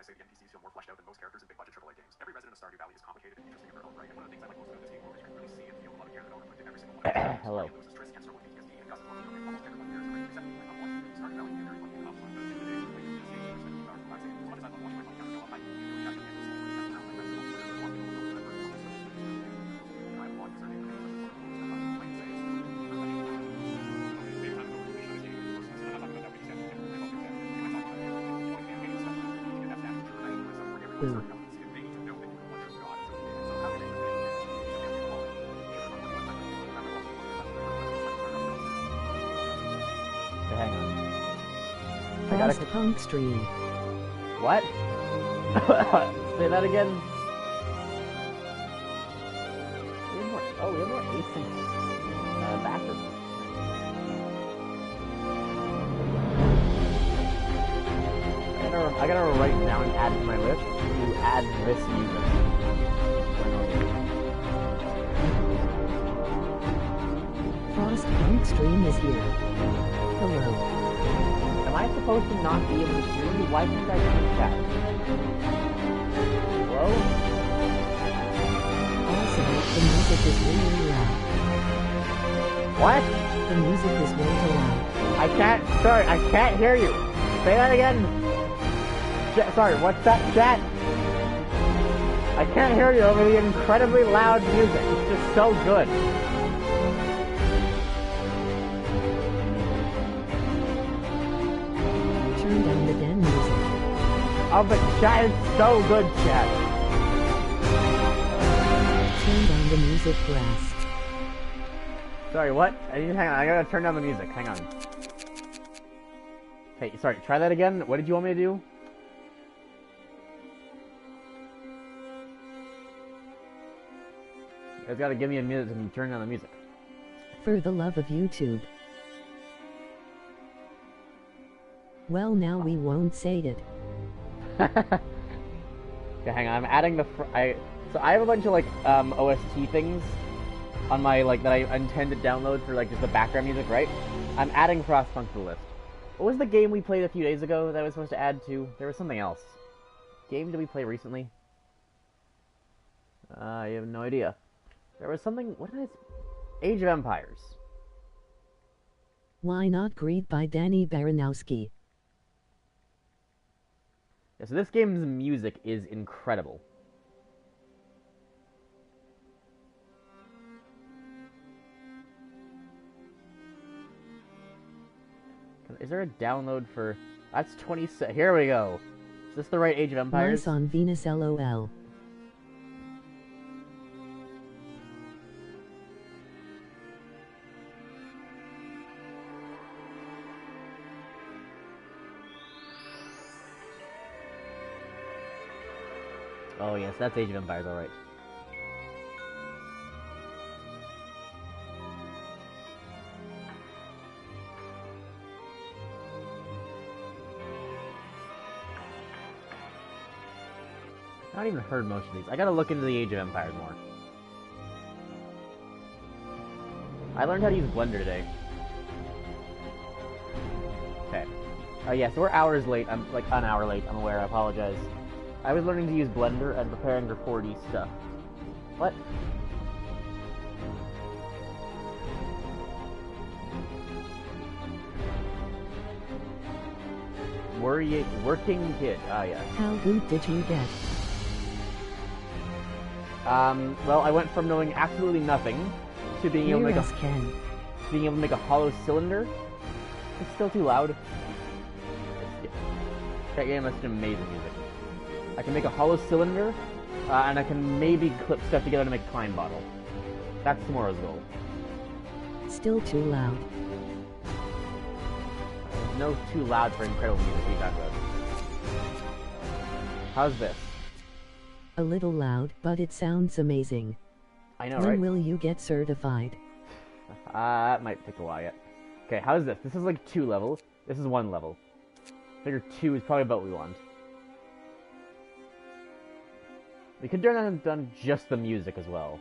I say the NPCs feel more fleshed out than most characters in big-budget AAA games. Every resident of Stardew Valley is complicated and interesting in their own right, and one of the things I like most about this game is you can really see and feel a lot of care that Owner put into every single one of these characters. Hello. Loses Triss can't struggle with PTSD, and Gus is lonely from almost everyone here is great, except me. I'm watching Stardew Valley and very lucky enough to spend the day playing this game for 2 hours relaxing. As much as I love watching my phone counter go up, I really have to handle some of the around my friends and Twitter and walking over to the first one. I applaud you, sir. Hang on. Frostpunk stream. What? Say that again. We have more async backwards. I gotta write down and add to my list to add this music. Frostpunk stream is here. Hello. Am I supposed to not be able to hear you? Why can't I see chat? Hello? Also, the music is really loud. What? The music is way too loud. Sorry, I can't hear you. Say that again. Sorry, what's that, chat? I can't hear you over the incredibly loud music. It's just so good. Turn down the den music. Oh, but chat is so good, chat. Turn down the music, grass. Sorry, what? Hang on, I gotta turn down the music. Hang on. Hey, sorry, try that again. What did you want me to do? You guys gotta give me a minute to turn down the music. For the love of YouTube. Well, now we won't say it. Okay, hang on. I'm adding the. So I have a bunch of like OST things on my that I intend to download for just the background music, right? I'm adding Frostpunk to the list. What was the game we played a few days ago that I was supposed to add to? There was something else. Game did we play recently? I have no idea. There was something. What did I? Age of Empires. Why Not Greed by Danny Baranowski. Yeah, so this game's music is incredible. Is there a download for... That's 27. Here we go. Is this the right Age of Empires? Nice on Venus LOL. Oh yes, that's Age of Empires, alright. I haven't even heard most of these. I gotta look into the Age of Empires more. I learned how to use Blender today. Okay. Yeah, so we're hours late. I'm like an hour late. I'm aware. I apologize. I was learning to use Blender and preparing for 4D stuff. What? Working kid. Ah, yes. How good did you get? Well, I went from knowing absolutely nothing to being able to make a hollow cylinder. It's still too loud. That game has some amazing music. I can make a hollow cylinder, and I can maybe clip stuff together to make a Klein bottle. That's tomorrow's goal. Still too loud. There's no too loud for incredible music. What are you talking about? How's this? A little loud, but it sounds amazing. I know, When right? will you get certified? That might take a while yet. Okay, how's this? This is like 2 levels. This is 1 level. Figure 2 is probably about what we want. We could have done just the music as well.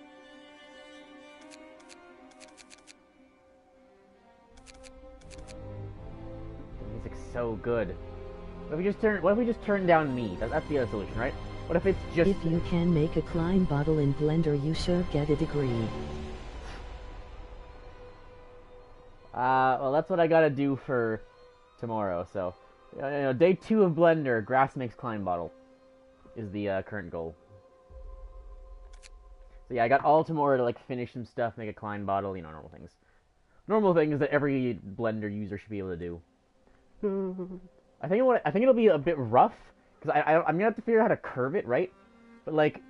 The music's so good. What if we just turn down me? That's the other solution, right? What if it's just... If you can make a Klein bottle in Blender, you should get a degree. Well, that's what I gotta do for tomorrow, so... You know, day 2 of Blender, Grass makes Klein bottle is the current goal. So yeah, I got all tomorrow to, like, finish some stuff, make a Klein bottle, you know, normal things. Normal things that every Blender user should be able to do. I think it'll be a bit rough, because I'm gonna have to figure out how to curve it, right? But like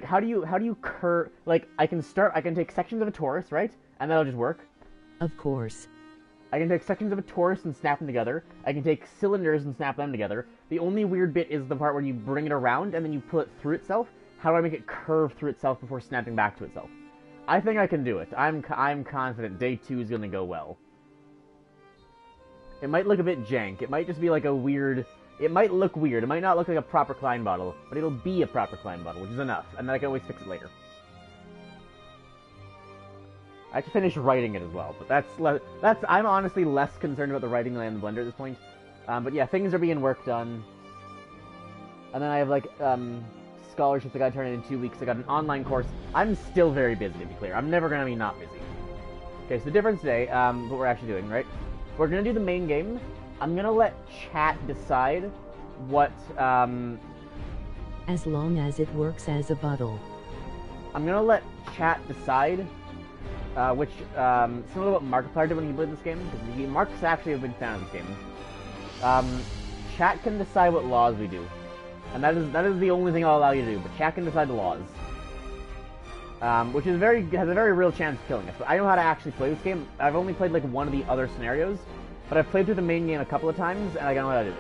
how do you curve? Like I can take sections of a torus, right? And that'll just work. Of course. I can take sections of a torus and snap them together. I can take cylinders and snap them together. The only weird bit is the part where you bring it around and then you pull it through itself. How do I make it curve through itself before snapping back to itself? I think I can do it. I'm confident day 2 is gonna go well. It might look a bit jank. It might just be like a weird... It might look weird. It might not look like a proper Klein bottle, but it'll be a proper Klein bottle, which is enough. And then I can always fix it later. I have to finish writing it as well, but I'm honestly less concerned about the writing than I am the Blender at this point. But yeah, things are being worked on. And then I have, like, scholarships I gotta turn in 2 weeks. I got an online course. I'm still very busy, to be clear. I'm never gonna be not busy. Okay, so the difference today, what we're actually doing, right? We're gonna do the main game. I'm gonna let chat decide what, As long as it works as a bottle. I'm gonna let chat decide, which, similar to what Markiplier did when he played this game, because Mark's actually a big fan of this game. Chat can decide what laws we do. And that is the only thing I'll allow you to do, but chat can decide the laws. Which is has a very real chance of killing us. But I know how to actually play this game. I've only played like one of the other scenarios, but I've played through the main game a couple of times, and I know how to do it.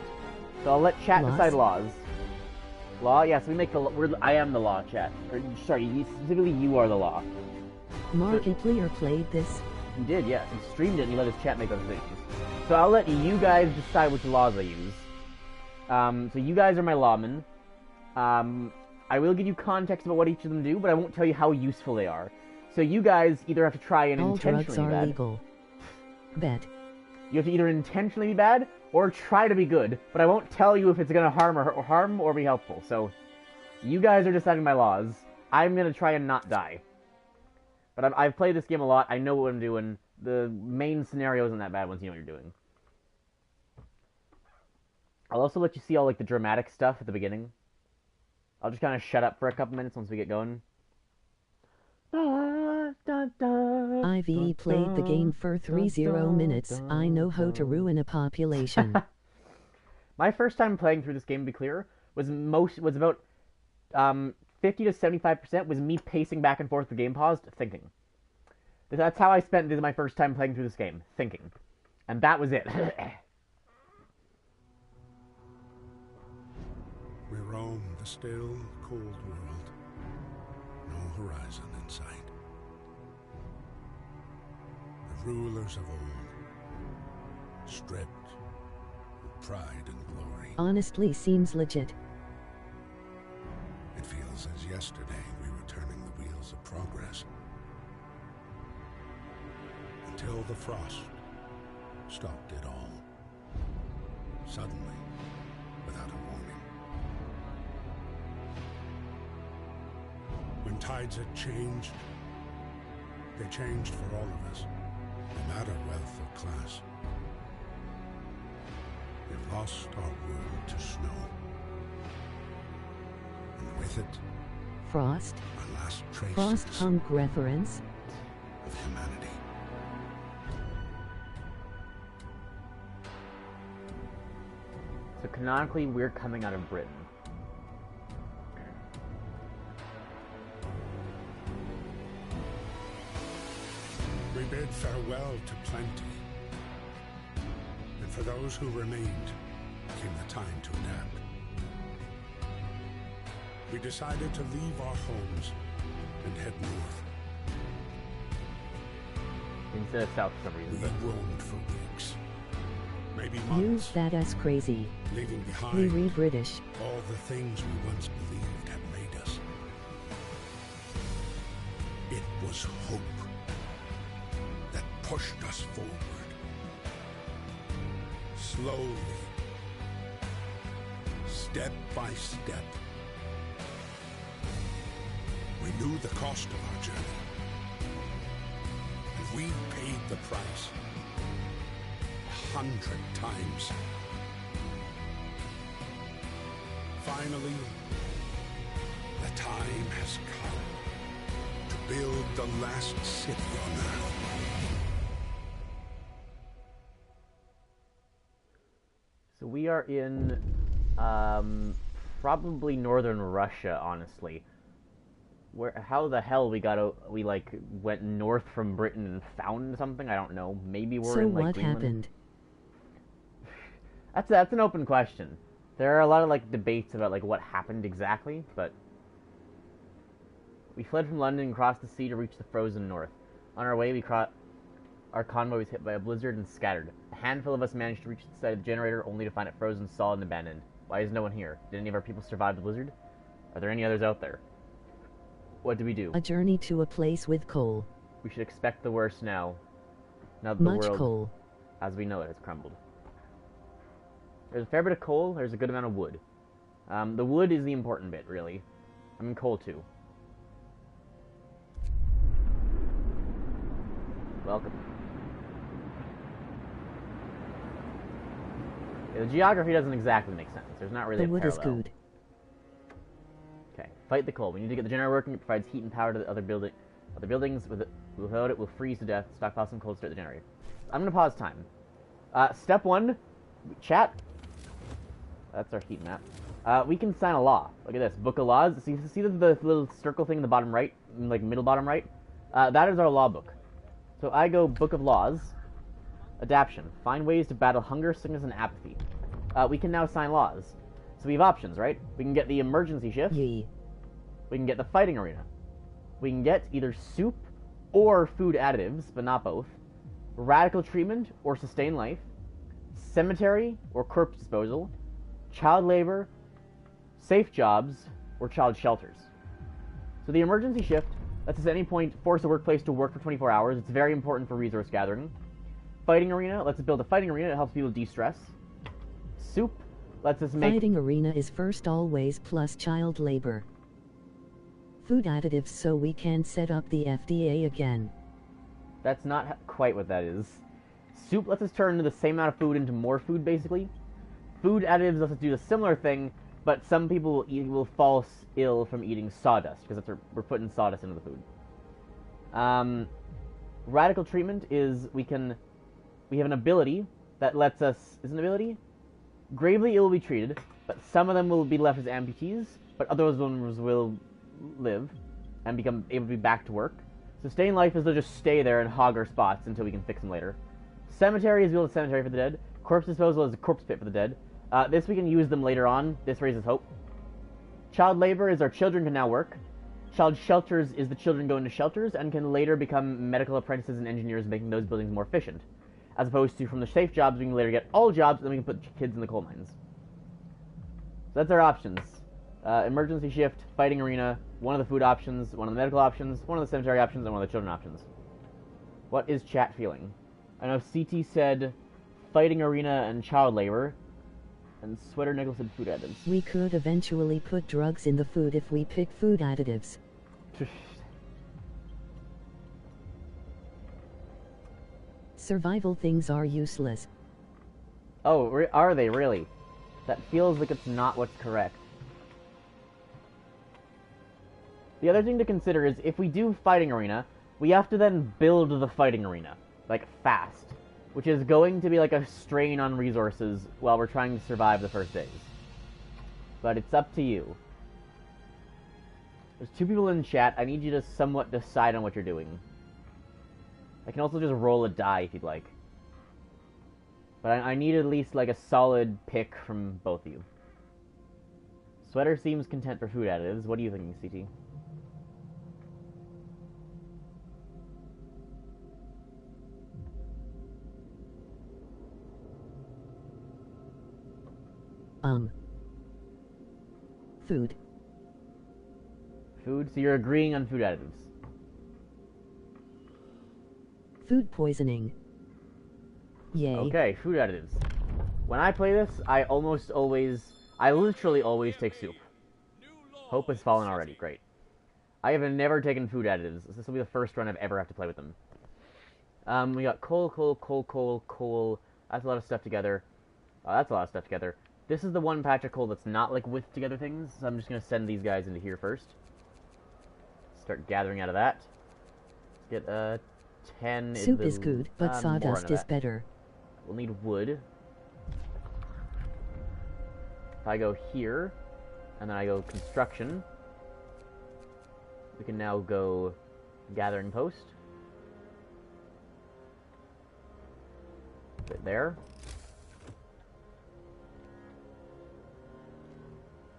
So I'll let chat decide laws. Law? Yes, we make the... I am the law, chat. Or, sorry, specifically you are the law. Markiplier played this. He did, yes. He streamed it and he let his chat make those decisions. So I'll let you guys decide which laws I use. So you guys are my lawmen. I will give you context about what each of them do, but I won't tell you how useful they are. So you guys either have to try and intentionally be bad. All drugs are legal. Bet. You have to either intentionally be bad or try to be good, but I won't tell you if it's going to harm or be helpful. So you guys are deciding my laws. I'm going to try and not die. But I've played this game a lot. I know what I'm doing. The main scenario isn't that bad once you know what you're doing. I'll also let you see all like the dramatic stuff at the beginning. I'll just kind of shut up for a couple minutes once we get going. I've played the game for 30 minutes. I know how to ruin a population. My first time playing through this game, to be clear, was about 50 to 75% was me pacing back and forth, the game paused, thinking. That's how I spent my first time playing through this game, thinking. And that was it. We roam the still, cold world. No horizon in sight. The rulers of old, stripped of pride and glory. Honestly seems legit. It feels as yesterday we were turning the wheels of progress. Until the frost stopped it all. Suddenly, without a warning. When tides had changed, they changed for all of us, no matter wealth or class. We've lost our world to snow. And with it, Frost? our last traces Frostpunk reference? of humanity. So canonically, we're coming out of Britain. We bid farewell to plenty. And for those who remained, came the time to adapt. We decided to leave our homes and head north. Instead of south for some We reason. roamed for weeks, maybe You months, that as crazy. leaving We behind re British. all the things we once believed had made us. It was hope that pushed us forward. Slowly, step by step. We knew the cost of our journey, and we paid the price 100 times. Finally, the time has come to build the last city on Earth. So we are in, probably northern Russia, honestly. How the hell we went north from Britain and found something? I don't know. Maybe we're in, like, what Greenland? happened? That's an open question. There are a lot of, like, debates about, like, what happened exactly, but... We fled from London and crossed the sea to reach the frozen north. On our way, our convoy was hit by a blizzard and scattered. A handful of us managed to reach the site of the generator, only to find it frozen, solid, and abandoned. Why is no one here? Did any of our people survive the blizzard? Are there any others out there? What do we do? A journey to a place with coal. We should expect the worst now. Now that Much the world, coal. as we know it, has crumbled. There's a fair bit of coal, there's a good amount of wood. The wood is the important bit, really. I mean, coal, too. Welcome. Yeah, the geography doesn't exactly make sense. There's not really The wood a is parallel. good. Okay, fight the coal. We need to get the generator working. It provides heat and power to the other buildings. Without it, we'll freeze to death. Stockpile some coal to start the generator. I'm gonna pause time. Step 1, chat. That's our heat map. We can sign a law. Look at this, Book of Laws. See the little circle thing in the bottom right, like middle bottom right? That is our law book. So I go Book of Laws, Adaption. Find ways to battle hunger, sickness, and apathy. We can now sign laws. So we have options, right? We can get the emergency shift. Yee. We can get the fighting arena. We can get either soup or food additives, but not both. Radical treatment or sustain life. Cemetery or corpse disposal. Child labor, safe jobs, or child shelters. So the emergency shift lets us at any point force a workplace to work for 24 hours. It's very important for resource gathering. Fighting arena lets us build a fighting arena. It helps people de-stress. Soup lets us make... Fighting arena is first always plus child labor. Food additives so we can set up the FDA again. That's not quite what that is. Soup lets us turn the same amount of food into more food, basically. Food additives let us do a similar thing, but some people will fall ill from eating sawdust, because we're putting sawdust into the food. Radical treatment is we have an ability that lets us... Is an ability? Gravely ill will be treated, but some of them will be left as amputees, but other ones will live and become able to be back to work. Sustain life is they'll just stay there and hog our spots until we can fix them later. Cemetery is build a cemetery for the dead. Corpse disposal is a corpse pit for the dead. This we can use them later on. This raises hope. Child labor is our children can now work. Child shelters is the children go into shelters and can later become medical apprentices and engineers, making those buildings more efficient. As opposed to from the safe jobs, we can later get all jobs, and then we can put kids in the coal mines. So that's our options. Emergency shift, fighting arena, one of the food options, one of the medical options, one of the cemetery options, and one of the children options. What is chat feeling? I know CT said fighting arena and child labor, and Sweater Nichols said food additives. We could eventually put drugs in the food if we pick food additives. Survival things are useless. Oh, are they really? That feels like it's not what's correct. The other thing to consider is if we do fighting arena, we have to then build the fighting arena, like fast, which is going to be like a strain on resources while we're trying to survive the first days. But it's up to you. There's 2 people in chat. I need you to somewhat decide on what you're doing. I can also just roll a die if you'd like. But I need at least like a solid pick from both of you. Sweater seems content for food additives. What are you thinking, CT? Food. Food? So you're agreeing on food additives. Food poisoning. Yay. Okay, food additives. When I play this, I almost always I literally always take soup. Hope has fallen already. Great. I have never taken food additives. This will be the first run I've ever have to play with them. We got coal. That's a lot of stuff together. Oh, that's a lot of stuff together. This is the one patch of coal that's not, like, with together things, so I'm just going to send these guys into here first. Start gathering out of that. Let's get, 10... Soup is good, but sawdust is better. We'll need wood. If I go here, and then I go construction, we can now go gathering post. Right there.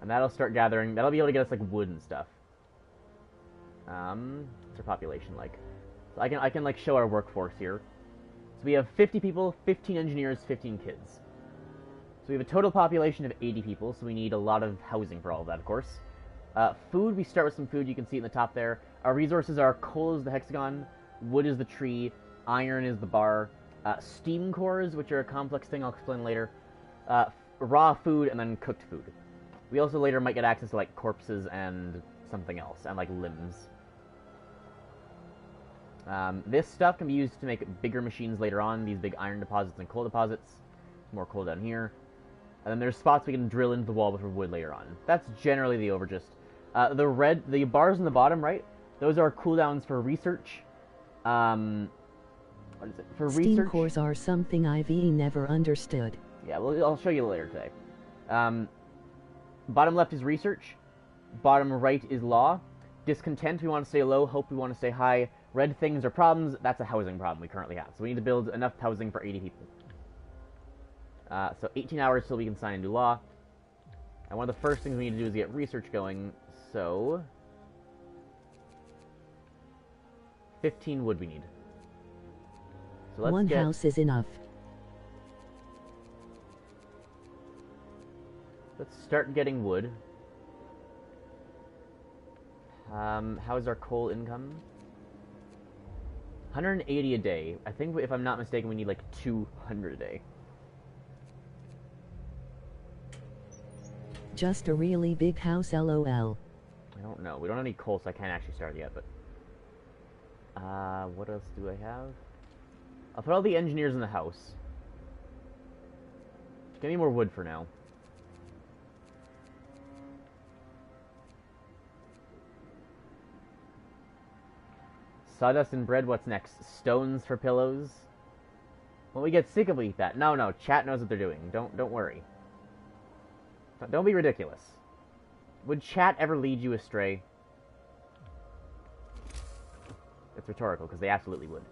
And that'll start gathering. That'll be able to get us, like, wood and stuff. What's our population like? So I can like show our workforce here. So we have 50 people, 15 engineers, 15 kids. So we have a total population of 80 people, so we need a lot of housing for all of that, of course. Food, we start with some food, you can see in the top there. Our resources are coal is the hexagon, wood is the tree, iron is the bar, steam cores, which are a complex thing I'll explain later, raw food, and then cooked food. We also later might get access to, like, corpses and something else, and, like, limbs. This stuff can be used to make bigger machines later on, these big iron deposits and coal deposits. More coal down here. And then there's spots we can drill into the wall with wood later on. That's generally the overgist. The bars on the bottom, right? Those are cooldowns for research. What is it? For research. Steam cores are something I've never understood. Yeah, well, I'll show you later today. Bottom left is research. Bottom right is law. Discontent, we want to stay low. Hope, we want to stay high. Red things are problems. That's a housing problem we currently have. So we need to build enough housing for 80 people. So 18 hours till we can sign into law. And one of the first things we need to do is get research going. So 15 wood we need. So let's One house is enough. Let's start getting wood. How's our coal income? 180 a day. I think, if I'm not mistaken, we need like 200 a day. Just a really big house, lol. I don't know. We don't have any coal, so I can't actually start yet, but... what else do I have? I'll put all the engineers in the house. Give me more wood for now. Sawdust and bread, what's next? Stones for pillows? When we get sick of, we eat that. No, chat knows what they're doing. Don't worry. Don't be ridiculous. Would chat ever lead you astray? It's rhetorical, because they absolutely would.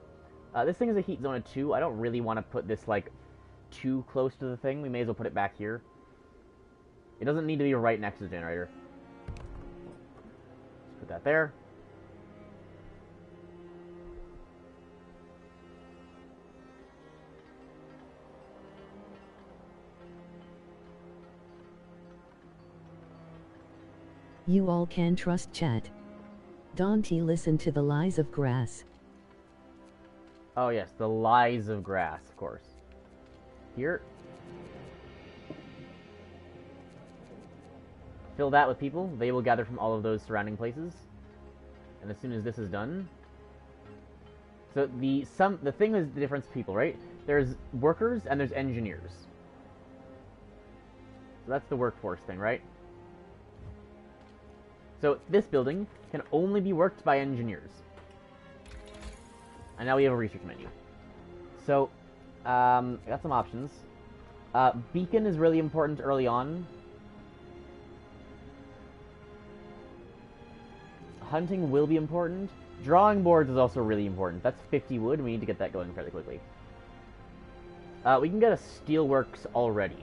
This thing is a heat zone of 2. I don't really want to put this, like, too close to the thing. We may as well put it back here. It doesn't need to be right next to the generator. Let's put that there. You all can trust chat. Don't listen to the lies of grass. Oh yes, the lies of grass, of course. Here. Fill that with people. They will gather from all of those surrounding places. And as soon as this is done... So the thing is the difference of people, right? There's workers and there's engineers. So that's the workforce thing, right? So this building can only be worked by engineers. And now we have a research menu. So, I got some options. Beacon is really important early on. Hunting will be important. Drawing boards is also really important. That's 50 wood, and we need to get that going fairly quickly. We can get a steelworks already.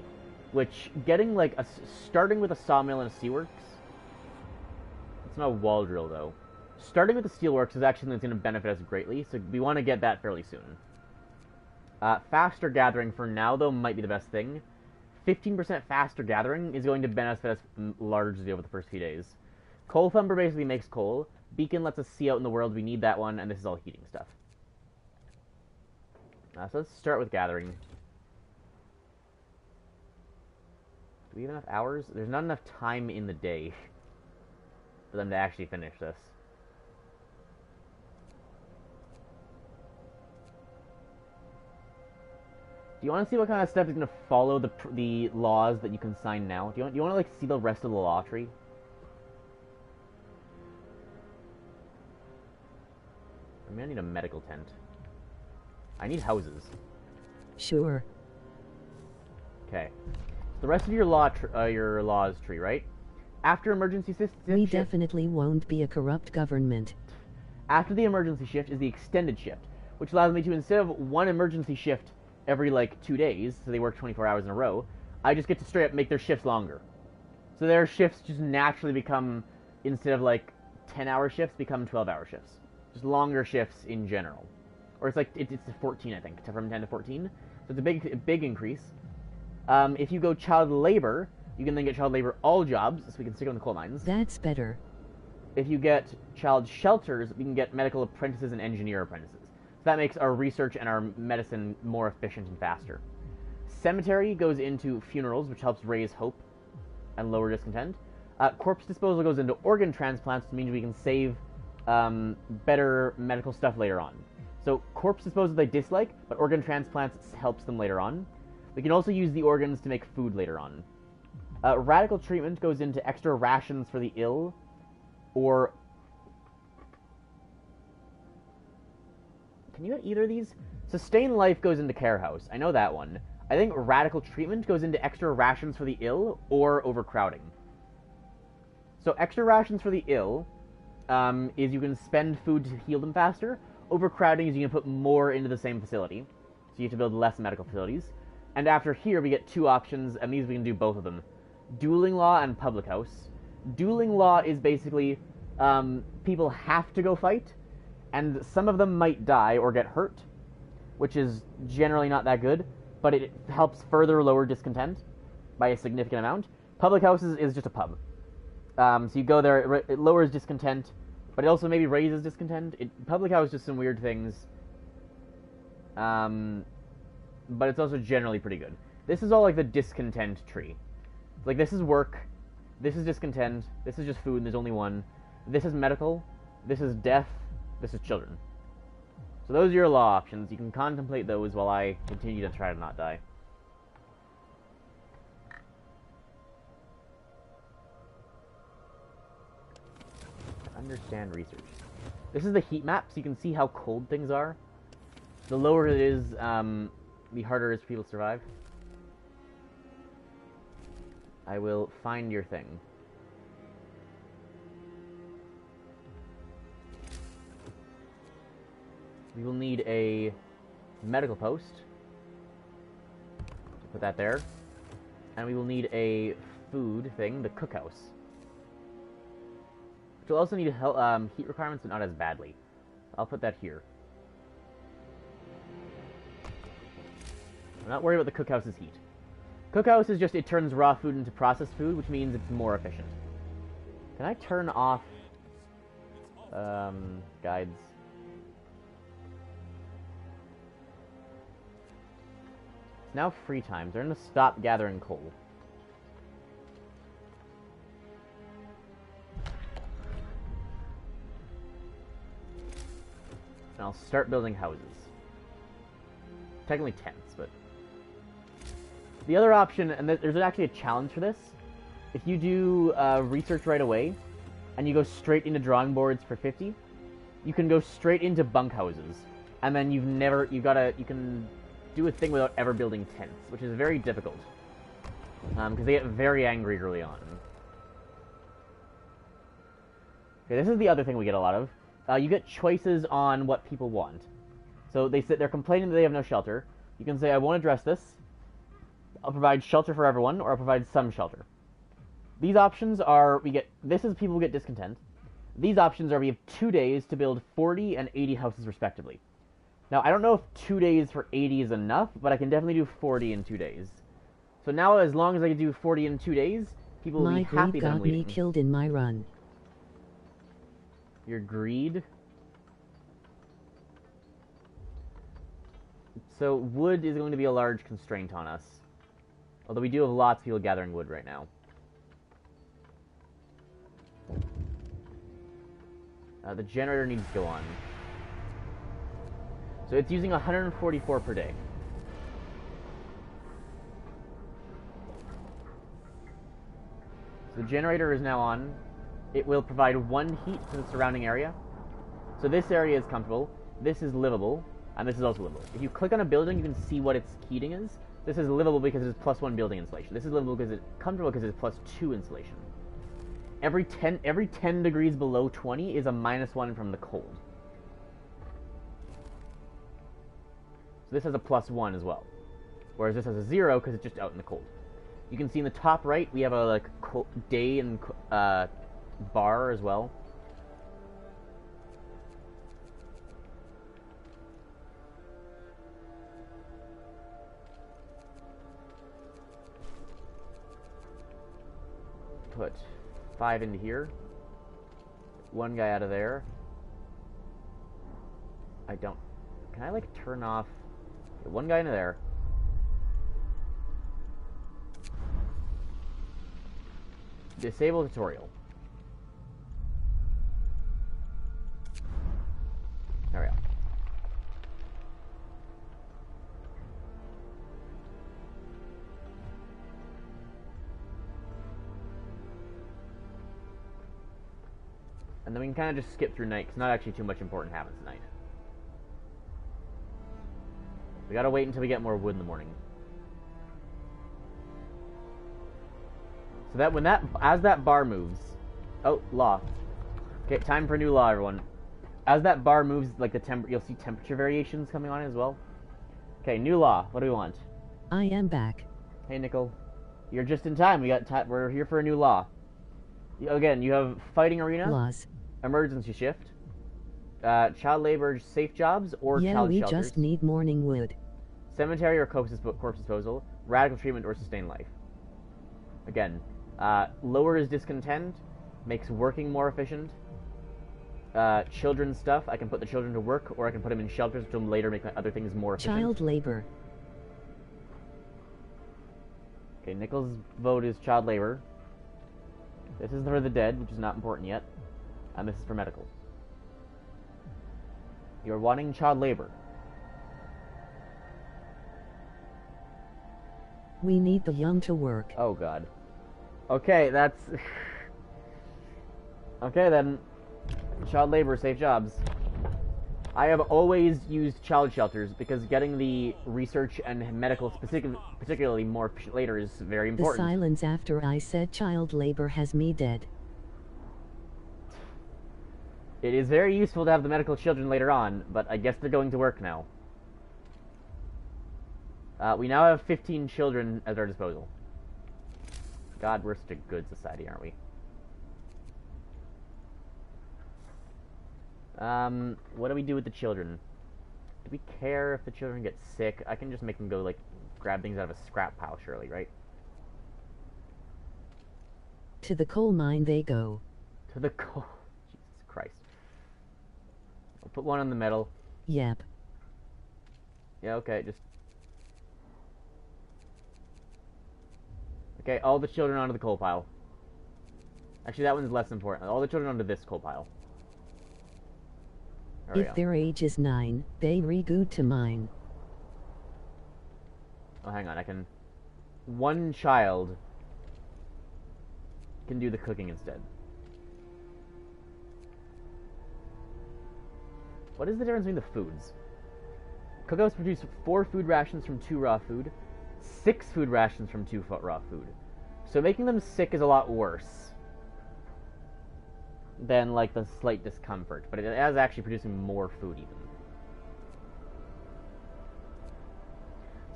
Which, getting like starting with a sawmill and a steelworks... It's not a wall drill, though. Starting with the steelworks is actually something that's going to benefit us greatly, so we want to get that fairly soon. Faster gathering for now, though, might be the best thing. 15% faster gathering is going to benefit us largely over the first few days. Coal Thumper basically makes coal. Beacon lets us see out in the world. We need that one, and this is all heating stuff. So let's start with gathering. Do we have enough hours? There's not enough time in the day for them to actually finish this. Do you want to see what kind of stuff is going to follow the laws that you can sign now? Do you want to like see the rest of the law tree? I mean, I need a medical tent. I need houses. Sure. Okay. The rest of your laws tree, right? After emergency shift, We definitely won't be a corrupt government. after the emergency shift is the extended shift, which allows me to, instead of one emergency shift every like 2 days, so they work 24 hours in a row, I just get to straight up make their shifts longer. So their shifts just naturally become, instead of like 10-hour shifts, become 12-hour shifts. Just longer shifts in general. Or it's like, it's 14, I think, from 10 to 14. So it's a big increase. If you go child labor, you can then get child labor all jobs, so we can stick on the coal mines. That's better. If you get child shelters, we can get medical apprentices and engineer apprentices. So that makes our research and our medicine more efficient and faster. Cemetery goes into funerals, which helps raise hope and lower discontent. Corpse disposal goes into organ transplants, which means we can save better medical stuff later on. So corpse disposal they dislike, but organ transplants helps them later on. We can also use the organs to make food later on. Radical treatment goes into extra rations for the ill, or... Can you get either of these? Sustain life goes into care house. I know that one. I think radical treatment goes into extra rations for the ill, or overcrowding. So extra rations for the ill is you can spend food to heal them faster. Overcrowding is you can put more into the same facility. So you have to build less medical facilities. And after here, we get two options, and these we can do both of them. Dueling law and public house. Dueling law is basically people have to go fight, and some of them might die or get hurt, which is generally not that good, but it helps further lower discontent by a significant amount. Public house is just a pub. So you go there, it lowers discontent, but it also maybe raises discontent. Public house does some weird things. But it's also generally pretty good. This is all like the discontent tree. Like, this is work, this is discontent, this is just food, and there's only one. This is medical, this is death, this is children. So those are your law options. You can contemplate those while I continue to try to not die. Understand research. This is the heat map, so you can see how cold things are. The lower it is, the harder it is for people to survive. I will find your thing. We will need a medical post. Put that there. And we will need a food thing, the cookhouse. Which will also need heat requirements, but not as badly. I'll put that here. I'm not worried about the cookhouse's heat. Cookhouse is just, it turns raw food into processed food, which means it's more efficient. Can I turn off guides? It's now free time. They're going to stop gathering coal. And I'll start building houses. Technically tents, but... The other option, and there's actually a challenge for this, if you do research right away, and you go straight into drawing boards for 50, you can go straight into bunkhouses, and then you can do a thing without ever building tents, which is very difficult, because they get very angry early on. Okay, this is the other thing we get a lot of. You get choices on what people want. So they're complaining that they have no shelter. You can say, I won't address this. I'll provide shelter for everyone, or I'll provide some shelter. These options are, this is people who get discontent. These options are, we have 2 days to build 40 and 80 houses respectively. Now, I don't know if 2 days for 80 is enough, but I can definitely do 40 in 2 days. So now, as long as I can do 40 in 2 days, people will be happy that I'm leaving. My greed got me killed in my run. Your greed? So wood is going to be a large constraint on us. Although we do have lots of people gathering wood right now. The generator needs to go on. So it's using 144 per day. So the generator is now on. It will provide 1 heat to the surrounding area. So this area is comfortable, this is livable, and this is also livable. If you click on a building, you can see what its heating is. This is livable because it's +1 building insulation. This is livable because it's comfortable because it's +2 insulation. Every 10 degrees below 20 is a -1 from the cold. So this has a +1 as well. Whereas this has a 0 because it's just out in the cold. You can see in the top right, we have a day and bar as well. Put 5 into here. 1 guy out of there. I don't... Can I, like, turn off... 1 guy into there. Disable tutorial. There we go. And then we can kind of just skip through night, because not actually too much important happens tonight. We gotta wait until we get more wood in the morning. So that when as that bar moves... Oh, law. Okay, time for a new law, everyone. As that bar moves, like you'll see temperature variations coming on as well. Okay, new law. What do we want? I am back. Hey, Nickel. You're just in time. We're here for a new law. Again, you have fighting arena, Laws. emergency shift, child labor safe jobs, or child we shelters. just need morning wood. Cemetery or corpse disposal, radical treatment, or sustained life. Again, lowers discontent, makes working more efficient. Children's stuff, I can put the children to work, or I can put them in shelters to later make my other things more efficient. Child labor. Okay, Nickel's vote is child labor. This is for the dead, which is not important yet. And this is for medical. You're wanting child labor. We need the young to work. Oh, God. Okay, that's... Okay, then. Child labor, safe jobs. I have always used child shelters because getting the research and medical particularly more efficient later is very important. The silence after I said child labor has me dead. It is very useful to have the medical children later on, but I guess they're going to work now. We now have 15 children at our disposal. God, we're such a good society, aren't we? What do we do with the children? Do we care if the children get sick? I can just make them go, like, grab things out of a scrap pile, surely, right? To the coal mine they go. To the coal... Jesus Christ. I'll put one on the metal. Yep. Yeah, okay, just... Okay, all the children onto the coal pile. Actually, that one's less important. All the children onto this coal pile. If their age is 9, they re-go to mine. Oh, hang on, I can... One child can do the cooking instead. What is the difference between the foods? Cookouts produce 4 food rations from 2 raw food, 6 food rations from 2 raw food. So making them sick is a lot worse than, like, the slight discomfort, but it is actually producing more food even.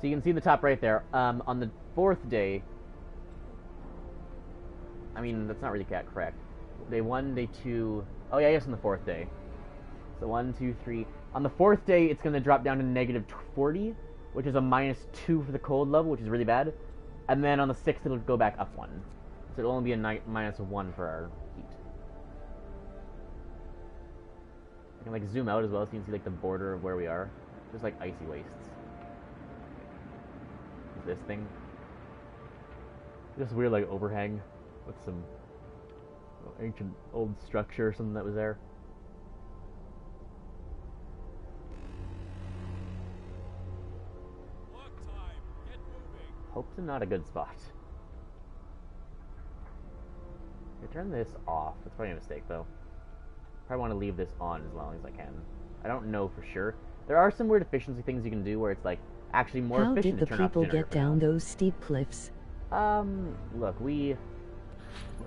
So you can see the top right there. On the 4th day, I mean, that's not really correct. Day 1, day 2, oh yeah, I guess on the 4th day. So 1, 2, 3. On the 4th day, it's going to drop down to negative 40, which is a -2 for the cold level, which is really bad. And then on the 6th, it'll go back up 1. So it'll only be a -1 for our heat. I can, like, zoom out as well so you can see, like, the border of where we are. Just like icy wastes. This thing. Just weird, like, overhang with some ancient old structure or something that was there. Hope's not a good spot. I turn this off. That's probably a mistake, though. Probably want to leave this on as long as I can. I don't know for sure. There are some weird efficiency things you can do where it's like actually more How efficient did to the turn off the people generator get for now. down those steep cliffs? Look,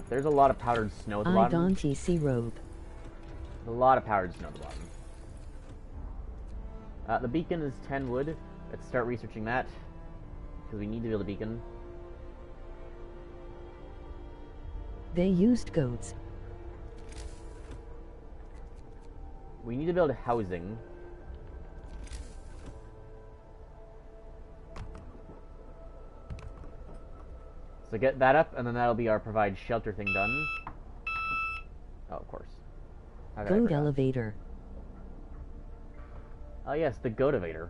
there's a lot of powdered snow at the I bottom. don't see rope. A lot of powdered snow at the bottom. The beacon is 10 wood. Let's start researching that, because we need to build a beacon. They used goats. We need to build housing. So get that up, and then that'll be our provide shelter thing done. Oh, of course. How could I Goat forget? elevator. Oh yes, the goativator.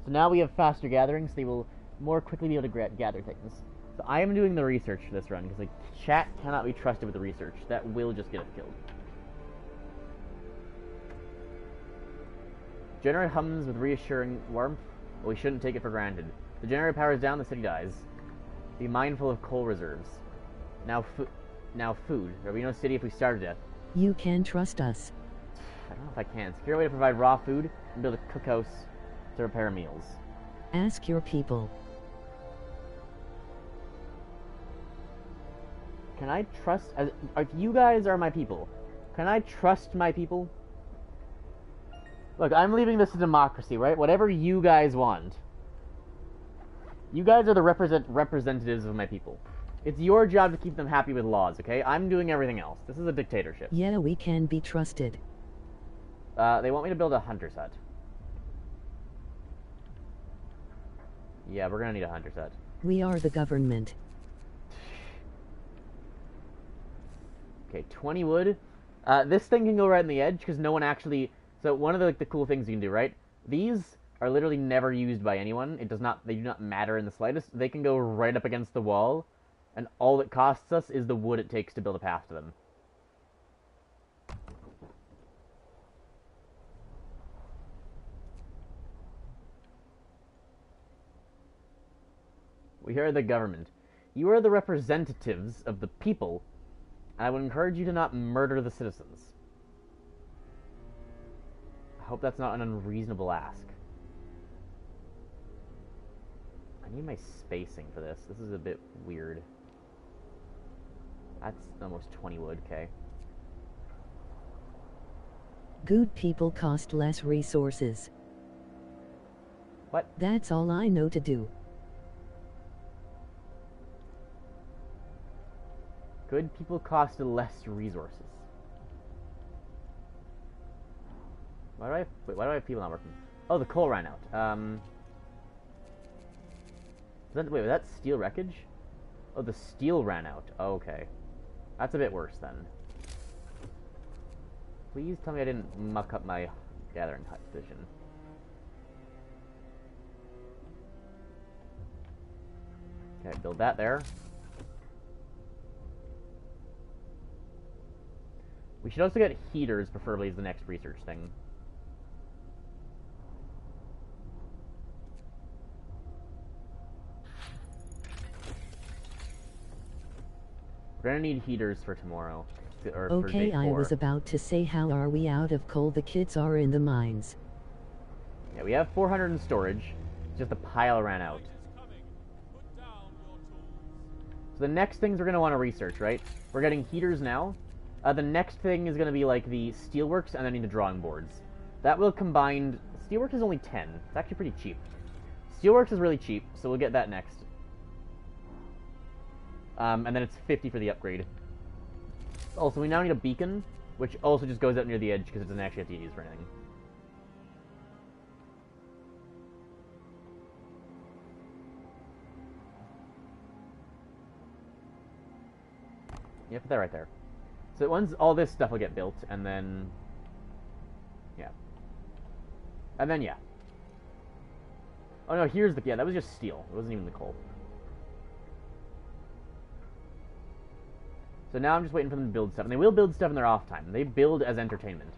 So now we have faster gatherings, so they will more quickly be able to gather things. So I am doing the research for this run, because like, chat cannot be trusted with the research. That will just get us killed. Generator hums with reassuring warmth, but we shouldn't take it for granted. The generator powers down, the city dies. Be mindful of coal reserves. Now food. There'll be no city if we starve to death. You can trust us. I don't know if I can. Secure a way to provide raw food and build a cookhouse to prepare meals. Ask your people. Can I trust... if you guys are my people, can I trust my people? Look, I'm leaving this to democracy, right? Whatever you guys want. You guys are the representatives of my people. It's your job to keep them happy with laws, okay? I'm doing everything else. This is a dictatorship. Yeah, we can be trusted. They want me to build a hunter set. Yeah, we're gonna need a hunter set. We are the government. Okay, 20 wood. This thing can go right on the edge, because no one actually... So one of the cool things you can do, right? These are literally never used by anyone. They do not matter in the slightest. They can go right up against the wall, and all it costs us is the wood it takes to build a path to them. We are the government. You are the representatives of the people, and I would encourage you to not murder the citizens. I hope that's not an unreasonable ask. I need my spacing for this. This is a bit weird. That's almost 20 wood, okay. Good people cost less resources. What? That's all I know to do. Good people cost less resources. Why do I have people not working? Oh, the coal ran out. Wait, was that steel wreckage? Oh, the steel ran out. Oh, okay. That's a bit worse then. Please tell me I didn't muck up my gathering hut position. Okay, build that there. We should also get heaters, preferably, as the next research thing. We're gonna need heaters for tomorrow. Or for Okay, day I 4. was about to say, how are we out of coal? The kids are in the mines. Yeah, we have 400 in storage. Just the pile ran out. So the next things we're gonna want to research, right? We're getting heaters now. The next thing is gonna be like the steelworks, and then need the drawing boards. That will combine. Steelworks is only 10. It's actually pretty cheap. Steelworks is really cheap, so we'll get that next. And then it's 50 for the upgrade. Also, we now need a beacon, which also just goes out near the edge because it doesn't actually have to use for anything. Yeah, put that right there. So once all this stuff will get built, and then... Yeah. And then, yeah. Oh no, here's the... Yeah, that was just steel. It wasn't even the coal. So now I'm just waiting for them to build stuff. And they will build stuff in their off time. They build as entertainment.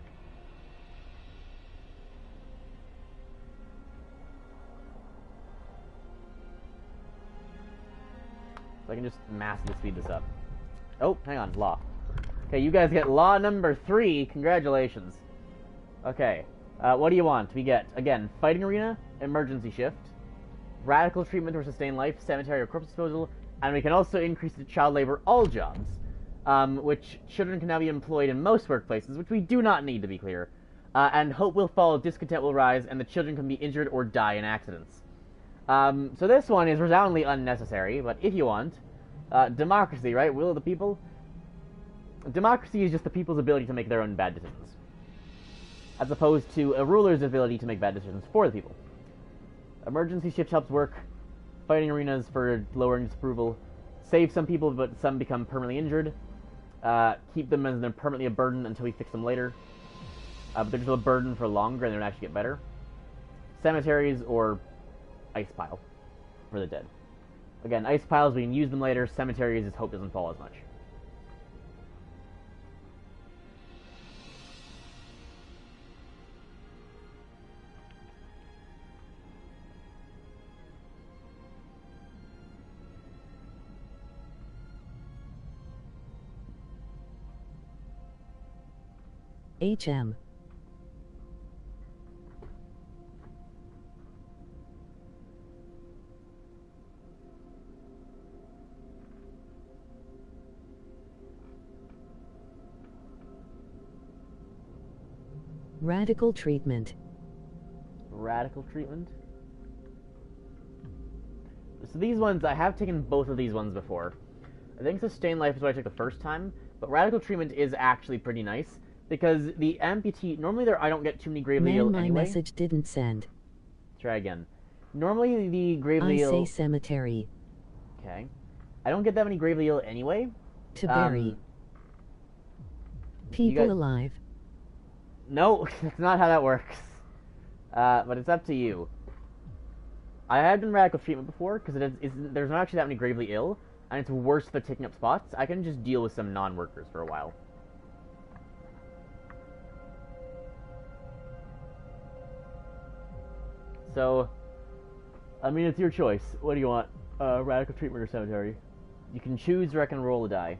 So I can just massively speed this up. Oh, hang on, law. Okay, you guys get law number 3. Congratulations. Okay, what do you want? We get, again, fighting arena, emergency shift, radical treatment or sustained life, cemetery or corpse disposal, and we can also increase the child labor all jobs, which children can now be employed in most workplaces, which we do not need, to be clear. And hope will fall, discontent will rise, and the children can be injured or die in accidents. So this one is resoundingly unnecessary, but if you want, democracy, right? Will of the people? Democracy is just the people's ability to make their own bad decisions, as opposed to a ruler's ability to make bad decisions for the people. Emergency shift helps work. Fighting arenas for lowering disapproval. Save some people, but some become permanently injured. Keep them as they're permanently a burden until we fix them later. But they're just a burden for longer and they don't actually get better. Cemeteries or ice pile for the dead. Again, ice piles, we can use them later. Cemeteries, his hope doesn't fall as much. HM. Radical treatment. Radical treatment? So these ones, I have taken both of these ones before. I think Sustained Life is what I took the first time, but Radical Treatment is actually pretty nice, because the amputee, normally I don't get too many gravely ill anyway. My message didn't send. Try again. Normally the gravely ill... I say cemetery. Okay. I don't get that many gravely ill anyway. To bury. People alive. No, that's not how that works. But it's up to you. I have done Radical Treatment before, because there's not actually that many gravely ill, and it's worse for taking up spots. I can just deal with some non-workers for a while. So, I mean, it's your choice. What do you want? Radical Treatment or Cemetery? You can choose, or I can roll a die.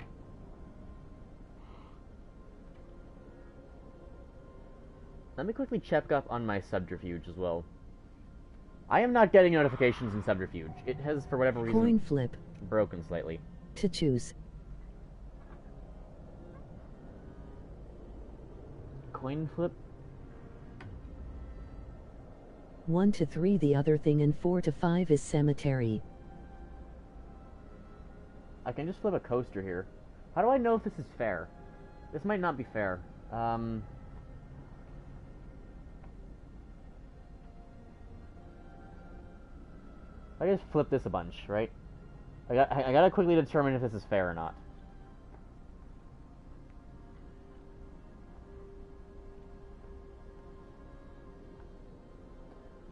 Let me quickly check up on my Subterfuge as well. I am not getting notifications in Subterfuge. It has, for whatever reason, coin flip. Broken slightly. To choose. Coin flip? 1 to 3 the other thing, and 4 to 5 is cemetery. I can just flip a coaster here. How do I know if this is fair? This might not be fair. I just flip this a bunch, right? I gotta quickly determine if this is fair or not.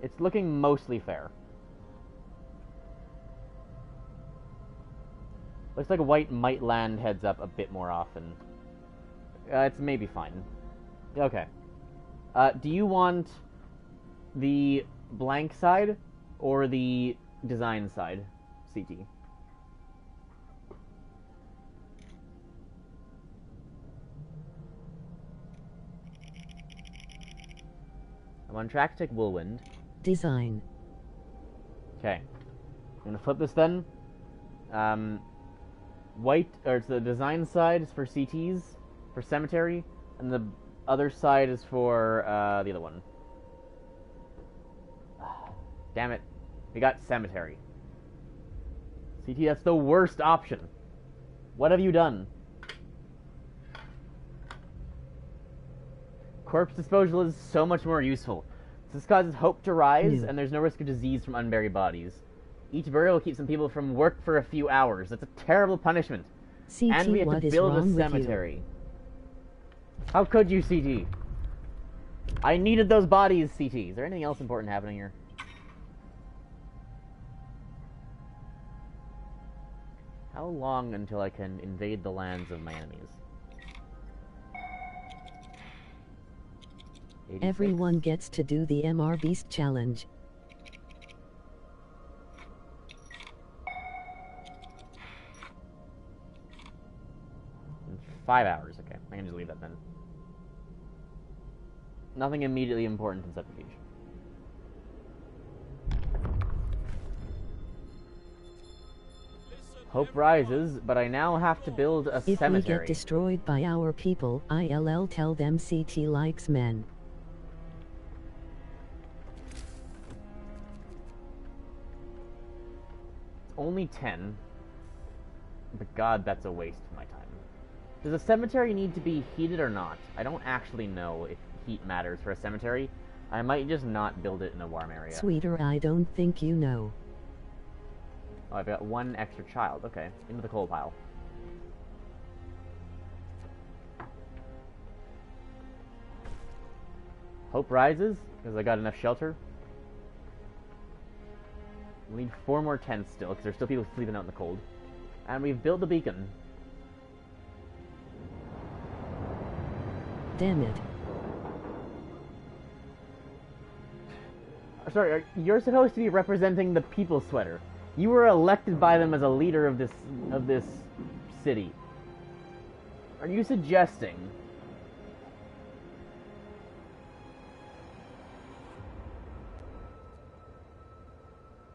It's looking mostly fair. Looks like white might land heads up a bit more often. It's maybe fine. Okay. Do you want the blank side or the design side, CT? I'm on track to take Whirlwind. Design. Okay. I'm gonna flip this then. White, or it's the design side is for CTs, for Cemetery, and the other side is for the other one. Damn it. We got Cemetery. CT, that's the worst option. What have you done? Corpse disposal is so much more useful. This causes hope to rise, and there's no risk of disease from unburied bodies. Each burial will keep some people from work for a few hours. That's a terrible punishment. CT, and we have to build a cemetery. How could you, CT? I needed those bodies, CT. Is there anything else important happening here? How long until I can invade the lands of my enemies? 86? Everyone gets to do the MR Beast challenge. 5 hours, okay. I can just leave that then. Nothing immediately important in subterfuge. Hope rises, but I now have to build a If cemetery. we get destroyed by our people, ILL tell them CT likes men. Only 10. But god, that's a waste of my time. Does a cemetery need to be heated or not? I don't actually know if heat matters for a cemetery. I might just not build it in a warm area. Sweeter, I don't think you know. Oh, I've got one extra child. Okay, into the coal pile. Hope rises, because I got enough shelter. We need 4 more tents still, because there's still people sleeping out in the cold. And we've built the beacon. Damn it. Sorry, you're supposed to be representing the people, Sweater. You were elected by them as a leader of this city. Are you suggesting?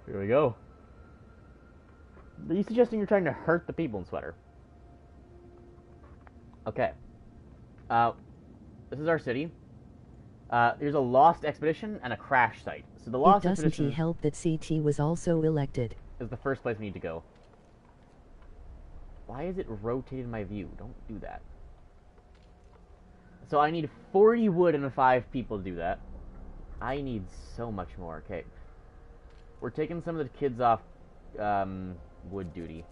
Here we go. Are you suggesting you're trying to hurt the people in Sweater? Okay. This is our city. There's a lost expedition and a crash site. So the lost Doesn't expedition he help that CT was also elected? is the first place we need to go. Why is it rotating my view? Don't do that. So I need 40 wood and 5 people to do that. I need so much more. Okay. We're taking some of the kids off wood duty.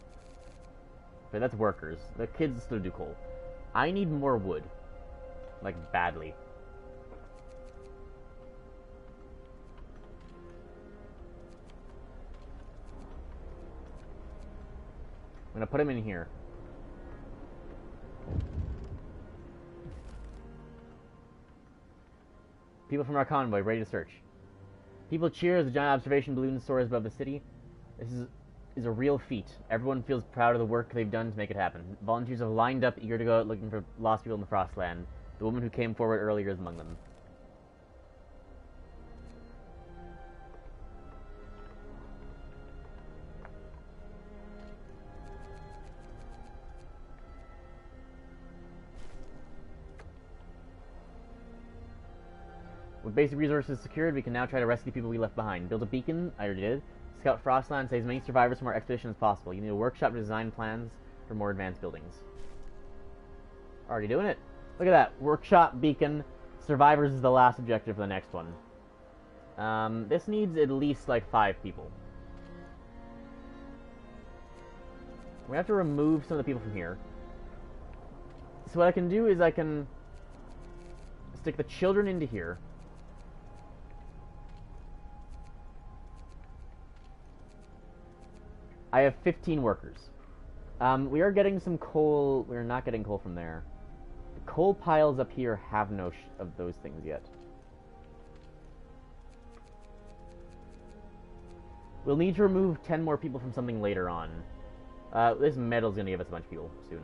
Okay, that's workers. The kids still do coal. I need more wood. Like, badly. I'm gonna put him in here. People from our convoy, ready to search. People cheer as the giant observation balloon soars above the city. This is a real feat. Everyone feels proud of the work they've done to make it happen. Volunteers have lined up, eager to go out looking for lost people in the Frostland. The woman who came forward earlier is among them. With basic resources secured, we can now try to rescue the people we left behind. Build a beacon, I already did. Scout Frostland, save as many survivors from our expedition as possible. You need a workshop to design plans for more advanced buildings. Already doing it. Look at that. Workshop, beacon, survivors is the last objective for the next one. This needs at least like 5 people. We have to remove some of the people from here. So what I can do is I can stick the children into here. I have 15 workers. We are getting some coal. We're not getting coal from there. The coal piles up here have no of those things yet. We'll need to remove 10 more people from something later on. This metal's gonna give us a bunch of people soon.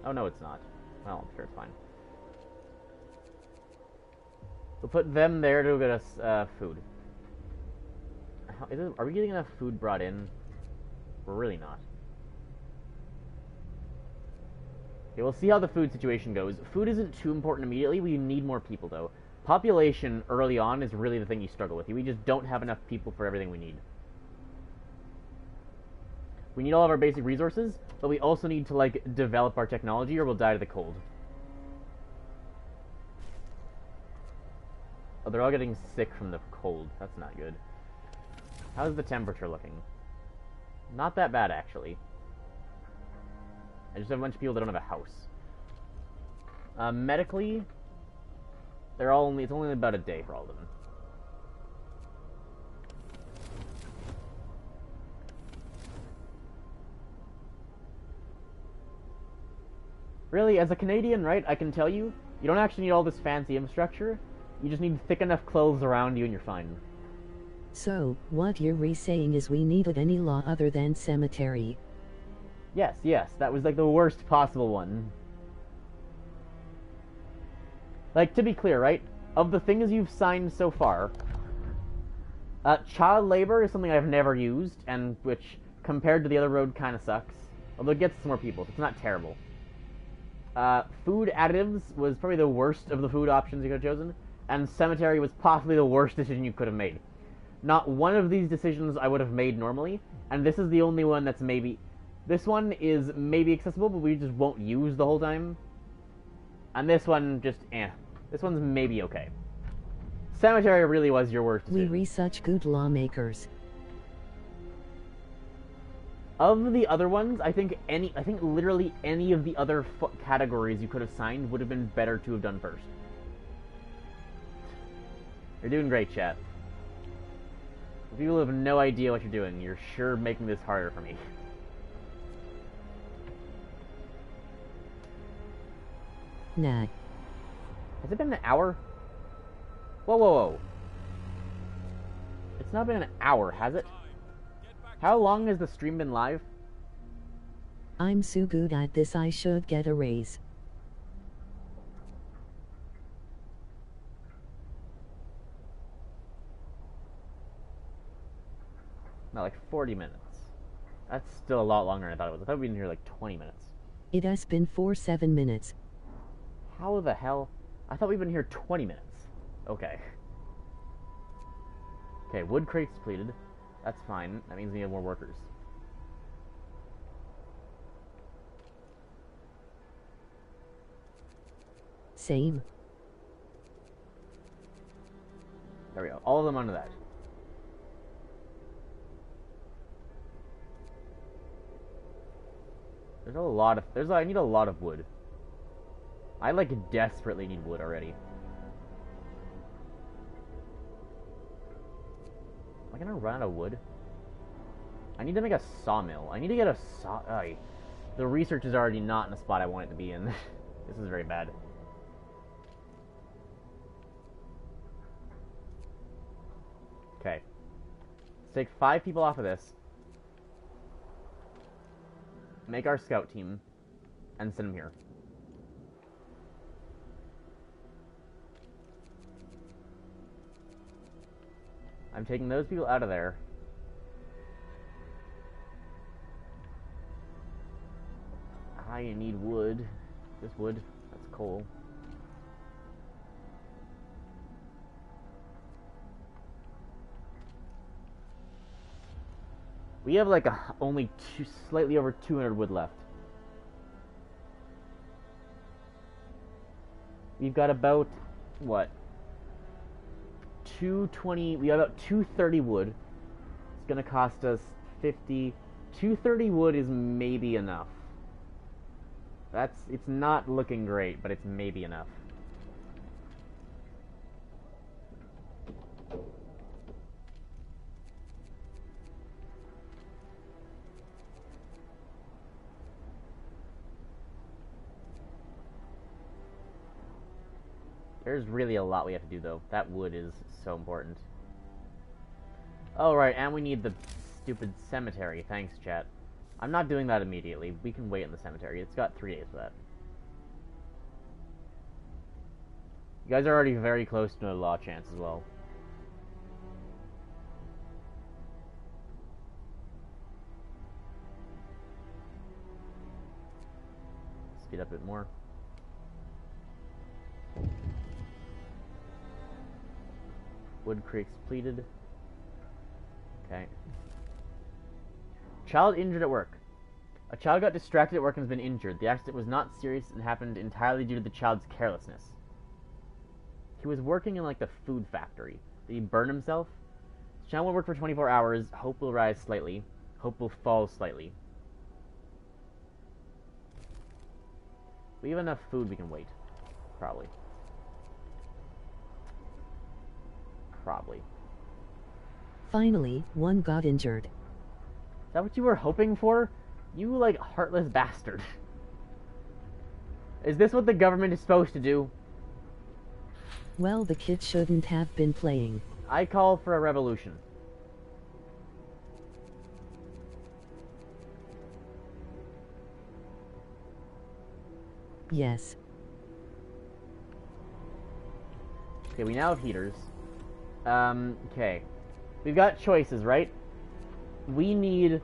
Oh, no, it's not. Well, I'm sure it's fine. We'll put them there to get us food. Are we getting enough food brought in? We're really not. Okay, we'll see how the food situation goes. Food isn't too important immediately. We need more people, though. Population early on is really the thing you struggle with. We just don't have enough people for everything we need. We need all of our basic resources, but we also need to, like, develop our technology or we'll die to the cold. Oh, they're all getting sick from the cold. That's not good. How's the temperature looking? Not that bad, actually. I just have a bunch of people that don't have a house. Medically, they're all only, it's only about a day for all of them. Really, as a Canadian, right, I can tell you, you don't actually need all this fancy infrastructure. You just need thick enough clothes around you and you're fine. So, what you're saying is we needed any law other than cemetery. Yes, yes, that was like the worst possible one. Like, to be clear, right, of the things you've signed so far, child labor is something I've never used, and which, compared to the other road, kind of sucks. Although it gets some more people, so it's not terrible. Food additives was probably the worst of the food options you could have chosen, and cemetery was possibly the worst decision you could have made. Not one of these decisions I would have made normally, and this is the only one that's maybe... This one is maybe accessible, but we just won't use the whole time. And this one, just, eh. This one's maybe okay. Cemetery really was your worst decision. We such good lawmakers. Of the other ones, I think literally any of the other categories you could have signed would have been better to have done first. You're doing great, chat. People have no idea what you're doing. You're sure making this harder for me. Nah. Has it been an hour? Whoa, whoa, whoa. It's not been an hour, has it? How long has the stream been live? I'm so good at this I should get a raise. Not like 40 minutes. That's still a lot longer than I thought it was. I thought we'd been here like 20 minutes. It has been 7 minutes. How the hell? I thought we'd been here 20 minutes. Okay. Okay, wood crates depleted. That's fine. That means we have more workers. Same. There we go. All of them under that. There's a lot of... I need a lot of wood. I, like, desperately need wood already. Am I gonna run out of wood? I need to make a sawmill. I need to get a saw... the research is already not in the spot I want it to be in. This is very bad. Okay. Let's take 5 people off of this. Make our scout team. And send them here. I'm taking those people out of there. I need wood. This wood, that's coal. We have like only slightly over 200 wood left. We've got about, what? 220, we got about 230 wood. It's gonna cost us 50. 230 wood is maybe enough. It's not looking great, but it's maybe enough. There's really a lot we have to do, though. That wood is so important. Oh, right, and we need the stupid cemetery. Thanks, chat. I'm not doing that immediately. We can wait in the cemetery. It's got 3 days for that. You guys are already very close to a law chance as well. Speed up a bit more. Wood crates depleted. Okay. Child injured at work. A child got distracted at work and has been injured. The accident was not serious and happened entirely due to the child's carelessness. He was working in, like, the food factory. Did he burn himself? The child will work for 24 hours. Hope will rise slightly. Hope will fall slightly. We have enough food, we can wait. Probably. Probably. Finally, one got injured. Is that what you were hoping for? You, like, heartless bastard. Is this what the government is supposed to do? Well, the kids shouldn't have been playing. I call for a revolution. Yes. Okay, we now have heaters. Okay. We've got choices, right? We need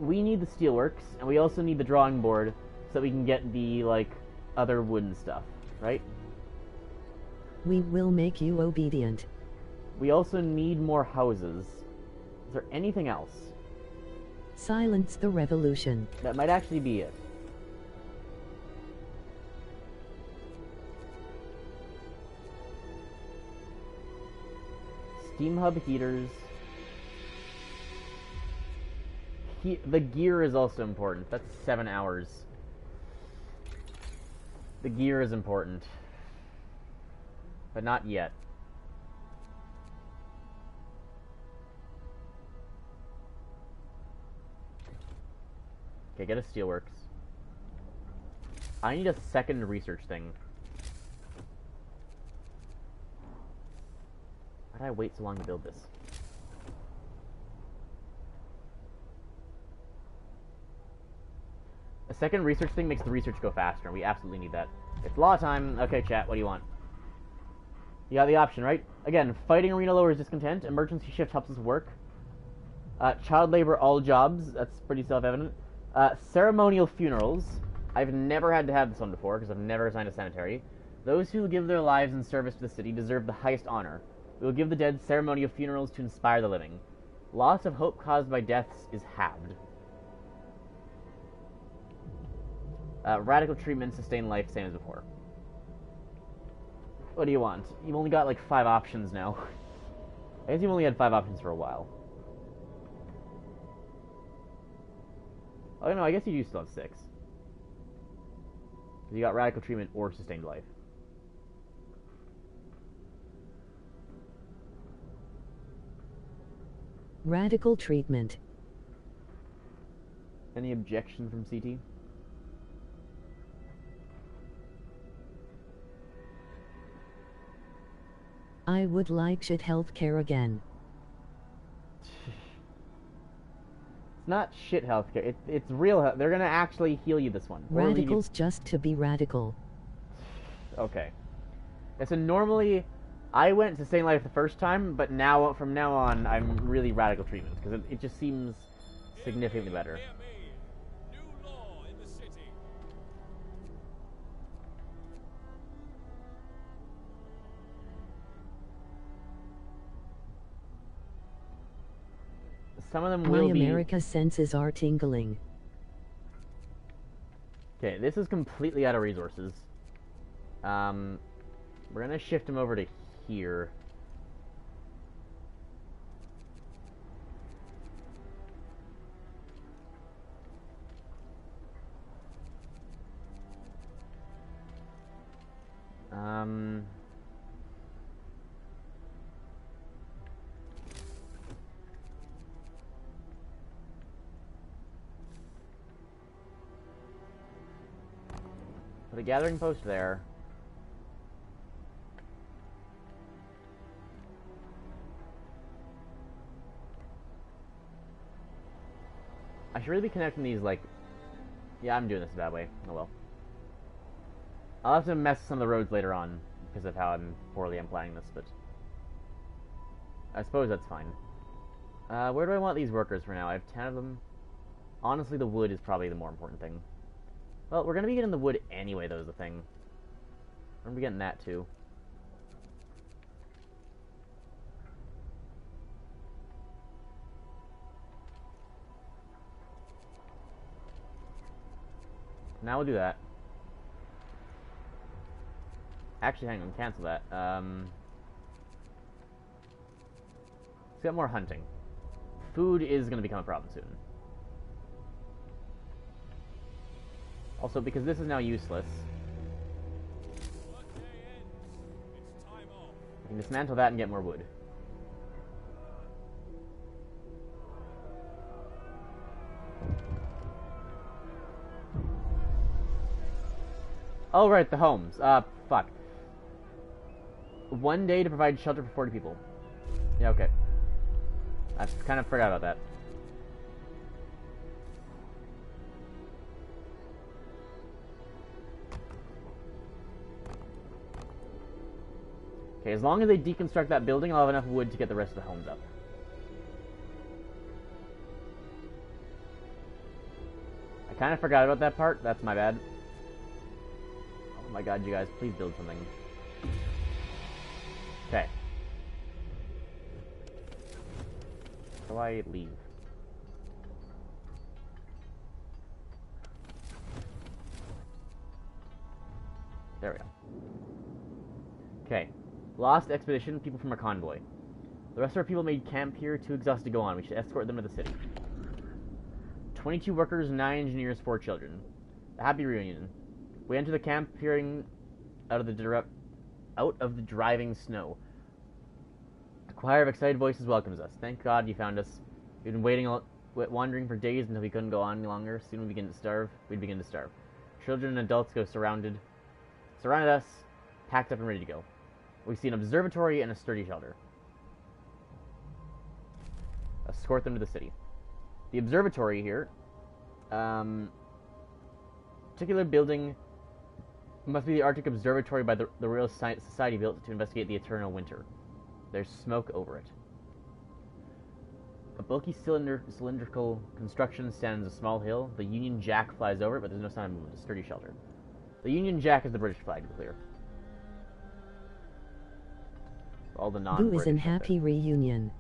the steelworks, and we also need the drawing board so that we can get the, like, other wooden stuff, right? We will make you obedient. We also need more houses. Is there anything else? Silence the revolution. That might actually be it. Steam hub heaters. The gear is also important. That's 7 hours. The gear is important. But not yet. Okay, get a steelworks. I need a second research thing. Why did I wait so long to build this? A second research thing makes the research go faster, and we absolutely need that. It's law time. Okay, chat, what do you want? You got the option, right? Again, fighting arena lowers discontent. Emergency shift helps us work. Child labor, all jobs. That's pretty self-evident. Ceremonial funerals. I've never had to have this one before, because I've never assigned a cemetery. Those who give their lives in service to the city deserve the highest honor. We will give the dead ceremonial funerals to inspire the living. Loss of hope caused by deaths is halved. Radical treatment, sustain life, same as before. What do you want? You've only got like 5 options now. I guess you've only had 5 options for a while. Oh no, I guess you do still have 6. You got radical treatment or sustained life. Radical treatment. Any objection from CT? I would like shit healthcare again. It's not shit healthcare. It's real health. They're gonna actually heal you this one. Radicals just to be radical. Okay. Yeah, so normally, I went to Sustained Life the first time, but now, from now on, I'm really radical treatment, because it just seems significantly better. Some of them will be... My America senses are tingling. Okay, this is completely out of resources. We're gonna shift him over to here. Put a gathering post there. I should really be connecting these, like... Yeah, I'm doing this a bad way. Oh well. I'll have to mess with some of the roads later on, because of how poorly I'm planning this, but... I suppose that's fine. Where do I want these workers for now? I have 10 of them. Honestly, the wood is probably the more important thing. Well, we're gonna be getting the wood anyway, though, is the thing. We're gonna be getting that, too. Now we'll do that. Actually, hang on, cancel that. Let's get more hunting. Food is gonna become a problem soon. Also, because this is now useless, I can dismantle that and get more wood. Oh, right, the homes. Fuck. 1 day to provide shelter for 40 people. Yeah, okay. I kind of forgot about that. Okay, as long as they deconstruct that building, I'll have enough wood to get the rest of the homes up. I kind of forgot about that part. That's my bad. Oh my god, you guys, please build something. Okay. How do I leave? There we go. Okay. Lost expedition, people from a convoy. The rest of our people made camp here, too exhausted to go on. We should escort them to the city. 22 workers, 9 engineers, 4 children. A happy reunion. We enter the camp peering out of the driving snow. A choir of excited voices welcomes us. Thank God you found us. We've been wandering for days until we couldn't go on any longer. Soon we'd begin to starve. Children and adults surrounded us, packed up and ready to go. We see an observatory and a sturdy shelter. Escort them to the city. The observatory here, particular building must be the Arctic Observatory by the Royal Society built to investigate the eternal winter. There's smoke over it. A bulky cylindrical construction stands on a small hill. The Union Jack flies over it, but there's no sign of movement. A sturdy shelter. The Union Jack is the British flag, to be clear. All the non-British. Boo is in happy reunion.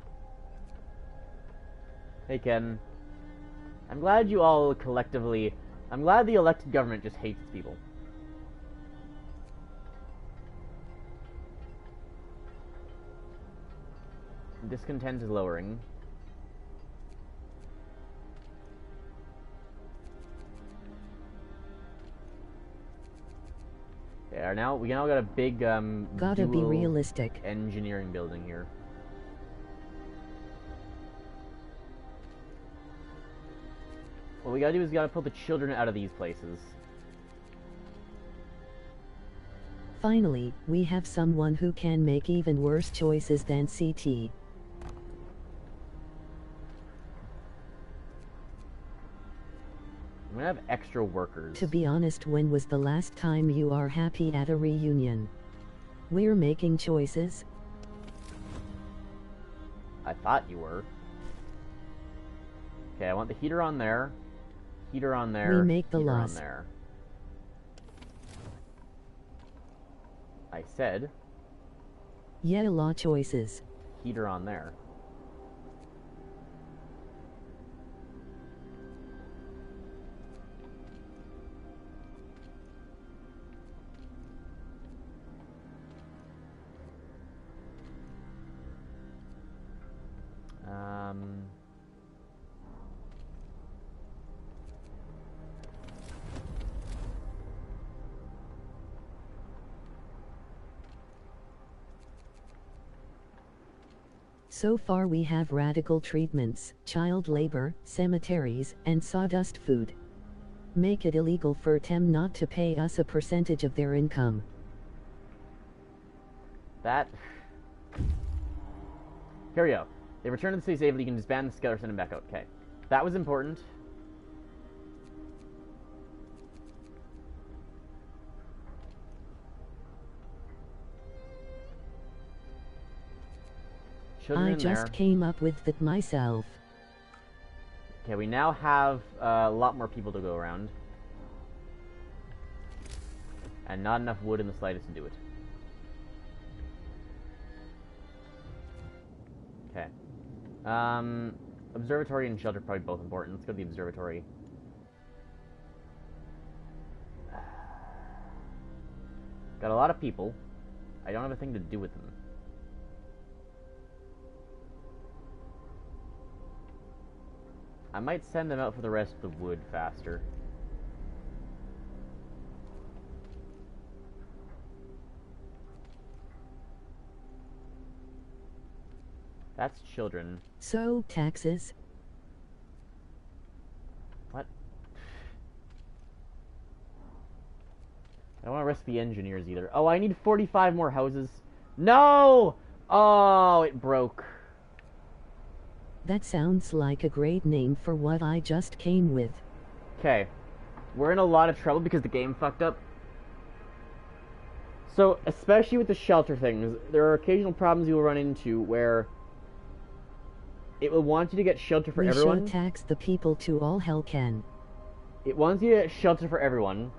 Hey, Ken. I'm glad you all collectively... I'm glad the elected government just hates its people. Discontent is lowering. Yeah, we now got a big Gotta be realistic. Engineering building here. What we gotta do is we gotta pull the children out of these places. Finally, we have someone who can make even worse choices than CT. I'm gonna have extra workers. To be honest, when was the last time you are happy at a reunion? We're making choices. I thought you were. Okay, I want the heater on there. Heater on there. We make the heater laws. On there. I said. Yeah, law choices. Heater on there. So far we have radical treatments, child labor, cemeteries, and sawdust food. Make it illegal for them not to pay us a percentage of their income. That... Here we go. They return to the city safely. You can disband the scout or send them back out. Okay. That was important. Children I just came up with that myself. Okay, we now have a lot more people to go around. And not enough wood in the slightest to do it. Okay. Observatory and shelter probably both important. Let's go to the observatory. Got a lot of people. I don't have a thing to do with them. I might send them out for the rest of the wood faster. That's children. So, taxes? What? I don't want to risk the engineers either. Oh, I need 45 more houses. No! Oh, it broke. That sounds like a great name for what I just came with. Okay. We're in a lot of trouble because the game fucked up. So, especially with the shelter things, there are occasional problems you will run into where it will want you to get shelter for everyone. We should tax the people to all hell can. It wants you to get shelter for everyone,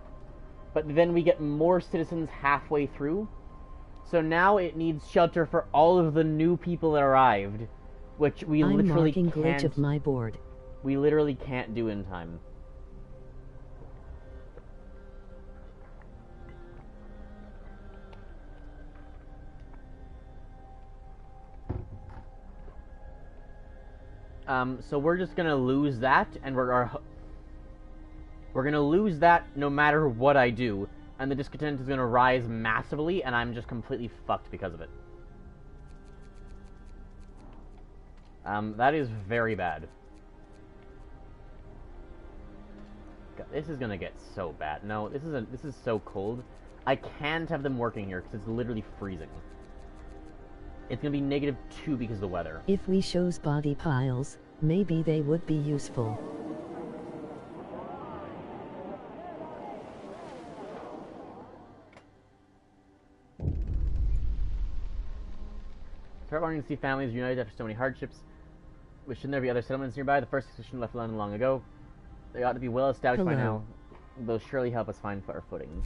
but then we get more citizens halfway through. So now it needs shelter for all of the new people that arrived, which we literally can't. Glitch of my board. We literally can't do in time. So we're just gonna lose that, and we're gonna lose that no matter what I do, and the discontent is gonna rise massively, and I'm just completely fucked because of it. That is very bad. God, this is gonna get so bad. No, this is so cold. I can't have them working here because it's literally freezing. It's gonna be -2 because of the weather. If we shows body piles, maybe they would be useful. Start wanting to see families united after so many hardships. But shouldn't there be other settlements nearby? The first expedition left London long ago. They ought to be well established by now. They'll surely help us find our footing.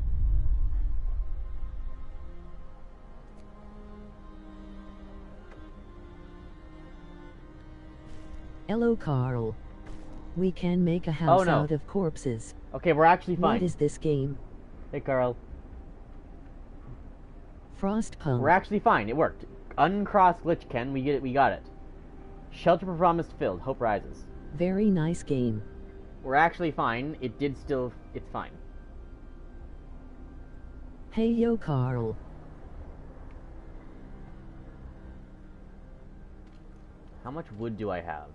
Hello, Carl. We can make a house out of corpses. Okay, we're actually fine. What is this game? Hey, Carl. Frostpunk. We're actually fine. It worked. Uncross glitch, Ken. We got it. Shelter for promise filled. Hope rises. Very nice game. We're actually fine. It's fine. Hey, yo, Carl. How much wood do I have?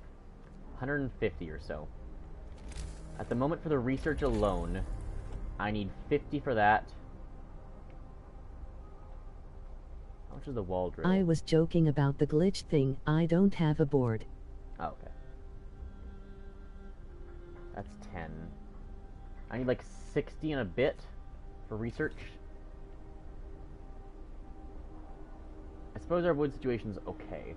150 or so. At the moment, for the research alone, I need 50 for that. How much is the wall drill? I was joking about the glitch thing. I don't have a board. Oh, okay. That's 10. I need like 60 and a bit for research. I suppose our wood situation's okay.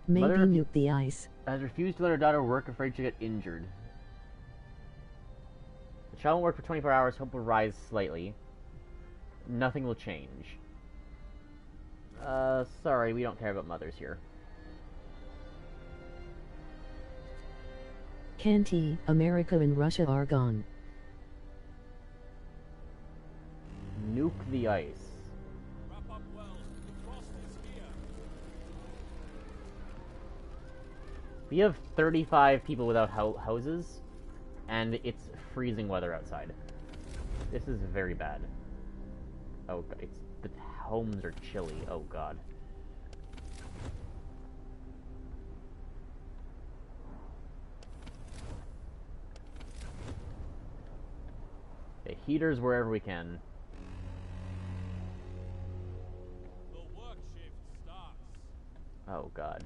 Maybe Mother nuke the ice. has refused to let her daughter work, afraid she'll get injured. The child won't work for 24 hours, hope will rise slightly. Nothing will change. Sorry, we don't care about mothers here. Can't America and Russia are gone. Nuke the ice. Wrap up well. The frost is here. We have 35 people without houses, and it's freezing weather outside. This is very bad. Oh god, the homes are chilly. Oh god. Okay, heaters wherever we can. The work shift starts. Oh god.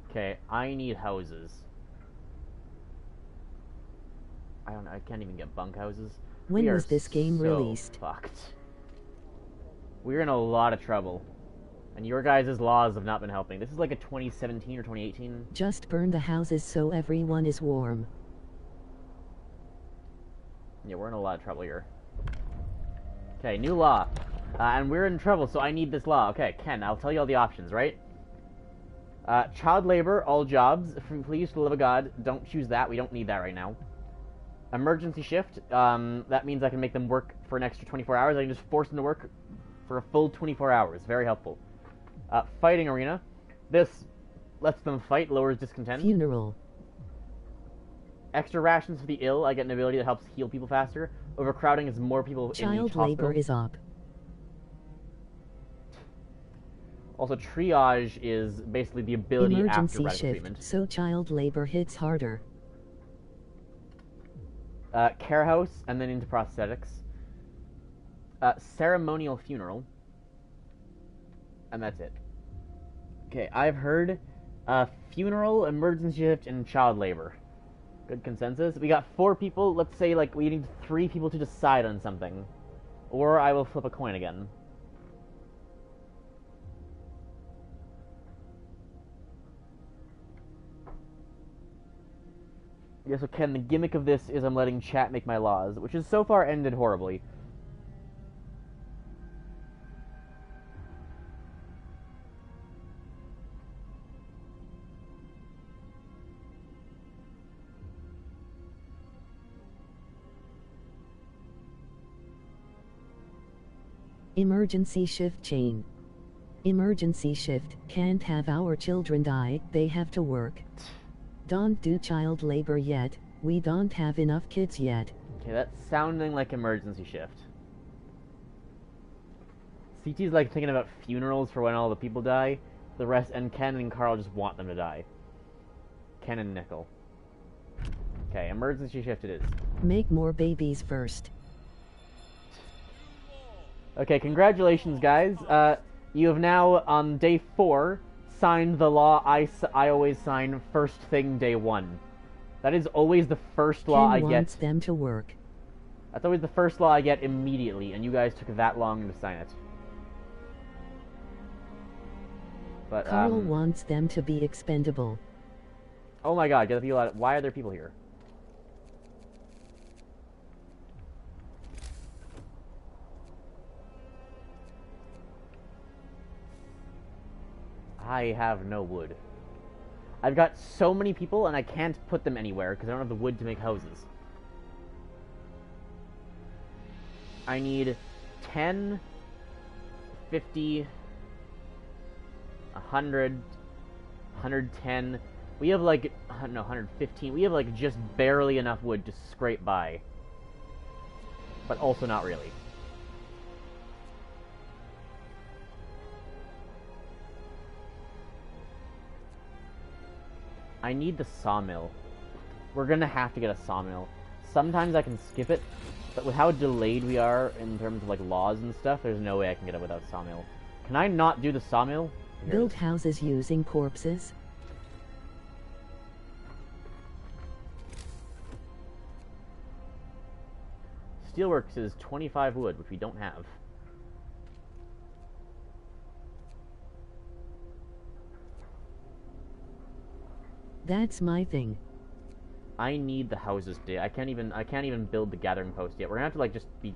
Okay, I need houses. I can't even get bunkhouses. When was this game released? Fucked. We're in a lot of trouble. And your guys' laws have not been helping. This is like a 2017 or 2018. Just burn the houses so everyone is warm. Yeah, we're in a lot of trouble here. Okay, new law. And we're in trouble, so I need this law. Okay, Ken, I'll tell you all the options, right? Child labor, all jobs. Please, for the love of God, don't choose that. We don't need that right now. Emergency shift. That means I can make them work for an extra 24 hours. I can just force them to work for a full 24 hours. Very helpful. Fighting arena. This lets them fight, lowers discontent. Funeral. Extra rations for the ill. I get an ability that helps heal people faster. Overcrowding is more people in each Child hospital. labor is up. Also, triage is basically the ability after Emergency radical shift, treatment. so child labor hits harder. Care house, and then into prosthetics. Ceremonial funeral. And that's it. Okay, I've heard funeral, emergency shift, and child labor. Good consensus. We got 4 people. Let's say, like, we need 3 people to decide on something. Or I will flip a coin again. Yeah, so Ken, the gimmick of this is I'm letting chat make my laws, which has so far ended horribly. Emergency shift chain. Emergency shift, can't have our children die, they have to work. Don't do child labor yet, we don't have enough kids yet. Okay, that's sounding like emergency shift. CT's like thinking about funerals for when all the people die. The rest, and Ken and Carl just want them to die. Ken and Nickel. Okay, emergency shift it is. Make more babies first. Okay, congratulations, guys. You have now, on day 4, signed the law I always sign first thing day 1. That is always the first law I Ken get. wants them to work. That's always the first law I get immediately, and you guys took that long to sign it. But, Carl wants them to be expendable. Oh my god, get the people out. Why are there people here? I have no wood. I've got so many people, and I can't put them anywhere, because I don't have the wood to make houses. I need 10, 50, 100, 110. We have like, no, 115. We have like just barely enough wood to scrape by. But also not really. I need the sawmill. We're gonna have to get a sawmill. Sometimes I can skip it, but with how delayed we are in terms of like laws and stuff, there's no way I can get it without sawmill. Can I not do the sawmill? Here Build houses using corpses. Steelworks is 25 wood, which we don't have. That's my thing. I need the houses today. I can't even build the gathering post yet. We're gonna have to like just be.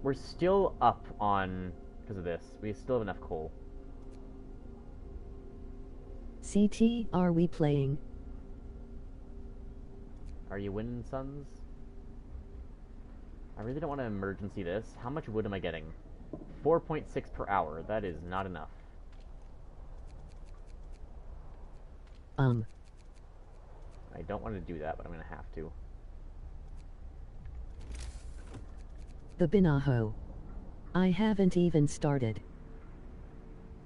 We're still up on because of this. We still have enough coal. CT, are we playing? Are you winning, sons? I really don't want to emergency this. How much wood am I getting? 4.6 per hour. That is not enough. I don't want to do that, but I'm going to have to. The Binaho. I haven't even started.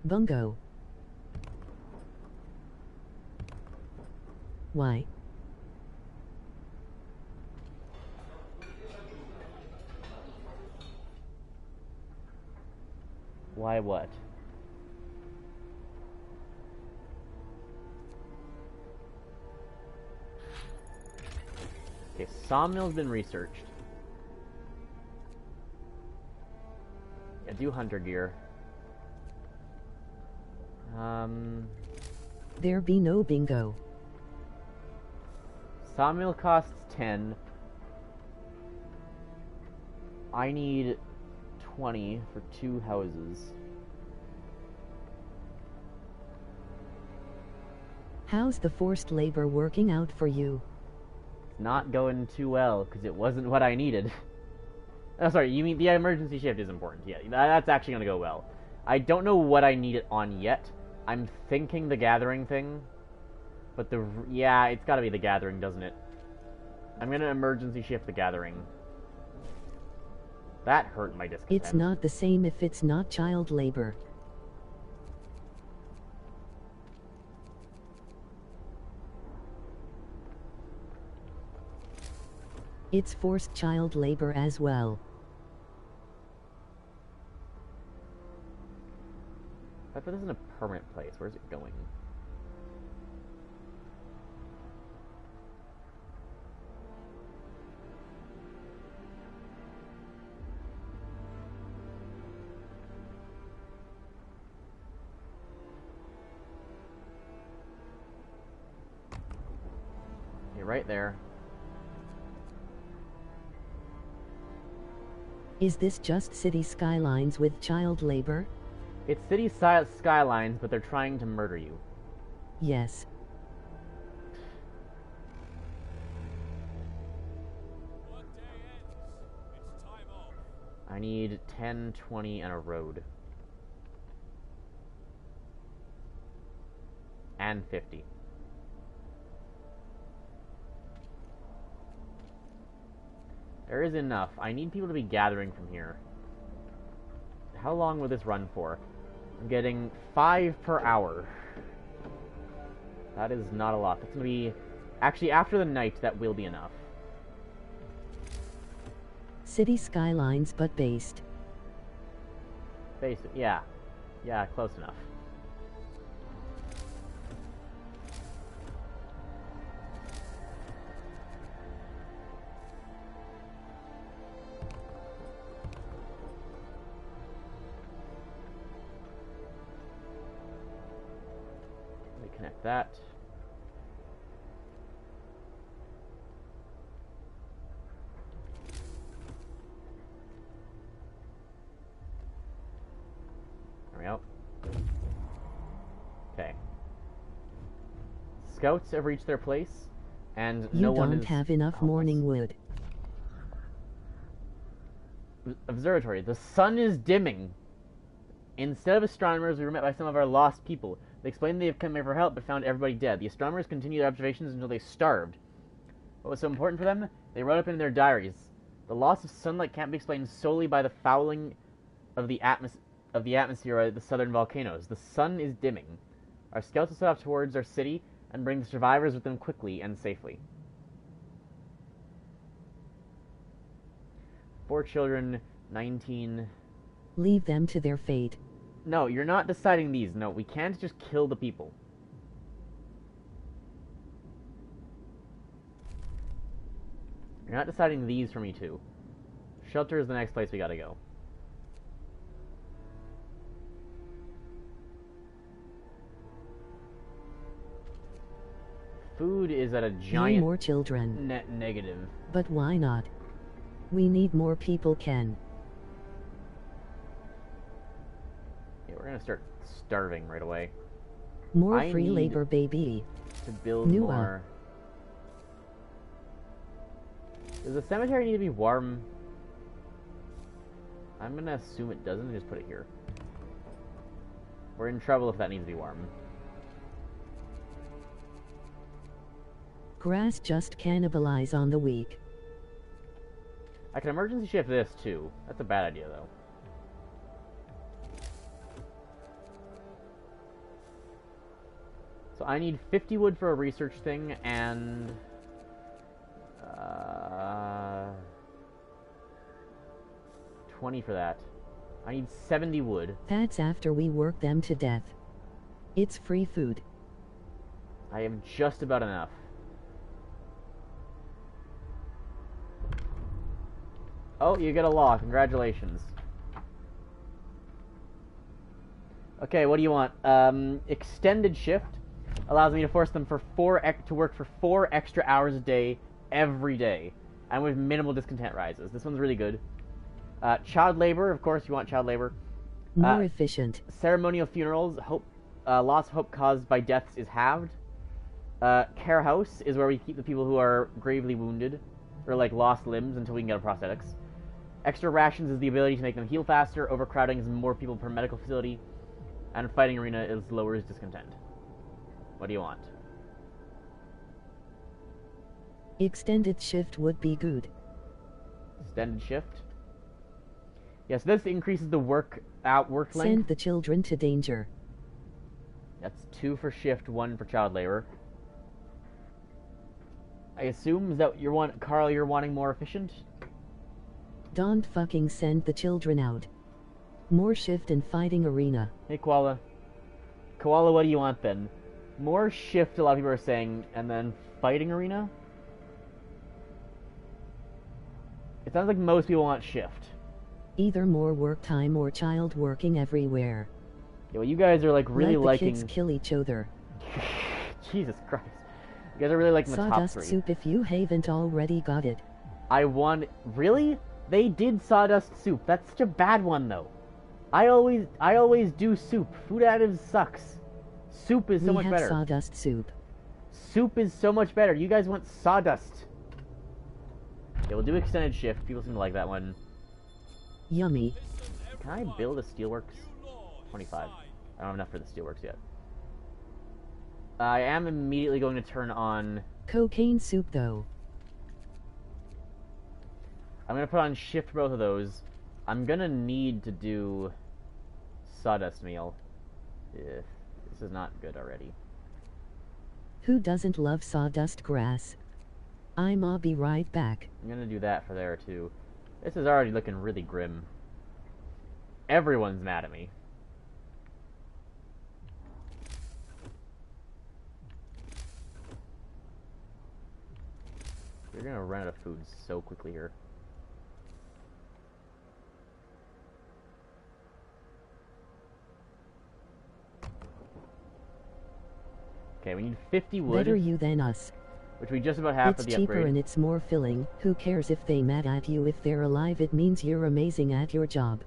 Bungo. Why? Why what? Okay, sawmill's been researched. Yeah, do hunter gear. There be no bingo. Sawmill costs 10. I need 20 for 2 houses. How's the forced labor working out for you? Not going too well, because it wasn't what I needed. Oh, sorry, you mean the emergency shift is important. Yeah, that's actually going to go well. I don't know what I need it on yet. I'm thinking the gathering thing. But yeah, it's got to be the gathering, doesn't it? I'm going to emergency shift the gathering. That hurt my discontent. It's not the same if it's not child labor. It's forced child labor as well. I put this in a permanent place. Where's it going? Okay, right there. Is this just city skylines with child labor? It's city skylines, but they're trying to murder you. Yes. I need 10, 20, and a road. And 50. There is enough. I need people to be gathering from here. How long will this run for? I'm getting 5 per hour. That is not a lot. That's going to be... Actually, after the night, that will be enough. City skylines but based. Basic, yeah. Yeah, close enough. Let me connect that. There we go. Okay. Scouts have reached their place, and You no one don't is have enough homeless. morning wood. Observatory. The sun is dimming. Instead of astronomers, we were met by some of our lost people. They explained they have come here for help, but found everybody dead. The astronomers continued their observations until they starved. What was so important for them? They wrote up in their diaries. The loss of sunlight can't be explained solely by the fouling of the atmosphere at the southern volcanoes. The sun is dimming. Our scouts will set off towards our city and bring the survivors with them quickly and safely. 4 children, 19... Leave them to their fate. No, you're not deciding these. No, we can't just kill the people. You're not deciding these for me too. Shelter is the next place we gotta go. Food is at a No giant more children. net negative. But why not? We need more people, Ken. Yeah, we're gonna start starving right away. More I free need labor, baby. to build New more. Does the cemetery need to be warm? I'm gonna assume it doesn't, just put it here. We're in trouble if that needs to be warm. Grass just cannibalize on the weak. I can emergency shift this too. That's a bad idea though. So I need 50 wood for a research thing and 20 for that. I need 70 wood. That's after we work them to death. It's free food. I have just about enough. Oh, you get a law. Congratulations. Okay, what do you want? Extended shift allows me to force them for to work for 4 extra hours a day, every day, and with minimal discontent rises. This one's really good. Child labor, of course, you want child labor. More efficient. Ceremonial funerals, loss of hope caused by deaths is halved. Care house is where we keep the people who are gravely wounded, or like lost limbs until we can get a prosthetics. Extra rations is the ability to make them heal faster. Overcrowding is more people per medical facility. And fighting arena is lowers discontent. What do you want? Extended shift would be good. Extended shift? Yes, this increases the work length. Send the children to danger. That's 2 for shift, 1 for child labor. I assume is that Carl, you're wanting more efficient? Don't fucking send the children out. More shift and fighting arena. Hey, Koala. Koala, what do you want then? More shift, a lot of people are saying, and then fighting arena? It sounds like most people want shift. Either more work time or child working everywhere. Yeah, well, you guys are like really Let the liking. kids kill each other. Jesus Christ. You guys are really liking the top Sawdust three. soup if you haven't already got it. I want. Really? They did sawdust soup. That's such a bad one, though. I always do soup. Food additives sucks. Soup is so much We better. have sawdust soup. Soup is so much better. You guys want sawdust. Yeah, we'll do extended shift. People seem to like that one. Yummy. Can I build a steelworks? 25. I don't have enough for the steelworks yet. I am immediately going to turn on... Cocaine soup though. I'm going to put on shift for both of those. I'm going to need to do sawdust meal. Ugh, this is not good already. Who doesn't love sawdust grass? I'll be right back. I'm going to do that for there too. This is already looking really grim. Everyone's mad at me. You're going to run out of food so quickly here. Okay, we need 50 wood. Better you than us. Which we just about have It's for the cheaper upgrade. and it's more filling. Who cares if they mad at you? If they're alive, it means you're amazing at your job.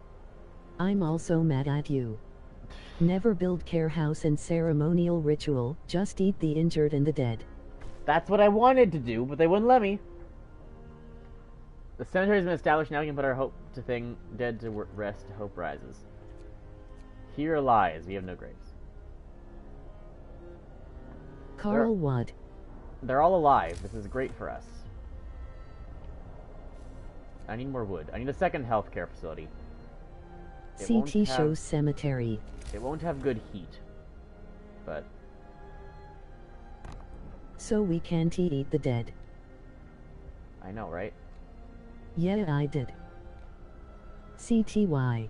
I'm also mad at you. Never build care house and ceremonial ritual, just eat the injured and the dead. That's what I wanted to do, but they wouldn't let me. The cemetery's been established, now we can put our hope to thing, dead to rest, hope rises. Here lies, we have no graves. Carl what? They're all alive, this is great for us. I need more wood. I need a second healthcare facility. CT shows cemetery. It won't have good heat. But... So we can't eat the dead. I know, right? Yeah, I did. CTY.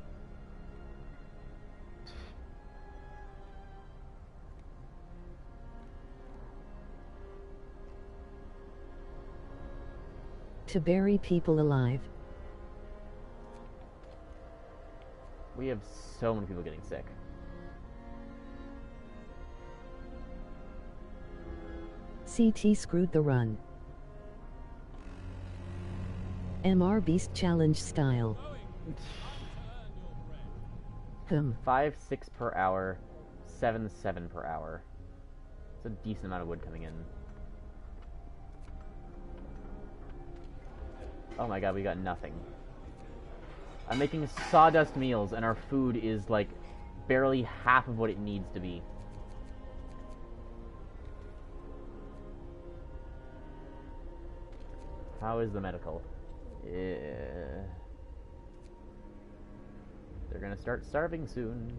To bury people alive. We have so many people getting sick. CT screwed the run. MR Beast Challenge style. 5, 6 per hour, 7, 7 per hour. It's a decent amount of wood coming in. Oh my god, we got nothing. I'm making sawdust meals and our food is like barely half of what it needs to be. How is the medical? They're gonna start starving soon.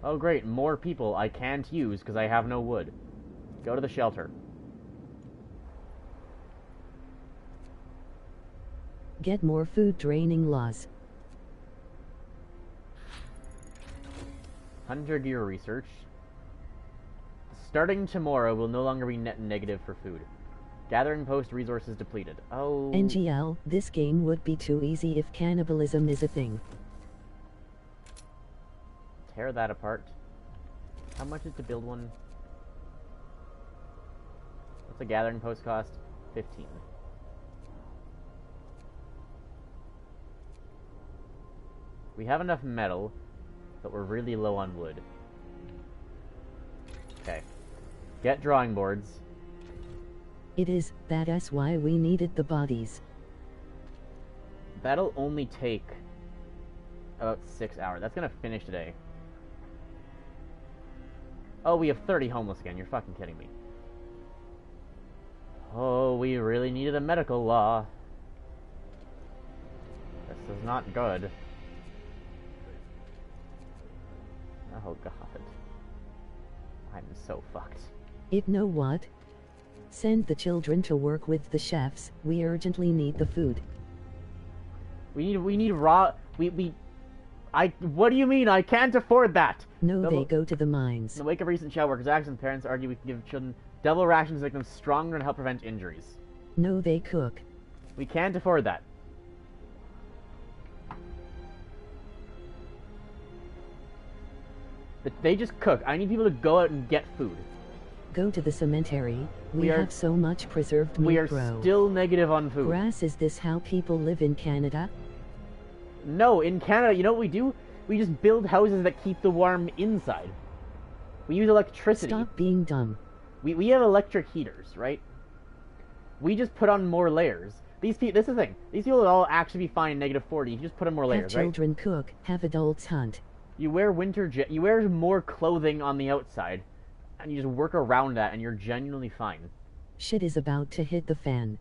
Oh great, more people I can't use because I have no wood. Go to the shelter. Get more food draining laws. 100-year research. Starting tomorrow will no longer be net negative for food. Gathering post resources depleted. Oh. NGL, this game would be too easy if cannibalism is a thing. Tear that apart. How much is to build one? What's the gathering post cost? 15. We have enough metal, but we're really low on wood. Okay. Get drawing boards. It is, that's why we needed the bodies. That'll only take about 6 hours. That's gonna finish today. Oh, we have 30 homeless again. You're fucking kidding me. Oh, we really needed a medical law. This is not good. Oh god. I'm so fucked. It know what? Send the children to work with the chefs. We urgently need the food. We need raw. What do you mean? I can't afford that. No, they go to the mines. In the wake of recent child workers' actions, parents argue we can give children double rations to make them stronger and help prevent injuries. No, they cook. We can't afford that. But they just cook. I need people to go out and get food. Go to the cemetery. We have so much preserved meat, We are bro. still negative on food. Grass, is this how people live in Canada? No, in Canada, you know what we do? We just build houses that keep the warm inside. We use electricity. Stop being dumb. We have electric heaters, right? We just put on more layers. These people, this is the thing. These people will all actually be fine in negative 40. You just put on more layers, have children cook. Have adults hunt. You wear you wear more clothing on the outside, and you just work around that, and you're genuinely fine. Shit is about to hit the fan.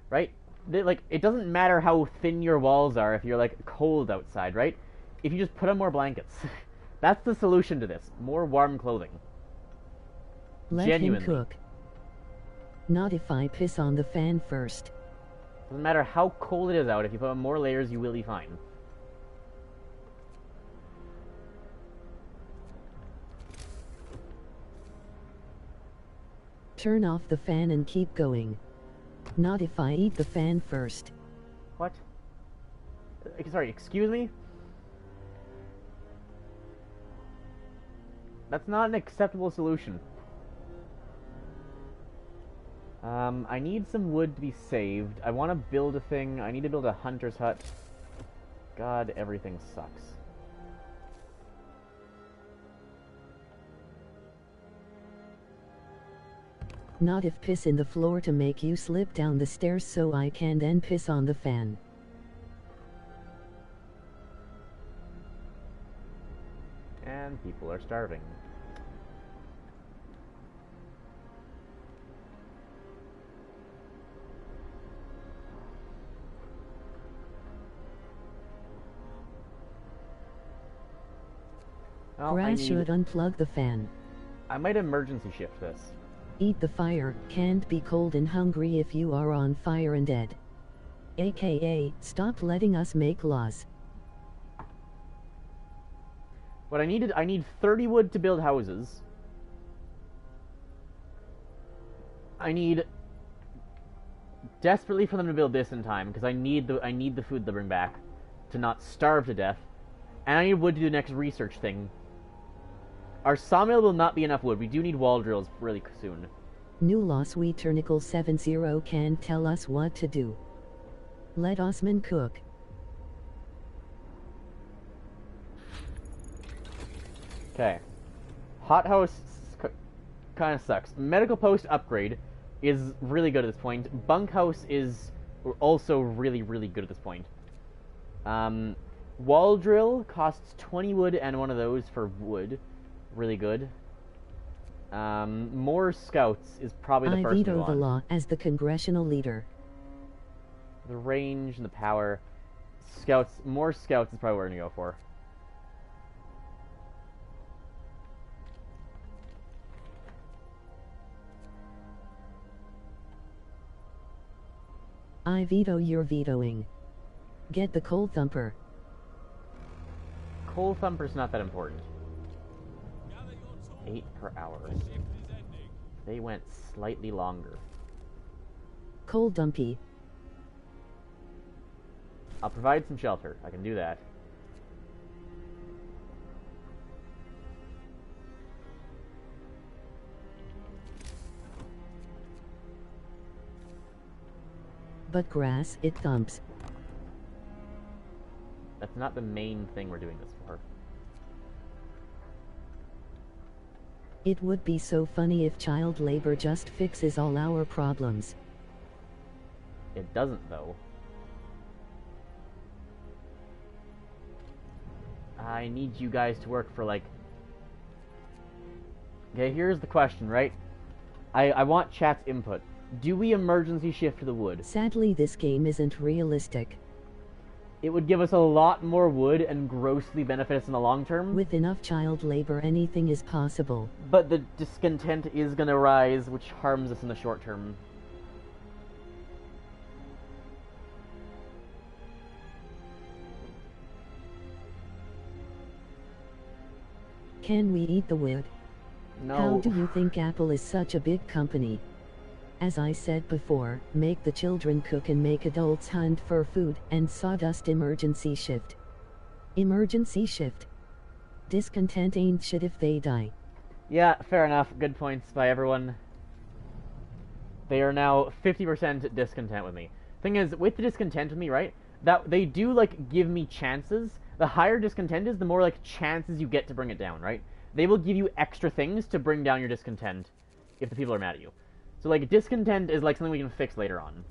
Right? Like, it doesn't matter how thin your walls are if you're, like, cold outside, right? If you just put on more blankets. That's the solution to this. More warm clothing. Let him cook. Not if I piss on the fan first. Doesn't matter how cold it is out, if you put on more layers, you will be fine. Turn off the fan and keep going. Not if I eat the fan first. What? Sorry, excuse me? That's not an acceptable solution. I need some wood to be saved. I want to build a thing. I need to build a hunter's hut. God, everything sucks. Not if piss in the floor to make you slip down the stairs so I can then piss on the fan. And people are starving. Well, Grass should unplug the fan. I might emergency shift this. Eat the fire. Can't be cold and hungry if you are on fire and dead. AKA, stop letting us make laws. What I need 30 wood to build houses. I need desperately for them to build this in time because I need the food to bring back to not starve to death, and I need wood to do the next research thing. Our sawmill will not be enough wood. We do need wall drills really soon. New law Sweet Turnicle 70 can tell us what to do. Let Osman cook. Okay. Hothouse kind of sucks. Medical post upgrade is really good at this point. Bunkhouse is also really, really good at this point. Wall drill costs 20 wood and one of those for wood. Really good. More scouts is probably the first one. I veto the law as the congressional leader. The range and the power. Scouts, more scouts is probably what we're gonna go for. I veto your vetoing. Get the coal thumper. Coal thumper's not that important. 8 per hour. They went slightly longer. Coal dumpy. I'll provide some shelter. I can do that. But grass, it thumps. That's not the main thing we're doing this for. It would be so funny if child labor just fixes all our problems. It doesn't, though. I need you guys to work for, like... Okay, here's the question, right? I want chat's input. Do we emergency shift to the wood? Sadly, this game isn't realistic. It would give us a lot more wood and grossly benefit us in the long term. With enough child labor, anything is possible. But the discontent is going to rise, which harms us in the short term. Can we eat the wood? No. How do you think Apple is such a big company? As I said before, make the children cook and make adults hunt for food, and sawdust emergency shift. Emergency shift. Discontent ain't shit if they die. Yeah, fair enough. Good points by everyone. They are now 50% discontent with me. Thing is, with the discontent with me, right, that they do, like, give me chances. The higher discontent is, the more, like, chances you get to bring it down, right? They will give you extra things to bring down your discontent if the people are mad at you. So, like, discontent is, like, something we can fix later on.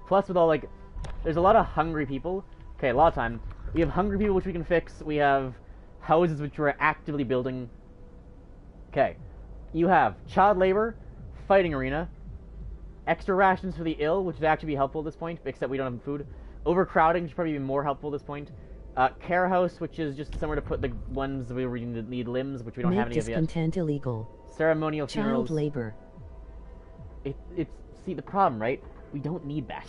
Plus, with all, like, there's a lot of hungry people. Okay, a lot of time. We have hungry people, which we can fix. We have houses, which we're actively building. Okay. You have child labor, fighting arena, extra rations for the ill, which would actually be helpful at this point, except we don't have food. Overcrowding, which would probably be more helpful at this point. Care house, which is just somewhere to put the ones we need limbs, which we don't have any of yet. Discontent illegal. Ceremonial funerals. Child labor. It's see the problem, right? We don't need that.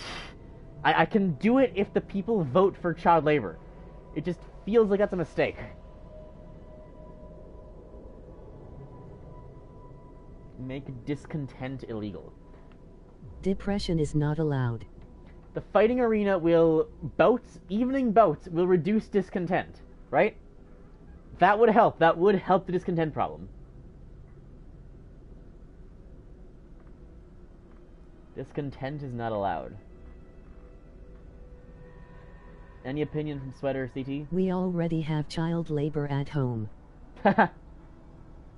I can do it if the people vote for child labor. It just feels like that's a mistake. Make discontent illegal. Depression is not allowed. The fighting arena will evening bouts will reduce discontent, right? That would help. That would help the discontent problem. Discontent is not allowed. Any opinion from Sweater, CT? We already have child labor at home.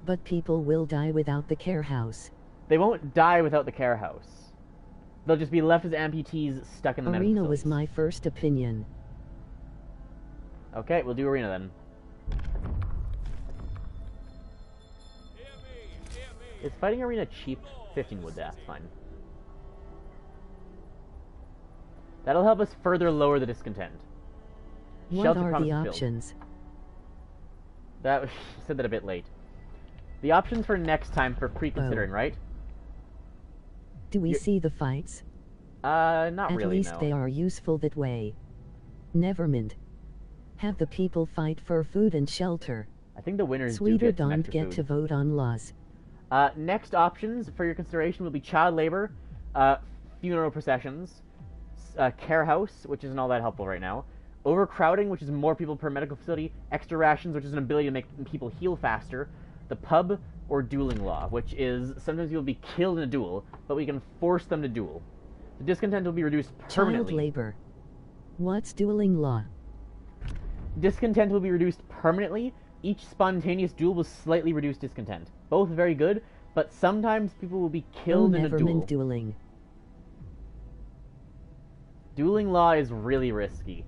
But people will die without the care house. They won't die without the care house. They'll just be left as amputees stuck in the medical Arena was facilities. my first opinion. Okay, we'll do arena then. Is fighting arena cheap? 15 wood, that's fine. That'll help us further lower the discontent. What Shelter are promise the filled. options? That said that a bit late. The options for next time for pre-considering, right? Do we see the fights? Not At really, least no. they are useful that way. Never mind. Have the people fight for food and shelter. I think the winners do Sweeter get some don't extra get food. to vote on laws. Next options for your consideration will be child labor, funeral processions, care house, which isn't all that helpful right now, overcrowding, which is more people per medical facility, extra rations, which is an ability to make people heal faster, the pub, or dueling law, which is sometimes you'll be killed in a duel, but we can force them to duel. The discontent will be reduced permanently. Child labor. What's dueling law? Discontent will be reduced permanently. Each spontaneous duel will slightly reduce discontent. Both very good, but sometimes people will be killed in a never duel. meant dueling. Dueling law is really risky.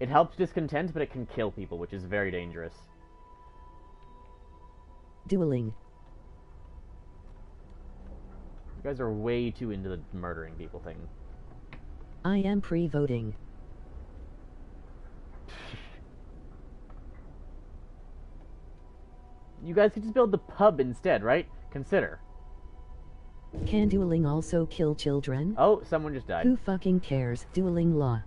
It helps discontent, but it can kill people, which is very dangerous. Dueling. You guys are way too into the murdering people thing. I am pre-voting. You guys could just build the pub instead, right? Consider. Can dueling also kill children? Oh, someone just died. Who fucking cares? Dueling law.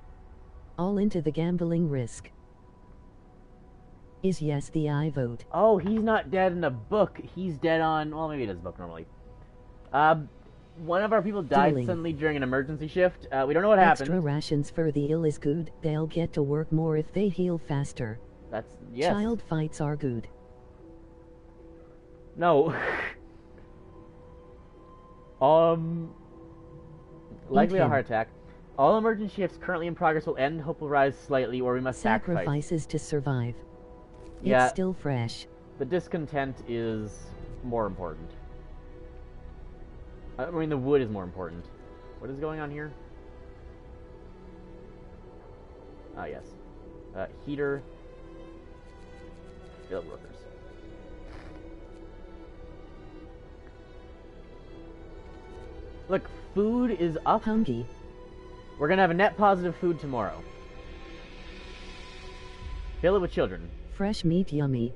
All into the gambling risk. Is yes the I vote. Oh, he's not dead in a book. He's dead on... Well, maybe he does book normally. One of our people died Dueling. suddenly during an emergency shift. We don't know what Extra happened. rations for the ill is good. They'll get to work more if they heal faster. That's... Yes. Child fights are good. No. Likely a him. heart attack. All emergency shifts currently in progress will end. Hope will rise slightly, or we must sacrifice. Sacrifices to survive. Yeah. It's still fresh. The discontent is more important. I mean, the wood is more important. What is going on here? Ah, yes. Heater. Field workers. Look, food is up. Hungry. We're gonna have a net positive food tomorrow. Fill it with children. Fresh meat yummy.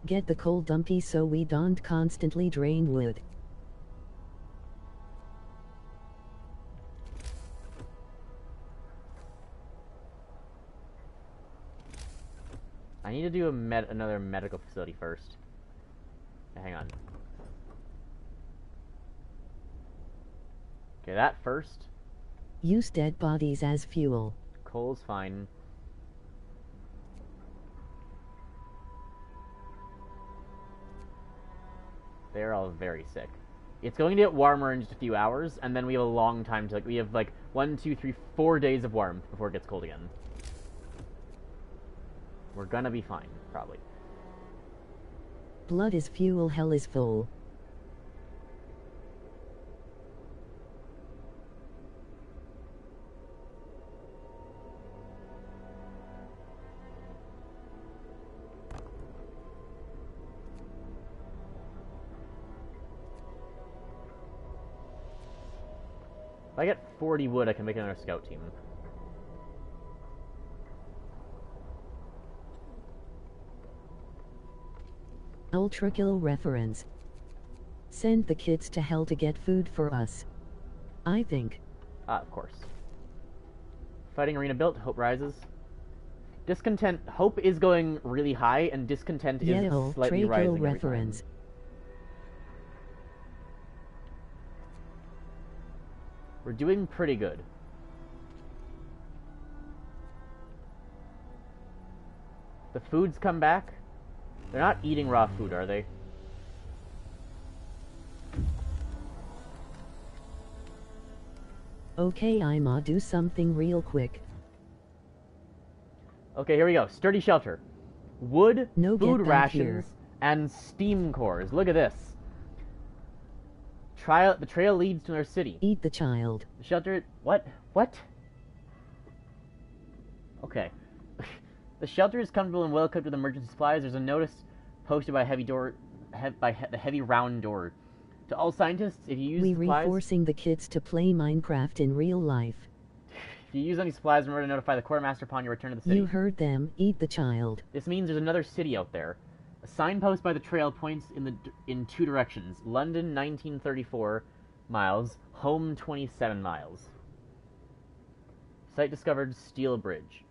Get the coal dumpy so we don't constantly drain wood. I need to do another medical facility first. Hang on. Okay, that first. Use dead bodies as fuel. Coal's fine. They're all very sick. It's going to get warmer in just a few hours, and then we have a long time to, like, we have, like, 1, 2, 3, 4 days of warmth before it gets cold again. We're gonna be fine, probably. Blood is fuel, hell is full. If I get 40 wood, I can make another scout team. Ultra kill reference. Send the kids to hell to get food for us. I think. Of course. Fighting arena built, hope rises. Discontent, hope is going really high, and discontent is slightly rising every reference. time. We're doing pretty good. The food's come back. They're not eating raw food, are they? Okay, I'ma do something real quick. Okay, here we go. Sturdy shelter. Wood, No, food get back rations, here. and steam cores. Look at this. The trail leads to our city. Eat the child. The shelter... What? What? Okay. The shelter is comfortable and well equipped with emergency supplies. There's a notice posted by the heavy round door. To all scientists, if you use supplies... Reinforcing the kids to play Minecraft in real life. If you use any supplies, remember to notify the quartermaster upon your return to the city. You heard them. Eat the child. This means there's another city out there. A signpost by the trail points in 2 directions. London, 1934 miles. Home, 27 miles. Site discovered, steel bridge.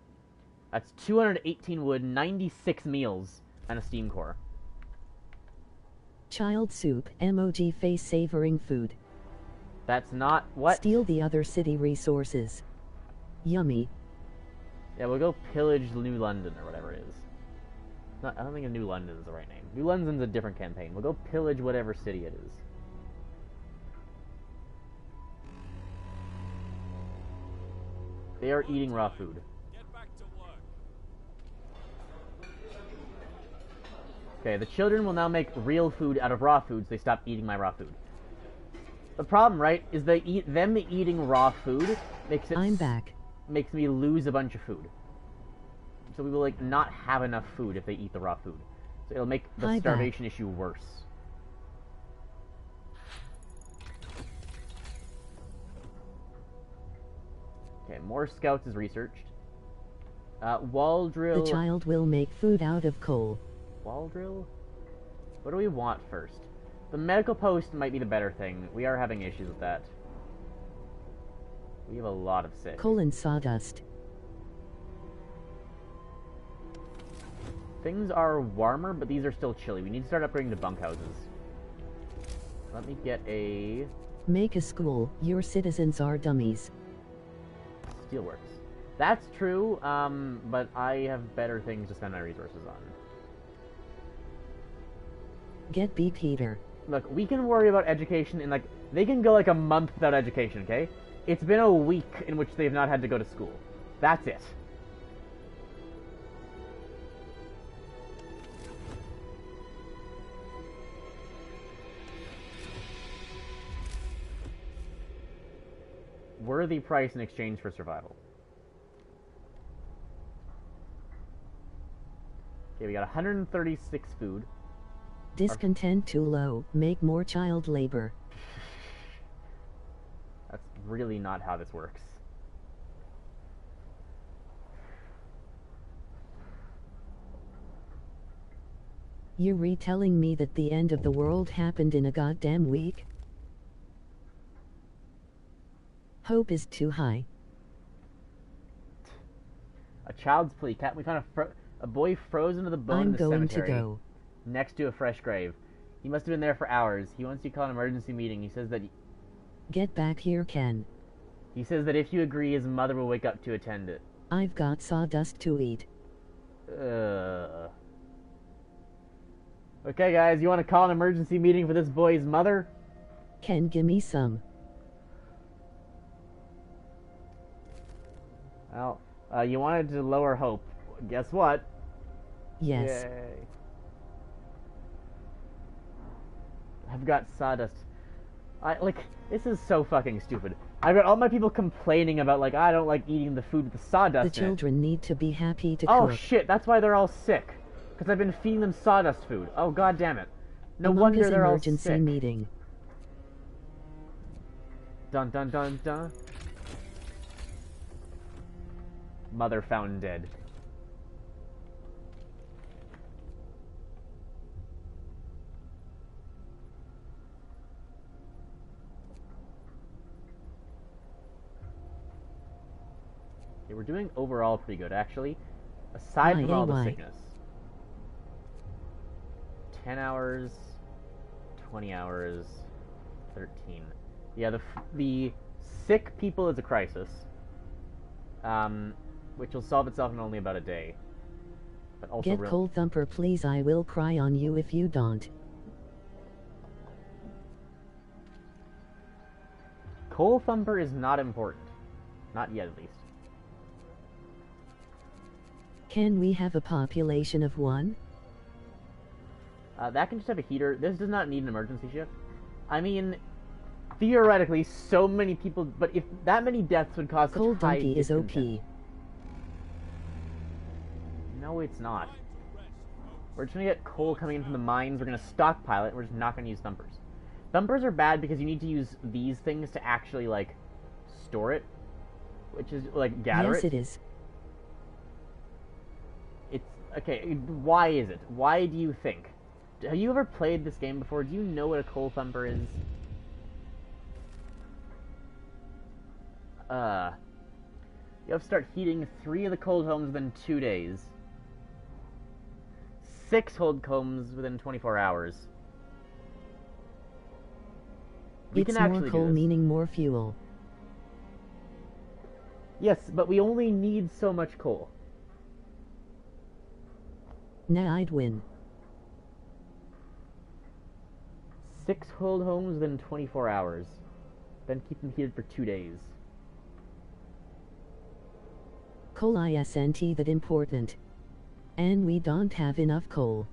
That's 218 wood, 96 meals, and a steam core. Child soup. Emoji face savoring food. That's not what? Steal the other city resources. Yummy. Yeah, we'll go pillage New London or whatever it is. I don't think New London is the right name. New London's a different campaign. We'll go pillage whatever city it is. They are eating raw food. Get back to work. Okay, the children will now make real food out of raw food, so they stop eating my raw food. The problem, right, is them eating raw food I'm back. Makes me lose a bunch of food. So we will, like, not have enough food if they eat the raw food. So it'll make the starvation issue worse. Okay, more scouts is researched. Wall drill... The child will make food out of coal. Wall drill? What do we want first? The medical post might be the better thing. We are having issues with that. We have a lot of sick. Coal and sawdust. Things are warmer, but these are still chilly. We need to start upgrading the bunkhouses. Let me get a... Make a school. Your citizens are dummies. Steelworks. That's true, but I have better things to spend my resources on. Get beep heater. Look, we can worry about education in, like... They can go, like, a month without education, okay? It's been a week in which they've not had to go to school. That's it. Worthy price in exchange for survival. Okay, we got 136 food. Discontent too low, make more child labor. That's really not how this works. You retelling me that the end of the world happened in a goddamn week? Hope is too high. A child's plea. We found a boy frozen to the bone in the I'm going cemetery to go. next to a fresh grave. He must have been there for hours. He wants you to call an emergency meeting. He says that Get back here, Ken. he says that if you agree, his mother will wake up to attend it. I've got sawdust to eat. Okay, guys, you want to call an emergency meeting for this boy's mother? Ken, gimme some. Well, you wanted to lower hope. Guess what? Yes. Yay. I've got sawdust. This is so fucking stupid. I've got all my people complaining about, like, I don't like eating the food with the sawdust The in it. children need to be happy to Oh cook. shit, that's why they're all sick. Because I've been feeding them sawdust food. Oh god damn it. No Among wonder Us they're all emergency sick. meeting. Dun dun dun dun. Mother found dead. Okay, we're doing overall pretty good, actually. Aside from all the Why? sickness. 10 hours, 20 hours, 13. Yeah, the sick people is a crisis. Which will solve itself in only about a day. But also Get Cold Thumper, please. I will cry on you if you don't. Coal Thumper is not important. Not yet, at least. Can we have a population of 1? That can just have a heater. This does not need an emergency shift. I mean, theoretically, so many people... But if that many deaths would cause such Cold high Donkey is OP. discontent. No, it's not. We're just gonna get coal coming in from the mines, we're gonna stockpile it, and we're just not gonna use thumpers. Thumpers are bad because you need to use these things to actually, like, store it. Which is, like, gather Yes, it is. It's... Okay, why is it? Why do you think? Have you ever played this game before? Do you know what a coal thumper is? You have to start heating 3 of the cold homes within 2 days. 6 cold homes within 24 hours. We It's can more actually coal, do this. meaning more fuel. Yes, but we only need so much coal. Nah, I'd win. 6 cold homes within 24 hours. Then keep them heated for 2 days. Coal isn't that important. And we don't have enough coal.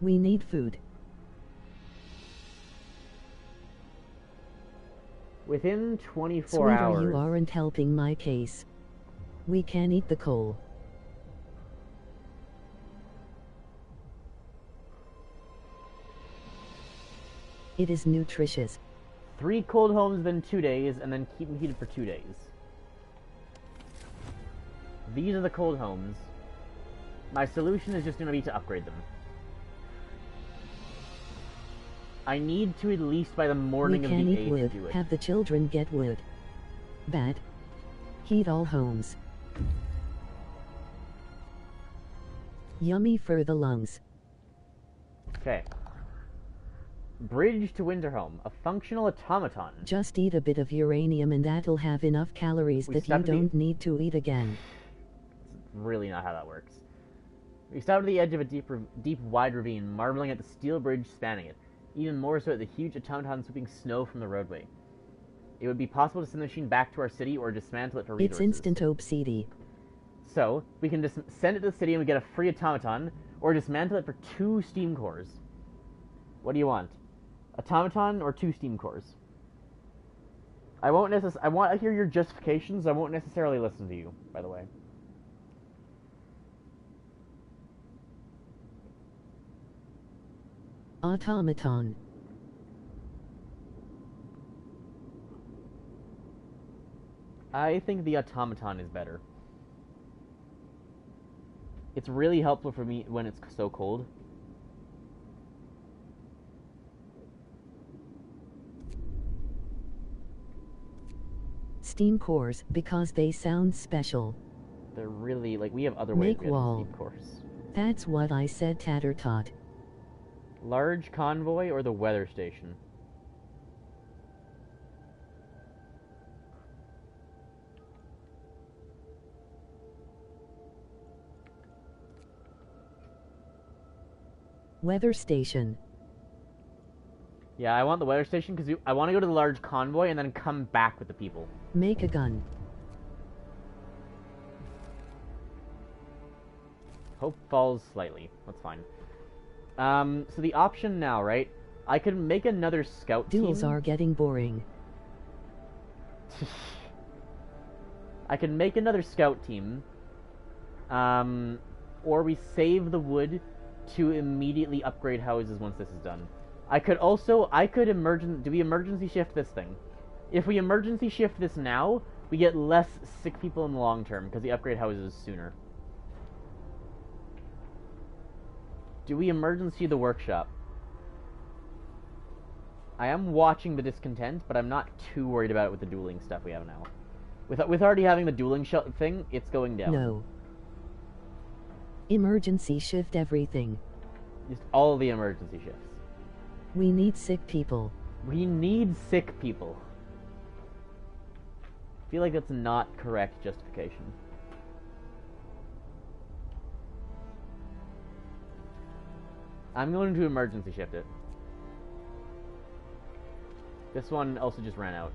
We need food. Within 24 Sweeter, hours. you aren't helping my case. We can eat the coal. It is nutritious. 3 cold homes within 2 days, and then keep them heated for 2 days. These are the cold homes. My solution is just going to be to upgrade them. I need to, at least by the morning We of can the eat 8th, wood, do it. have the children get wood. Bad. Heat all homes. Yummy for the lungs. Okay. Bridge to Winterhome, a functional automaton. Just eat a bit of uranium and that'll have enough calories We that you stopped at the- don't need to eat again. It's really not how that works. We stopped at the edge of a deep, wide ravine, marveling at the steel bridge spanning it, even more so at the huge automaton sweeping snow from the roadway. It would be possible to send the machine back to our city or dismantle it for resources. It's instant obsedy. So, we can just send it to the city and we get a free automaton, or dismantle it for 2 steam cores. What do you want? Automaton or 2 steam cores? I want to hear your justifications. I won't necessarily listen to you, by the way. Automaton. I think the automaton is better. It's really helpful for me when it's so cold. Steam cores, because they sound special. They're really, like, we have other ways Make to get wall. steam cores. That's what I said, Tattertot. Large convoy or the weather station? Weather station. Yeah, I want the weather station because I want to go to the large convoy and then come back with the people. Make a gun. Hope falls slightly. That's fine. So the option now, right? I could make another scout Duels team. are getting boring. I can make another scout team. Or we save the wood to immediately upgrade houses once this is done. Do we emergency shift this thing? If we emergency shift this now, we get less sick people in the long term because we upgrade houses sooner. Do we emergency the workshop? I am watching the discontent, but I'm not too worried about it with the dueling stuff we have now. With already having the dueling thing, it's going down. No. Emergency shift everything. Just all the emergency shifts. We need sick people. We need sick people. I feel like that's not correct justification. I'm going to emergency shift it. This one also just ran out.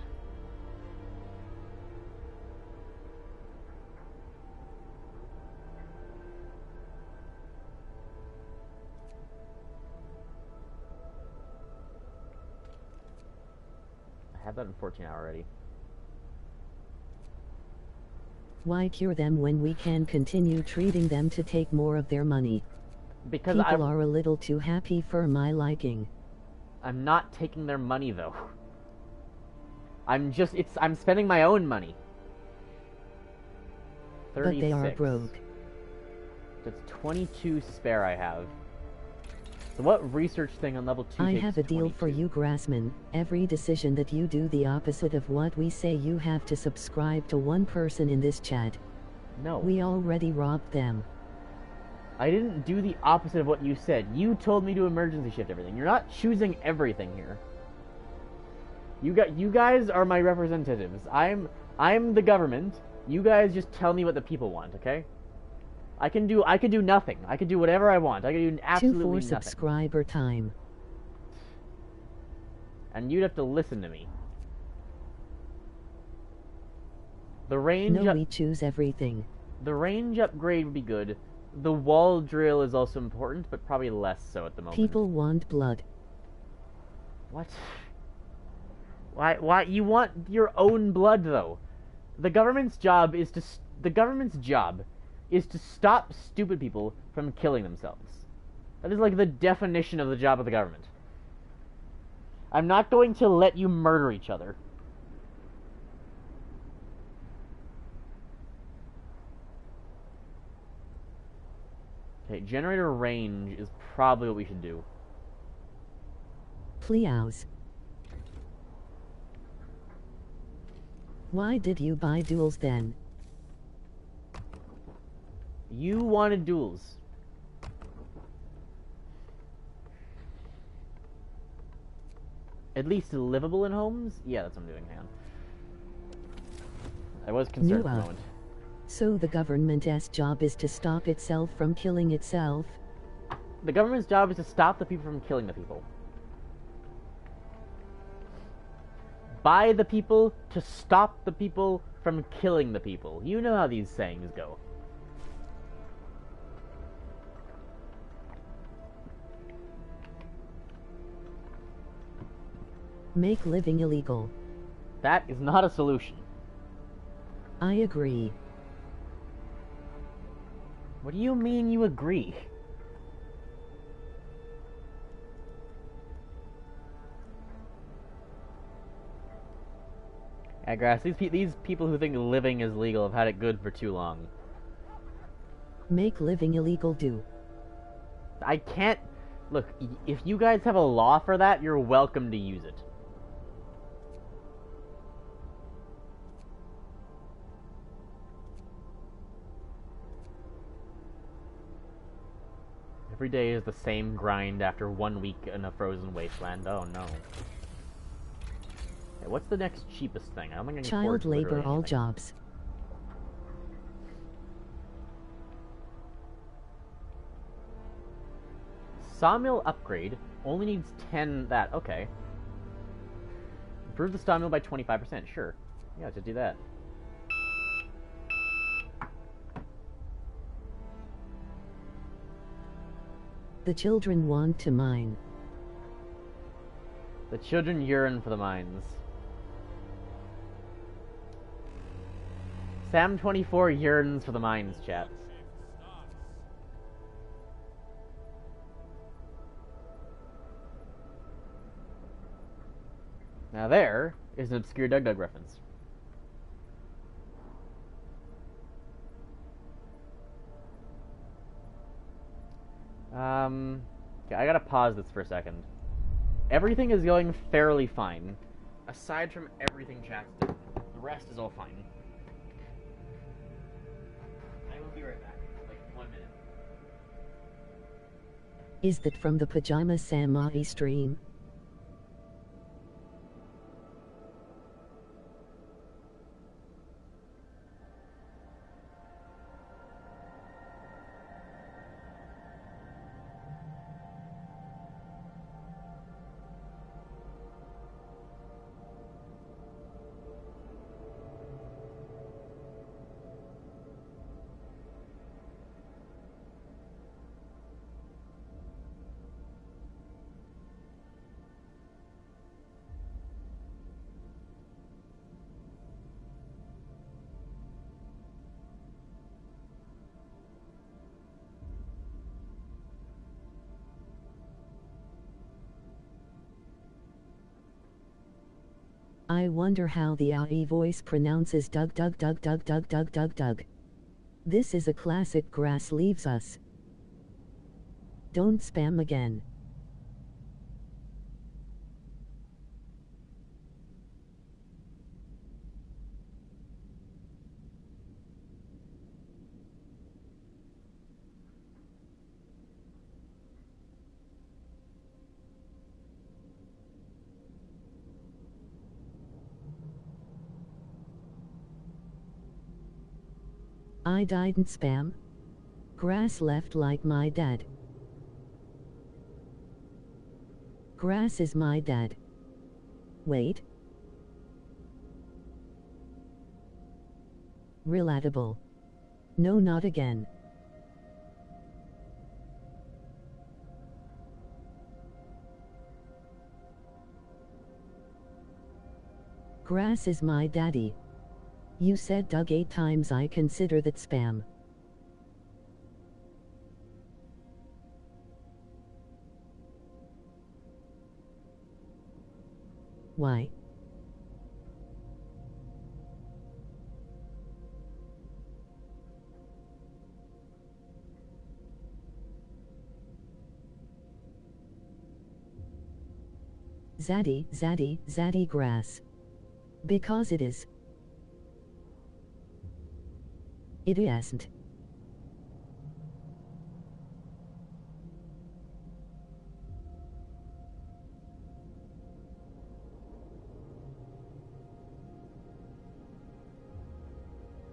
I have that in 14 hour already. Why cure them when we can continue treating them to take more of their money? Because People are a little too happy for my liking. I'm not taking their money though. I'm spending my own money. 36. But they are broke. That's 22 spare I have. So what research thing on level 2 I takes have a deal 22? for you, Grassman. Every decision that you do the opposite of what we say, you have to subscribe to one person in this chat. No. We already robbed them. I didn't do the opposite of what you said. You told me to emergency shift everything. You're not choosing everything here. You guys are my representatives. I'm the government. You guys just tell me what the people want, okay? I could do nothing. I could do whatever I want. I could do absolutely 2 for nothing. subscriber time. And you'd have to listen to me. The range No, we choose everything. The range upgrade would be good. The wall drill is also important, but probably less so at the moment. People want blood. What? Why you want your own blood though? The government's job is to stop stupid people from killing themselves. That is like the definition of the job of the government. I'm not going to let you murder each other. Okay, generator range is probably what we should do. Pleows. Why did you buy duels then? You wanted duels. At least livable in homes? Yeah, that's what I'm doing, man. I was concerned for a moment. So the government's job is to stop itself from killing itself? The government's job is to stop the people from killing the people. By the people to stop the people from killing the people. You know how these sayings go. Make living illegal. That is not a solution. I agree. What do you mean you agree? Yeah, Grass, these people who think living is legal have had it good for too long. Make living illegal do. I can't... Look, if you guys have a law for that, you're welcome to use it. Every day is the same grind after 1 week in a frozen wasteland. Oh no. Hey, what's the next cheapest thing? I don't think I can afford Child labor literally all anything. jobs. Sawmill upgrade only needs 10 that. Okay. Improve the sawmill by 25%. Sure. Yeah, just do that. The children want to mine. The children yearn for the mines. Sam24 yearns for the mines, chat. Now there is an obscure Doug Doug reference. Okay, I gotta pause this for a second. Everything is going fairly fine. Aside from everything chat's doing. The rest is all fine. I will be right back. Like 1 minute. Is that from the Pajama Samai stream? I wonder how the AI voice pronounces Doug Doug Doug Doug Doug Doug Doug Doug. This is a classic. Grass leaves us. Don't spam again. I didn't spam. Grass left like my dad. Grass is my dad. Wait. Relatable. No, not again. Grass is my daddy. You said Doug 8 times. I consider that spam. Why? Zaddy grass. Because it is. It isn't.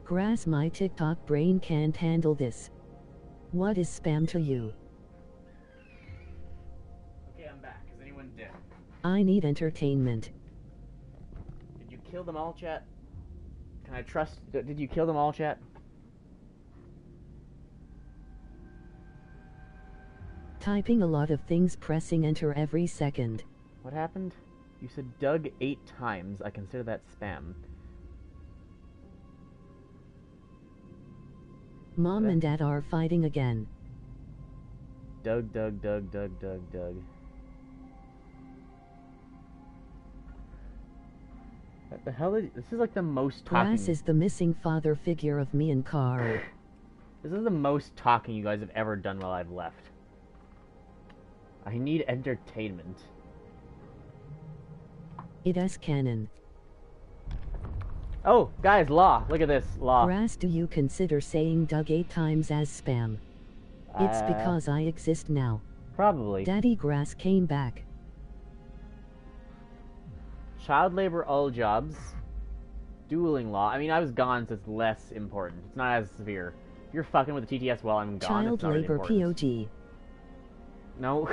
Grass, my TikTok brain can't handle this. What is spam to you? Okay, I'm back. Is anyone dead? I need entertainment. Did you kill them all, chat? Can I trust... Did you kill them all, chat? Typing a lot of things, pressing enter every second. What happened? You said Doug 8 times. I consider that spam. Mom and Dad are fighting again. Doug. The hell is this? Is like the most talking. Grass is the missing father figure of me and Carl. This is the most talking you guys have ever done while I've left. I need entertainment. It is canon. Oh, guys, law. Look at this. Law. Grass, do you consider saying Doug 8 times as spam? It's because I exist now. Probably. Daddy Grass came back. Child labor, all jobs. Dueling law. I mean, I was gone, so it's less important. It's not as severe. If you're fucking with the TTS while I'm gone, Child it's not really labor important. POG. No.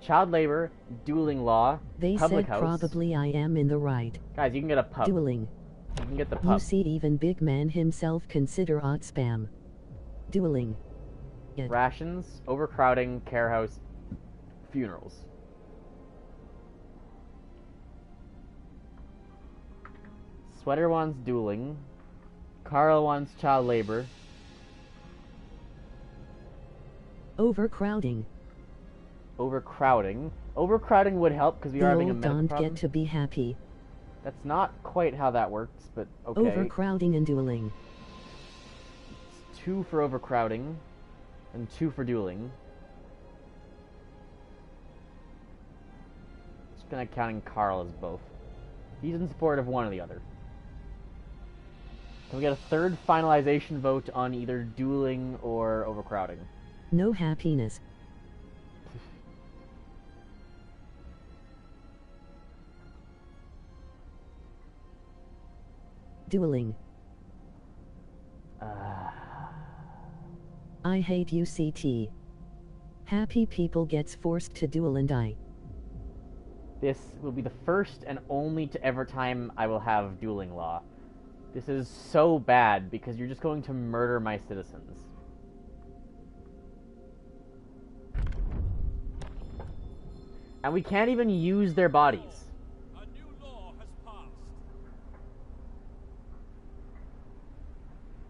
Child labor, dueling law, They public said house. probably I am in the right. Guys, you can get a pub. Dueling. You can get the You pub. see, even big man himself consider odd spam. Dueling. It. Rations, overcrowding, care house, funerals. Sweater wants dueling. Carl wants child labor. Overcrowding. Overcrowding. Overcrowding would help because we The are having a old medical don't problem. get to be happy. That's not quite how that works, but okay. Overcrowding and dueling. It's 2 for overcrowding, and 2 for dueling. Just gonna counting Carl as both. He's in support of one or the other. Can we get a third finalization vote on either dueling or overcrowding? No happiness. Dueling. I hate UCT. Happy people gets forced to duel and die. This will be the first and only to ever time I will have dueling law. This is so bad because you're just going to murder my citizens. And we can't even use their bodies. A new law has passed.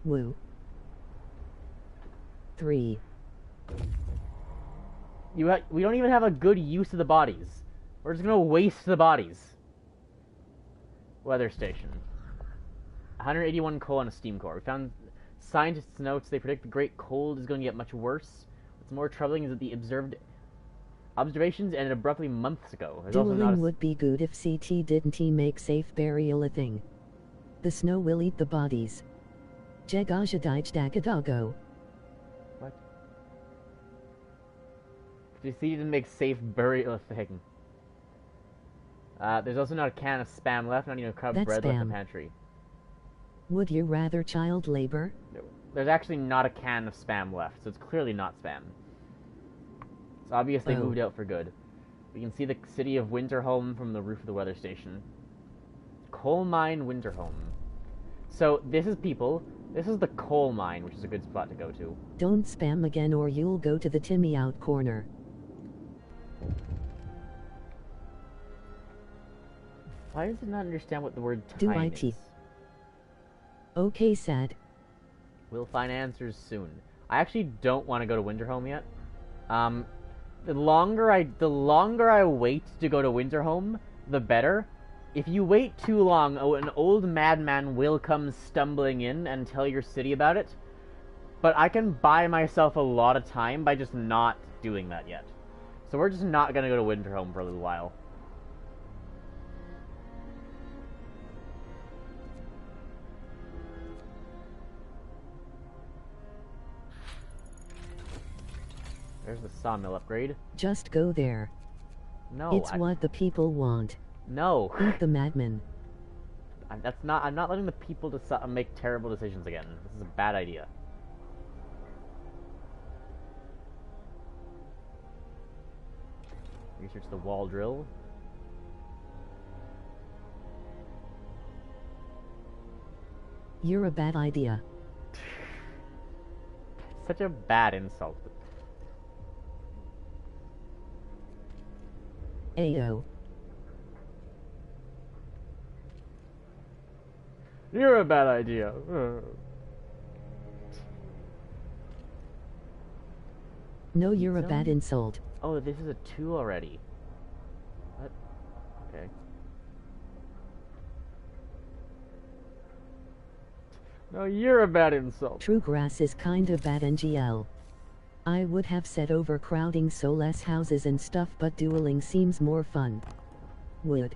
Woo. 3. We don't even have a good use of the bodies. We're just gonna waste the bodies. Weather station. 181 coal on a steam core. We found scientists' notes. They predict the Great Cold is going to get much worse. What's more troubling is that the observations ended abruptly months ago. There's also not Dueling a would be good if CT didn't make safe burial a thing. The snow will eat the bodies. Jegajadago. What? You see, you didn't make safe burial a thing. There's also not a can of spam left, not even a cup of That's bread left in spam. the pantry. Would you rather child labor? There's actually not a can of spam left, so it's clearly not spam. It's obviously moved out for good. We can see the city of Winterholm from the roof of the weather station. Coal mine Winterholm. So this is people. This is the coal mine, which is a good spot to go to. Don't spam again or you'll go to the Timmy out corner. Why does it not understand what the word Do time IT. is? Okay, sad. We'll find answers soon. I actually don't want to go to Winterholm yet. The longer I wait to go to Winterholm, the better. If you wait too long, an old madman will come stumbling in and tell your city about it. But I can buy myself a lot of time by just not doing that yet. So we're just not gonna go to Winterholm for a little while. There's the sawmill upgrade. Just go there. No, It's what the people want. No. Eat the madman. I'm not letting the people make terrible decisions again. This is a bad idea. Research the wall drill. You're a bad idea. Such a bad insult. Ayo. You're a bad idea. No, you're a So- bad insult. Oh, this is a 2 already. What? Okay. Oh, you're a bad insult. True grass is kinda bad NGL. I would have said overcrowding so less houses and stuff, but dueling seems more fun. Would.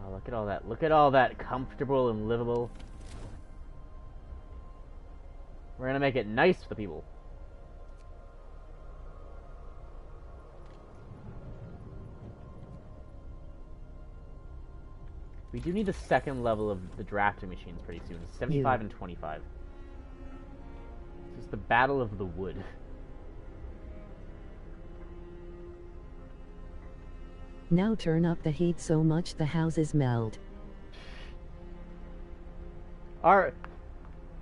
Oh, look at all that. Look at all that comfortable and livable. We're gonna make it nice for the people. We do need the second level of the drafting machines pretty soon. 75 and 25. This is the Battle of the Wood. Now turn up the heat so much the houses melt. Do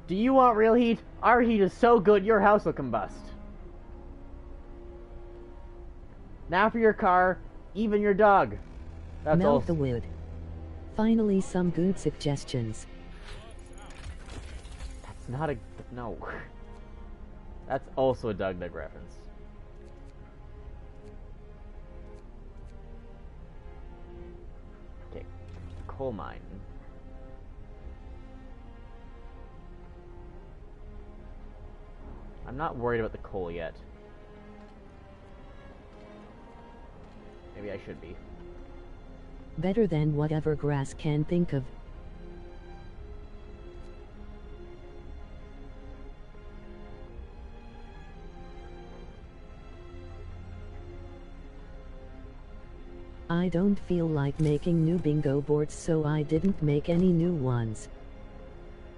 you want real heat? Our heat is so good your house will combust. Now for your car, even your dog. That's Melt all. the wood. Finally some good suggestions. That's not a... no. That's also a Doug Duck reference. Okay. Coal mine. I'm not worried about the coal yet. Maybe I should be. Better than whatever grass can think of. I don't feel like making new bingo boards, so I didn't make any new ones.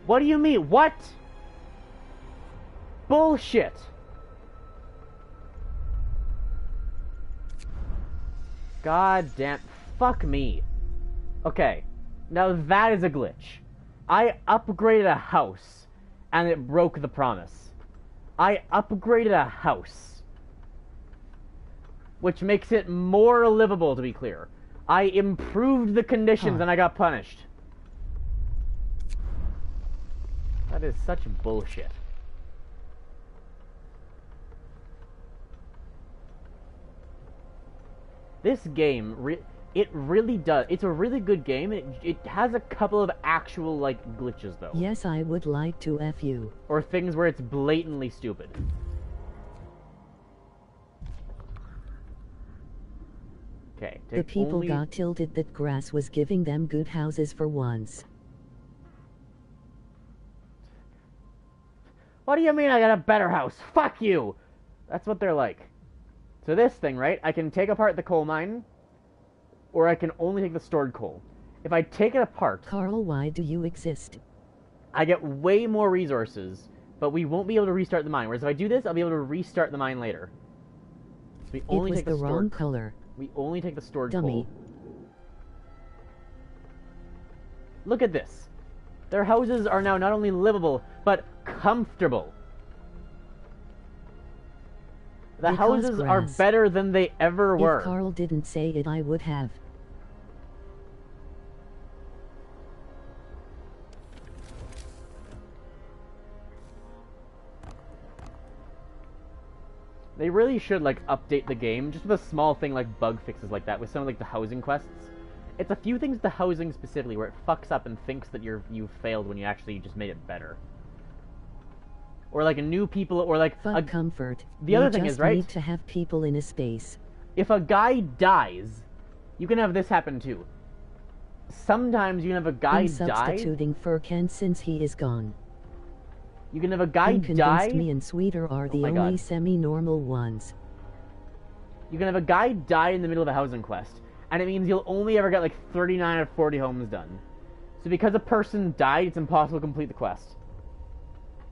What do you mean? What? Bullshit! God damn. Fuck me. Okay. Now that is a glitch. I upgraded a house, and it broke the promise. I upgraded a house, which makes it more livable, to be clear. I improved the conditions, and I got punished. That is such bullshit. This game, it really does. It's a really good game. It has a couple of actual, like, glitches, though. Yes, I would like to F you. Or things where it's blatantly stupid. Okay. The people got tilted that grass was giving them good houses for once. What do you mean I got a better house? Fuck you! That's what they're like. So this thing, right? I can take apart the coal mine, or I can only take the stored coal. If I take it apart... Carl, why do you exist? I get way more resources, but we won't be able to restart the mine. Whereas if I do this, I'll be able to restart the mine later. So we only take the wrong color. We only take the stored Dummy. coal. Look at this. Their houses are now not only livable, but comfortable. The houses are better than they ever were. If Carl didn't say it, I would have. They really should, like, update the game, just with a small thing like bug fixes like that, with some of, like, the housing quests. It's a few things with the housing specifically where it fucks up and thinks that you failed when you actually just made it better. Or, like, new people, or, like... Fuck comfort. The other thing is, right? We just need to have people in a space. If a guy dies, you can have this happen, too. Sometimes you can have a guy die... substituting for Ken since he is gone. You can have a guy die... Me and Sweeter are the only semi-normal ones. You can have a guy die in the middle of a housing quest, and it means you'll only ever get, like, 39 or 40 homes done. So because a person died, it's impossible to complete the quest.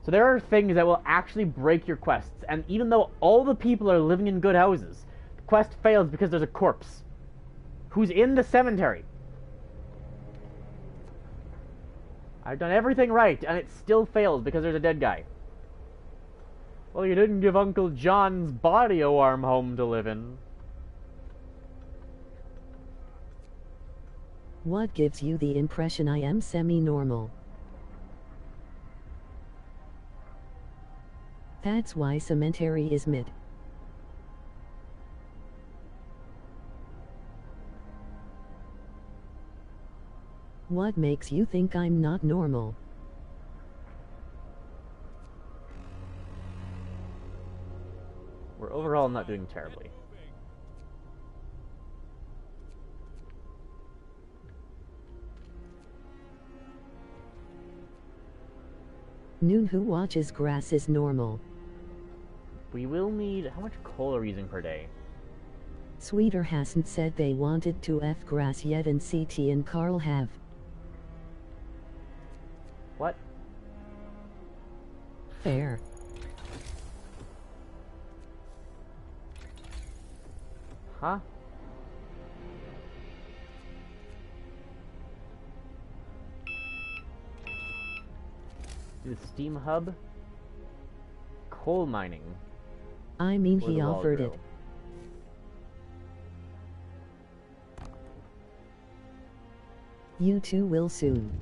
So there are things that will actually break your quests, and even though all the people are living in good houses, the quest fails because there's a corpse who's in the cemetery. I've done everything right, and it still fails because there's a dead guy. Well, you didn't give Uncle John's body a warm home to live in. What gives you the impression I am semi-normal? That's why cemetery is mid. What makes you think I'm not normal? We're overall not doing terribly. Noon who watches grass is normal. We will need... How much coal are we using per day? Sweeter hasn't said they wanted to F grass yet, and CT and Carl have. What? Fair. Huh? Do the steam hub? Coal mining. I mean, Or he the wall offered drill. it. You two will soon.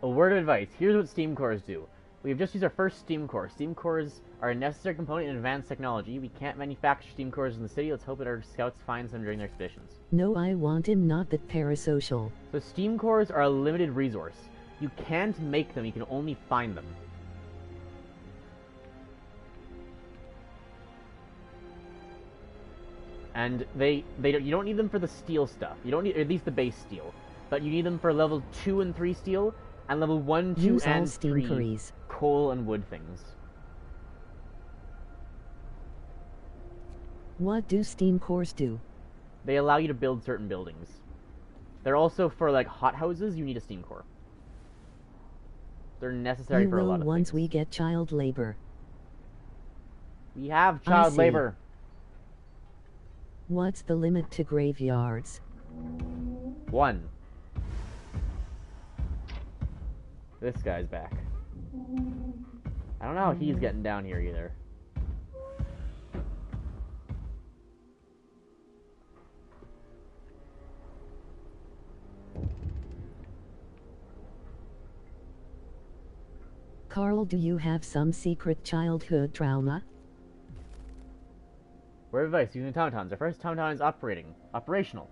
A word of advice. Here's what steam cores do. We have just used our first steam core. Steam cores are a necessary component in advanced technology. We can't manufacture steam cores in the city. Let's hope that our scouts find some during their expeditions. No, I want him, not that parasocial. So steam cores are a limited resource. You can't make them, you can only find them. And you don't need them for the steel stuff. You don't need, at least the base steel. But you need them for level 2 and 3 steel, and level 1, 2, Use all and steam 3 curries. coal and wood things. What do steam cores do? They allow you to build certain buildings. They're also for, like, hothouses, you need a steam core. They're necessary You for a will lot of once things. we get child labor. We have I child see. labor. What's the limit to graveyards? 1. This guy's back. I don't know how he's getting down here either. Carl, do you have some secret childhood trauma? Word of advice, using automatons. Our first automaton is operational.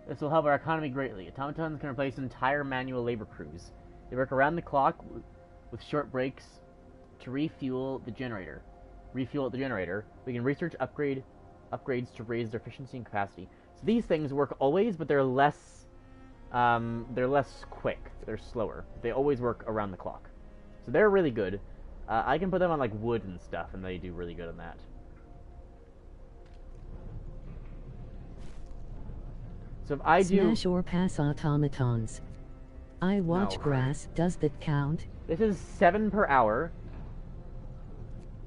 This will help our economy greatly. Automatons can replace entire manual labor crews. They work around the clock with short breaks to refuel at the generator. We can research upgrades to raise their efficiency and capacity. So these things work always, but they're less quick. They're slower. They always work around the clock. So they're really good. I can put them on like wood and stuff, and they do really good on that. So if I do... Smash or pass automatons. I watch No. grass. Does that count? This is 7 per hour,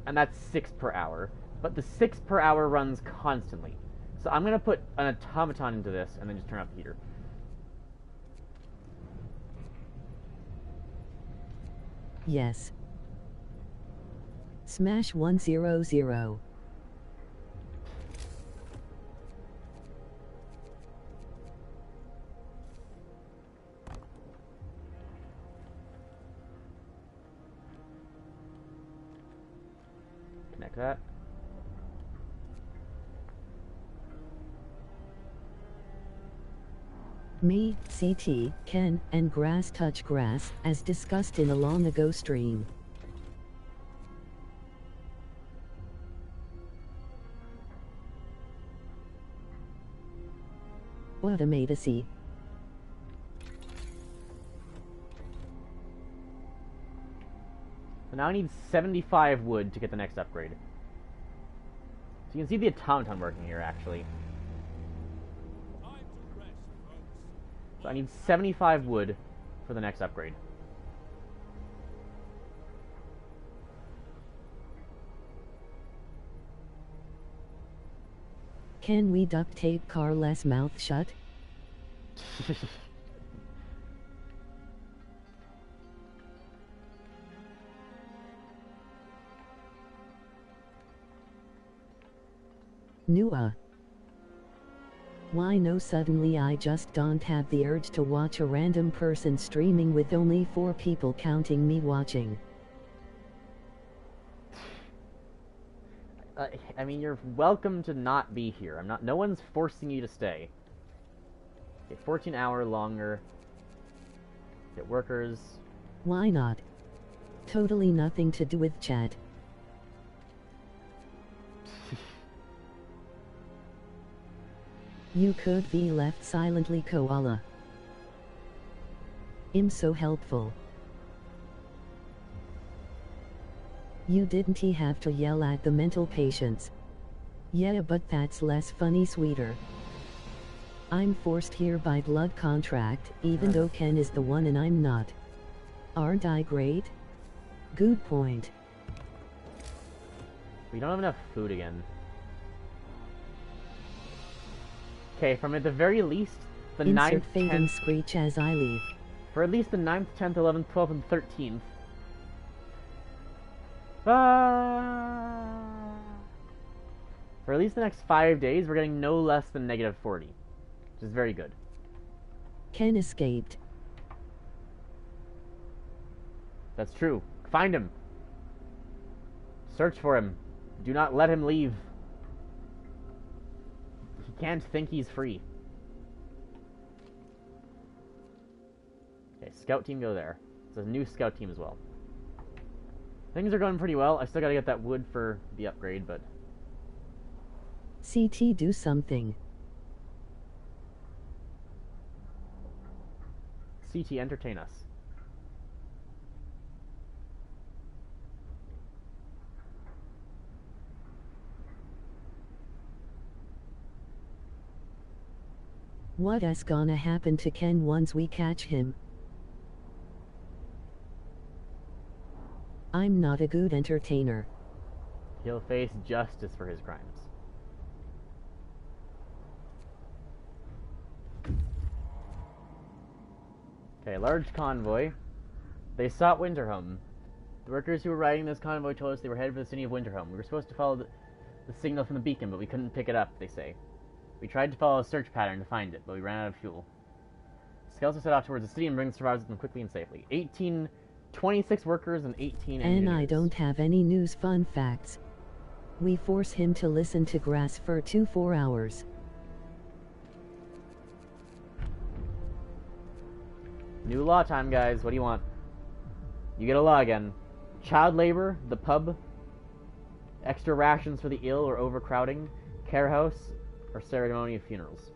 and that's 6 per hour. But the 6 per hour runs constantly. So I'm going to put an automaton into this, and then just turn off the heater. Yes. Smash 100. Connect that. Me, CT, Ken, and Grass touch grass, as discussed in a long ago stream. Automacy. So now I need 75 wood to get the next upgrade. So you can see the automaton working here, actually. Time to rest, folks. So I need 75 wood for the next upgrade. Can we duct tape Carl's mouth shut? Nua. Why no, suddenly I just don't have the urge to watch a random person streaming with only 4 people counting me watching. I mean, you're welcome to not be here. No one's forcing you to stay. Okay, 14 hour longer. Get workers. Why not? Totally nothing to do with chat. You could be left silently, koala. I'm so helpful. You didn't have to yell at the mental patients. Yeah, but that's less funny, sweeter. I'm forced here by blood contract, even though Ken is the one and I'm not. Aren't I great? Good point. We don't have enough food again. Okay, from at the very least, the Insert 9th, fading 10th... screech as I leave. For at least the 9th, 10th, 11th, 12th, and 13th. For at least the next 5 days, we're getting no less than negative 40. Which is very good. Ken escaped. That's true. Find him. Search for him. Do not let him leave. He can't think he's free. Okay, scout team go there. It's a new scout team as well. Things are going pretty well. I still gotta get that wood for the upgrade, but... CT, do something. CT, entertain us. What is gonna happen to Ken once we catch him? I'm not a good entertainer. He'll face justice for his crimes. Okay, large convoy. They sought Winterhome. The workers who were riding this convoy told us they were headed for the city of Winterhome. We were supposed to follow the signal from the beacon, but we couldn't pick it up, they say. We tried to follow a search pattern to find it, but we ran out of fuel. Scouts are set off towards the city and bring the survivors with them quickly and safely. 26 workers and 18 engineers. And I don't have any news fun facts. We force him to listen to grass for 4 hours. New law time, guys. What do you want? You get a law again. Child labor, the pub, extra rations for the ill or overcrowding, care house, or ceremony of funerals.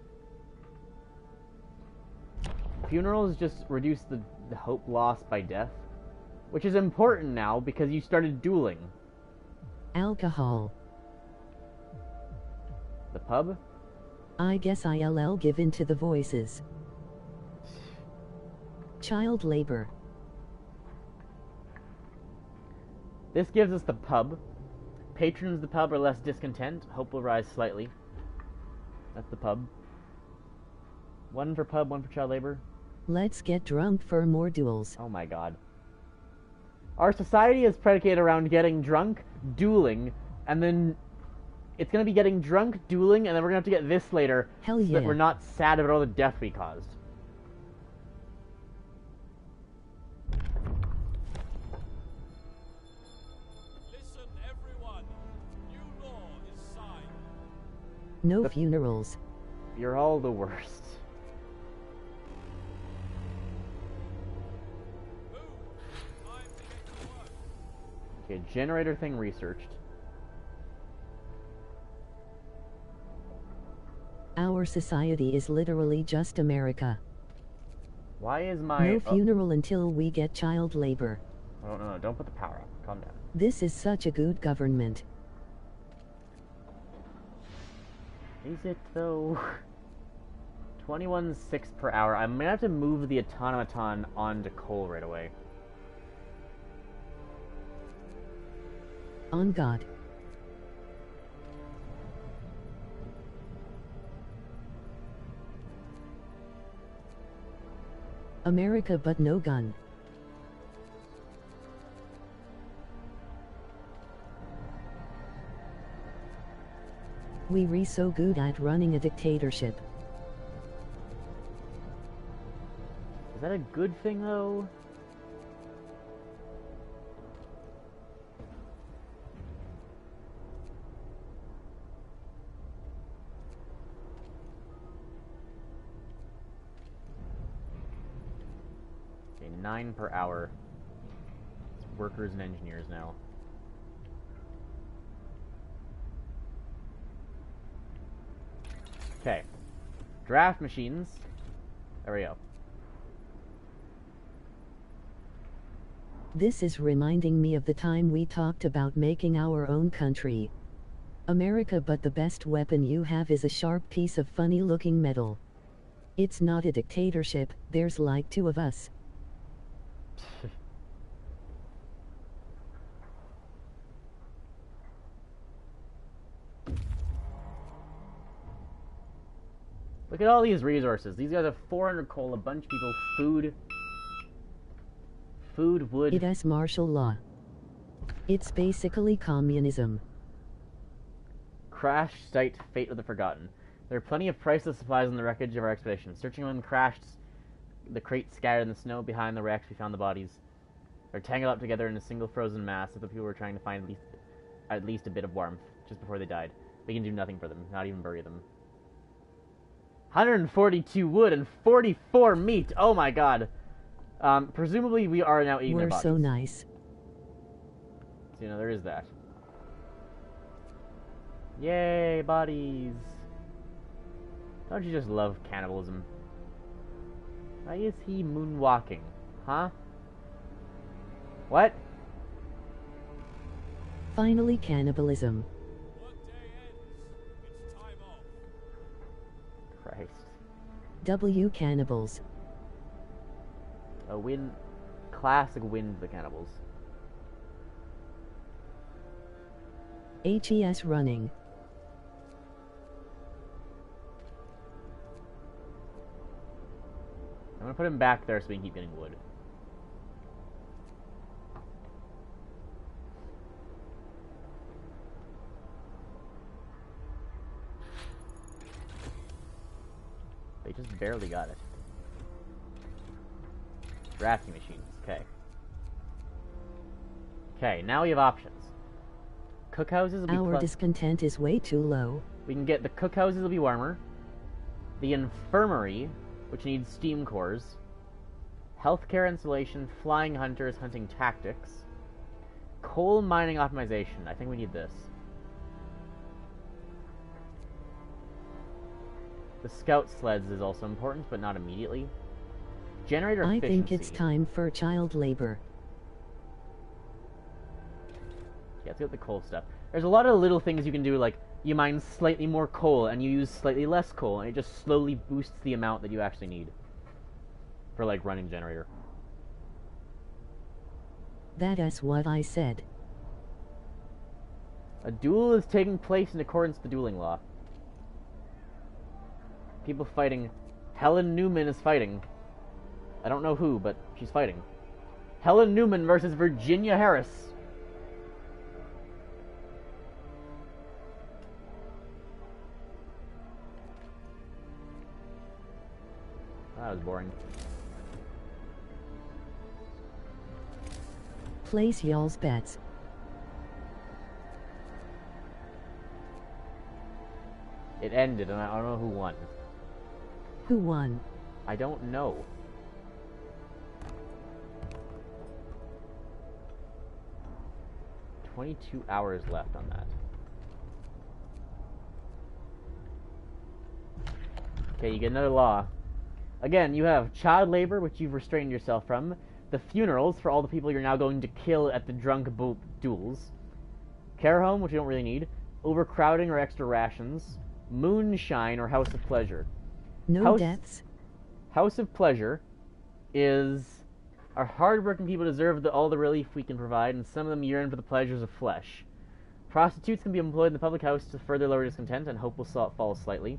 Funerals just reduce the hope lost by death, which is important now because you started dueling. Alcohol. The pub? I guess I'll give in to the voices. Child labor. This gives us the pub. Patrons of the pub are less discontent. Hope will rise slightly. That's the pub. One for pub, one for child labor. Let's get drunk for more duels. Oh my god. Our society is predicated around getting drunk, dueling, and then it's gonna be getting drunk, dueling, and then we're gonna have to get this later. Hell so yeah. that we're not sad about all the death we caused. Listen, everyone. New law is signed. No funerals. You're all the worst. Move. Time to get to work. Okay, generator thing researched. Our society is literally just America. Why is my... No funeral until we get child labor. Oh, no, don't put the power up. Calm down. This is such a good government. Is it, though? 21.6 per hour. I'm gonna have to move the automaton onto coal right away. On God. America but no gun. We so good at running a dictatorship. Is that a good thing, though? 9 per hour. It's workers and engineers now. Okay. Draft machines. There we go. This is reminding me of the time we talked about making our own country. America, but the best weapon you have is a sharp piece of funny-looking metal. It's not a dictatorship, there's like 2 of us. Look at all these resources. These guys have 400 coal, a bunch of people, food, wood. It is martial law. It's basically communism. Crash site, fate of the forgotten. There are plenty of priceless supplies in the wreckage of our expedition. Searching among the crates scattered in the snow behind the wrecks, we found the bodies. They're tangled up together in a single frozen mass of the people were trying to find at least a bit of warmth just before they died. We can do nothing for them, not even bury them. 142 wood and 44 meat! Oh my god! Presumably we are now eating their We're bodies. so nice. So, you know, there is that. Yay, bodies! Don't you just love cannibalism? Why is he moonwalking? Huh? What? Finally, cannibalism. Workday ends. It's time off. Christ. W cannibals. A win. Classic win to the cannibals. HES running. I'm gonna put him back there so we can keep getting wood. They just barely got it. Drafting machines, okay. Okay, now we have options. Cookhouses will be Our discontent is way too low. We can get the cookhouses will be warmer. The infirmary, which needs steam cores. Healthcare installation, flying hunters, hunting tactics. Coal mining optimization. I think we need this. The scout sleds is also important, but not immediately. Generator I efficiency. think it's time for child labor. Yeah, let's get the coal stuff. There's a lot of little things you can do, like you mine slightly more coal and you use slightly less coal, and it just slowly boosts the amount that you actually need for, like, running generator. That's what I said. A duel is taking place in accordance with the dueling law. People fighting. Helen Newman is fighting. I don't know who, but she's fighting. Helen Newman versus Virginia Harris. That was boring. Place y'all's bets. It ended, and I don't know who won. Who won? I don't know. $22 hours left on that. Okay, you get another law. Again, you have child labor, which you've restrained yourself from. The funerals for all the people you're now going to kill at the drunk duels. Care home, which you don't really need. Overcrowding or extra rations. Moonshine or House of Pleasure. No deaths? House of Pleasure is our hard-working people deserve all the relief we can provide, and some of them yearn for the pleasures of flesh. Prostitutes can be employed in the public house to further lower discontent, and hope will fall slightly.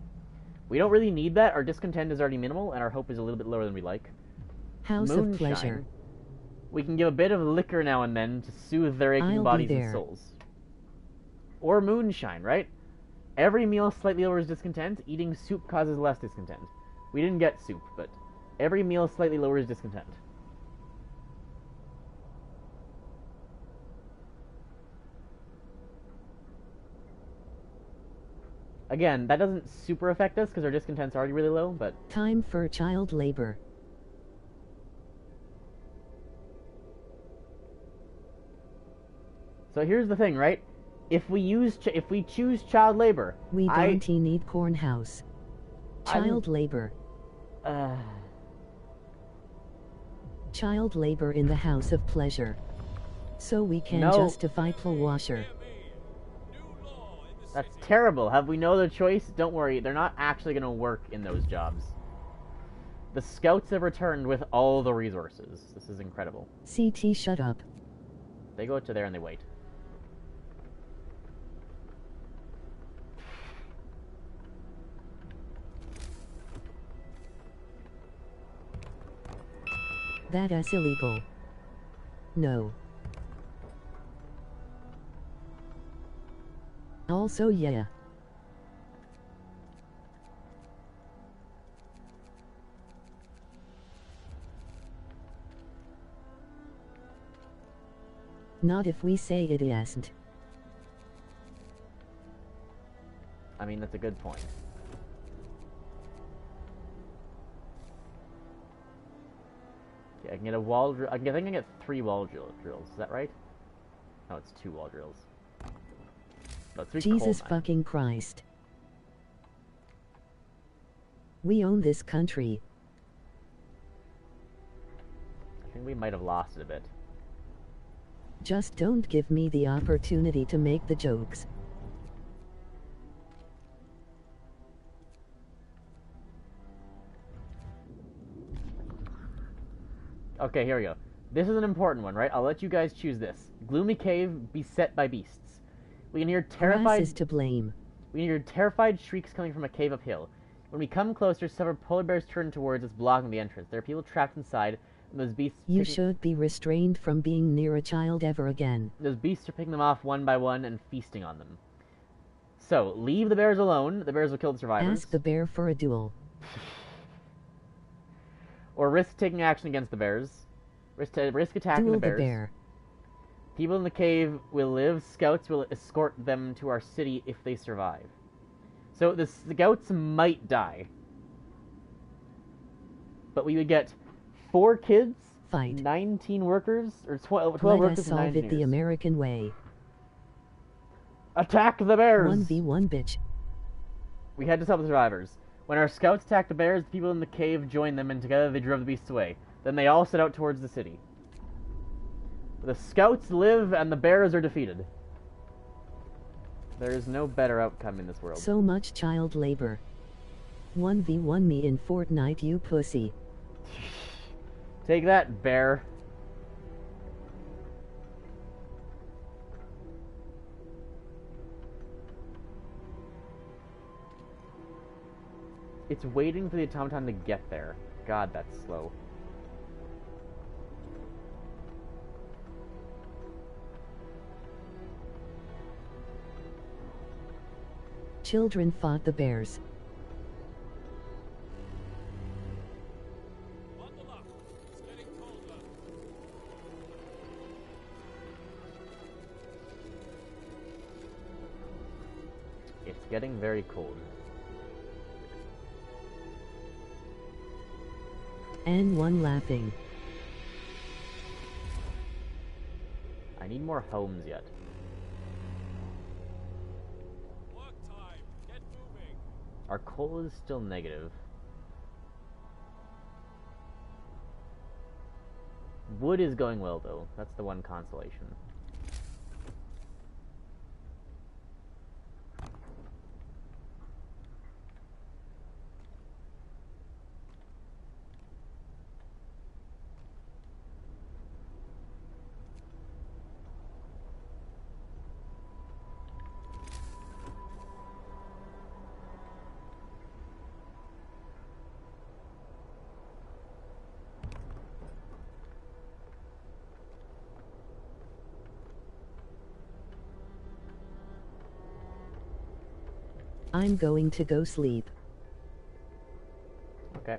We don't really need that. Our discontent is already minimal, and our hope is a little bit lower than we like. House Moonshine, of Pleasure. We can give a bit of liquor now and then to soothe their aching I'll bodies be and there. souls. Or moonshine, right? Every meal slightly lowers discontent. Eating soup causes less discontent. We didn't get soup, but every meal slightly lowers discontent. Again, that doesn't super affect us because our discontent's already really low, but Time for child labor. So here's the thing, right? If we choose child labor, We don't need corn house. Child labor. Uh, Child labor in the house of pleasure. So we can No. justify plow washer. Hear me. New law in the that's city. terrible. Have we no other choice? Don't worry, they're not actually going to work in those jobs. The scouts have returned with all the resources. This is incredible. CT, shut up. They go to there and they wait. That's illegal. No. Also, yeah. Not if we say it isn't. I mean, that's a good point. Okay, I can get a wall drill. I think I can get 3 wall drills. Is that right? No, it's 2 wall drills. No, 3 coal Jesus mines. fucking Christ. We own this country. I think we might have lost it a bit. Just don't give me the opportunity to make the jokes. Okay, here we go. This is an important one, right? I'll let you guys choose this. Gloomy cave beset by beasts. We can hear Grass terrified. is to blame. We can hear terrified shrieks coming from a cave uphill. When we come closer, several polar bears turn towards us, blocking the entrance. There are people trapped inside, and those beasts. You should be restrained from being near a child ever again. Those beasts are picking them off one by one and feasting on them. So, leave the bears alone. The bears will kill the survivors. Ask the bear for a duel. Or risk taking action against the bears. Risk attacking Duel the the bears. bear. People in the cave will live. Scouts will escort them to our city if they survive. So the scouts might die. But we would get 4 kids, Fight. 19 workers, or 12 Let workers us and 9 solve it the engineers. American way. Attack the bears! 1v1 bitch. We had to stop the survivors. When our scouts attacked the bears, the people in the cave joined them, and together they drove the beasts away. Then they all set out towards the city. The scouts live, and the bears are defeated. There is no better outcome in this world. So much child labor. 1v1 me in Fortnite, you pussy. Take that, bear. It's waiting for the automaton to get there. God, that's slow. Children fought the bears. Bundle up. It's getting colder. It's getting very cold. And one laughing. I need more homes yet. Work time. Get moving. Our coal is still negative. Wood is going well, though. That's the one consolation. I'm going to go sleep. Okay.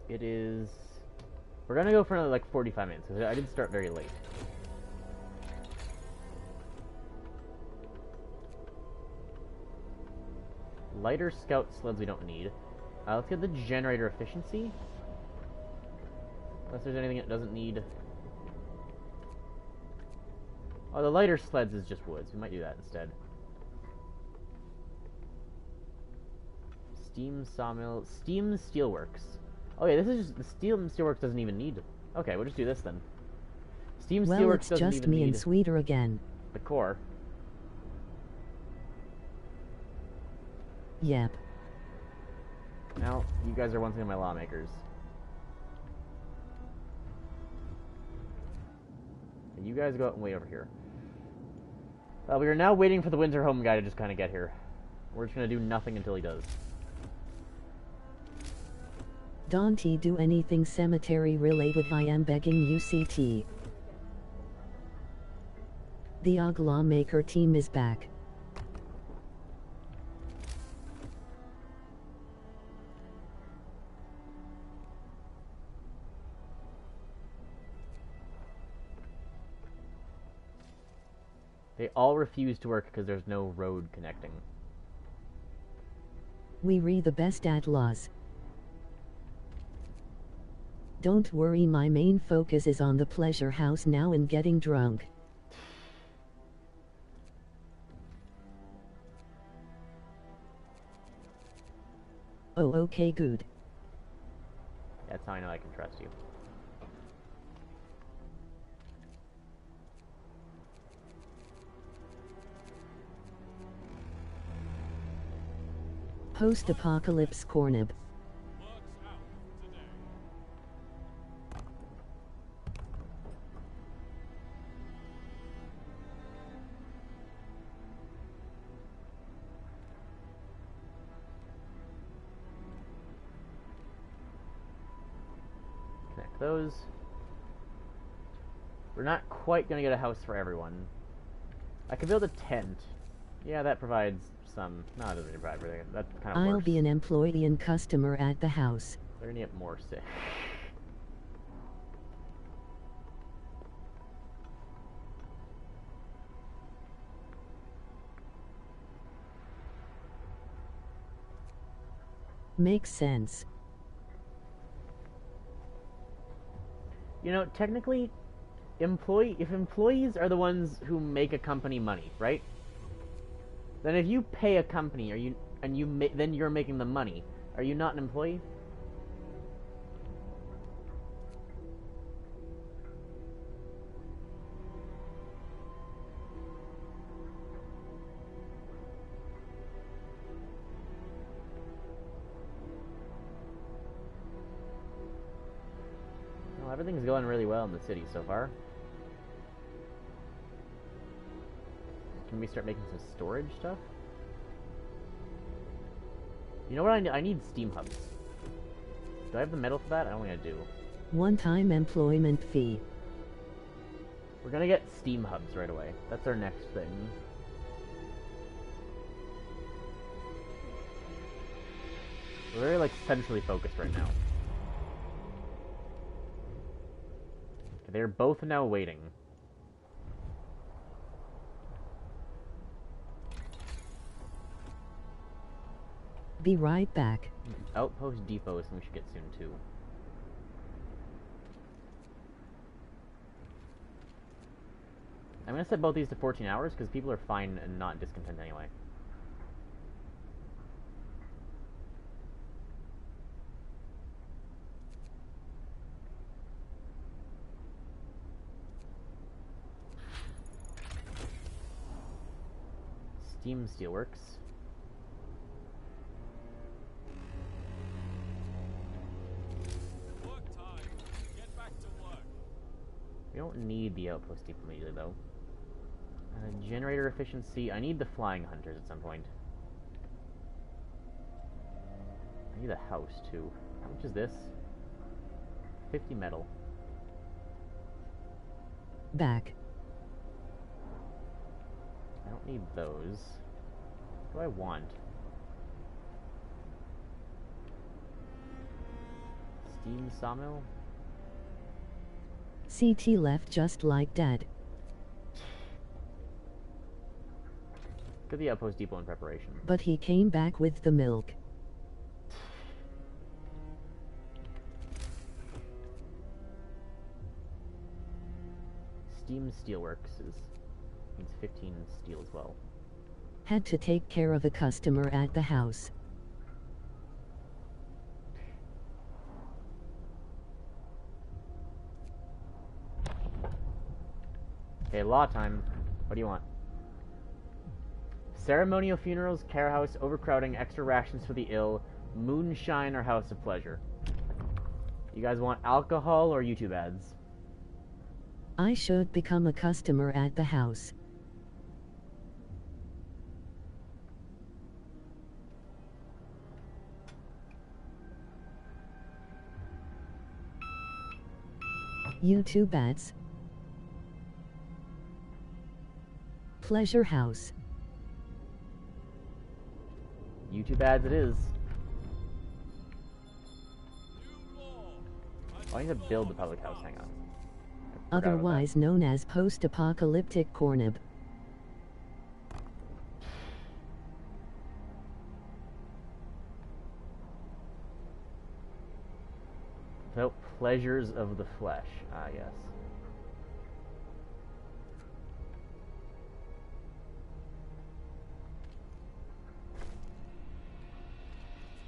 It is... We're gonna go for another, like, 45 minutes, because I did start very late. Lighter scout sleds we don't need. Let's get the generator efficiency. Unless there's anything it doesn't need. Oh, the lighter sleds is just woods. We might do that instead. Steam sawmill. Steam steelworks. Oh yeah, this is just... The steam steelworks doesn't even need... Okay, we'll just do this then. Steam Well, steelworks it's doesn't just even me need and Sweeter again. the core. Yep. Now, you guys are once again my lawmakers. And you guys go out and wait over here. We are now waiting for the Winter Home guy to just kind of get here. We're just going to do nothing until he does. Don't do anything cemetery related, I am begging UCT. The OG lawmaker team is back. They all refuse to work because there's no road connecting. We re the best at laws. Don't worry, my main focus is on the pleasure house now and getting drunk. Oh, okay, good. That's how I know I can trust you. Post-apocalypse cornib. Works out today. Connect those. We're not quite going to get a house for everyone. I could build a tent. Yeah, that provides some... No, it doesn't really provide everything. That kind of I'll works. be an employee and customer at the house. They're going to get more sick. Makes sense. You know, technically, if employees are the ones who make a company money, right? Then if you pay a company, then you're making the money. Are you not an employee? Well, everything's going really well in the city so far. Can we start making some storage stuff? You know what I need steam hubs. Do I have the metal for that? I don't think I do. One-time employment fee. We're gonna get steam hubs right away. That's our next thing. We're very, like, centrally focused right now. They're both now waiting. Be right back. Outpost depot is something we should get soon, too. I'm gonna set both these to 14 hours, because people are fine and not discontent anyway. Steam Steelworks. Work time. Get back to work. We don't need the outpost depot immediately, though. Generator efficiency. I need the flying hunters at some point. I need a house, too. How much is this? 50 metal. Back. I don't need those. What do I want? Steam sawmill? CT left just like Dad. Get the outpost depot in preparation. But he came back with the milk. Steam Steelworks is... Needs 15 steel as well. Had to take care of a customer at the house. Okay, law time. What do you want? Ceremonial funerals, care house, overcrowding, extra rations for the ill, moonshine, or house of pleasure. You guys want alcohol or YouTube ads? I should become a customer at the house. YouTube ads. Pleasure house. YouTube ads it is. Oh, I need to build the public house, hang on. I forgot about Otherwise known as post-apocalyptic cornib. that. So, pleasures of the flesh. Ah, yes.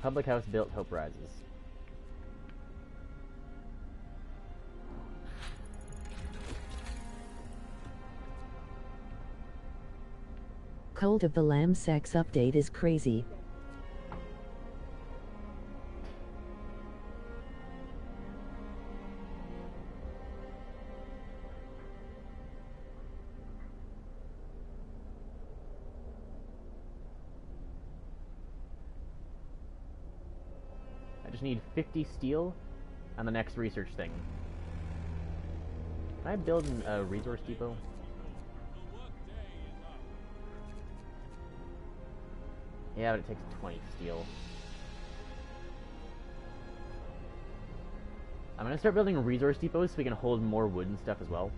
Public house built, hope rises. Cult of the Lamb sex update is crazy. I just need 50 steel on the next research thing. Can I build a resource depot? Yeah, but it takes 20 steel. I'm gonna start building resource depots so we can hold more wood and stuff as well.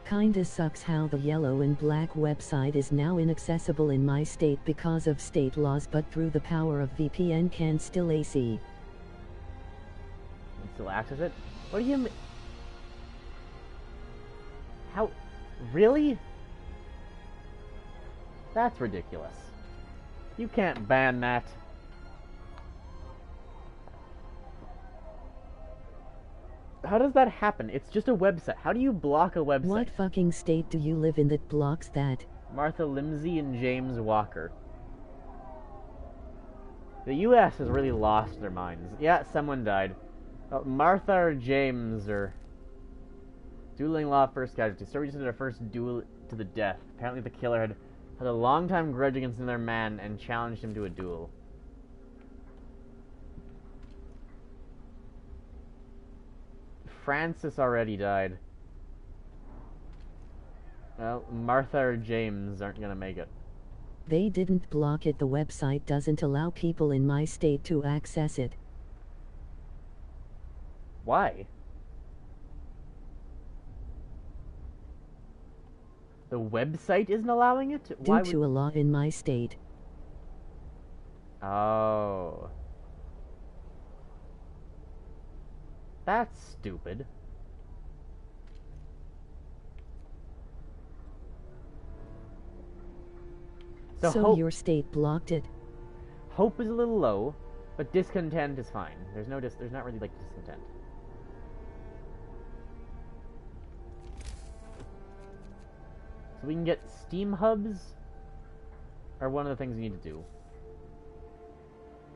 Kinda sucks how the yellow and black website is now inaccessible in my state because of state laws, but through the power of VPN can still AC. And still access it? What do you mean? How? Really? That's ridiculous. You can't ban that. How does that happen? It's just a website. How do you block a website? What fucking state do you live in that blocks that? Martha Limsey and James Walker. The U.S. has really lost their minds. Yeah, someone died. Martha or James or... Dueling law first casualty. Stories of their first duel to the death. Apparently the killer had a long-time grudge against another man and challenged him to a duel. Francis already died. Well, Martha or James aren't gonna make it. They didn't block it. The website doesn't allow people in my state to access it. Why? The website isn't allowing it? Why Due to a law in my state. Oh. That's stupid. So your state blocked it. Hope is a little low, but discontent is fine. There's not really like discontent. So we can get Steam hubs are one of the things we need to do.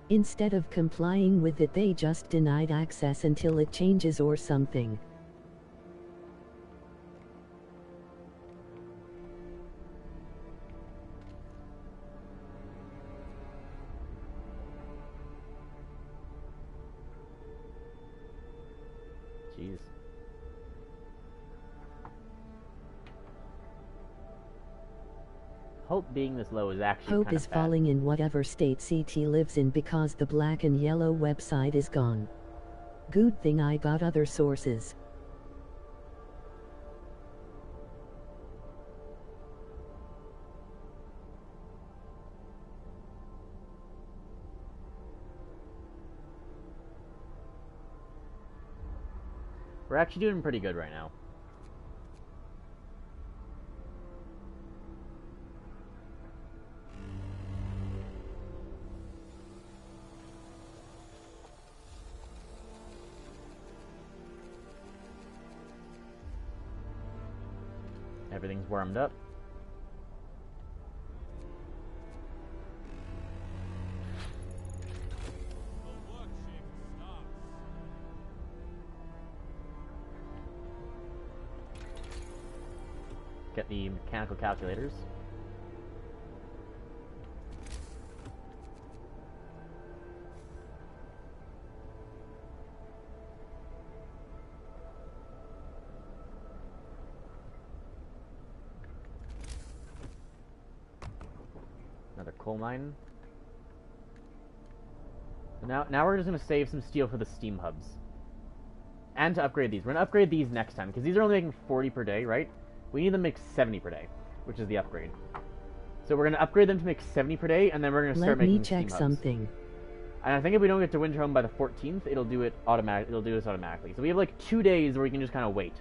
Instead of complying with it, they just denied access until it changes or something. Jeez. Hope being this low is actually Hope kind is of falling in whatever state CT lives in because the black and yellow website is gone. Good thing I got other sources. We're actually doing pretty good right now. Everything's warmed up. The work shift starts. Get the mechanical calculators. Another coal mine. Now we're just gonna save some steel for the steam hubs. And to upgrade these. We're gonna upgrade these next time, because these are only making 40 per day, right? We need them to make 70 per day, which is the upgrade. So we're gonna upgrade them to make 70 per day, and then we're gonna start making steam hubs. Let me check something. And I think if we don't get to Winter Home by the 14th, it'll do it automatic. It'll do this automatically. So we have like 2 days where we can just kind of wait.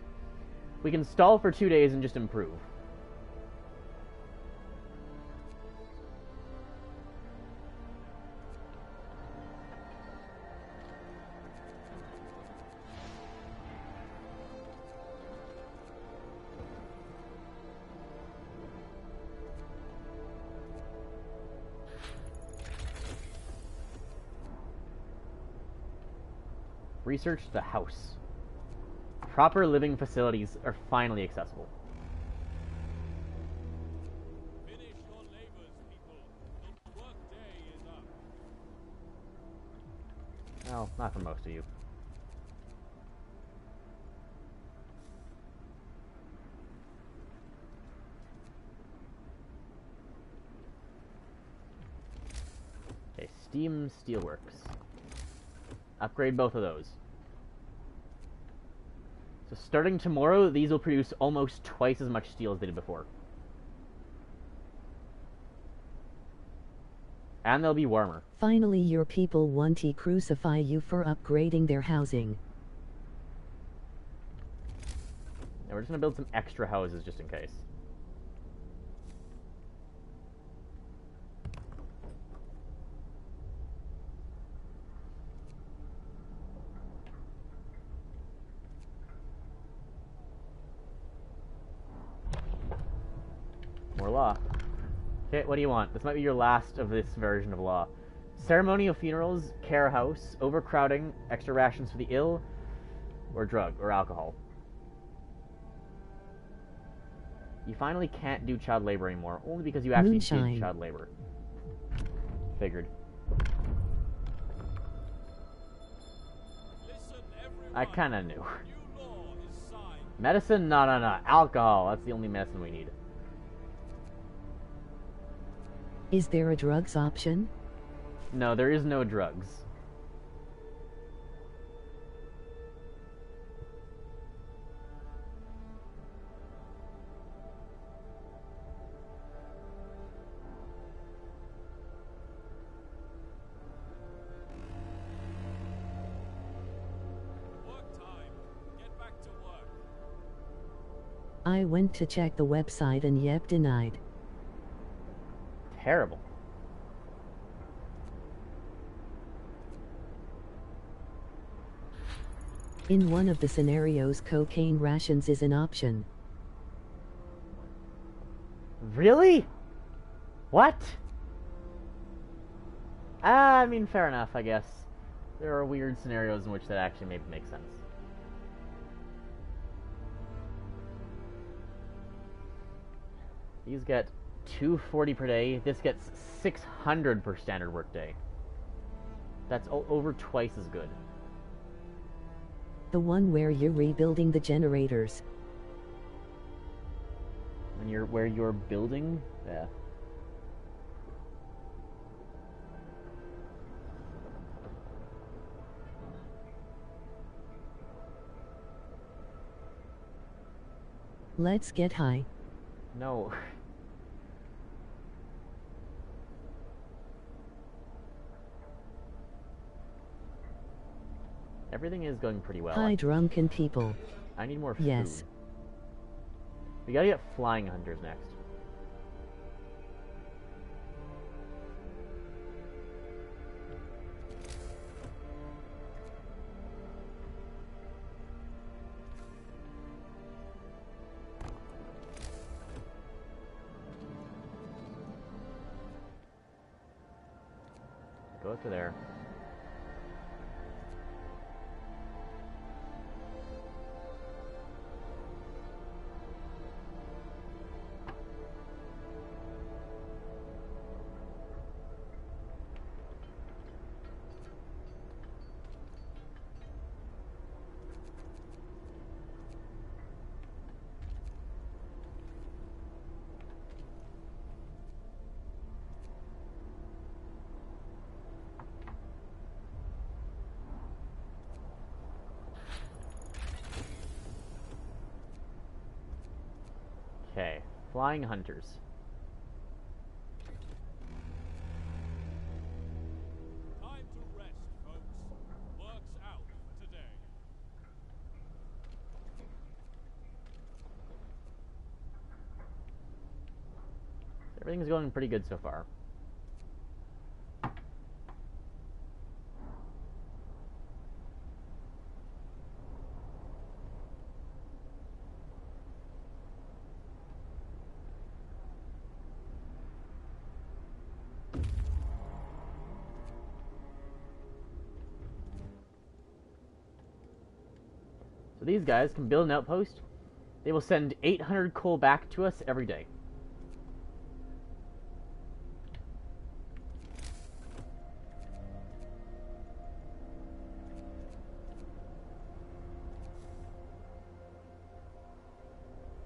We can stall for 2 days and just improve. Research the house. Proper living facilities are finally accessible. Finish your labors, people. The work day is up. Well, not for most of you. Okay, Steam Steelworks. Upgrade both of those. So starting tomorrow, these will produce almost twice as much steel as they did before. And they'll be warmer. Finally, your people want to crucify you for upgrading their housing. Now we're just gonna build some extra houses just in case. More law. Okay, what do you want? This might be your last of this version of law. Ceremonial funerals, care house, overcrowding, extra rations for the ill, or drug, or alcohol. You finally can't do child labor anymore, only because you actually Moonshine. did child labor. Figured. Listen, everyone. I kinda knew. New law is signed. Medicine? No. Alcohol. That's the only medicine we need. Is there a drugs option? No, there is no drugs. Work time. Get back to work. I went to check the website and yep, denied. Terrible. In one of the scenarios, cocaine rations is an option. Really? What? I mean, fair enough, I guess. There are weird scenarios in which that actually maybe makes sense. These get 240 per day. This gets 600 per standard workday. That's over twice as good. The one where you're rebuilding the generators. Where you're building? Yeah. Let's get high. No. Everything is going pretty well. Hi, drunken people. I need more food. Yes. We gotta get flying hunters next. Go to there. Okay, flying hunters. Time to rest, folks. Work's out for today. Everything's going pretty good so far. So these guys can build an outpost. They will send 800 coal back to us every day.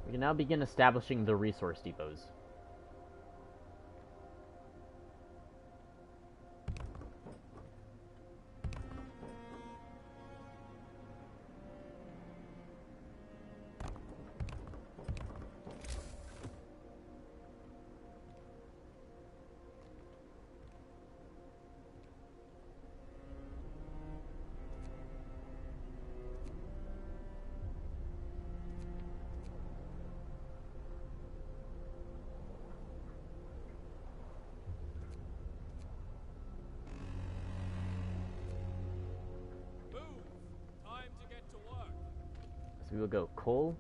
We can now begin establishing the resource depots. Move! Time to get to work. So we will go coal.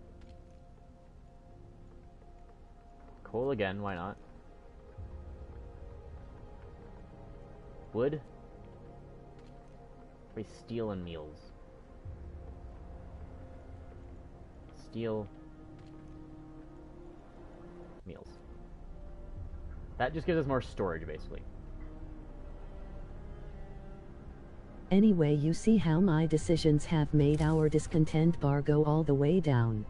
Coal again, why not? Wood. Probably steel and meals. Steel. Meals. That just gives us more storage, basically. Anyway, you see how my decisions have made our discontent bar go all the way down.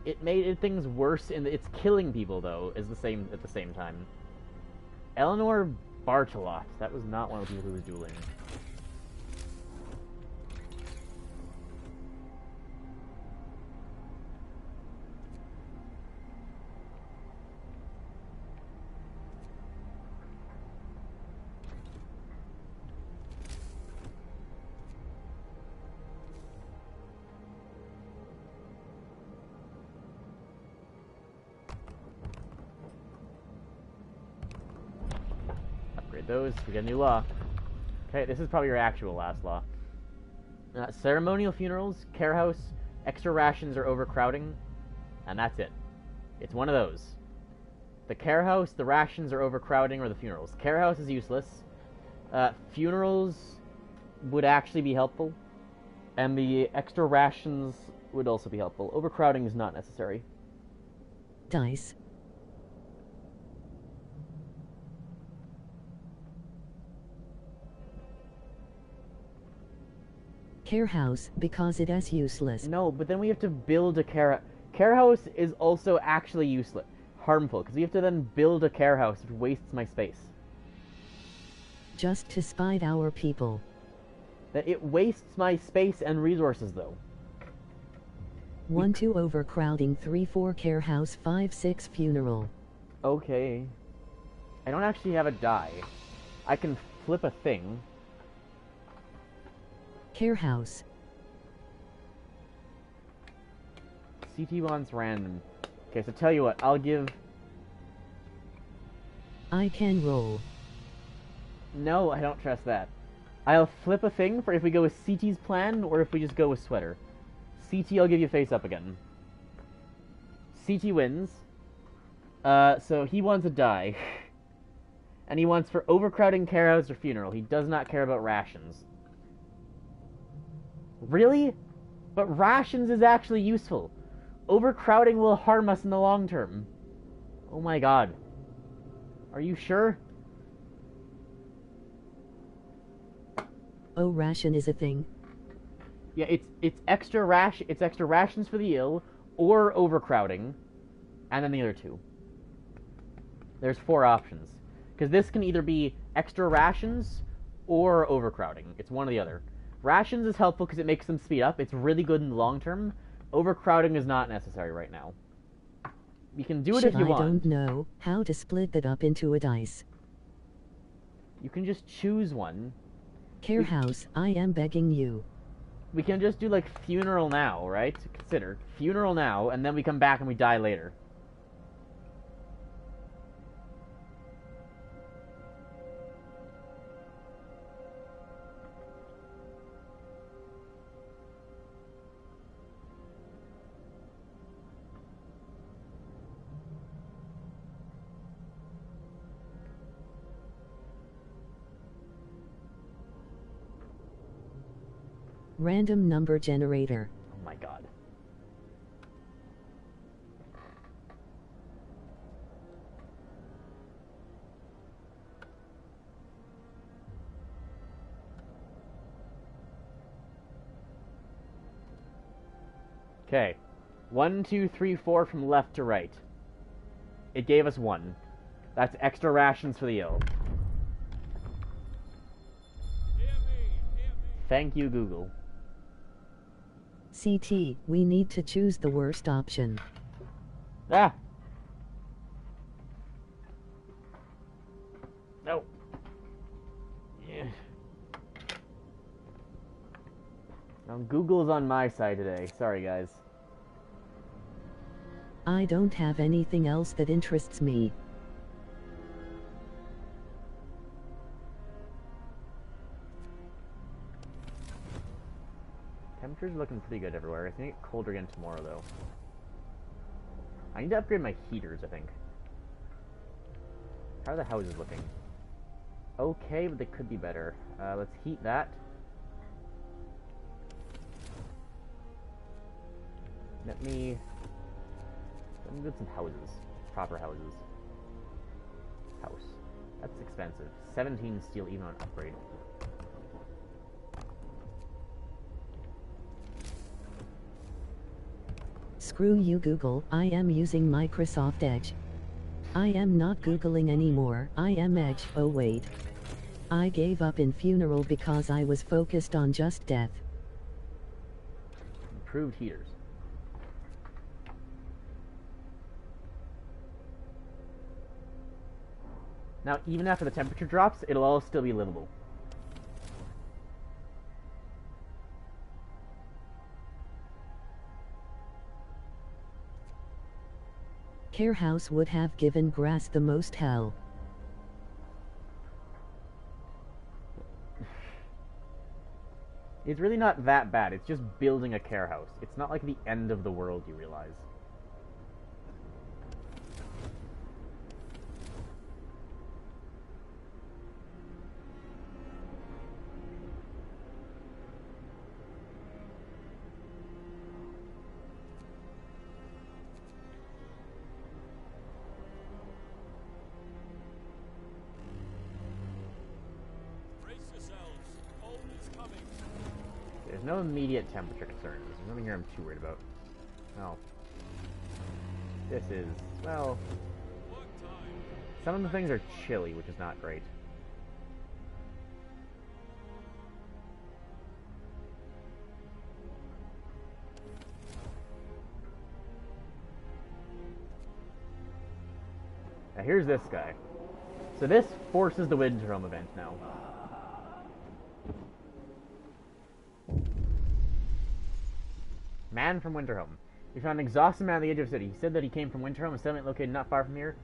It made things worse, and it's killing people though. Is the same at the same time. Eleanor Bartolot. That was not one of the people who was dueling. Those, we get a new law. Okay, this is probably your actual last law. Ceremonial funerals, care house, extra rations or overcrowding, and that's it. It's one of those. The care house, the rations are overcrowding, or the funerals. Care house is useless. Funerals would actually be helpful, and the extra rations would also be helpful. Overcrowding is not necessary. Dice. Care house, because it is useless. No, but then we have to build a care house is also actually useless. Harmful, because we have to then build a care house, which wastes my space. Just to spite our people. That it wastes my space and resources, though. 1-2 overcrowding, 3-4 care house, 5-6 funeral. Okay. I don't actually have a die. I can flip a thing. Care House. CT wants random. Okay, so tell you what, I'll give... I can roll. No, I don't trust that. I'll flip a thing for if we go with CT's plan or if we just go with sweater. CT, I'll give you face up again. CT wins. So he wants a die. And he wants for overcrowding, care house, or funeral. He does not care about rations. Really? But rations is actually useful. Overcrowding will harm us in the long term. Oh my god. Are you sure? Oh, ration is a thing. Yeah, it's extra rations for the ill, or overcrowding, and then the other two. There's 4 options. Because this can either be extra rations or overcrowding. It's one or the other. Rations is helpful because it makes them speed up. It's really good in the long term. Overcrowding is not necessary right now. You can do it if you want. I don't know how to split that up into a dice. You can just choose one. Care House, I am begging you. We can just do like funeral now, right? Consider funeral now, and then we come back and we die later. Random number generator. Oh my god. Okay. 1, 2, 3, 4 from left to right. It gave us 1. That's extra rations for the ill. Hear me, hear me. Thank you, Google. CT, we need to choose the worst option. Ah! No. Yeah. Google's on my side today. Sorry, guys. I don't have anything else that interests me. Temperature's looking pretty good everywhere. It's gonna get colder again tomorrow, though. I need to upgrade my heaters, I think. How are the houses looking? Okay, but they could be better. Let's heat that. Let me get some houses. Proper houses. House. That's expensive. 17 steel even on upgrade. Screw you, Google. I am using Microsoft Edge. I am not Googling anymore. I am Edge. Oh wait. I gave up in funeral because I was focused on just death. Improved heaters. Now, even after the temperature drops, it'll all still be livable. Care House would have given grass the most hell. It's really not that bad. It's just building a care house. It's not like the end of the world, you realize. Brace yourselves. Cold is coming. There's no immediate temperature concerns. There's nothing here I'm too worried about. Oh. This is, well, Work time. some of the things are chilly, which is not great. Now here's this guy. So this forces the Winter Home event now. Man from Winterhome. We found an exhausted man at the edge of the city. He said that he came from Winterhome, a settlement located not far from here,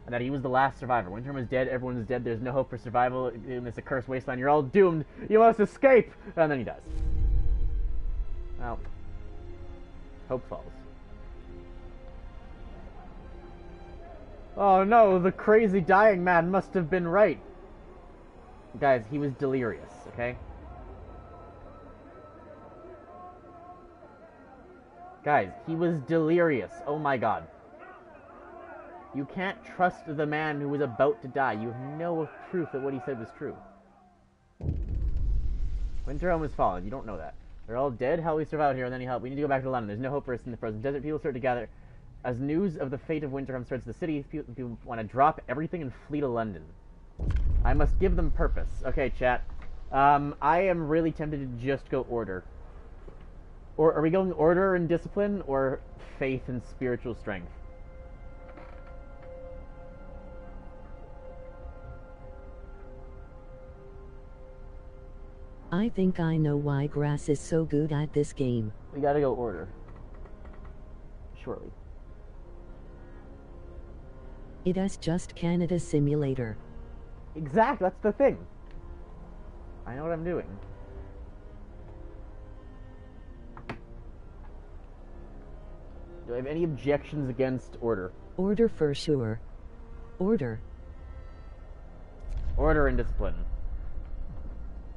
and that he was the last survivor. Winterhome is dead, everyone is dead, there's no hope for survival in this accursed wasteland. You're all doomed. You must escape! And then he does. Well, hope falls. Oh no, the crazy dying man must have been right. Guys, he was delirious, okay? Guys, he was delirious. Oh my god. You can't trust the man who was about to die. You have no proof that what he said was true. Winterhome has fallen. You don't know that. They're all dead. How will we survive here and any help? We need to go back to London. There's no hope for us in the frozen desert. People start to gather. As news of the fate of Winterhome spreads to the city, people want to drop everything and flee to London. I must give them purpose. Okay, chat. I am really tempted to just go order. Or are we going order and discipline, or faith and spiritual strength? I think I know why Grass is so good at this game. We gotta go order. Surely. It is just Canada Simulator. Exactly, that's the thing. I know what I'm doing. Do I have any objections against order? Order for sure. Order. Order and discipline.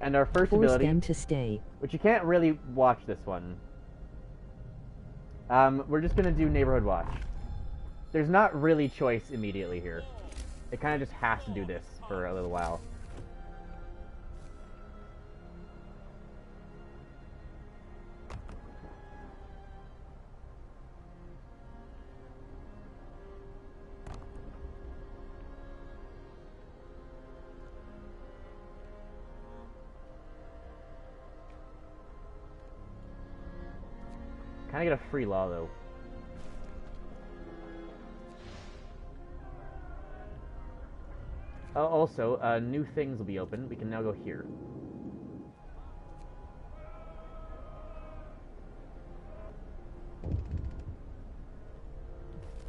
And our first Force ability, them to stay. which you can't really watch this one. We're just gonna do neighborhood watch. There's not really choice immediately here. It kind of just has to do this for a little while. Kind of get a free law though. Also, new things will be open. We can now go here.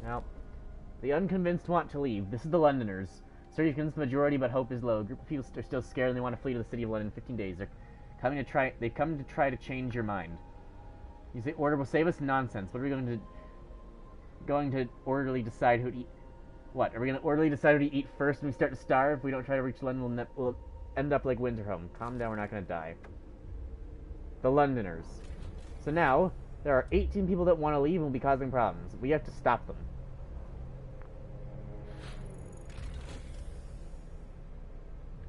Now, the unconvinced want to leave. This is the Londoners. City convinced the majority, but hope is low. A group of people are still scared and they want to flee to the city of London in 15 days. They come to try to change your mind. You say order will save us? Nonsense. What are we going to orderly decide who to eat? What, are we going to orderly decide who to eat first when we start to starve? If we don't try to reach London, we'll end up like Winterhome. Calm down, we're not going to die. The Londoners. So now, there are 18 people that want to leave and will be causing problems. We have to stop them.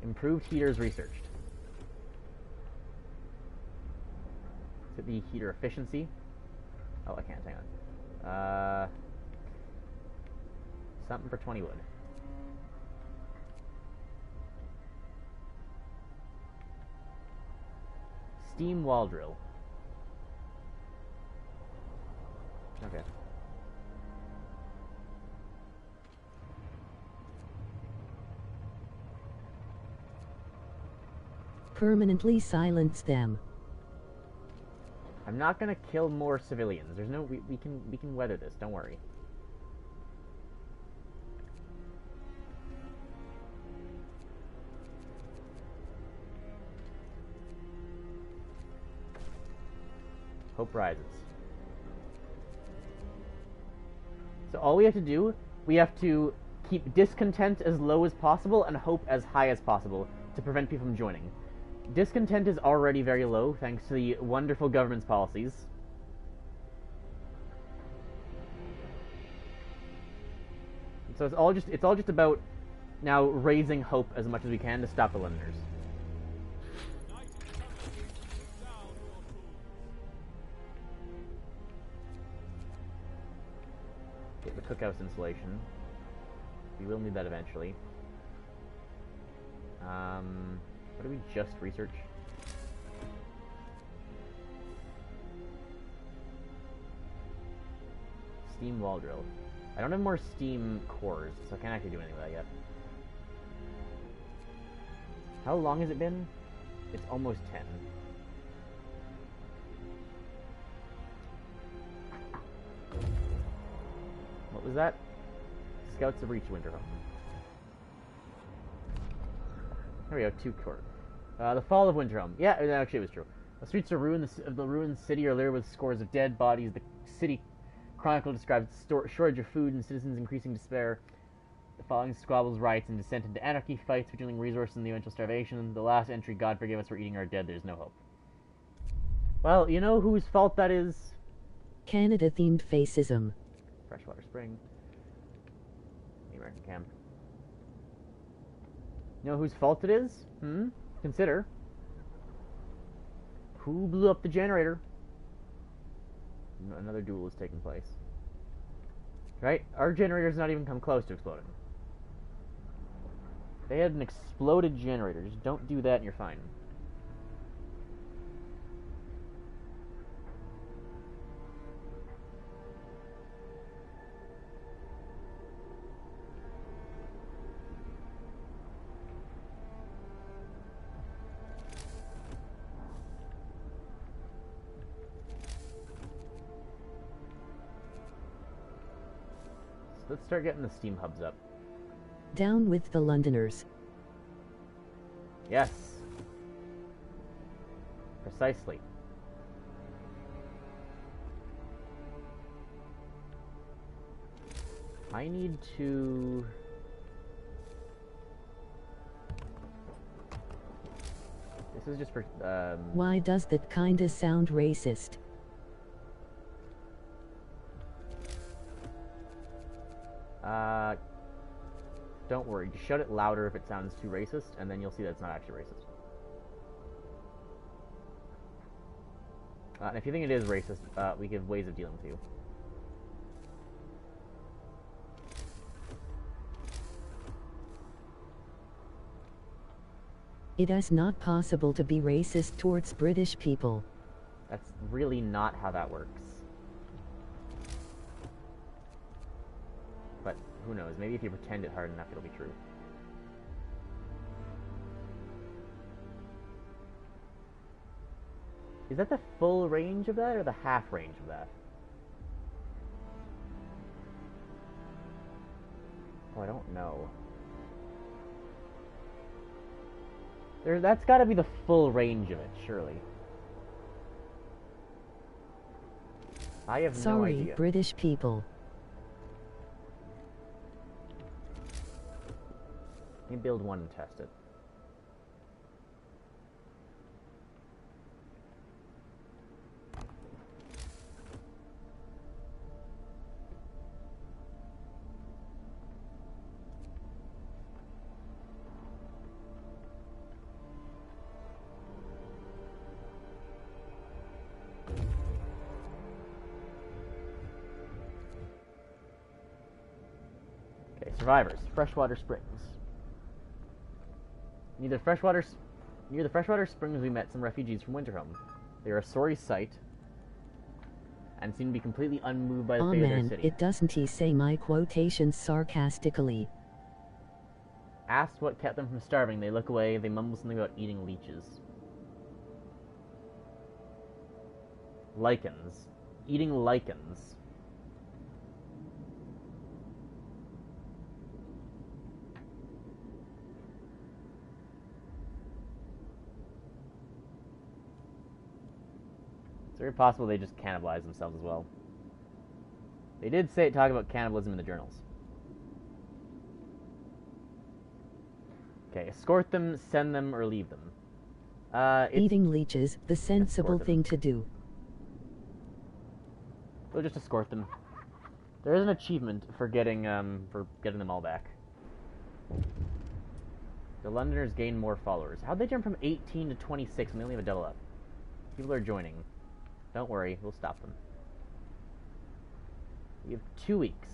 Improved heaters researched. Is it the heater efficiency? Oh, I can't, hang on. Something for 20 wood. Steam wall drill. Okay. Permanently silence them. I'm not gonna kill more civilians. There's no we can weather this, don't worry. Hope rises. So all we have to do, we have to keep discontent as low as possible and hope as high as possible to prevent people from joining. Discontent is already very low thanks to the wonderful government's policies. So it's all just about now raising hope as much as we can to stop the Londoners. Get the cookhouse installation. We will need that eventually. What did we just research? Steam wall drill. I don't have more steam cores, so I can't actually do anything with that yet. How long has it been? It's almost 10. What was that? Scouts have reached Winterhome. Here we go, 2 court. The fall of Winterhome. Yeah, actually it was true. The streets of the ruined city are littered with scores of dead bodies. The city chronicle describes shortage of food and citizens' increasing despair. The following squabbles, riots, and descent into anarchy, fights for dealing resources and the eventual starvation. The last entry, God forgive us for eating our dead, there's no hope. Well, you know whose fault that is? Canada-themed fascism. Freshwater Spring. The American camp. You know whose fault it is? Consider. Who blew up the generator? Another duel is taking place. Right? Our generator's not even come close to exploding. They had an exploded generator. Just don't do that and you're fine. Let's start getting the steam hubs up. Down with the Londoners. Yes. Precisely. I need to... This is just for... Why does that kinda sound racist? Don't worry, just shout it louder if it sounds too racist, and then you'll see that it's not actually racist. And if you think it is racist, we have ways of dealing with you. It is not possible to be racist towards British people. That's really not how that works. But who knows? Maybe if you pretend it hard enough, it'll be true. Is that the full range of that, or the half range of that? Oh, I don't know. That's gotta be the full range of it, surely. I have no idea. Sorry, British people. Let me build one and test it. Okay, survivors. Freshwater Springs. Near the freshwater springs, we met some refugees from Winterhome. They are a sorry sight, and seem to be completely unmoved by the fate of their city. It doesn't he say my quotations sarcastically. Asked what kept them from starving, they look away, they mumble something about eating leeches. Lichens. Eating lichens. It's very possible they just cannibalize themselves as well. They did talk about cannibalism in the journals. Okay, escort them, send them, or leave them. Eating leeches, the sensible thing to do. We'll just escort them. There is an achievement for getting them all back. The Londoners gain more followers. How'd they jump from 18 to 26 and they only have a double up? People are joining. Don't worry, we'll stop them. We have 2 weeks.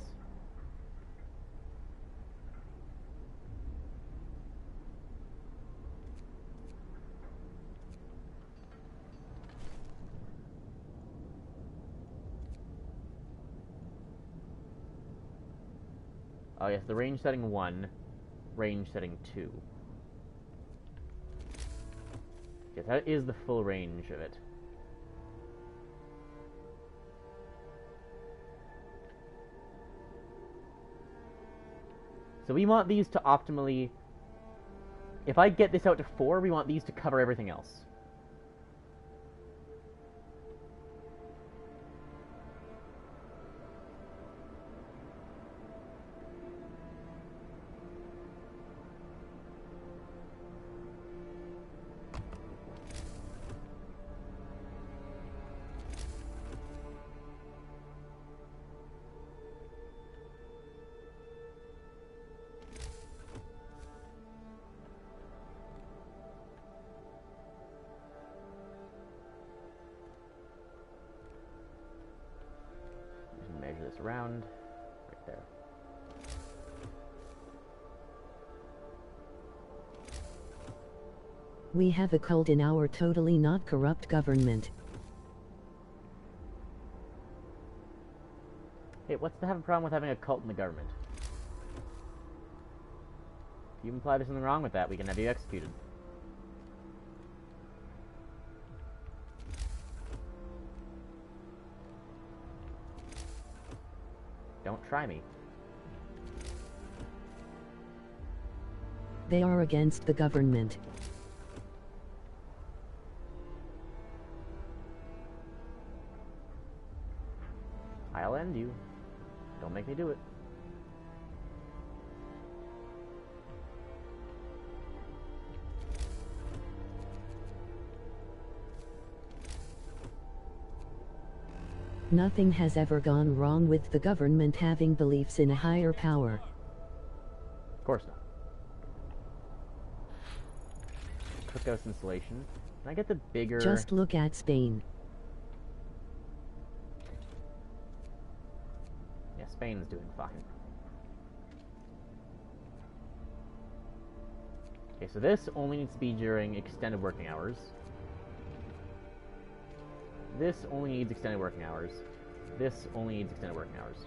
Oh yes, the range setting 1, range setting 2. Yes, that is the full range of it. So we want these to optimally... If I get this out to 4, we want these to cover everything else. Measure this around, right there. We have a cult in our totally not corrupt government. Hey, what's to have a problem with having a cult in the government? If you imply there's something wrong with that, we can have you executed. Don't try me. They are against the government. I'll end you. Don't make me do it. Nothing has ever gone wrong with the government having beliefs in a higher power. Of course not. Cookhouse installation. Can I get the bigger... Just look at Spain. Yeah, Spain's doing fine. Okay, so this only needs to be during extended working hours. This only needs extended working hours. This only needs extended working hours.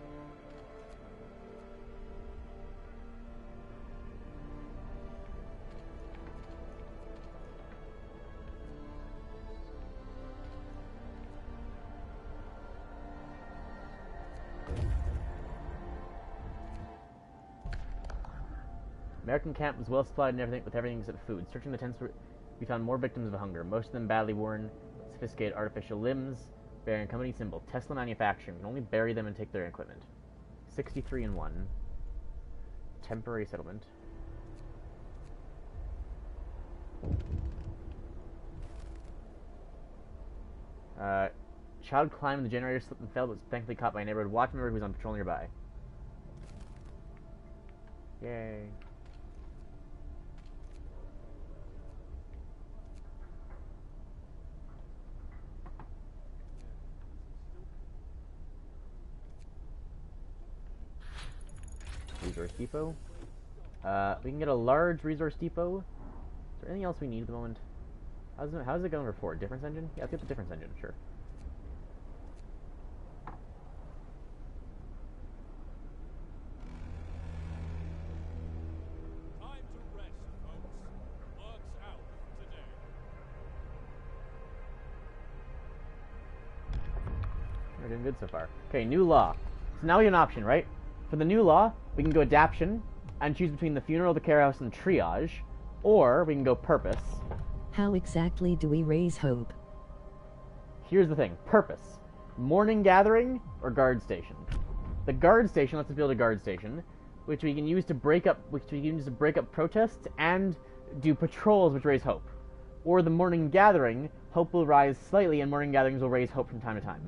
American camp was well supplied and with everything except food. Searching the tents, we found more victims of hunger, most of them badly worn, sophisticated artificial limbs, bearing a company symbol, Tesla Manufacturing. We can only bury them and take their equipment. 63 and 1. Temporary settlement. Child climbed the generator, slipped and fell, but was thankfully caught by a neighborhood watch member who was on patrol nearby. Yay. Resource depot. We can get a large resource depot. Is there anything else we need at the moment? How's it going for 4? Difference engine? Yeah, let's get the difference engine, sure. Time to rest, folks. Work's out today. We're doing good so far. Okay, new law. So now we have an option, right? For the new law, we can go adaption and choose between the funeral, the care house, and triage, or we can go purpose. How exactly do we raise hope? Here's the thing: purpose, morning gathering, or guard station. The guard station lets us build a guard station, which we can use to break up, protests and do patrols, which raise hope. Or the morning gathering, hope will rise slightly, and morning gatherings will raise hope from time to time.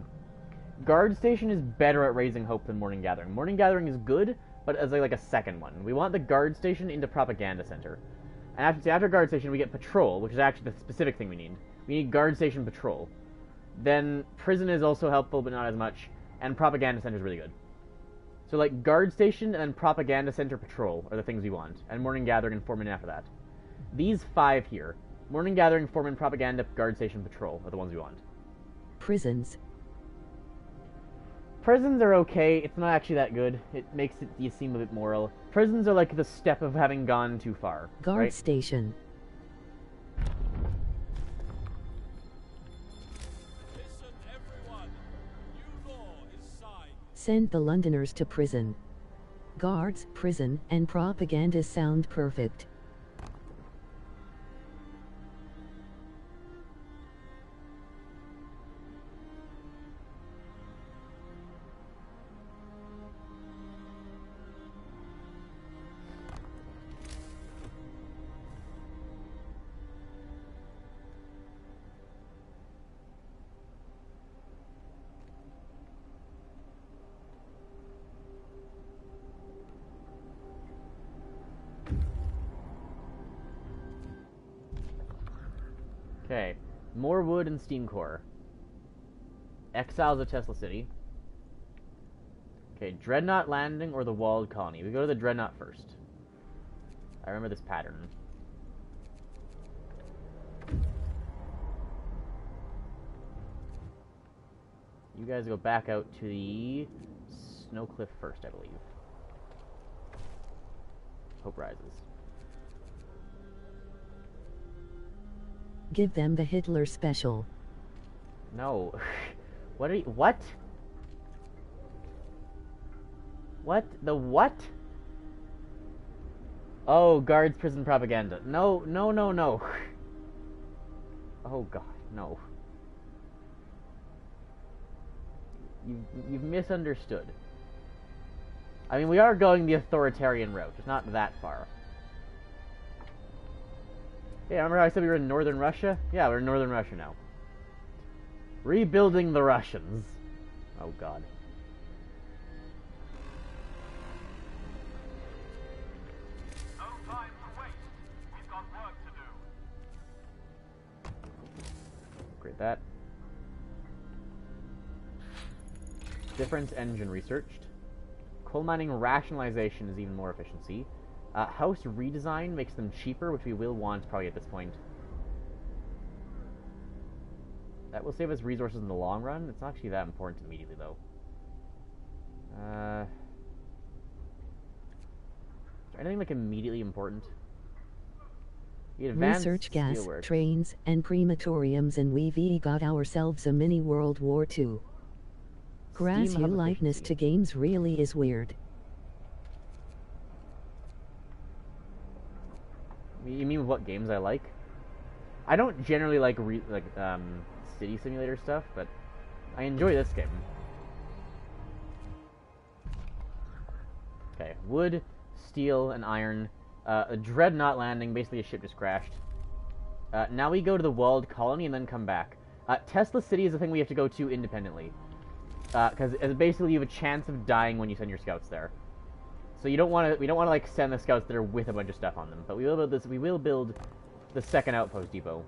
Guard station is better at raising hope than morning gathering. Morning gathering is good, but as like a second one. We want the guard station into propaganda center. And after guard station, we get patrol, which is actually the specific thing we need. We need guard station patrol. Then prison is also helpful, but not as much. And propaganda center is really good. So like guard station and propaganda center patrol are the things we want. And morning gathering and foreman after that. These 5 here: morning gathering, foreman, propaganda, guard station, patrol are the ones we want. Prisons. Prisons are okay. It's not actually that good. It makes you seem a bit moral. Prisons are like the step of having gone too far. Guard right? station. Listen, everyone. New law is signed. Send the Londoners to prison. Guards, prison, and propaganda sound perfect. Okay, more wood and steam core. Exiles of Tesla City. Okay, Dreadnought Landing or the Walled Colony. We go to the Dreadnought first. I remember this pattern. You guys go back out to the Snow Cliff first, I believe. Hope rises. Give them the Hitler special. No. What are you... What? What? The what? Oh, guards, prison, propaganda. No, no, no, no. Oh, God, no. You've misunderstood. I mean, we are going the authoritarian route. It's not that far. Hey, remember how I said we were in northern Russia? Yeah, we're in northern Russia now. Rebuilding the Russians. Oh, God. No time to waste. We've got work to do. Great that. Difference engine researched. Coal mining rationalization is even more efficiency. House redesign makes them cheaper, which we will want probably at this point. That will save us resources in the long run. It's not actually that important immediately, though. Is there anything like immediately important? Research gas, steelwork. trains, and crematoriums, and we've got ourselves a mini World War II. Grass Steam your hub likeness efficiency. to games really is weird. You mean what games I like? I don't generally like city simulator stuff, but I enjoy this game. Okay, wood, steel, and iron. A dreadnought landing, basically a ship just crashed. Now we go to the walled colony and then come back. Tesla City is the thing we have to go to independently. Because basically you have a chance of dying when you send your scouts there. So we don't want to like send the scouts there with a bunch of stuff on them. But we will build this. We will build the second outpost depot.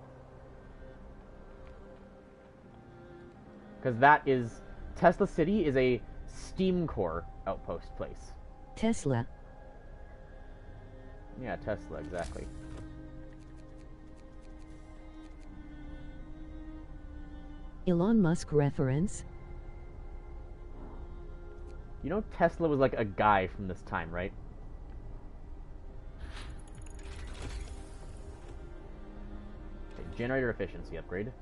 Because that is Tesla City is a steam core outpost place. Tesla. Yeah, Tesla, exactly. Elon Musk reference. You know Tesla was like a guy from this time, right? Okay, generator efficiency upgrade.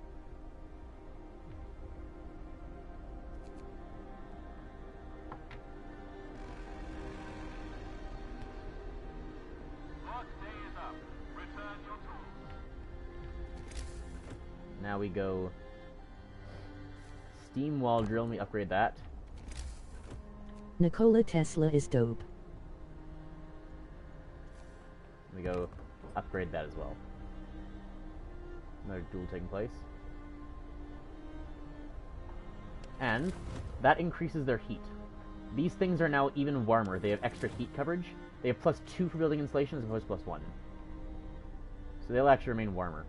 Work day is up. Return your tools. Now we go steam wall drill and we upgrade that. Nikola Tesla is dope. We go upgrade that as well. Another duel taking place. And that increases their heat. These things are now even warmer. They have extra heat coverage. They have +2 for building insulation as opposed to +1. So they'll actually remain warmer.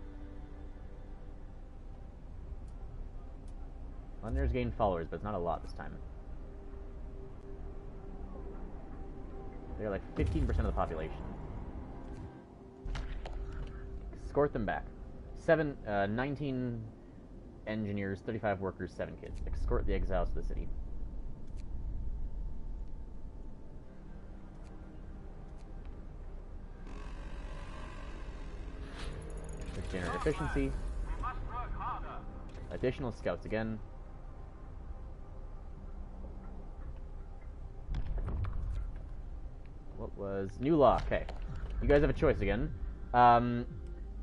Londoners gain followers, but it's not a lot this time. They're like 15% of the population. Escort them back. 19 engineers, 35 workers, 7 kids. Escort the exiles to the city. Generate efficiency. We must work harder. Additional scouts again. says new law. Okay, you guys have a choice again.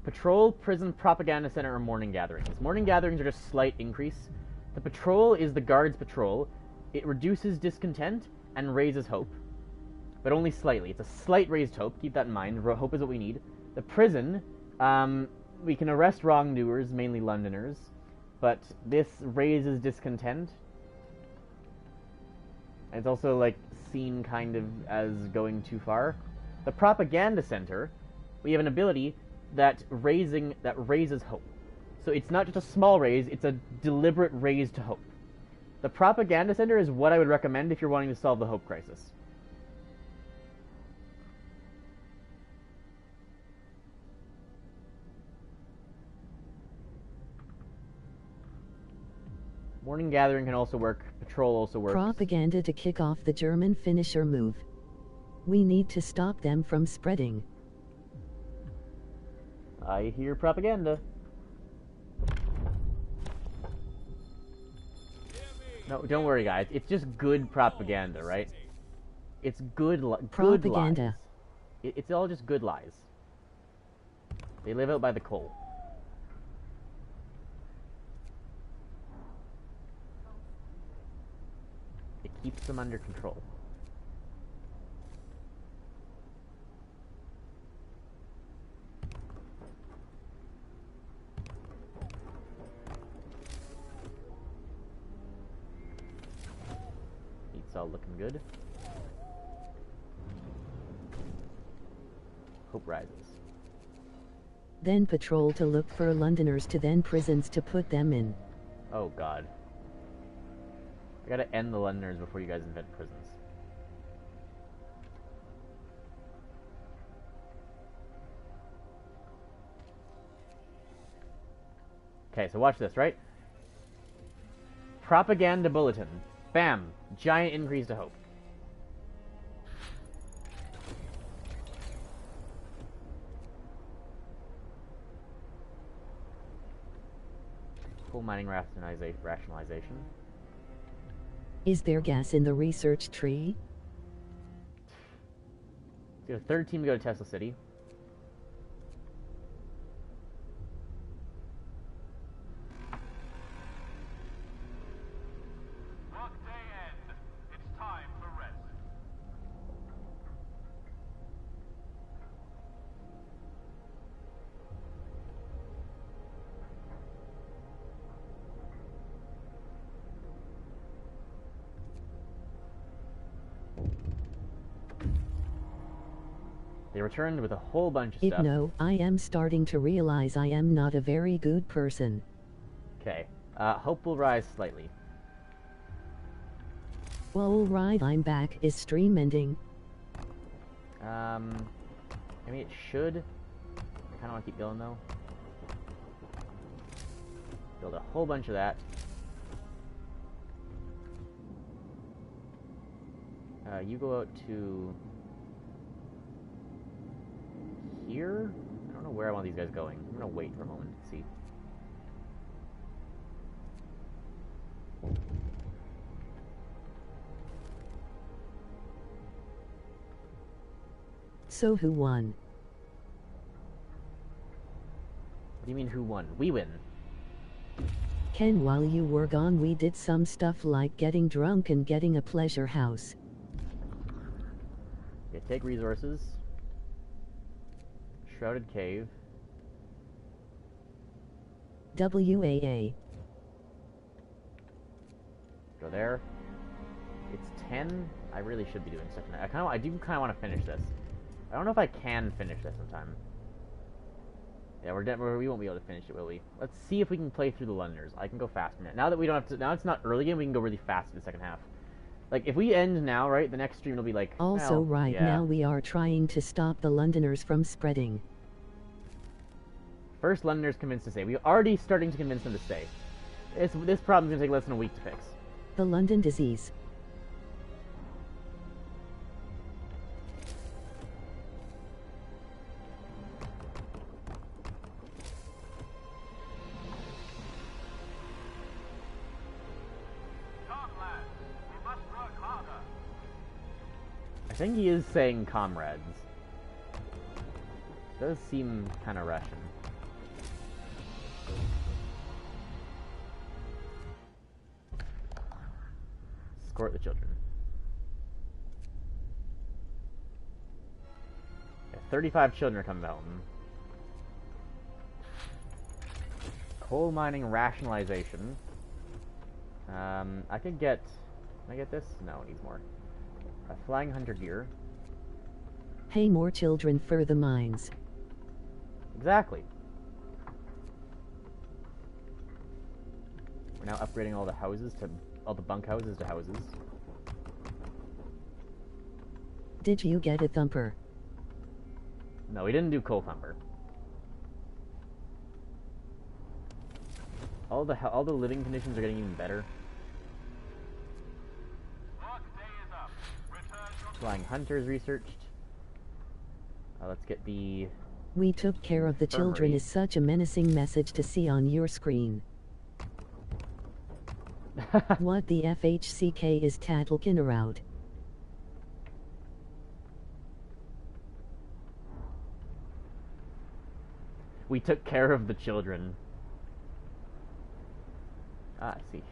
Patrol, prison, propaganda center, or morning gatherings. Morning gatherings are just slight increase. The patrol is the guards' patrol. It reduces discontent and raises hope, but only slightly. It's a slight raised hope. Keep that in mind. Hope is what we need. The prison, we can arrest wrongdoers, mainly Londoners, but this raises discontent. It's also like seen kind of as going too far. The propaganda center, we have an ability that raises hope. So it's not just a small raise, it's a deliberate raise to hope. The propaganda center is what I would recommend if you're wanting to solve the hope crisis. Morning gathering can also work. Patrol also works. Propaganda to kick off the German finisher move. We need to stop them from spreading. I hear propaganda. No, don't worry, guys. It's just good propaganda, right? It's good Propaganda. Lies. It's all just good lies. They live out by the coal. It keeps them under control. It's all looking good. Hope rises. Then patrol to look for Londoners, to then prisons to put them in. Oh god. I gotta end the Londoners before you guys invent prisons. Okay, so watch this, right? Propaganda bulletin. Bam! Giant increase to hope. Coal mining rationalization. Is there gas in the research tree? So the third team to go to Tesla City. Workday end. It's time for rest. They returned with a whole bunch of stuff. No, I am starting to realize I am not a very good person. Okay. Hope will rise slightly. Well, alright, I'm back. Is stream ending? I mean, it should. I kind of want to keep going, though. Build a whole bunch of that. You go out to... here? I don't know where I want these guys going. I'm gonna wait for a moment to see. So who won? What do you mean, who won? We win. Ken, while you were gone, we did some stuff like getting drunk and getting a pleasure house. Okay, take resources. Shrouded Cave. WAA. Go there. It's 10. I really should be doing stuff now. I do kind of want to finish this. I don't know if I can finish this in time. Yeah, we won't be able to finish it, will we? Let's see if we can play through the Londoners. I can go faster now. Now that we don't have to, now it's not early game, we can go really fast in the second half. Like, if we end now, right, the next stream will be like... Also, well, right yeah. now we are trying to stop the Londoners from spreading. First Londoners convinced to stay. We're already starting to convince them to stay. This problem's gonna take less than a week to fix. The London disease. think he is saying comrades. Does seem kind of Russian. Escort the children. Yeah, 35 children are coming out. Coal mining rationalization. I could get... Can I get this? No, it needs more. Flying hunter gear. Pay more children for the mines. Exactly. We're now upgrading all the houses to... all the bunkhouses to houses. Did you get a thumper? No, we didn't do coal thumper. All the living conditions are getting even better. Flying hunters researched. Let's get the... We took care of the children is such a menacing message to see on your screen. What the FHCK is tattlekin around. We took care of the children. Ah, I see.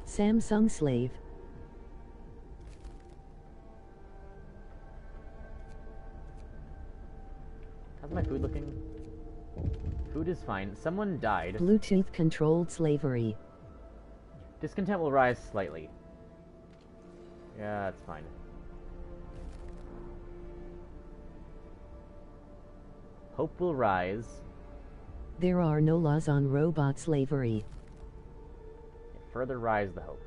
Samsung slave. How's my food looking? Food is fine. Someone died. Bluetooth controlled slavery. Discontent will rise slightly. Yeah, that's fine. Hope will rise. There are no laws on robot slavery. Further rise the hope.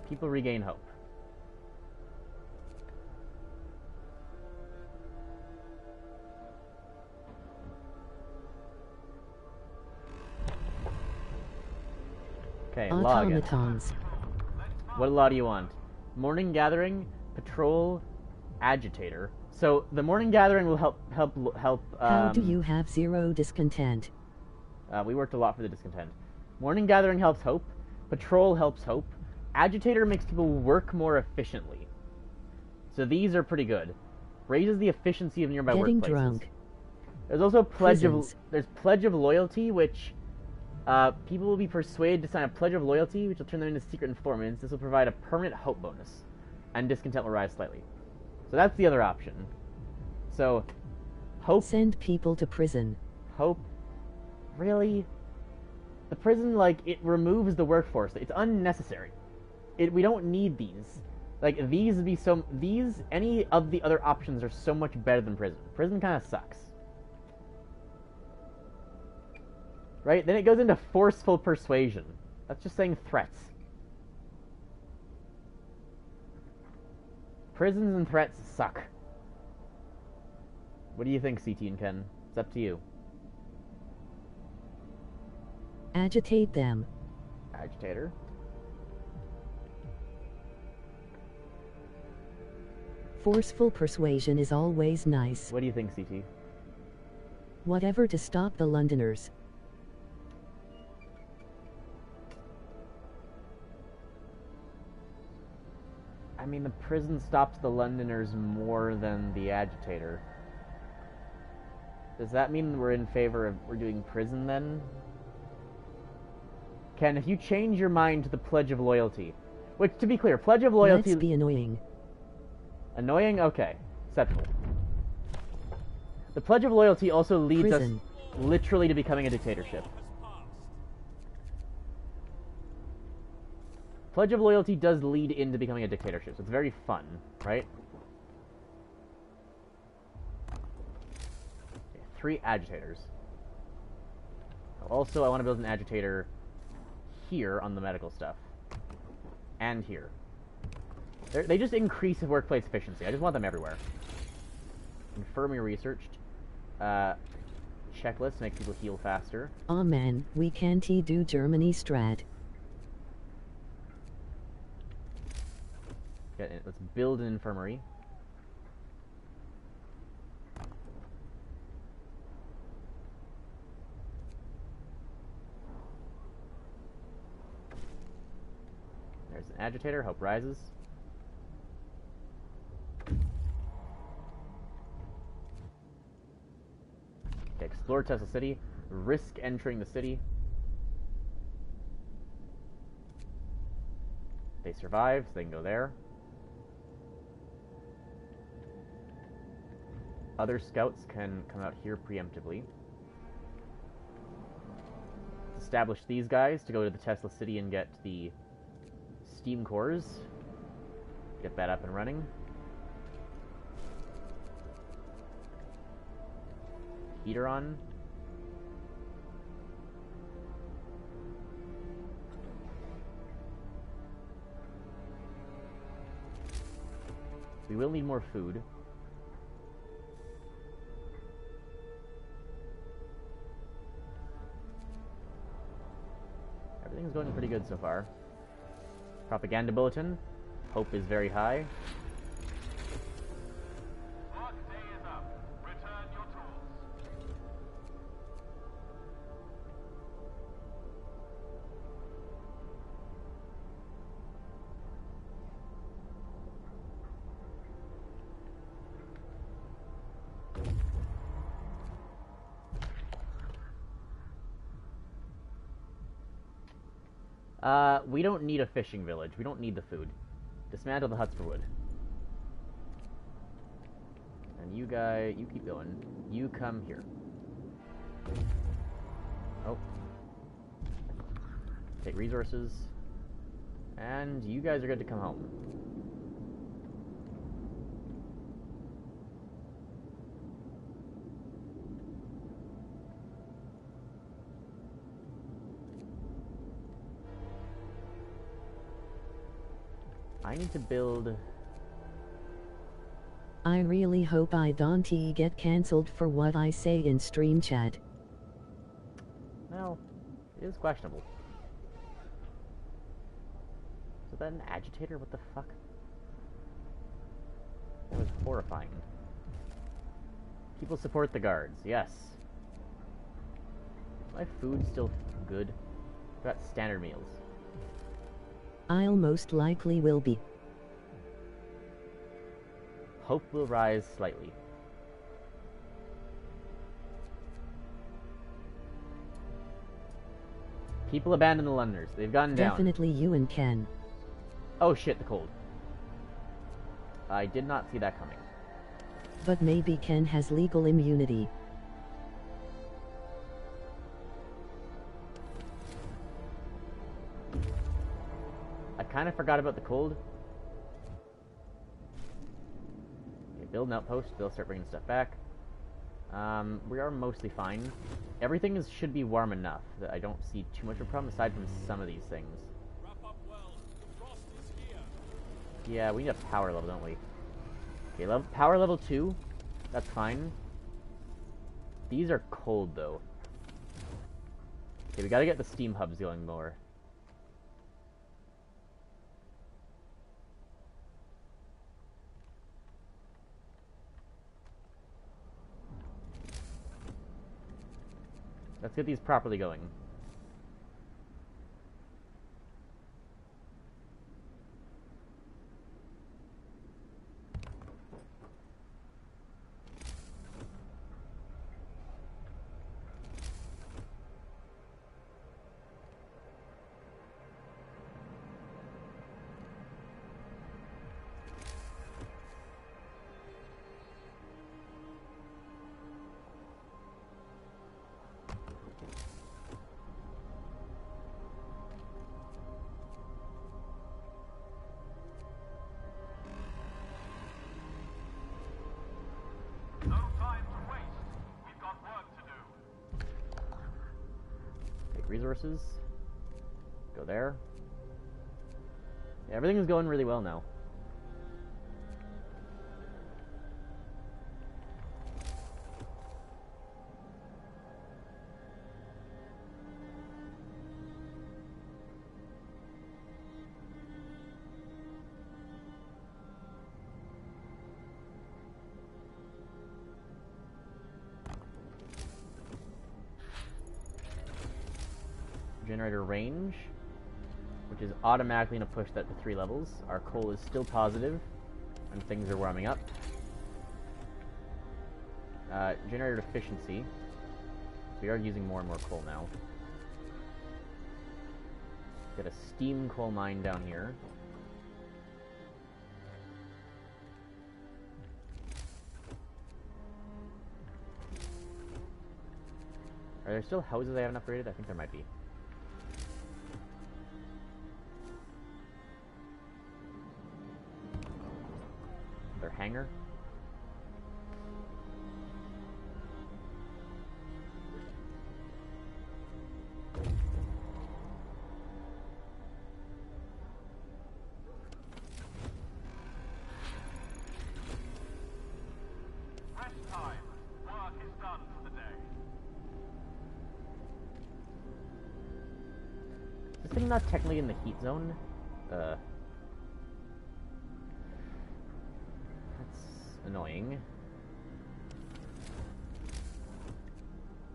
People regain hope. Okay, law again. Automatons. What law do you want? Morning gathering, patrol, agitator. So the morning gathering will help. How do you have zero discontent? We worked a lot for the discontent. Morning gathering helps hope. Patrol helps hope. Agitator makes people work more efficiently. So these are pretty good. Raises the efficiency of nearby Getting workplaces. drunk. There's also pledge Prisons. there's pledge of loyalty, which people will be persuaded to sign a pledge of loyalty, which will turn them into secret informants. This will provide a permanent hope bonus, and discontent will rise slightly. So that's the other option. So, hope... Send people to prison. Hope? Really? The prison, like, it removes the workforce. It's unnecessary. We don't need these. Like, any of the other options are so much better than prison. Prison kind of sucks. Right? Then it goes into forceful persuasion. That's just saying threats. Prisons and threats suck. What do you think, CT and Ken? It's up to you. Agitate them. Agitator. Forceful persuasion is always nice. What do you think, CT? Whatever to stop the Londoners. I mean, the prison stops the Londoners more than the agitator. Does that mean we're in favor of we're doing prison then? Ken, if you change your mind to the Pledge of Loyalty, which, to be clear, Pledge of Loyalty... Let's be annoying. Annoying? Okay. Acceptable. The Pledge of Loyalty also leads Prison. us literally to becoming a dictatorship. Pledge of Loyalty does lead into becoming a dictatorship, so it's very fun, right? Okay, 3 agitators. Also, I want to build an agitator here on the medical stuff. And here. They just increase the workplace efficiency. I just want them everywhere. Infirmary researched. Checklist make people heal faster. Aw man, we can't do Germany strat. let's build an infirmary. There's an agitator. Hope rises. Okay, explore Tesla City. Risk entering the city. They survive, so they can go there. Other scouts can come out here preemptively. Let's establish these guys to go to the Tesla City and get the steam cores. Get that up and running. Heater on. We will need more food. Everything's going pretty good so far. Propaganda bulletin. Hope is very high. Work day is up. Return your tools. We don't need a fishing village. We don't need the food. Dismantle the huts for wood. And you guys, you keep going. You come here. Oh. Take resources. And you guys are good to come home. I need to build... I really hope I don't get cancelled for what I say in stream chat. Well, it is questionable. Is that an agitator? What the fuck? That was horrifying. People support the guards, yes. Is my food still good? I've got standard meals. I'll most likely will be. Hope will rise slightly. People abandon the Londoners. They've gone down. Definitely you and Ken. Oh shit, the cold. I did not see that coming. But maybe Ken has legal immunity. I kind of forgot about the cold. Okay, build an outpost. They'll start bringing stuff back. We are mostly fine. Everything should be warm enough that I don't see too much of a problem aside from some of these things. Wrap up well. The frost is here. Yeah, we need a power level, don't we? Okay, power level 2. That's fine. These are cold, though. Okay, we gotta get the steam hubs going more. Let's get these properly going. No time to waste. We've got work to do. Take resources. Go there. Yeah, everything is going really well now. generator range, which is automatically going to push that to 3 levels. Our coal is still positive, and things are warming up. Generator efficiency. We are using more and more coal now. Get a steam coal mine down here. Are there still houses I haven't upgraded? I think there might be. Their hangar. Rest time. Work is done for the day. Is this thing not technically in the heat zone? That's annoying.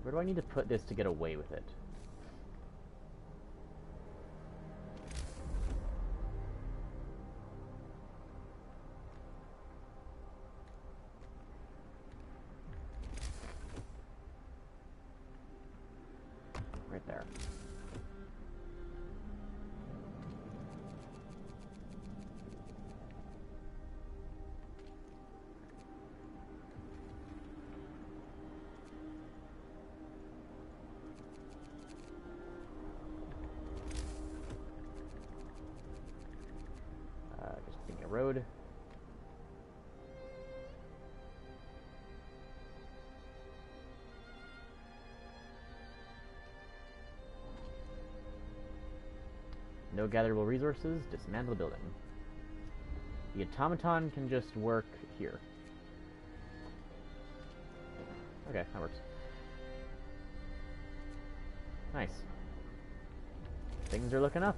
Where do I need to put this to get away with it? Right there. Just thinking a road. No gatherable resources, dismantle the building. The automaton can just work here. Okay, that works. Nice. Things are looking up.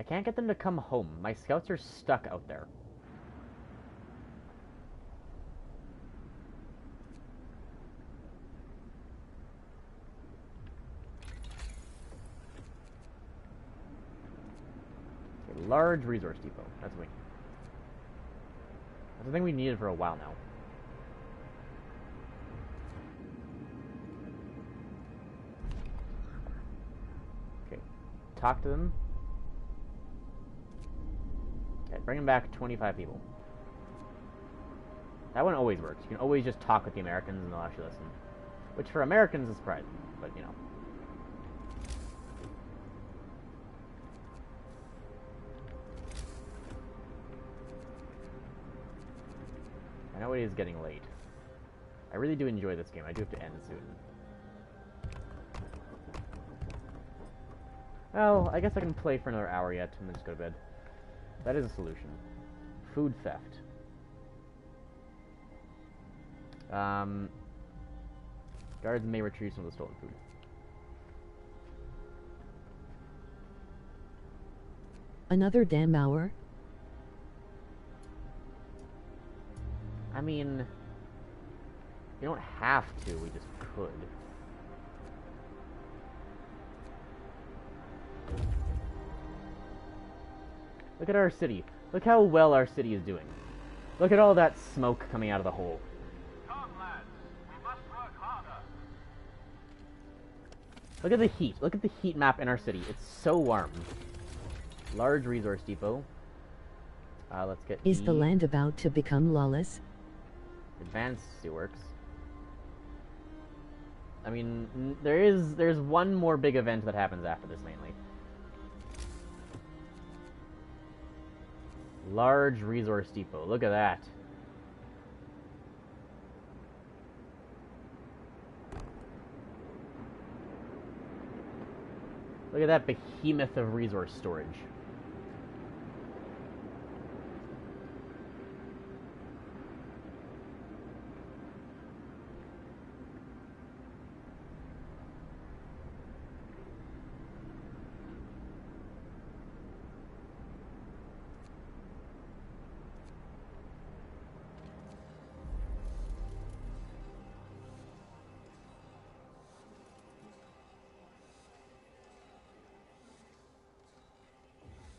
I can't get them to come home. My scouts are stuck out there. Okay, large resource depot. That's me. That's the thing we needed for a while now. Okay. Talk to them. Okay, bring them back 25 people. That one always works. You can always just talk with the Americans and they'll actually listen. Which for Americans is surprising, but you know. I know it is getting late. I really do enjoy this game. I do have to end soon. Well, I guess I can play for another hour yet and then just go to bed. That is a solution. Food theft. Guards may retrieve some of the stolen food. Another damn hour? I mean, you don't have to, we just could. Look at our city. Look how well our city is doing. Look at all that smoke coming out of the hole. Come, lads. We must work harder. Look at the heat. Look at the heat map in our city. It's so warm. Large resource depot. Let's get Is the land about to become lawless? Advanced steelworks. I mean, there's one more big event that happens after this mainly. Large resource depot. Look at that. Look at that behemoth of resource storage.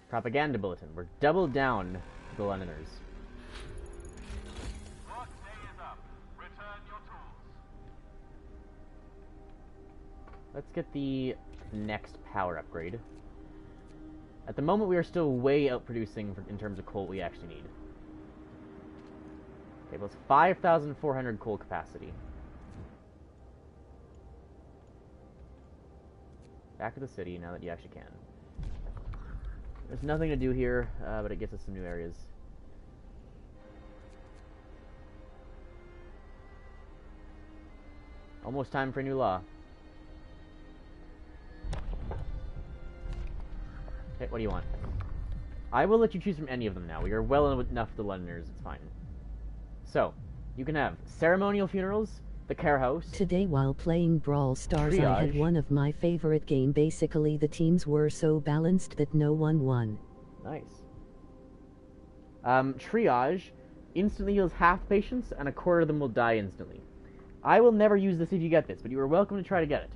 Propaganda bulletin. We're double down to the Londoners. Workday is up. Return your tools. Let's get the next power upgrade. At the moment, we are still way outproducing in terms of coal we actually need. Okay, plus 5,400 coal capacity. Back to the city now that you actually can. There's nothing to do here, but it gets us some new areas. Almost time for a new law. Okay, what do you want? I will let you choose from any of them now. We are well enough the Londoners, it's fine. So, you can have ceremonial funerals, the care house. Today while playing Brawl Stars I had Triage. one of my favorite game. Basically the teams were so balanced that no one won. Nice. Triage instantly heals half patients, and a quarter of them will die instantly. I will never use this if you get this, but you are welcome to try to get it.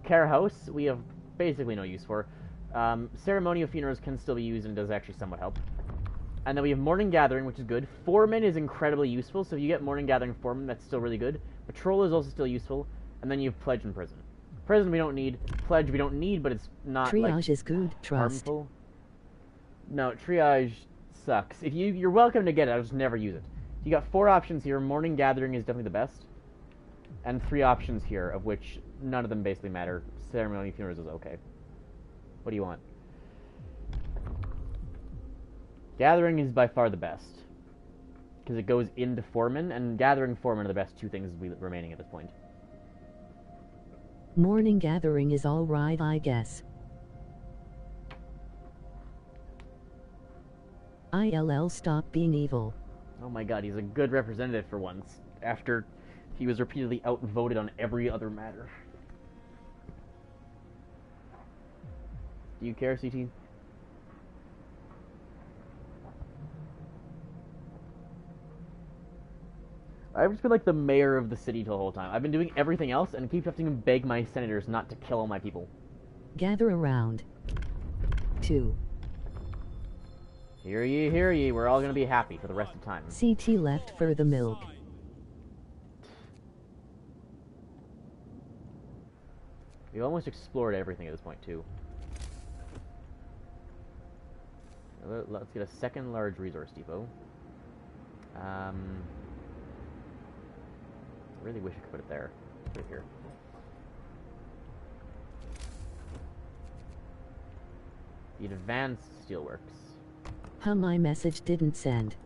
Care house, we have basically no use for. Ceremonial funerals can still be used and does actually somewhat help. And then we have Morning Gathering, which is good. Foreman is incredibly useful, so if you get Morning Gathering Foreman, that's still really good. Patrol is also still useful. And then you have Pledge and Prison. Prison we don't need. Pledge we don't need, but it's not, Triage is good, trust. harmful. No, Triage sucks. If you're welcome to get it, I'll just never use it. You got 4 options here. Morning Gathering is definitely the best. And 3 options here, of which none of them basically matter. Ceremonial Funerals is okay. What do you want? Gathering is by far the best. Because it goes into Foreman, and Gathering Foreman are the best 2 things remaining at this point. Morning Gathering is alright, I guess. ILL, stop being evil. Oh my god, he's a good representative for once, after he was repeatedly outvoted on every other matter. Do you care, CT? I've just been like the mayor of the city the whole time. I've been doing everything else and keep having to beg my senators not to kill all my people. Gather around. 2. Hear ye, we're all gonna be happy for the rest of time. CT left for the milk. We've almost explored everything at this point, too. Let's get a second large resource depot. I really wish I could put it there. Put it here. The advanced steelworks. Huh, my message didn't send.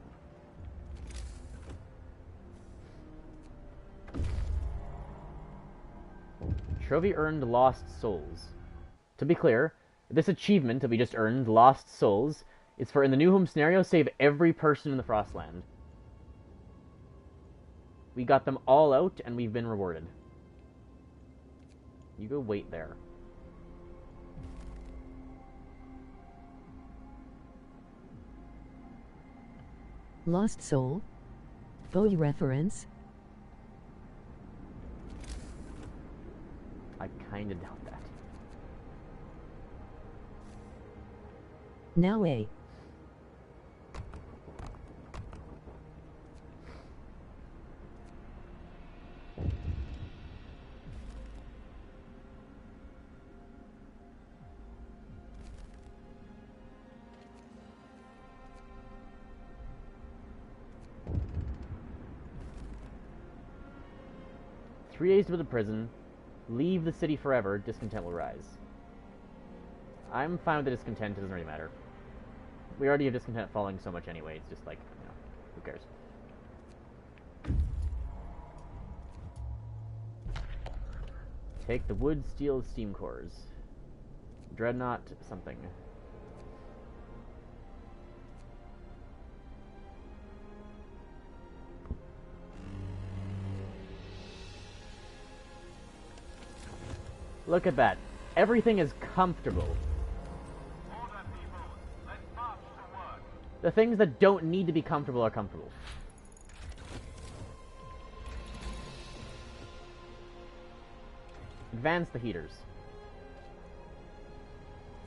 Trophy earned Lost Souls. To be clear, this achievement that we just earned, Lost Souls, is for in the new home scenario, save every person in the Frostland. We got them all out, and we've been rewarded. You go wait there. Lost Soul? Faux reference? I kinda doubt that. Now A. Three days to the prison. Leave the city forever. Discontent will rise. I'm fine with the discontent. It doesn't really matter. We already have discontent falling so much anyway. It's just like, you know, who cares? Take the wood, steel, steam cores. Dreadnought something. Look at that. Everything is comfortable. Order, people. Let's march to work. The things that don't need to be comfortable are comfortable. Advance the heaters.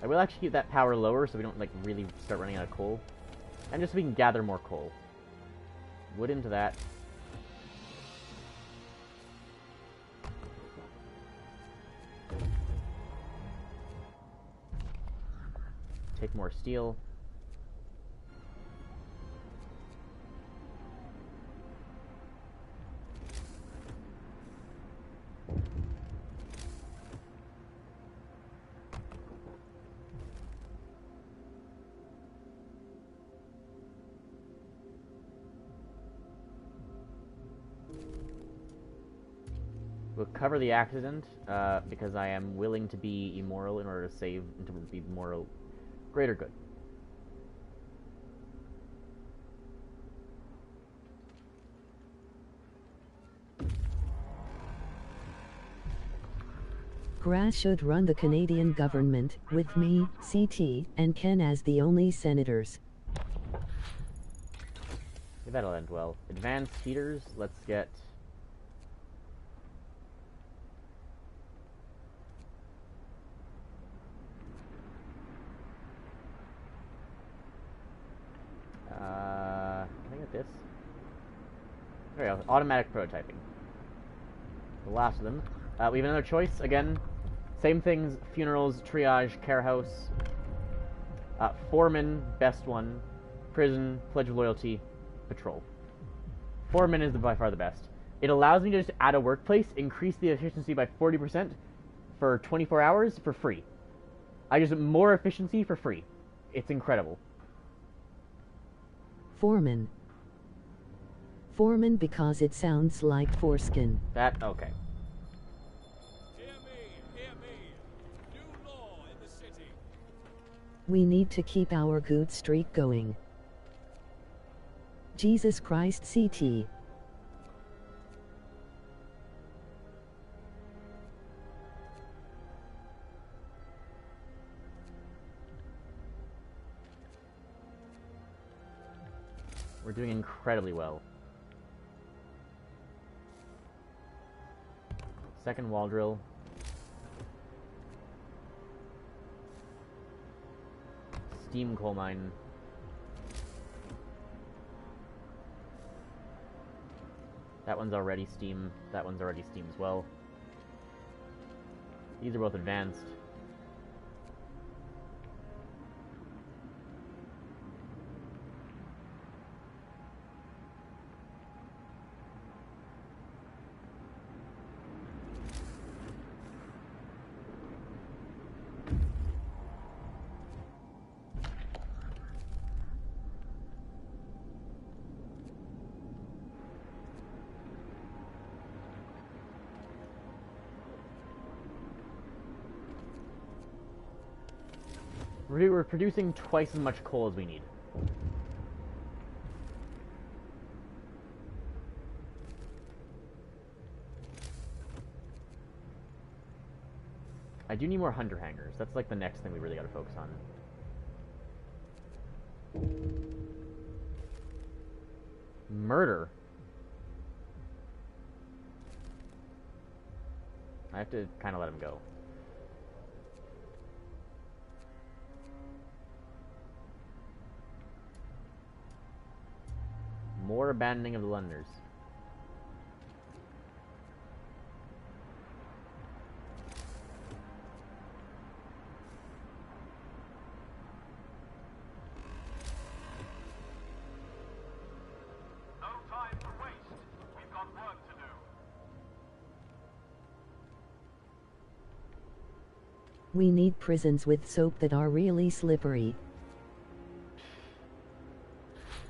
I will actually keep that power lower so we don't, like, really start running out of coal. And just so we can gather more coal. Wood into that. Take more steel. We'll cover the accident, because I am willing to be immoral in order to save, and to be moral, greater good. Grass should run the Canadian government, with me, CT, and Ken as the only senators. That'll end well. Advanced heaters, let's get... can I get this? There we go. Automatic prototyping. The last of them. We have another choice. Again, same things. Funerals, triage, care house. Foreman, best one. Prison, pledge of loyalty, patrol. Foreman is by far the best. It allows me to just add a workplace, increase the efficiency by 40% for 24 hours for free. I just more efficiency for free. It's incredible. Foreman. Foreman because it sounds like foreskin. That, okay. Hear me. New law in the city. We need to keep our good streak going. Jesus Christ CT. We're doing incredibly well. Second wall drill. Steam coal mine. That one's already steam. That one's already steam as well. These are both advanced. We're producing twice as much coal as we need. I do need more hunter hangars. That's like the next thing we really gotta focus on. Murder. I have to kind of let him go. More abandoning of the Londoners. No time to waste. We've got work to do. We need prisons with soap that are really slippery.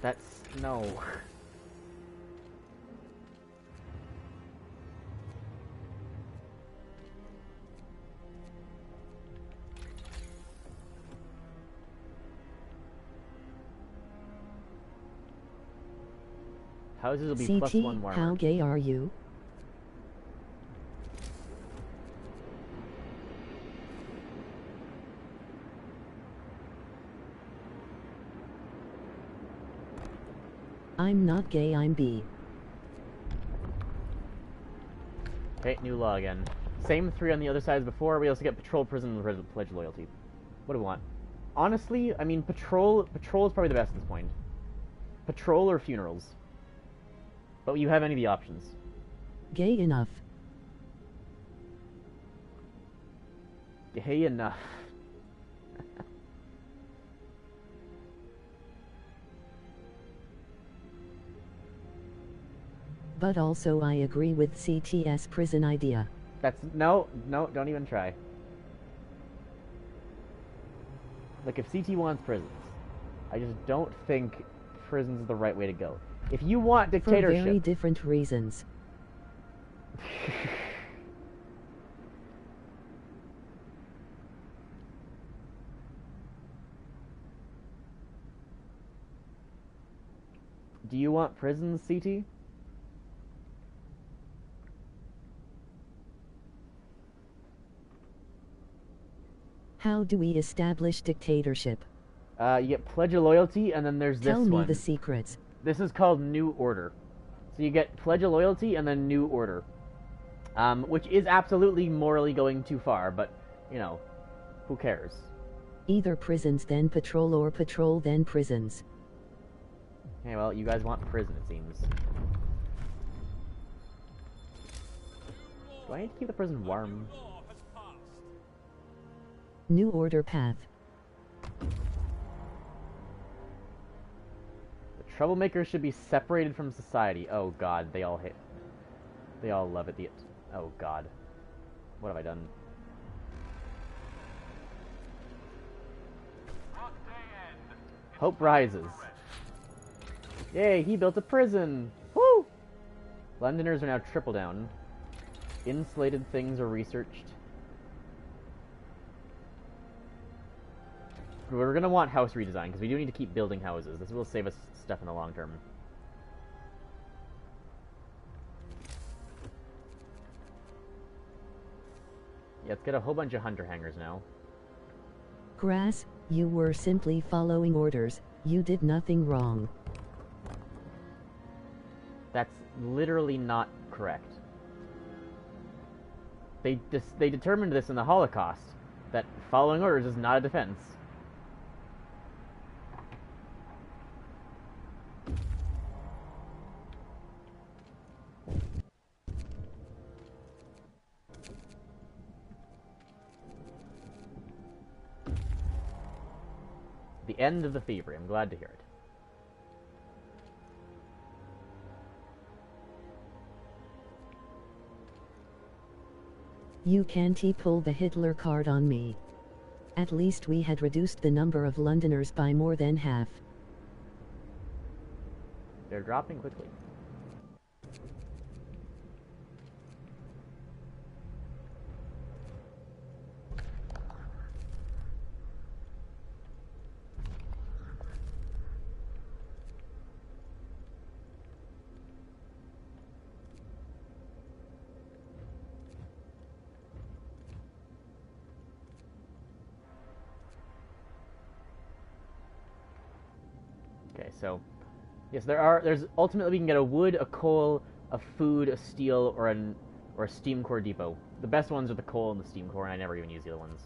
That's... no. Houses will be CT, +1 warmer. how gay are you? I'm not gay, I'm bi. Okay, new law again. Same 3 on the other side as before. We also get patrol, prison, and pledge loyalty. What do we want? Honestly, I mean, patrol is probably the best at this point. Patrol or funerals. But you have any of the options. Gay enough. Hey, enough. But also I agree with CTS prison idea. That's no, don't even try. Look, if CT wants prisons, I just don't think prisons is the right way to go. If you want For dictatorship, very different reasons. do you want prisons, CT? How do we establish dictatorship? You get Pledge of Loyalty, and then there's this Tell me one. the secrets. This is called New Order. So you get Pledge of Loyalty and then New Order. Which is absolutely morally going too far, but, you know, who cares? Either prisons then patrol or patrol then prisons. Okay, well, you guys want prison, it seems. Do I need to keep the prison warm? Law has passed. New order path. The troublemakers should be separated from society. Oh god, they all love it. Oh god. What have I done? Hope rises. Yay, he built a prison! Woo! Londoners are now triple down. Insulated things are researched. We're gonna want house redesign, because we do need to keep building houses. This will save us stuff in the long term. Yeah, let's get a whole bunch of hunter hangers now. Grass, you were simply following orders. You did nothing wrong. That's literally not correct. They determined this in the Holocaust, that following orders is not a defense. The end of the thievery. I'm glad to hear it. You can't pull the Hitler card on me. At least we had reduced the number of Londoners by more than half. They're dropping quickly. Okay, so yes, there's ultimately we can get a wood, a coal, a food, a steel, or a steam core depot. The best ones are the coal and the steam core, and I never even use the other ones.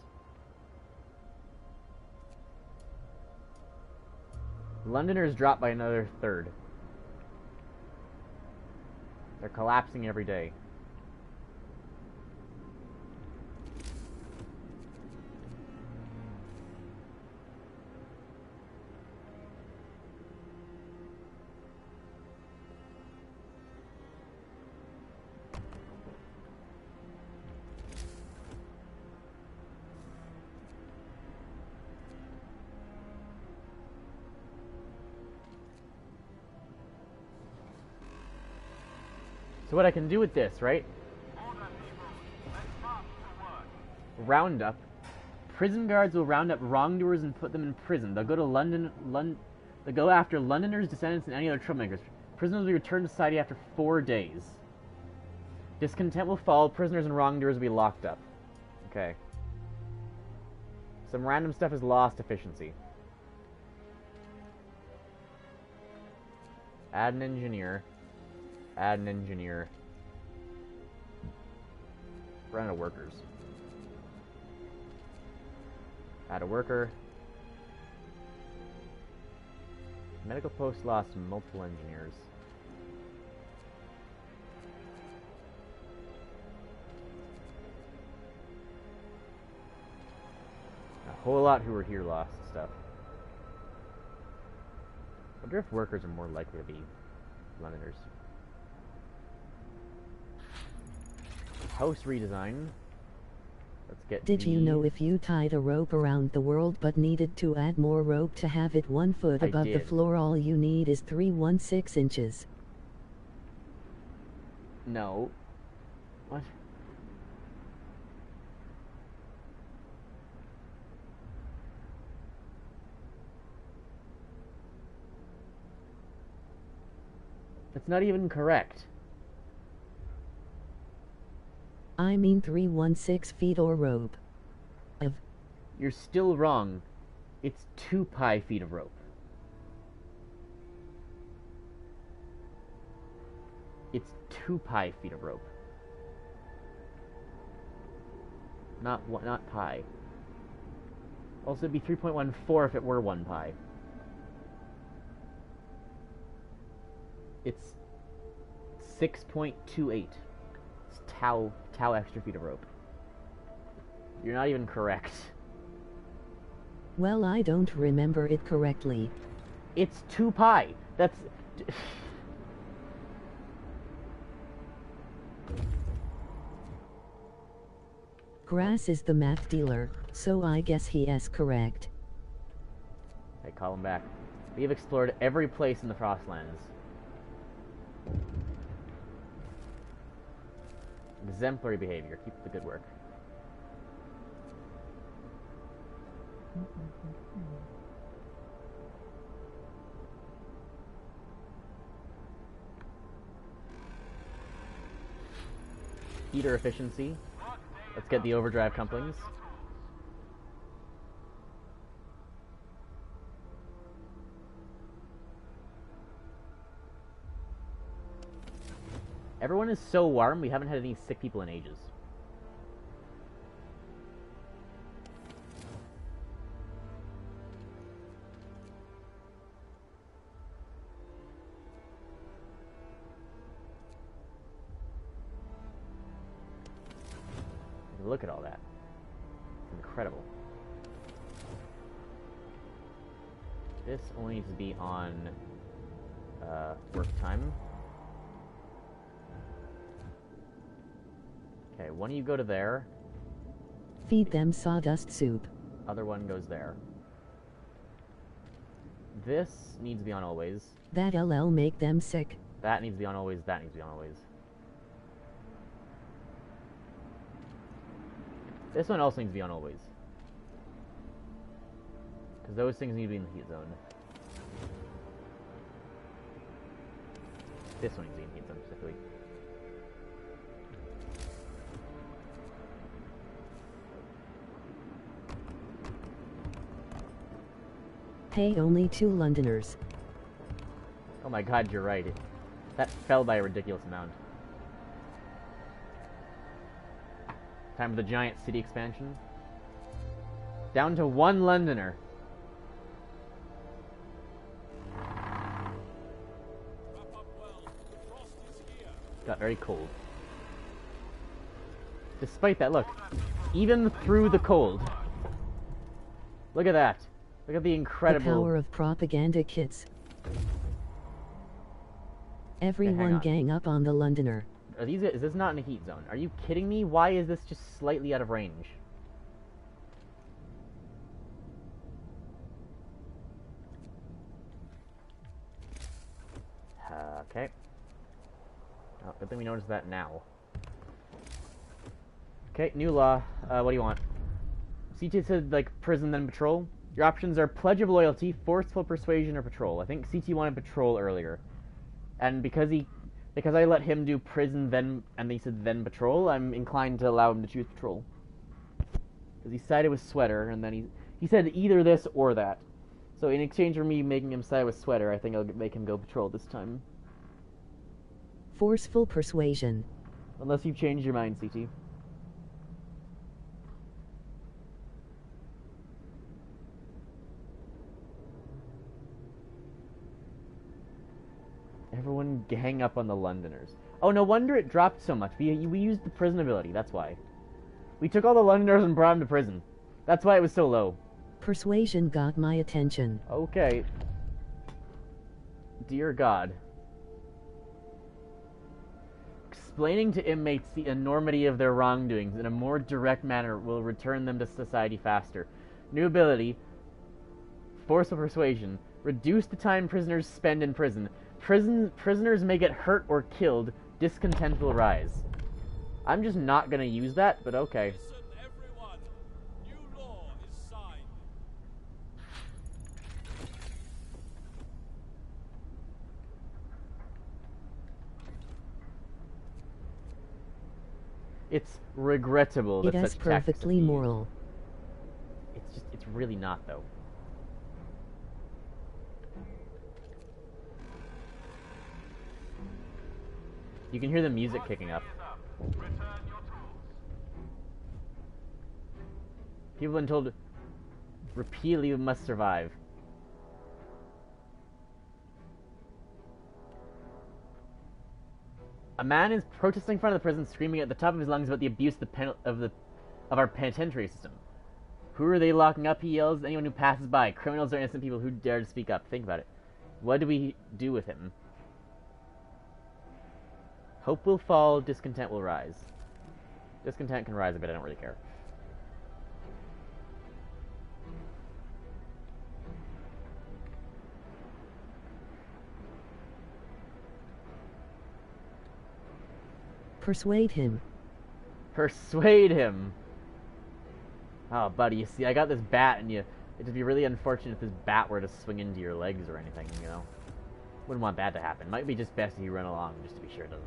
Londoners drop by another third. They're collapsing every day. So what I can do with this, right? Round up. Prison guards will round up wrongdoers and put them in prison. They'll go to they'll go after Londoners, descendants, and any other troublemakers. Prisoners will be returned to society after 4 days. Discontent will fall. Prisoners and wrongdoers will be locked up. Okay. Some random stuff is lost efficiency. Add an engineer. Add an engineer. Run out of workers. Add a worker. Medical post lost multiple engineers. A whole lot who were here lost stuff. I wonder if workers are more likely to be Londoners. House redesign. Let's get Did you the- know if you tied a rope around the world but needed to add more rope to have it 1 foot I above the did. floor, all you need is 316 inches? No. What? That's not even correct. I mean 316 feet or rope. You're still wrong. It's 2 pi feet of rope. It's 2 pi feet of rope. Not pi. Also, it'd be 3.14 if it were 1 pi. It's 6.28. It's tau extra feet of rope. You're not even correct. Well, I don't remember it correctly. It's 2 pi. That's... Grass is the math dealer, so I guess he is correct. Hey, call him back. We have explored every place in the Frostlands. Exemplary behavior. Keep up the good work. Heater efficiency. Let's get the overdrive couplings. Everyone is so warm, we haven't had any sick people in ages. Look at all that. It's incredible. This only needs to be on work time. Okay, one of you go to there. Feed them sawdust soup. Other one goes there. This needs to be on always. That LL make them sick. That needs to be on always. That needs to be on always. This one also needs to be on always. Because those things need to be in the heat zone. This one needs to be in the heat zone specifically. Hey, only 2 Londoners. Oh my god, you're right. That fell by a ridiculous amount. Time for the giant city expansion. Down to 1 Londoner. Wrap up well. The frost is here. Got very cold. Despite that, look. Even through the cold. Look at that. Look at the The incredible... power of propaganda kits. Everyone on. gang up on the Londoner. Are these? Is this not in a heat zone? Are you kidding me? Why is this just slightly out of range? Okay. Oh, good thing we noticed that now. Okay, new law. What do you want? CT said, like, prison then patrol. Your options are pledge of loyalty, forceful persuasion, or patrol. I think CT wanted patrol earlier. And because I let him do prison then, and he said then patrol, I'm inclined to allow him to choose patrol. Because he sided with Sweater, and then he said either this or that. So in exchange for me making him side with Sweater, I think I'll make him go patrol this time. Forceful persuasion. Unless you've changed your mind, CT. Everyone gang up on the Londoners. Oh, no wonder it dropped so much. We used the prison ability, that's why. We took all the Londoners and brought them to prison. That's why it was so low. Persuasion got my attention. Okay. Dear God. Explaining to inmates the enormity of their wrongdoings in a more direct manner will return them to society faster. New ability, forceful persuasion. Reduce the time prisoners spend in prison. Prisoners may get hurt or killed. Discontent will rise. I'm just not gonna use that, but okay. Listen, everyone. New law is signed. It's regrettable that It is such tactics perfectly be used. moral. It's really not, though. You can hear the music kicking up. People have been told repeatedly must survive. A man is protesting in front of the prison, screaming at the top of his lungs about the abuse of our penitentiary system. Who are they locking up? He yells. Anyone who passes by. Criminals are innocent people who dare to speak up. Think about it. What do we do with him? Hope will fall, discontent will rise. Discontent can rise a bit, I don't really care. Persuade him. Persuade him! Oh, buddy, you see, I got this bat, and it'd be really unfortunate if this bat were to swing into your legs or anything, you know? Wouldn't want that to happen. Might be just best if you run along, just to be sure it doesn't.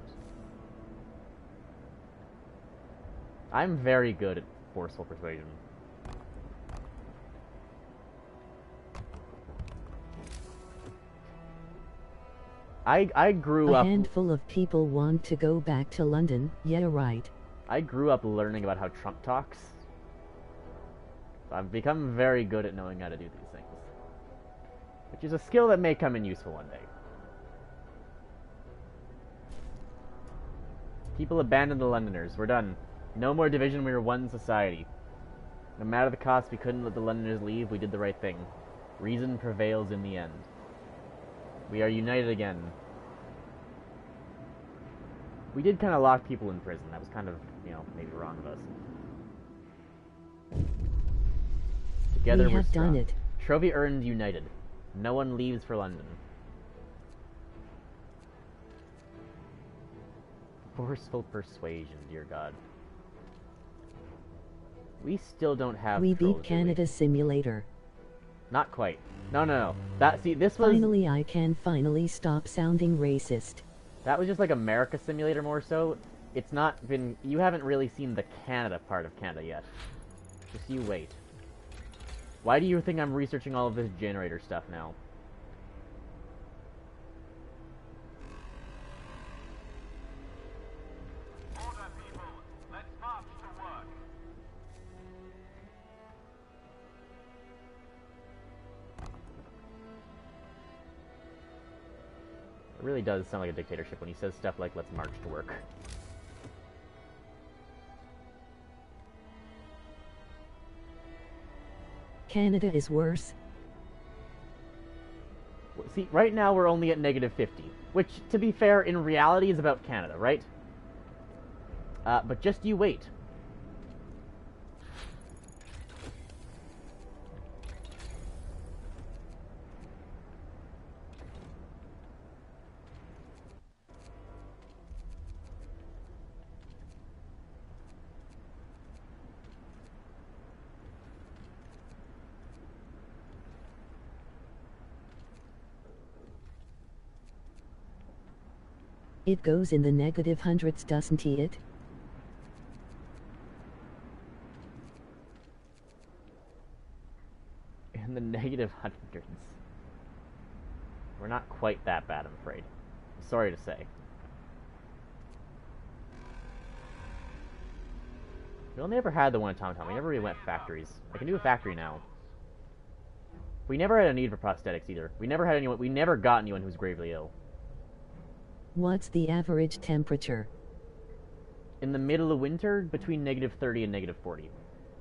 I'm very good at forceful persuasion. I grew up... A handful of people want to go back to London, yeah right. I grew up learning about how Trump talks. So I've become very good at knowing how to do these things. Which is a skill that may come in useful one day. People abandoned the Londoners. We're done. No more division, we were one society. No matter the cost, we couldn't let the Londoners leave, we did the right thing. Reason prevails in the end. We are united again. We did kind of lock people in prison. That was kind of, you know, maybe wrong of us. Together We we're have strong. done it. Trophy earned, united. No one leaves for London. Forceful persuasion, dear God. We still don't have We trolls, beat do we? Canada's simulator. Not quite. No. This was... Finally I can finally stop sounding racist. That was just like America Simulator more so. It's not been... You haven't really seen the Canada part of Canada yet. Just you wait. Why do you think I'm researching all of this generator stuff now? Order, people. Let's march to work. It really does sound like a dictatorship when he says stuff like, let's march to work. Canada is worse. See, right now we're only at -50, which, to be fair, in reality is about Canada, right? But just you wait. It goes in the negative hundreds, doesn't it? In the negative hundreds. We're not quite that bad, I'm afraid. Sorry to say. We only ever had the one automaton. We never really went factories. I can do a factory now. We never had a need for prosthetics either. We never had anyone. We never got anyone who was gravely ill. What's the average temperature? In the middle of winter, between -30 and -40.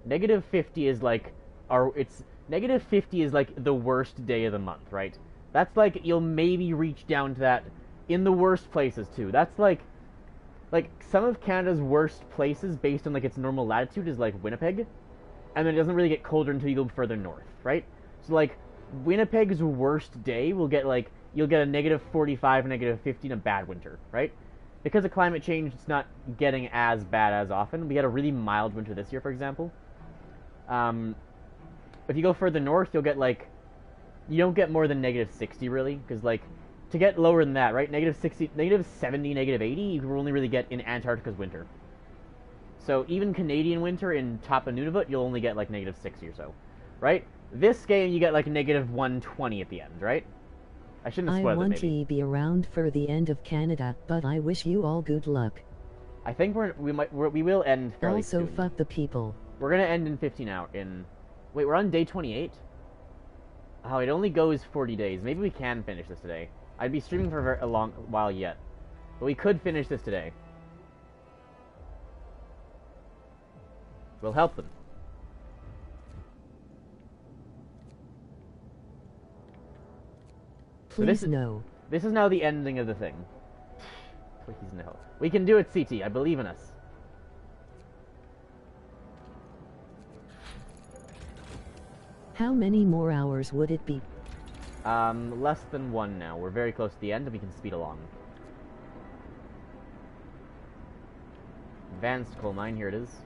-50 is like -50 is like the worst day of the month, right? That's like you'll maybe reach down to that in the worst places too. That's like some of Canada's worst places based on like its normal latitude is like Winnipeg, and then it doesn't really get colder until you go further north, right? So like Winnipeg's worst day will get like you'll get a -45, -50 in a bad winter, right? Because of climate change, it's not getting as bad as often. We had a really mild winter this year, for example. If you go further north, you'll get like you don't get more than -60 really, because like to get lower than that, right? -60, -70, -80, you can only really get in Antarctica's winter. So even Canadian winter in top of Nunavut, you'll only get like -60 or so, right? This game, you get like -120 at the end, right? I shouldn't have I spoiled it, want maybe. to be around for the end of Canada, but I wish you all good luck. I think we will end fairly Also, soon. fuck the people. We're gonna end in 15 hours. Wait, we're on day 28. Oh, it only goes 40 days. Maybe we can finish this today. I'd be streaming for a long while yet, but we could finish this today. We'll help them. Please no. This is now the ending of the thing. Please no. We can do it, CT. I believe in us. How many more hours would it be? Less than 1 now. We're very close to the end, and we can speed along. Advanced coal mine, here it is.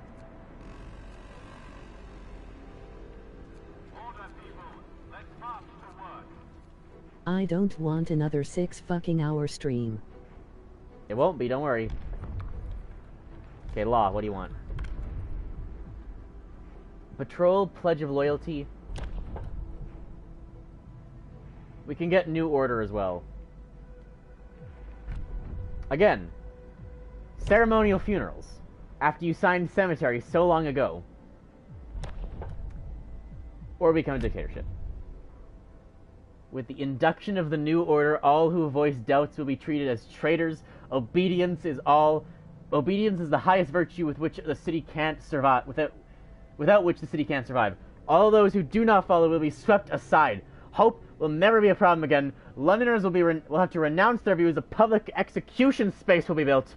Order, people. Let's march to work. I don't want another 6 fucking hour stream. It won't be, don't worry. Okay, Law, what do you want? Patrol, Pledge of Loyalty. We can get New Order as well. Again, ceremonial funerals. After you signed Cemetery so long ago. Or become a dictatorship. With the induction of the New Order, all who voice doubts will be treated as traitors. Obedience is the highest virtue with which the city can't survive. Without which the city can't survive. All those who do not follow will be swept aside. Hope will never be a problem again. Londoners will have to renounce their views. A public execution space will be built.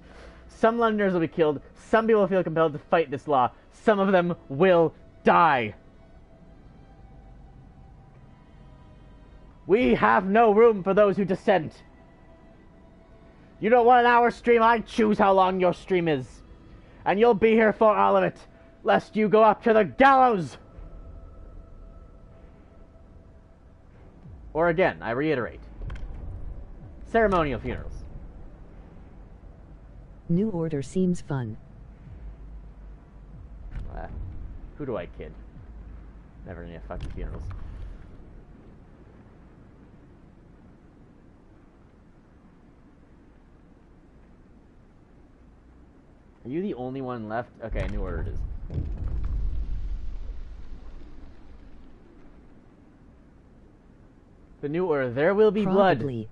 Some Londoners will be killed. Some people will feel compelled to fight this law. Some of them will die. We have no room for those who dissent. You don't want an hour stream? I choose how long your stream is. And you'll be here for all of it, lest you go up to the gallows! Or again, I reiterate. Ceremonial funerals. New Order seems fun. Who do I kid? Never any fucking funerals. Are you the only one left? Okay, New Order it is. The New Order. There will be Probably. blood.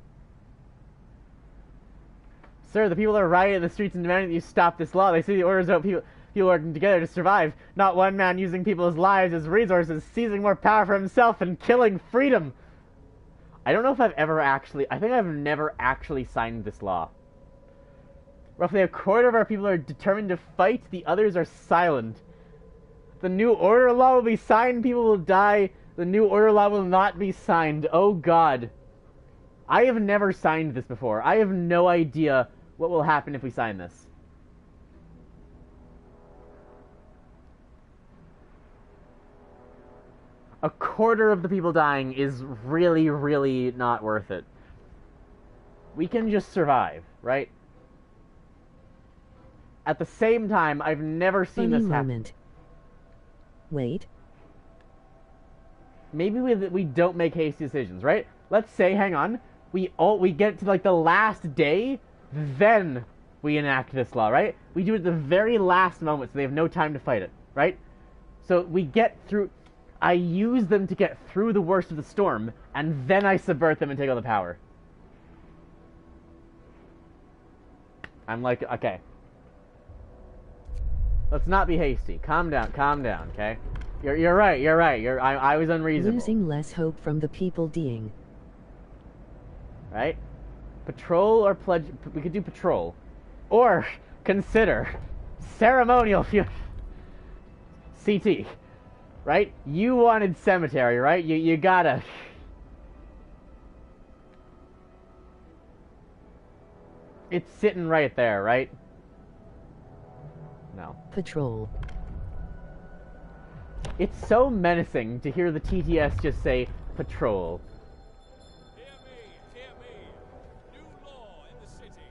Sir, the people are rioting in the streets and demanding that you stop this law. They say the orders out people working together to survive. Not one man using people's lives as resources, seizing more power for himself and killing freedom. I don't know if I've ever actually... I think I've never actually signed this law. Roughly a quarter of our people are determined to fight. The others are silent. The New Order law will be signed. People will die. The New Order law will not be signed. Oh God. I have never signed this before. I have no idea what will happen if we sign this. A quarter of the people dying is really, really not worth it. We can just survive, right? At the same time, I've never seen Funny this happen. moment. Wait. Maybe we don't make hasty decisions, right? Let's say, hang on, we get to like the last day, then we enact this law, right? We do it at the very last moment, so they have no time to fight it, right? So we get through. I use them to get through the worst of the storm, and then I subvert them and take all the power. I'm like, okay. Let's not be hasty. Calm down, okay? You're right. I was unreasonable. Losing less hope from the people D'ing. Right? Patrol or pledge... We could do patrol. Or consider ceremonial CT. Right? You wanted cemetery, right? You gotta... It's sitting right there, right? No. Patrol. It's so menacing to hear the TTS just say, patrol. Hear me. New law in the city.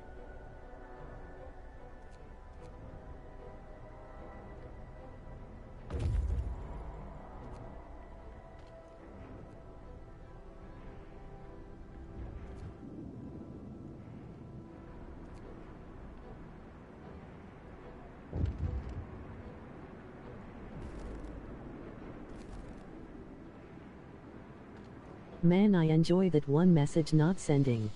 Man, I enjoy that one message not sending.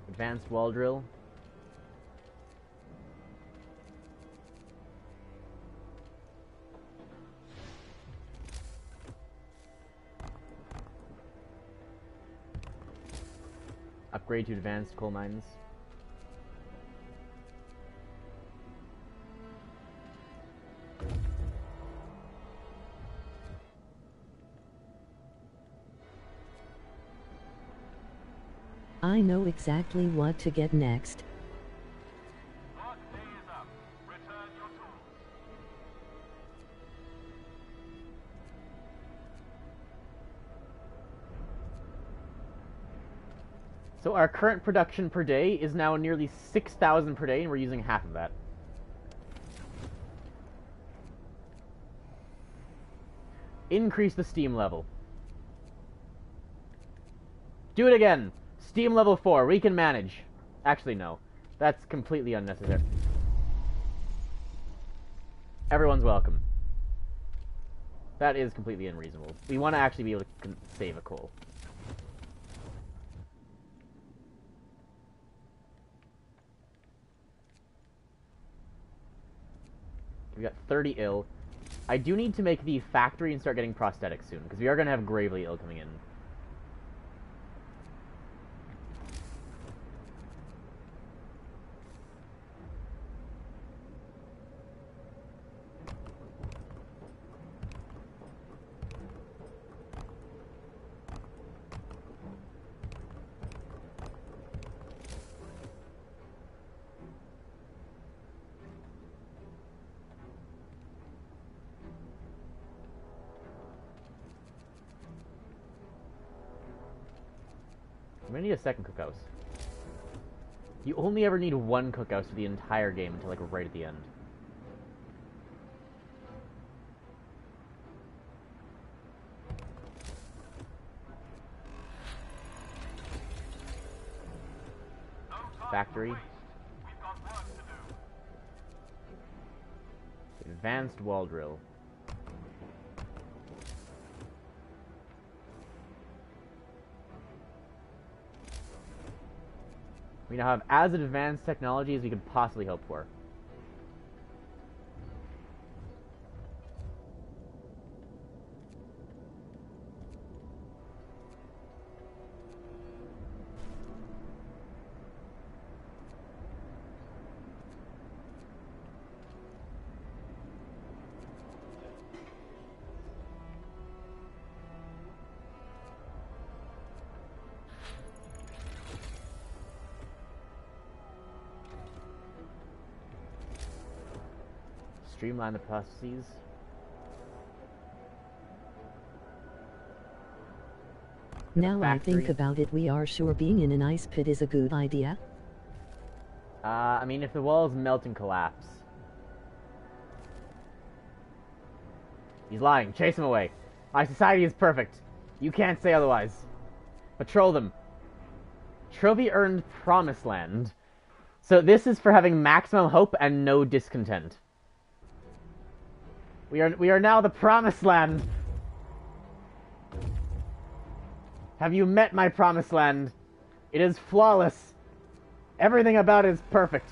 Advanced wall drill. Upgrade to advanced coal mines. I know exactly what to get next. Work day is up. Return your tools. So our current production per day is now nearly 6,000 per day, and we're using half of that. Increase the steam level. Do it again! Steam level 4, we can manage. Actually, no. That's completely unnecessary. Everyone's welcome. That is completely unreasonable. We want to actually be able to save a coal. We got 30 ill. I do need to make the factory and start getting prosthetics soon, because we are going to have gravely ill coming in. I'm gonna need a second cookhouse. You only ever need one cookhouse for the entire game until like right at the end. Factory. We've got work to do. Advanced wall drill. We now have as advanced technology as we could possibly hope for. Streamline the processes. Now I think Factory. about it, we are sure being in an ice pit is a good idea. I mean, if the walls melt and collapse. He's lying. Chase him away. My society is perfect. You can't say otherwise. Patrol them. Trophy earned Promised Land. So this is for having maximum hope and no discontent. We are now the promised land. Have you met my promised land? It is flawless. Everything about it is perfect.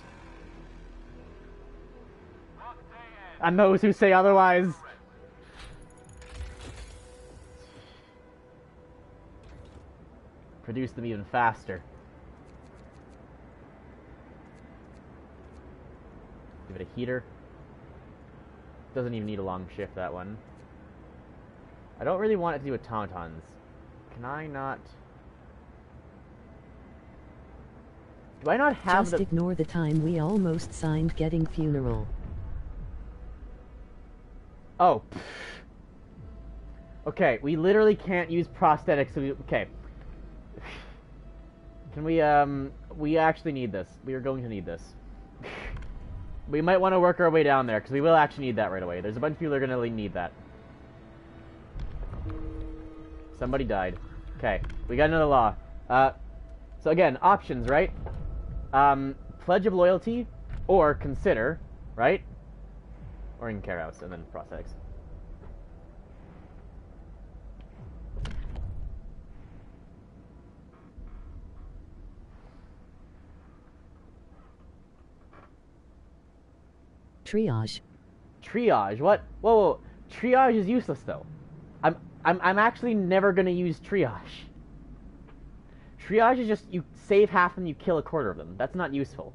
And those who say otherwise. Produce them even faster. Give it a heater. Doesn't even need a long shift, that one. I don't really want it to do automatons. Can I not... Do I not have Just ignore the time we almost signed getting funeral. Oh. Okay, we literally can't use prosthetics. So okay. Can we actually need this. We are going to need this. We might want to work our way down there, because we will actually need that right away. There's a bunch of people that are going to need that. Somebody died. Okay, we got another law. So again, options, right? Pledge of loyalty, or consider, right? Or in care house, and then prosthetics. Triage. Triage? What? Whoa, whoa. Triage is useless, though. I'm actually never gonna use triage. Triage is just, you save half and you kill a quarter of them. That's not useful.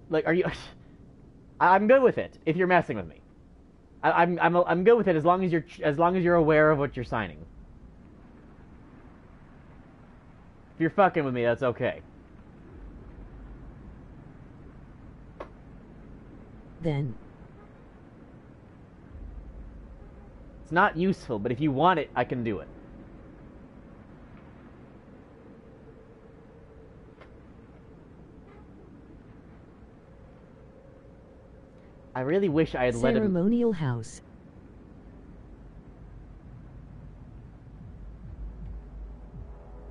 Like, are you... I'm good with it, if you're messing with me. I'm good with it as long as you're aware of what you're signing. If you're fucking with me, that's okay. Then. It's not useful, but if you want it, I can do it. I really wish I had let him... Ceremonial house.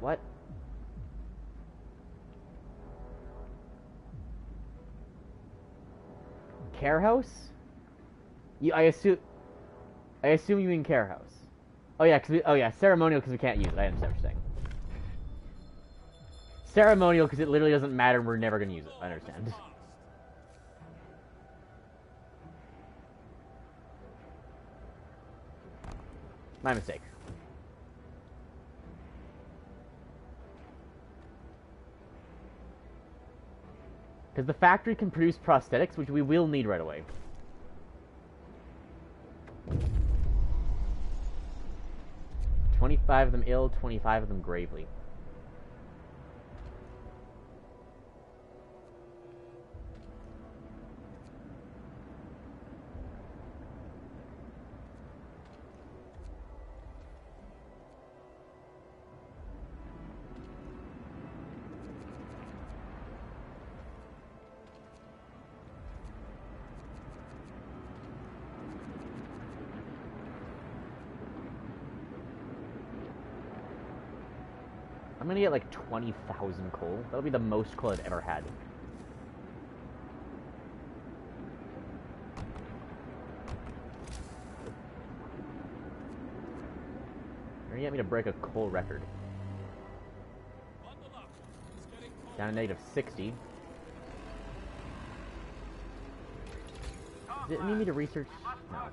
What? Care house? I assume you mean care house. Oh yeah, ceremonial because we can't use it. I understand what you're saying. Ceremonial because it literally doesn't matter and we're never gonna use it. I understand. My mistake. Because the factory can produce prosthetics, which we will need right away. "25 of them ill, 25 of them gravely." I'm gonna get like 20,000 coal. That'll be the most coal I've ever had. You're gonna get me to break a coal record. Down to negative 60. Does it need me to research? No.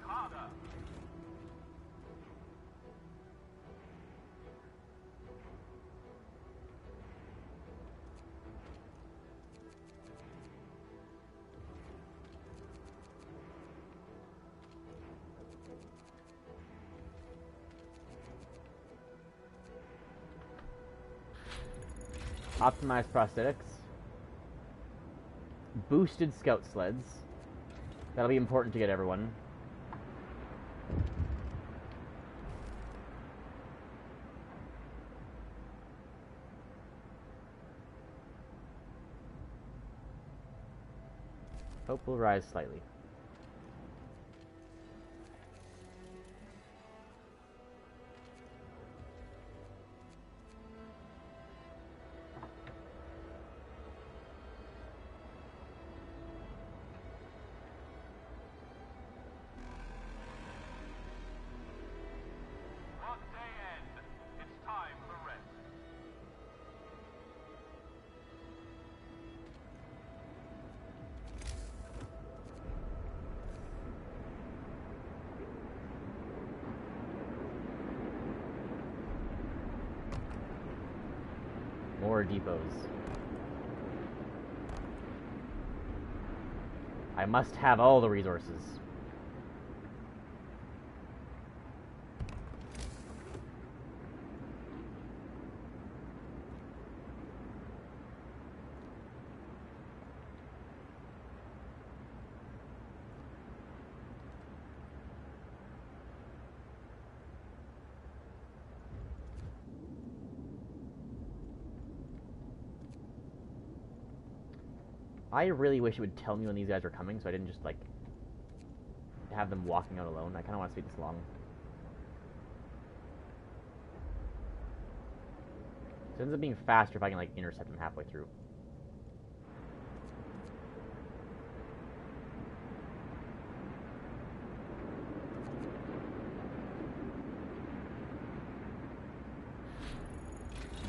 Optimized prosthetics. Boosted scout sleds. That'll be important to get everyone. Hope will rise slightly. More depots. I must have all the resources. I really wish it would tell me when these guys were coming, so I didn't just, like, have them walking out alone. I kind of want to speed this along. So it ends up being faster if I can, like, intercept them halfway through.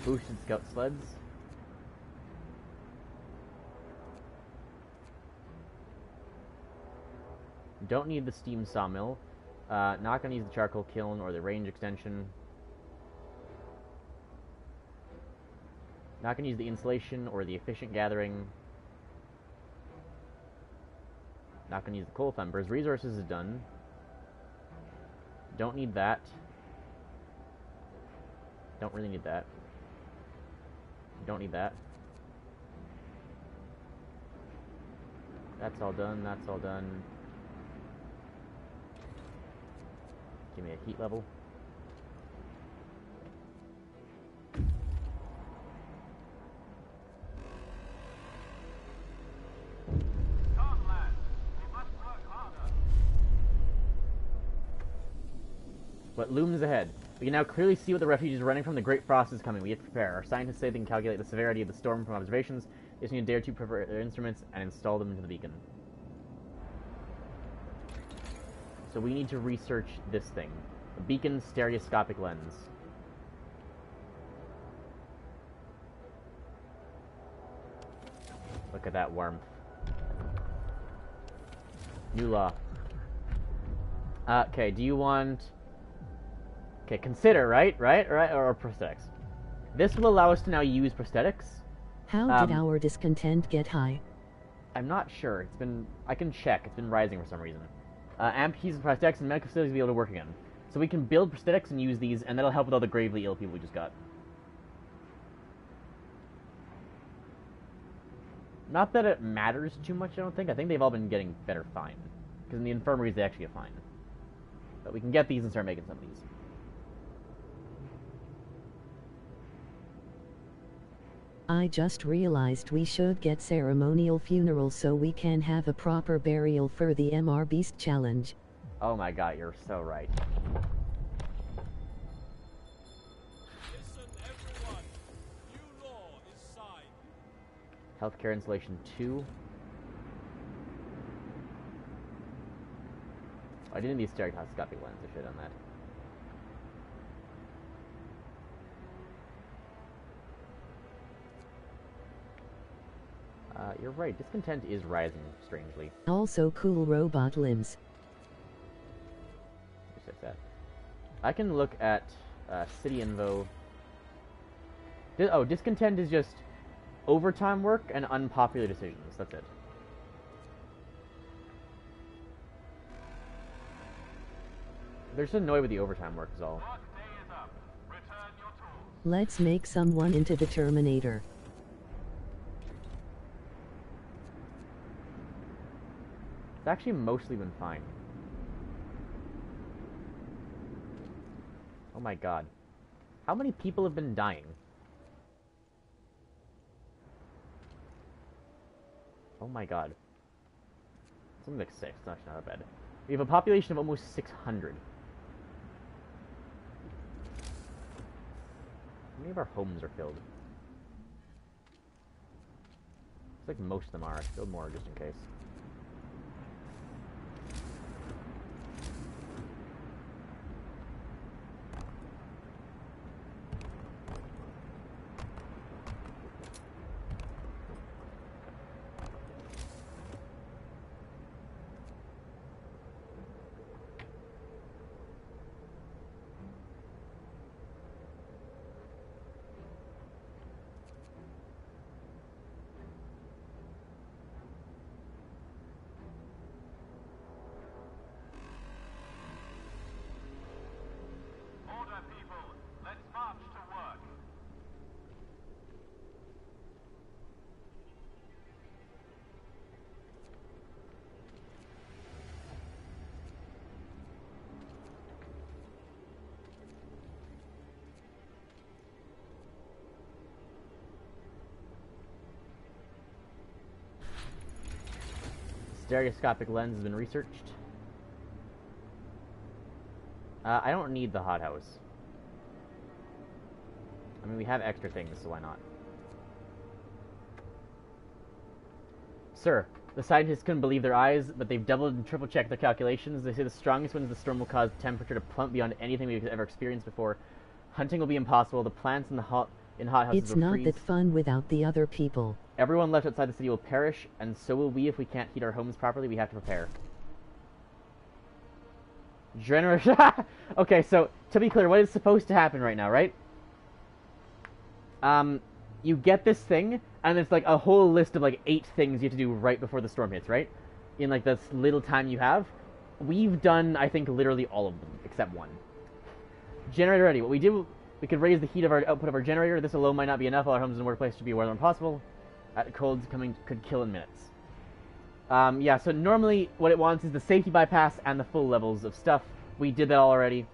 Boosted scout sleds. Don't need the steam sawmill. Not going to use the charcoal kiln or the range extension. Not going to use the insulation or the efficient gathering. Not going to use the coal thumbers. Resources is done. Don't need that. Don't really need that. Don't need that. That's all done. That's all done. Give me a heat level. Come, lads. We must work harder. What looms ahead? We can now clearly see what the refugees running from the Great Frost is coming. We have to prepare. Our scientists say they can calculate the severity of the storm from observations. They just need a day or two to prepare their instruments and install them into the beacon. So we need to research this thing. The beacon stereoscopic lens. Look at that warmth. New law. Okay, do you want... Okay, consider, right? Or prosthetics. This will allow us to now use prosthetics. How did our discontent get high? I'm not sure. It's been... I can check. It's been rising for some reason. Amp keys and prosthetics and medical facilities will be able to work again. So we can build prosthetics and use these, and that'll help with all the gravely ill people we just got. Not that it matters too much, I don't think. I think they've all been getting better fine. Because in the infirmaries, they actually get fine. But we can get these and start making some of these. I just realized we should get ceremonial funerals so we can have a proper burial for the MR Beast challenge. Oh my god, you're so right. Listen, everyone. New law is signed. Healthcare installation 2. Oh, I didn't need stereoscopic lens. I should have done that. You're right. Discontent is rising, strangely. Also cool robot limbs. Just like that. I can look at city info. Oh, discontent is just overtime work and unpopular decisions. That's it. They're just annoyed with the overtime work is all. Work day is up. Return your tools. Let's make someone into the Terminator. It's actually mostly been fine. Oh my god. How many people have been dying? Oh my god. Something like 6. That's actually not that bad. We have a population of almost 600. How many of our homes are filled? Looks like most of them are. I should build more just in case. Stereoscopic lens has been researched. I don't need the hothouse. I mean, we have extra things, so why not? Sir, the scientists couldn't believe their eyes, but they've doubled and triple checked their calculations. They say the strongest winds of the storm will cause temperature to plummet beyond anything we've ever experienced before. Hunting will be impossible. The plants in the hothouses It's will not freeze. that fun without the other people. Everyone left outside the city will perish, and so will we if we can't heat our homes properly. We have to prepare. Generation. Okay, so to be clear, what is supposed to happen right now, right? You get this thing, and it's like a whole list of like 8 things you have to do right before the storm hits, right? In like this little time you have. We've done, I think, literally all of them except one. Generator ready. What we did, we could raise the heat of our output of our generator. This alone might not be enough. All our homes and workplace should be warmer than possible. Colds coming could kill in minutes. Yeah, so normally what it wants is the safety bypass and the full levels of stuff. We did that all already.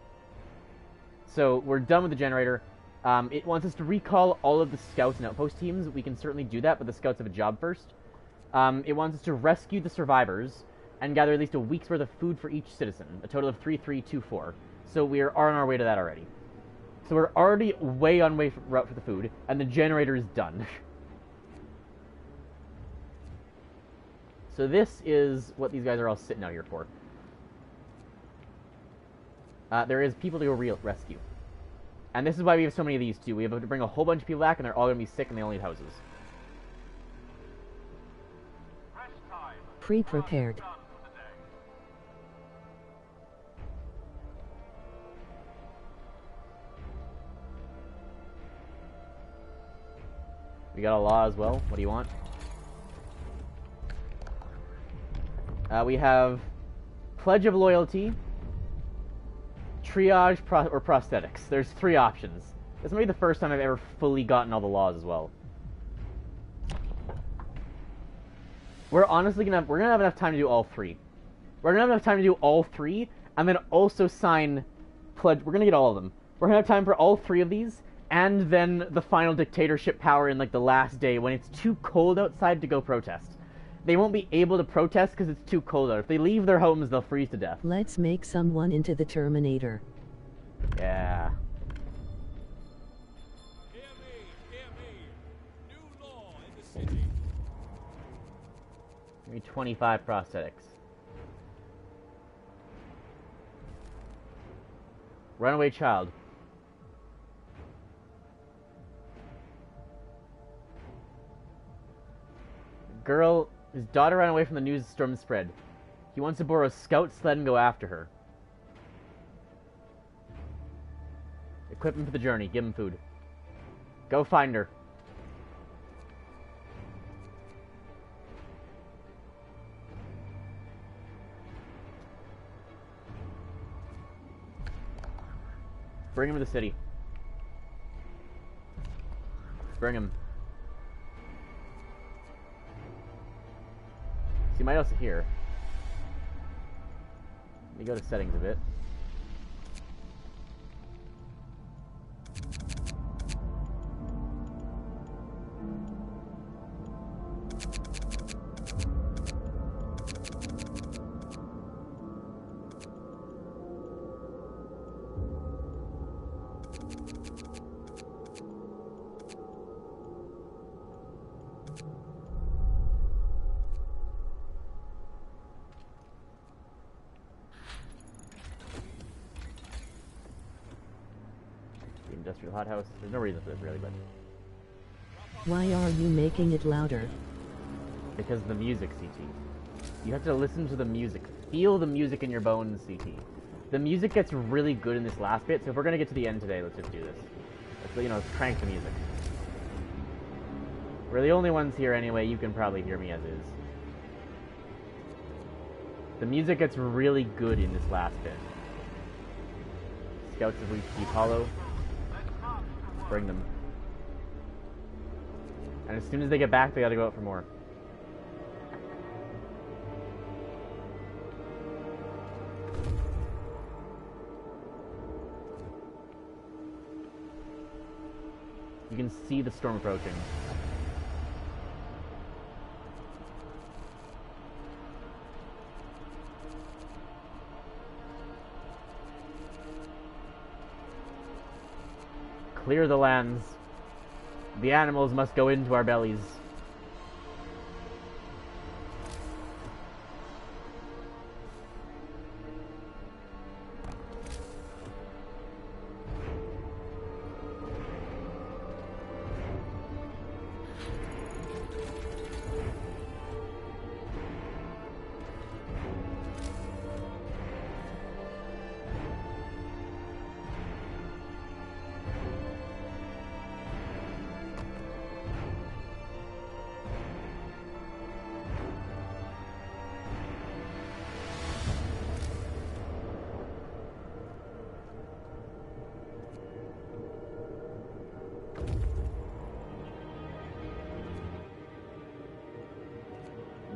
So we're done with the generator. It wants us to recall all of the scouts and outpost teams. We can certainly do that, but the scouts have a job first. It wants us to rescue the survivors and gather at least a week's worth of food for each citizen. A total of 3,324. So we are on our way to that already. So we're already way on route for the food, and the generator is done. So this is what these guys are all sitting out here for. There is people to go rescue. And this is why we have so many of these too. We have to bring a whole bunch of people back, and they're all going to be sick, and they all need houses. Pre-prepared. We got a law as well. What do you want? We have Pledge of Loyalty, Triage, or Prosthetics. There's 3 options. This might be the first time I've ever fully gotten all the laws as well. We're honestly we're gonna have enough time to do all 3. We're gonna have enough time to do all 3, and then also sign Pledge. We're gonna get all of them. We're gonna have time for all 3 of these, and then the final dictatorship power in like the last day when it's too cold outside to go protest. They won't be able to protest because it's too cold out. If they leave their homes, they'll freeze to death. Let's make someone into the Terminator. Yeah. Hear me. New law in the city. Give me 25 prosthetics. Runaway child. Girl, his daughter ran away from the news storm spread. He wants to borrow a scout sled and go after her. Equip him for the journey. Give him food. Go find her. Bring him to the city. Bring him. So you might also hear. Let me go to settings a bit. Industrial hothouse. There's no reason for this really, but Why are you making it louder? because of the music, CT. You have to listen to the music. Feel the music in your bones, CT. The music gets really good in this last bit, so if we're gonna get to the end today, let's just do this. Let's crank the music. We're the only ones here anyway, you can probably hear me as is. The music gets really good in this last bit. Scouts have reached Deep Hollow. Bring them. And as soon as they get back, they gotta go out for more. You can see the storm approaching. Clear the lands. The animals must go into our bellies.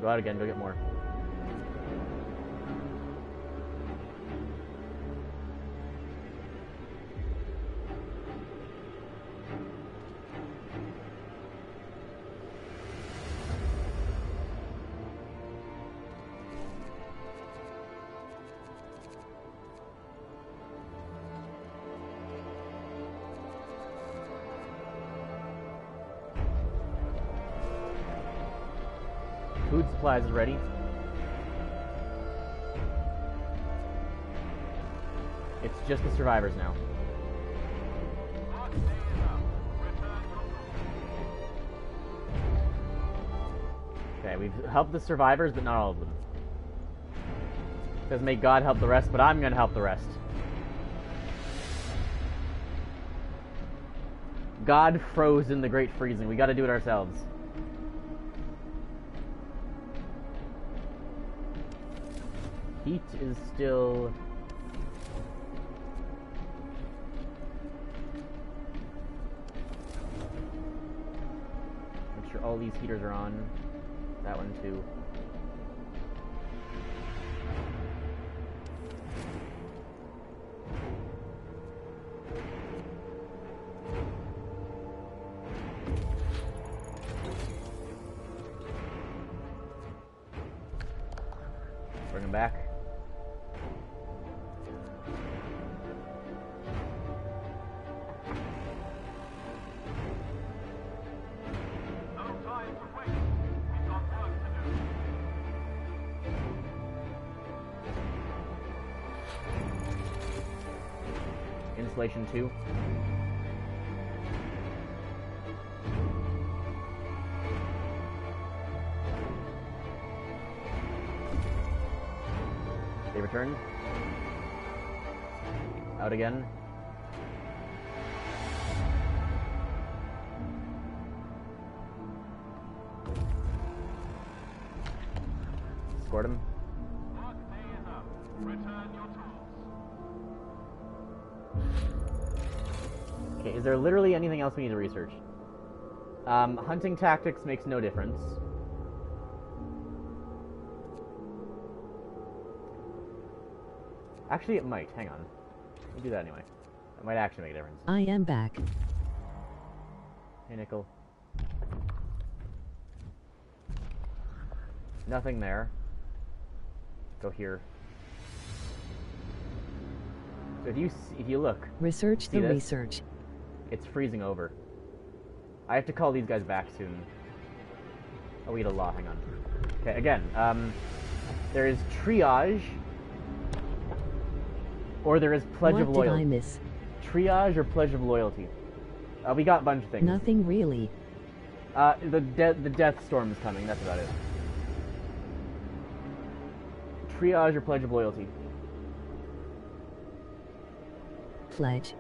Go out again, go get more. Food supplies is ready. It's just the survivors now. Okay, we've helped the survivors, but not all of them. It says may God help the rest, but I'm gonna help the rest. God froze in the Great Freezing. We gotta do it ourselves. Heat is still... Make sure all these heaters are on. That one too. Bring them back. Insulation 2. They returned. Out again. Escort him. Okay, is there literally anything else we need to research? Hunting tactics makes no difference. Actually, it might. Hang on. We'll do that anyway. That might actually make a difference. I am back. Hey, Nickel. Nothing there. Go here. So if you look, Research see the this? research. It's freezing over. I have to call these guys back soon. Oh, we get a law. Hang on. Okay, again. There is triage, or there is pledge What of did loyalty. I miss? Triage or pledge of loyalty. We got a bunch of things. Nothing really. The death storm is coming. That's about it. Triage or pledge of loyalty. Pledge.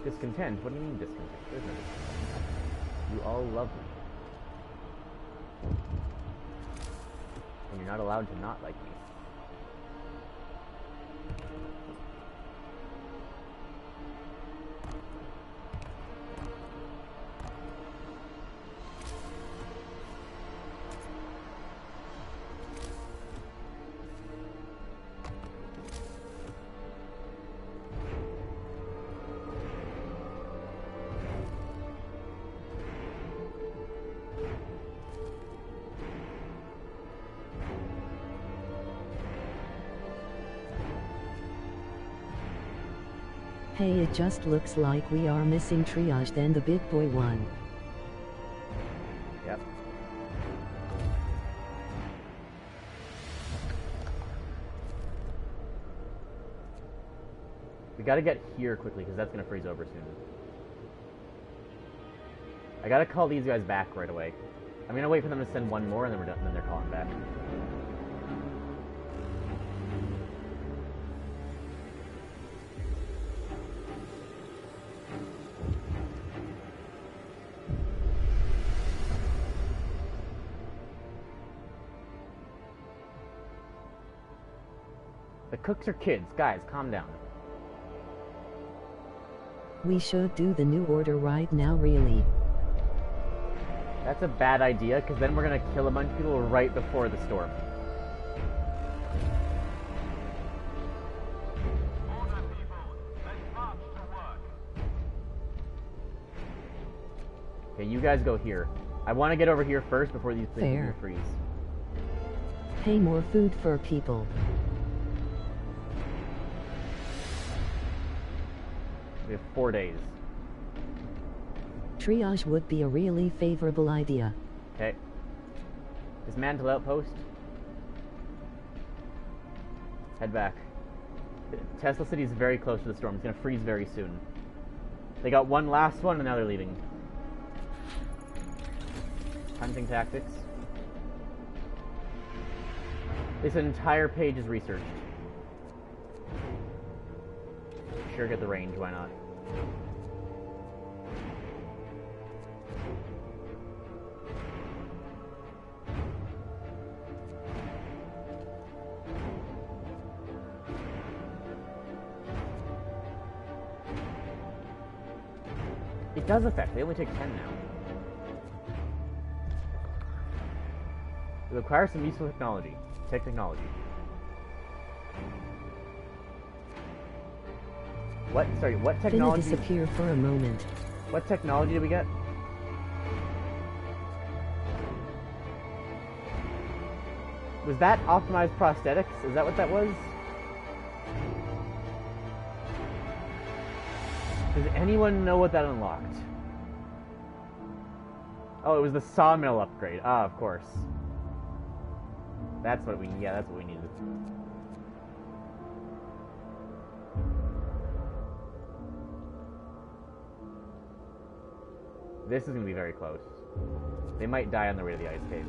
Discontent? What do you mean discontent? There's no discontent. You all love me. And you're not allowed to not like me. Hey, it just looks like we are missing triage, then the big boy one. Yep. We gotta get here quickly, because that's gonna freeze over soon. I gotta call these guys back right away. I'm gonna wait for them to send one more, and then we're done, and then they're calling back. The cooks are kids. Guys, calm down. We should do the new order right now, really. That's a bad idea, because then we're gonna kill a bunch of people right before the storm. Order, people. Let's march to work. Okay, you guys go here. I want to get over here first before these things Fair. freeze. Hey, more food for people. We have 4 days. Triage would be a really favorable idea. Okay. Dismantle outpost. Head back. Tesla City is very close to the storm. It's gonna freeze very soon. They got one last one, and now they're leaving. Hunting tactics. This entire page is researched. Sure, get the range, why not? It does affect, they only take 10 now. It requires some useful technology. Take technology. What? Sorry, what Finna technology? disappear for a moment. What technology did we get? Was that optimized prosthetics? Is that what that was? Does anyone know what that unlocked? Oh, it was the sawmill upgrade. Ah, of course. That's what we, yeah, that's what we needed. This is gonna be very close. They might die on the way to the ice caves.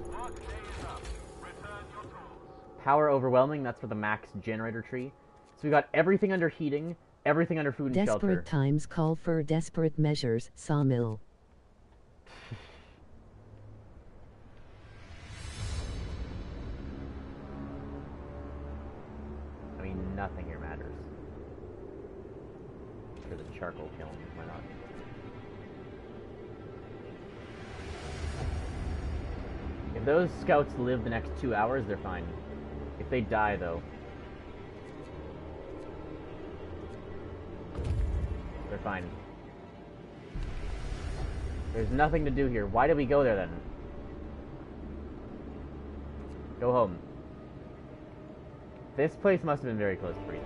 Work day is up. Return your tools. Power overwhelming, that's for the max generator tree. So we got everything under heating, everything under food and Desperate shelter. times call for desperate measures, sawmill. I mean, nothing here matters. For the charcoal kiln, why not? If those scouts live the next 2 hours, they're fine. If they die, though, they're fine. There's nothing to do here. Why did we go there, then? Go home. This place must have been very close to freezing.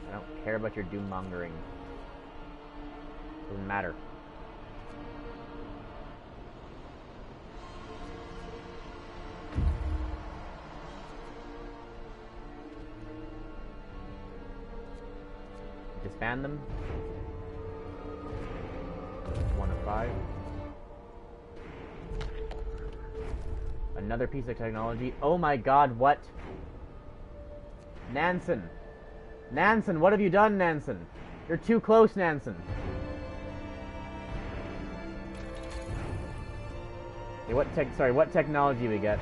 I don't care about your doom mongering. Doesn't matter. Disband them. 1 of 5. Another piece of technology. Oh my god, what? Nansen! Nansen, what have you done, Nansen? You're too close, Nansen. Okay, what technology we get?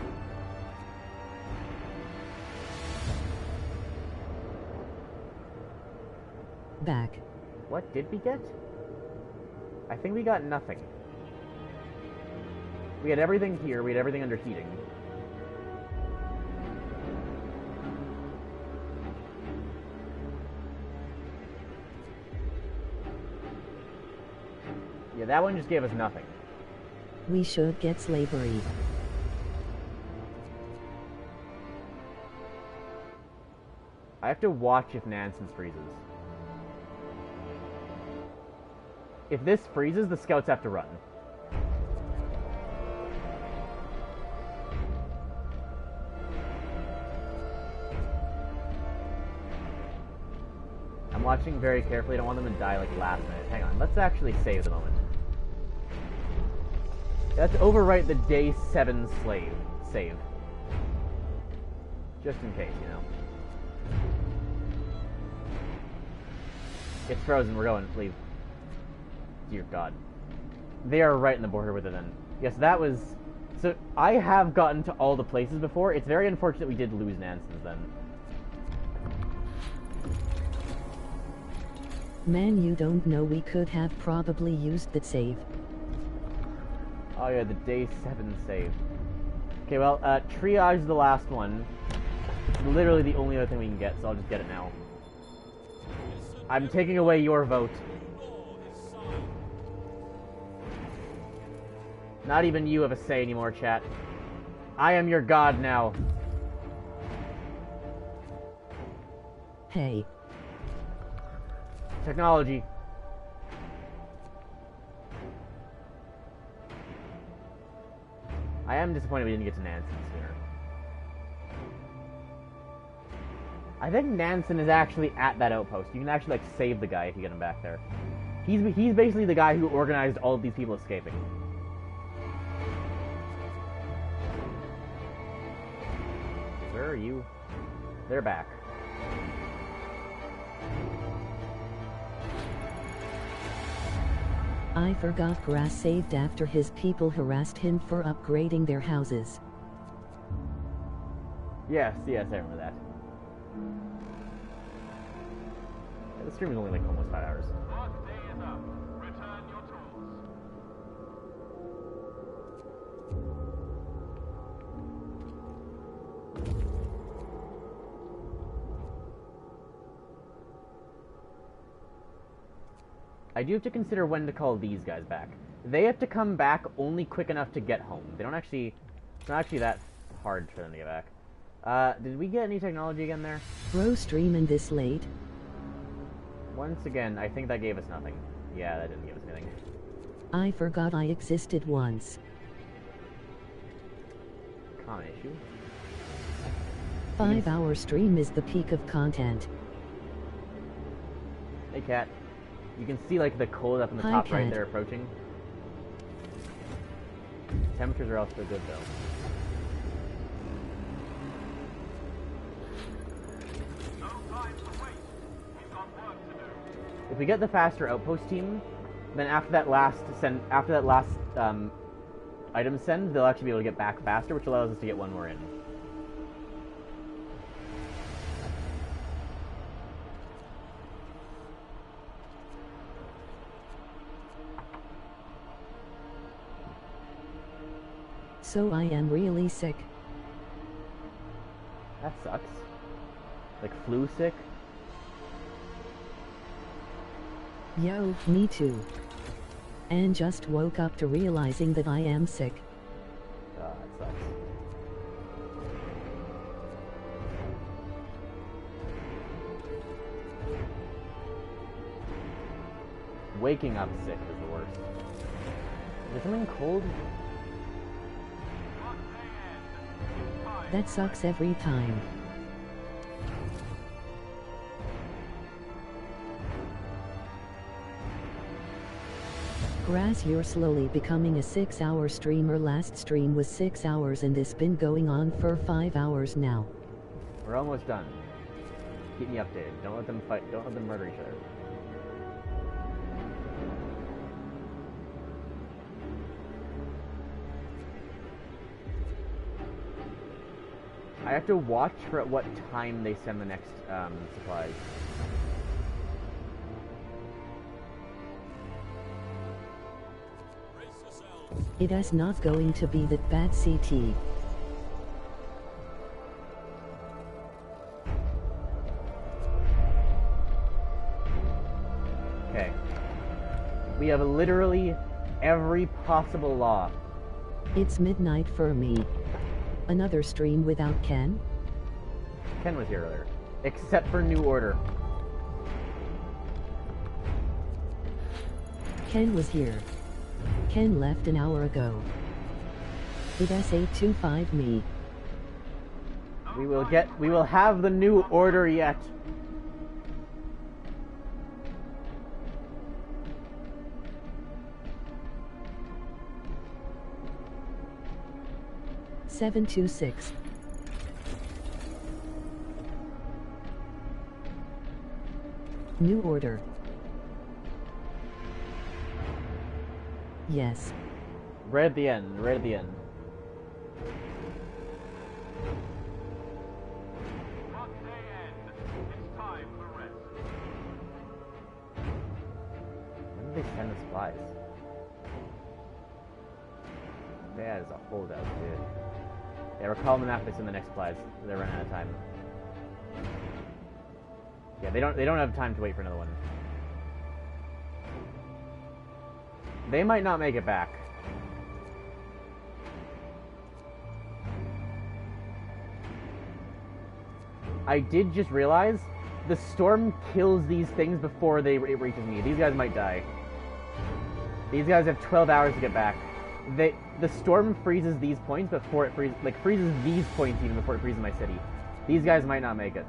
Back. What did we get? I think we got nothing. We had everything here, we had everything under heating. Yeah, that one just gave us nothing. We should get slavery. I have to watch if Nansen's freezes. If this freezes, the scouts have to run. I'm watching very carefully. I don't want them to die like last minute. Hang on, let's actually save the moment. Let's overwrite the day 7 save. Just in case, you know. It's frozen, we're going, leave. Dear God. They are right in the border with it then. Yes, that was... So, I have gotten to all the places before. It's very unfortunate we did lose Nansen's then. Man, you don't know, we could have probably used that save. Oh yeah, the day 7 save. Okay, well, triage is the last one. It's literally the only other thing we can get, so I'll just get it now. I'm taking away your vote. Not even you have a say anymore, chat. I am your god now. Hey. Technology. I am disappointed we didn't get to Nansen sooner. I think Nansen is actually at that outpost. You can actually like save the guy if you get him back there. He's basically the guy who organized all of these people escaping. Where are you? They're back. I forgot Grass saved after his people harassed him for upgrading their houses. Yes, I remember that. Yeah, the stream is only like almost 5 hours. Work day is up. Return your tools. I do have to consider when to call these guys back. They have to come back only quick enough to get home. They don't actually... It's not actually that hard for them to get back. Did we get any technology again there? Bro, streaming this late? Once again, I think that gave us nothing. Yeah, that didn't give us anything. I forgot I existed once. Common issue. 5-hour stream is the peak of content. Hey, cat. You can see, like, the cold up in the Hi, top right cat. there approaching. Temperatures are also good, though. No time to wait. We've got work to do. If we get the faster outpost team, then after that last item send, they'll actually be able to get back faster, which allows us to get one more in. So I am really sick. That sucks. Like flu sick. Yo, me too. And just woke up to realizing that I am sick. Oh, that sucks. Waking up sick is the worst. Is there something cold? Work day ends. Time. That sucks every time. Grass, you're slowly becoming a 6-hour streamer. Last stream was 6 hours and this been going on for 5 hours now. We're almost done. Keep me updated. Don't let them fight. Don't let them murder each other. I have to watch for at what time they send the next supplies. Brace yourselves. It is not going to be that bad, CT. Okay. We have literally every possible law. It's midnight for me. Another stream without Ken? Ken was here earlier. Except for New Order. Ken was here. Ken left an hour ago. It S825 me. We will have the New Order yet. Seven two six. New Order. Yes. Right at the end, right at the end. Work day end. It's time for rest. When did they send the supplies? That is a holdout, dude. Yeah, we're calling them after they send the next supplies. They're running out of time. Yeah, they don't have time to wait for another one. They might not make it back. I did just realize the storm kills these things before it reaches me. These guys might die. These guys have 12 hours to get back. The storm freezes these points before it freezes these points even before it freezes my city. These guys might not make it.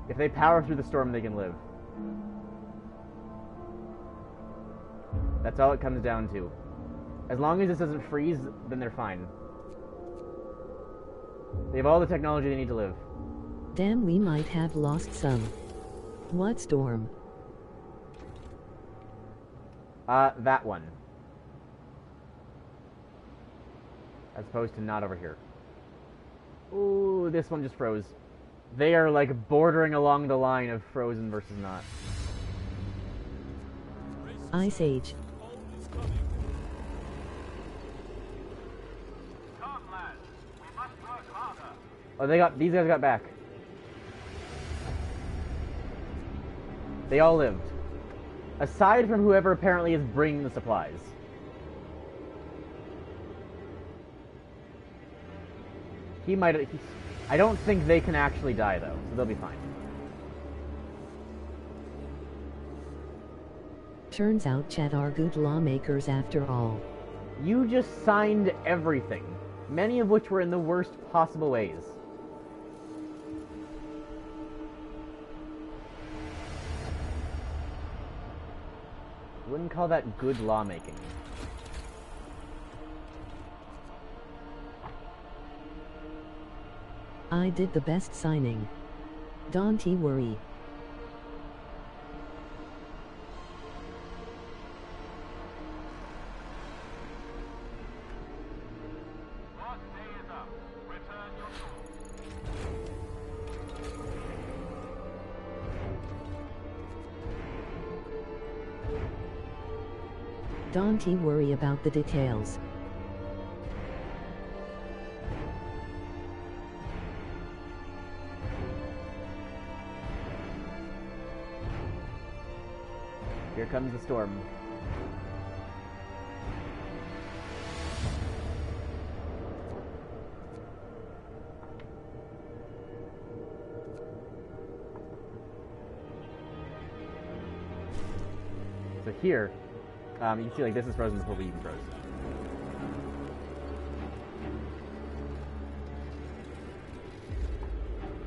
If they power through the storm, they can live. That's all it comes down to. As long as this doesn't freeze, then they're fine. They have all the technology they need to live. Damn, we might have lost some. What storm? That one. As opposed to not over here. Ooh, this one just froze. They are like bordering along the line of frozen versus not. Ice Age. Cold is coming. Come, lads. We must work harder. Oh, these guys got back. They all lived. Aside from whoever apparently is bringing the supplies. I don't think they can actually die though, so they'll be fine. Turns out Chat are good lawmakers after all. You just signed everything, many of which were in the worst possible ways. Wouldn't call that good lawmaking. I did the best signing. Don't worry. Work day is up. Return your tools. Don't worry about the details. Here comes the storm. So here, you can see like this is frozen before we even froze.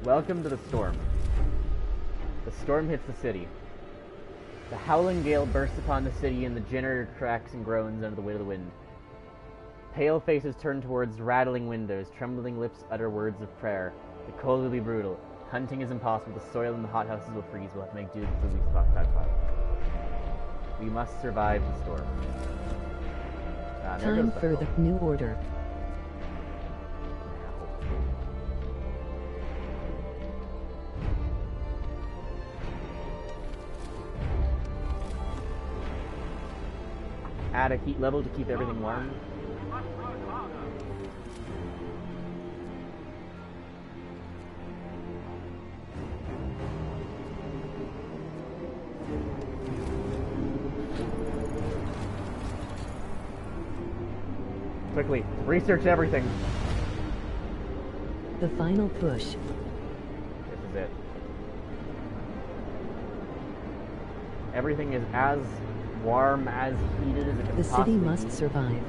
Welcome to the storm. The storm hits the city. The howling gale bursts upon the city, and the generator cracks and groans under the weight of the wind. Pale faces turn towards rattling windows, trembling lips utter words of prayer. The cold will be brutal. Hunting is impossible. The soil in the hothouses will freeze. We'll have to make do with 2 weeks stockpile. We must survive the storm. There Time goes for the New Order. Add a heat level to keep everything warm. We must work harder. quickly. Research everything. The final push. This is it. Everything is as warm, as heated as it can The possibly city be. must survive.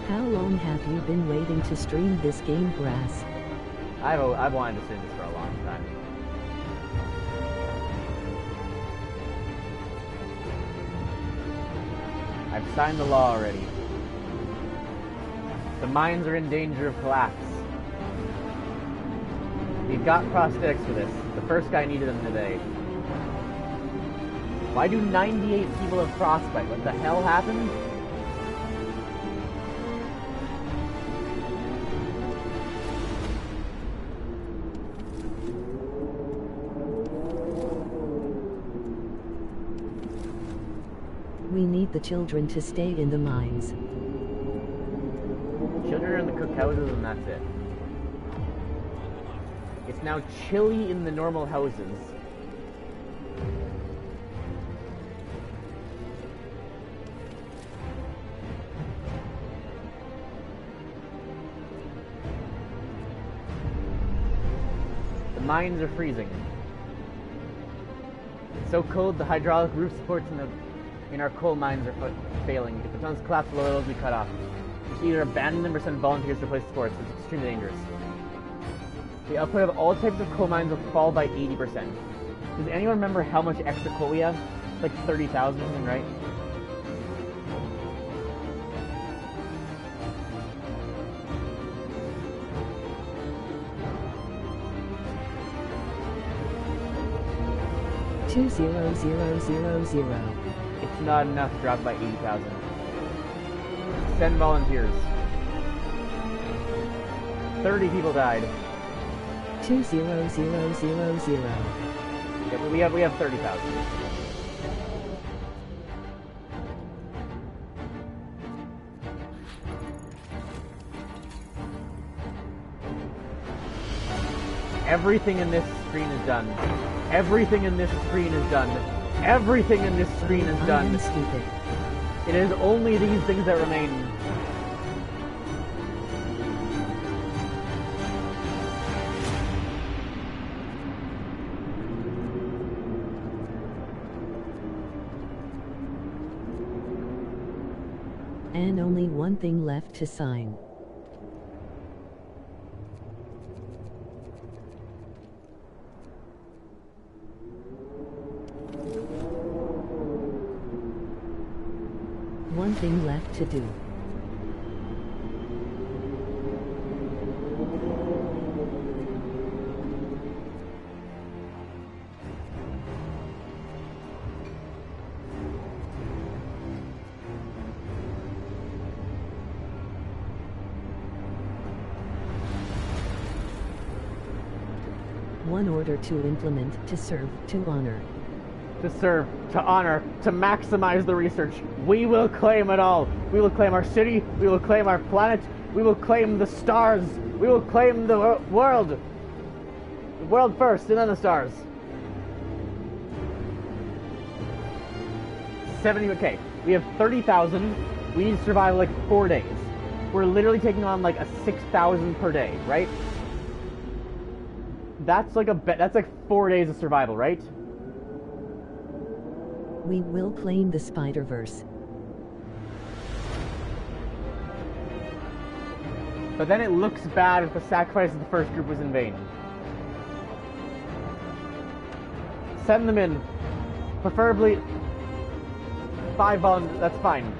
How long have you been waiting to stream this game, Grass? I've wanted to stream this for a long time. I've signed the law already. The mines are in danger of collapse. We've got prosthetics for this. The first guy needed them today. Why do 98 people have frostbite? What the hell happened? We need the children to stay in the mines. Children are in the cookhouses and that's it. It's now chilly in the normal houses. The mines are freezing. It's so cold the hydraulic roof supports in our coal mines are failing. If the tunnels collapse below, those will be cut off. We should either abandon them or send volunteers to replace supports. It's extremely dangerous. The output of all types of coal mines will fall by 80%. Does anyone remember how much extra coal we have? Like 30,000 or something, right? Two 20000. It's not enough to drop by 80,000. Send volunteers. 30 people died. 20000. Yeah, we have 30,000. Everything in this screen is done. Everything in this screen is done. Everything in this screen is I done. am stupid. It is only these things that remain. And only one thing left to sign. One thing left to do. One order to implement, to serve, to honor. To serve, to honor, to maximize the research. We will claim it all. We will claim our city. We will claim our planet. We will claim the stars. We will claim the world. The world first, and then the stars. 70. Okay, we have 30,000. We need to survive like 4 days. We're literally taking on like a 6,000 per day, right? That's like that's like 4 days of survival, right? We will claim the Spider-Verse. But then it looks bad if the sacrifice of the first group was in vain. Send them in. Preferably 5 volunteers. That's fine.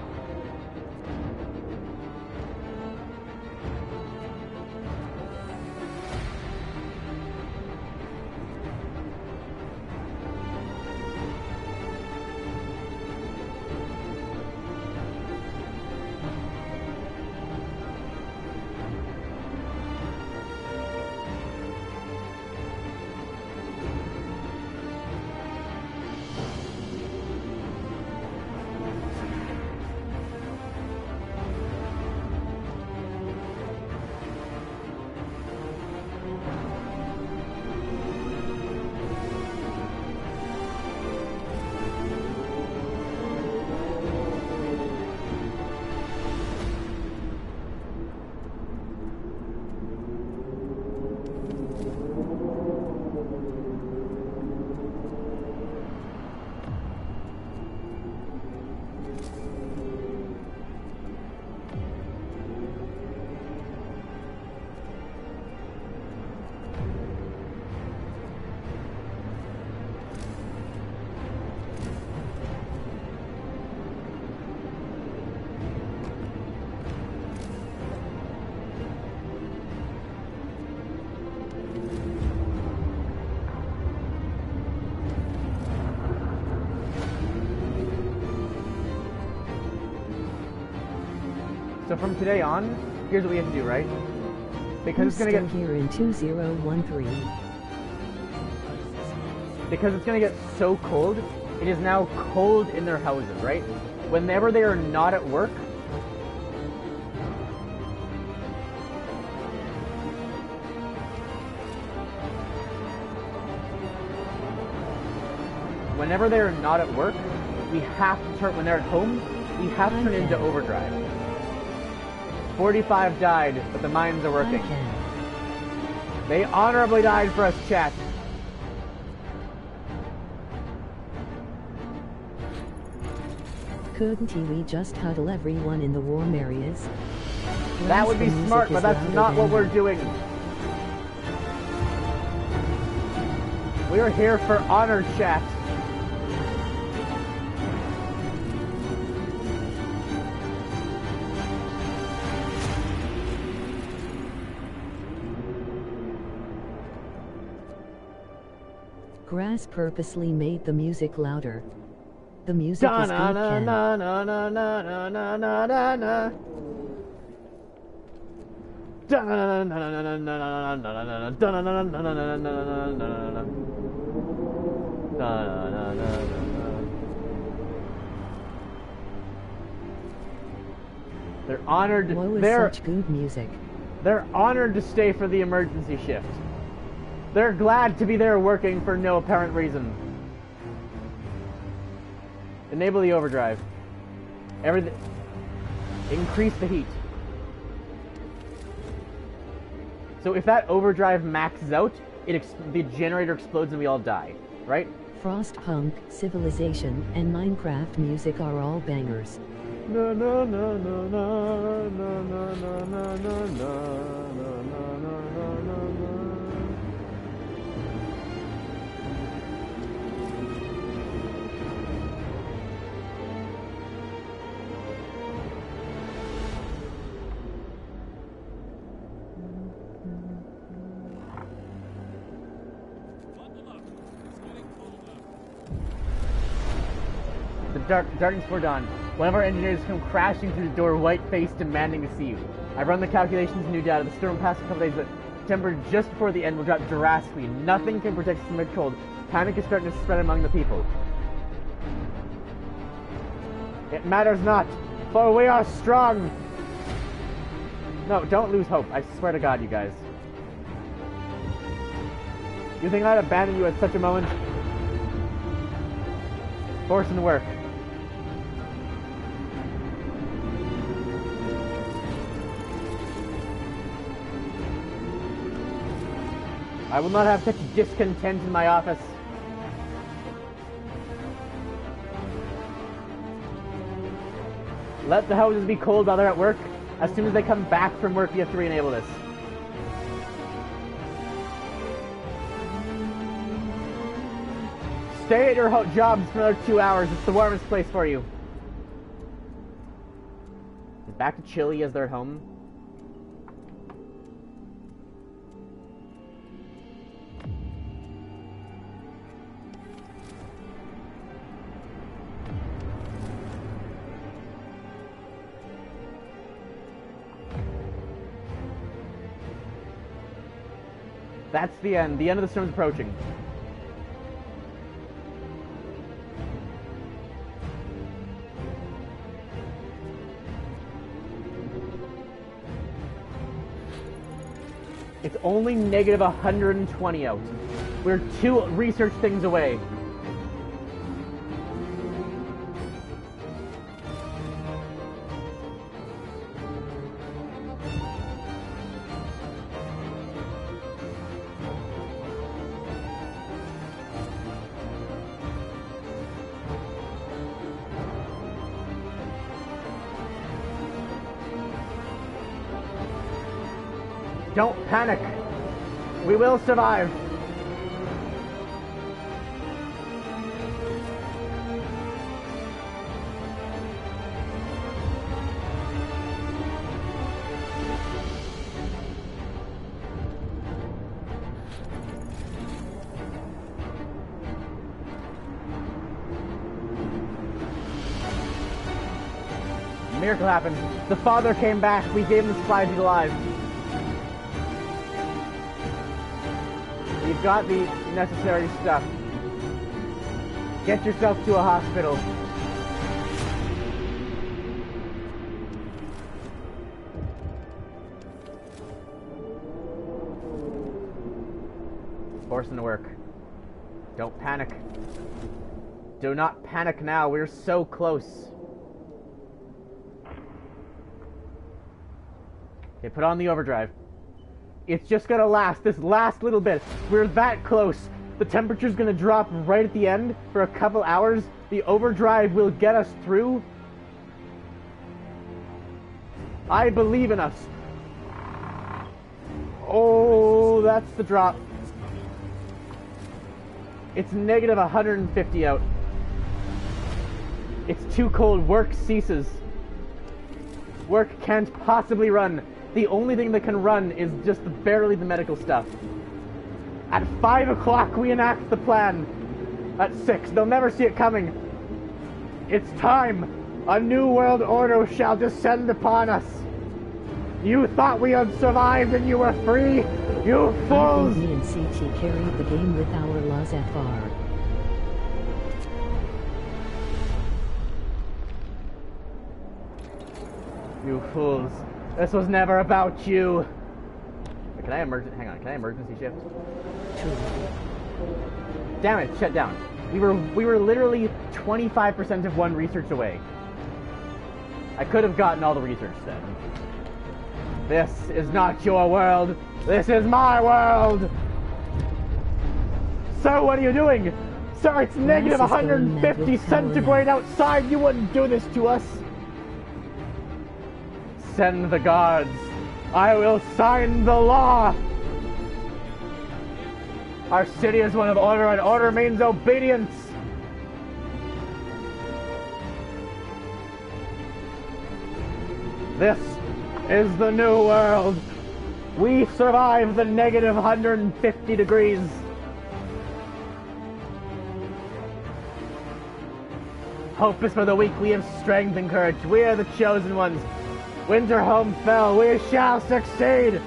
So from today on, here's what we have to do, right? Because it's gonna Still get here in 2013. because it's gonna get so cold. It is now cold in their houses, right? Whenever they are not at work, we have to turn, when they're at home, we have to turn into overdrive. 45 died, but the mines are working. They honorably died for us, chat. Couldn't we just huddle everyone in the warm areas? That would be The music smart, but is that's louder not what than we're that. doing. We are here for honor, chat. Grass purposely made the music louder. The music is good, Ken. They're honored. What was They're such good music? They're honored to stay for the emergency shift. They're glad to be there working for no apparent reason. Enable the overdrive. Everything. Increase the heat. So if that overdrive maxes out, the generator explodes and we all die, right? Frostpunk, Civilization, and Minecraft music are all bangers. Na na na na na na na na na na na. Bundle up. It's getting colder. The darkness poured on. One of our engineers come crashing through the door, white-faced, demanding to see you. I've run the calculations and new data. The storm passed a couple days, but temperature just before the end will drop drastically. Nothing can protect us from the cold. Panic is starting to spread among the people. It matters not, for we are strong! No, don't lose hope. I swear to God, you guys. You think I'd abandon you at such a moment? Force and work. I will not have such discontent in my office. Let the houses be cold while they're at work. As soon as they come back from work, you have to re-enable this. Stay at your jobs for another 2 hours. It's the warmest place for you. Back to Chile as they're at home. That's the end. The end of the storm's approaching. It's only negative 120 out. We're 2 research things away. Don't panic. We will survive. Miracle happened. The father came back. We gave him the supplies. He's alive. You've got the necessary stuff. Get yourself to a hospital. Forcing to work. Don't panic. Do not panic now. We're so close. Okay, put on the overdrive. It's just gonna last this last little bit. We're that close. The temperature's gonna drop right at the end for a couple hours. The overdrive will get us through. I believe in us. Oh, that's the drop. It's negative 150 out. It's too cold. Work ceases. Work can't possibly run. The only thing that can run is just barely the medical stuff. At 5 o'clock, we enact the plan. At 6, they'll never see it coming. It's time. A new world order shall descend upon us. You thought we had survived and you were free? You fools! Me and CT carried the game with our laissez-faire. You fools. This was never about you. Wait, can I hang on, can I emergency shift? True. Damn it, shut down. We were literally 25% of one research away. I could have gotten all the research then. This is not your world. This is my world. Sir, what are you doing? Sir, it's negative 150 centigrade outside. You wouldn't do this to us. Send the guards. I will sign the law. Our city is one of order, and order means obedience. This is the new world. We survived the negative 150 degrees. Hope is for the weak. We have strength and courage. We are the chosen ones. Winter home fell. We shall succeed.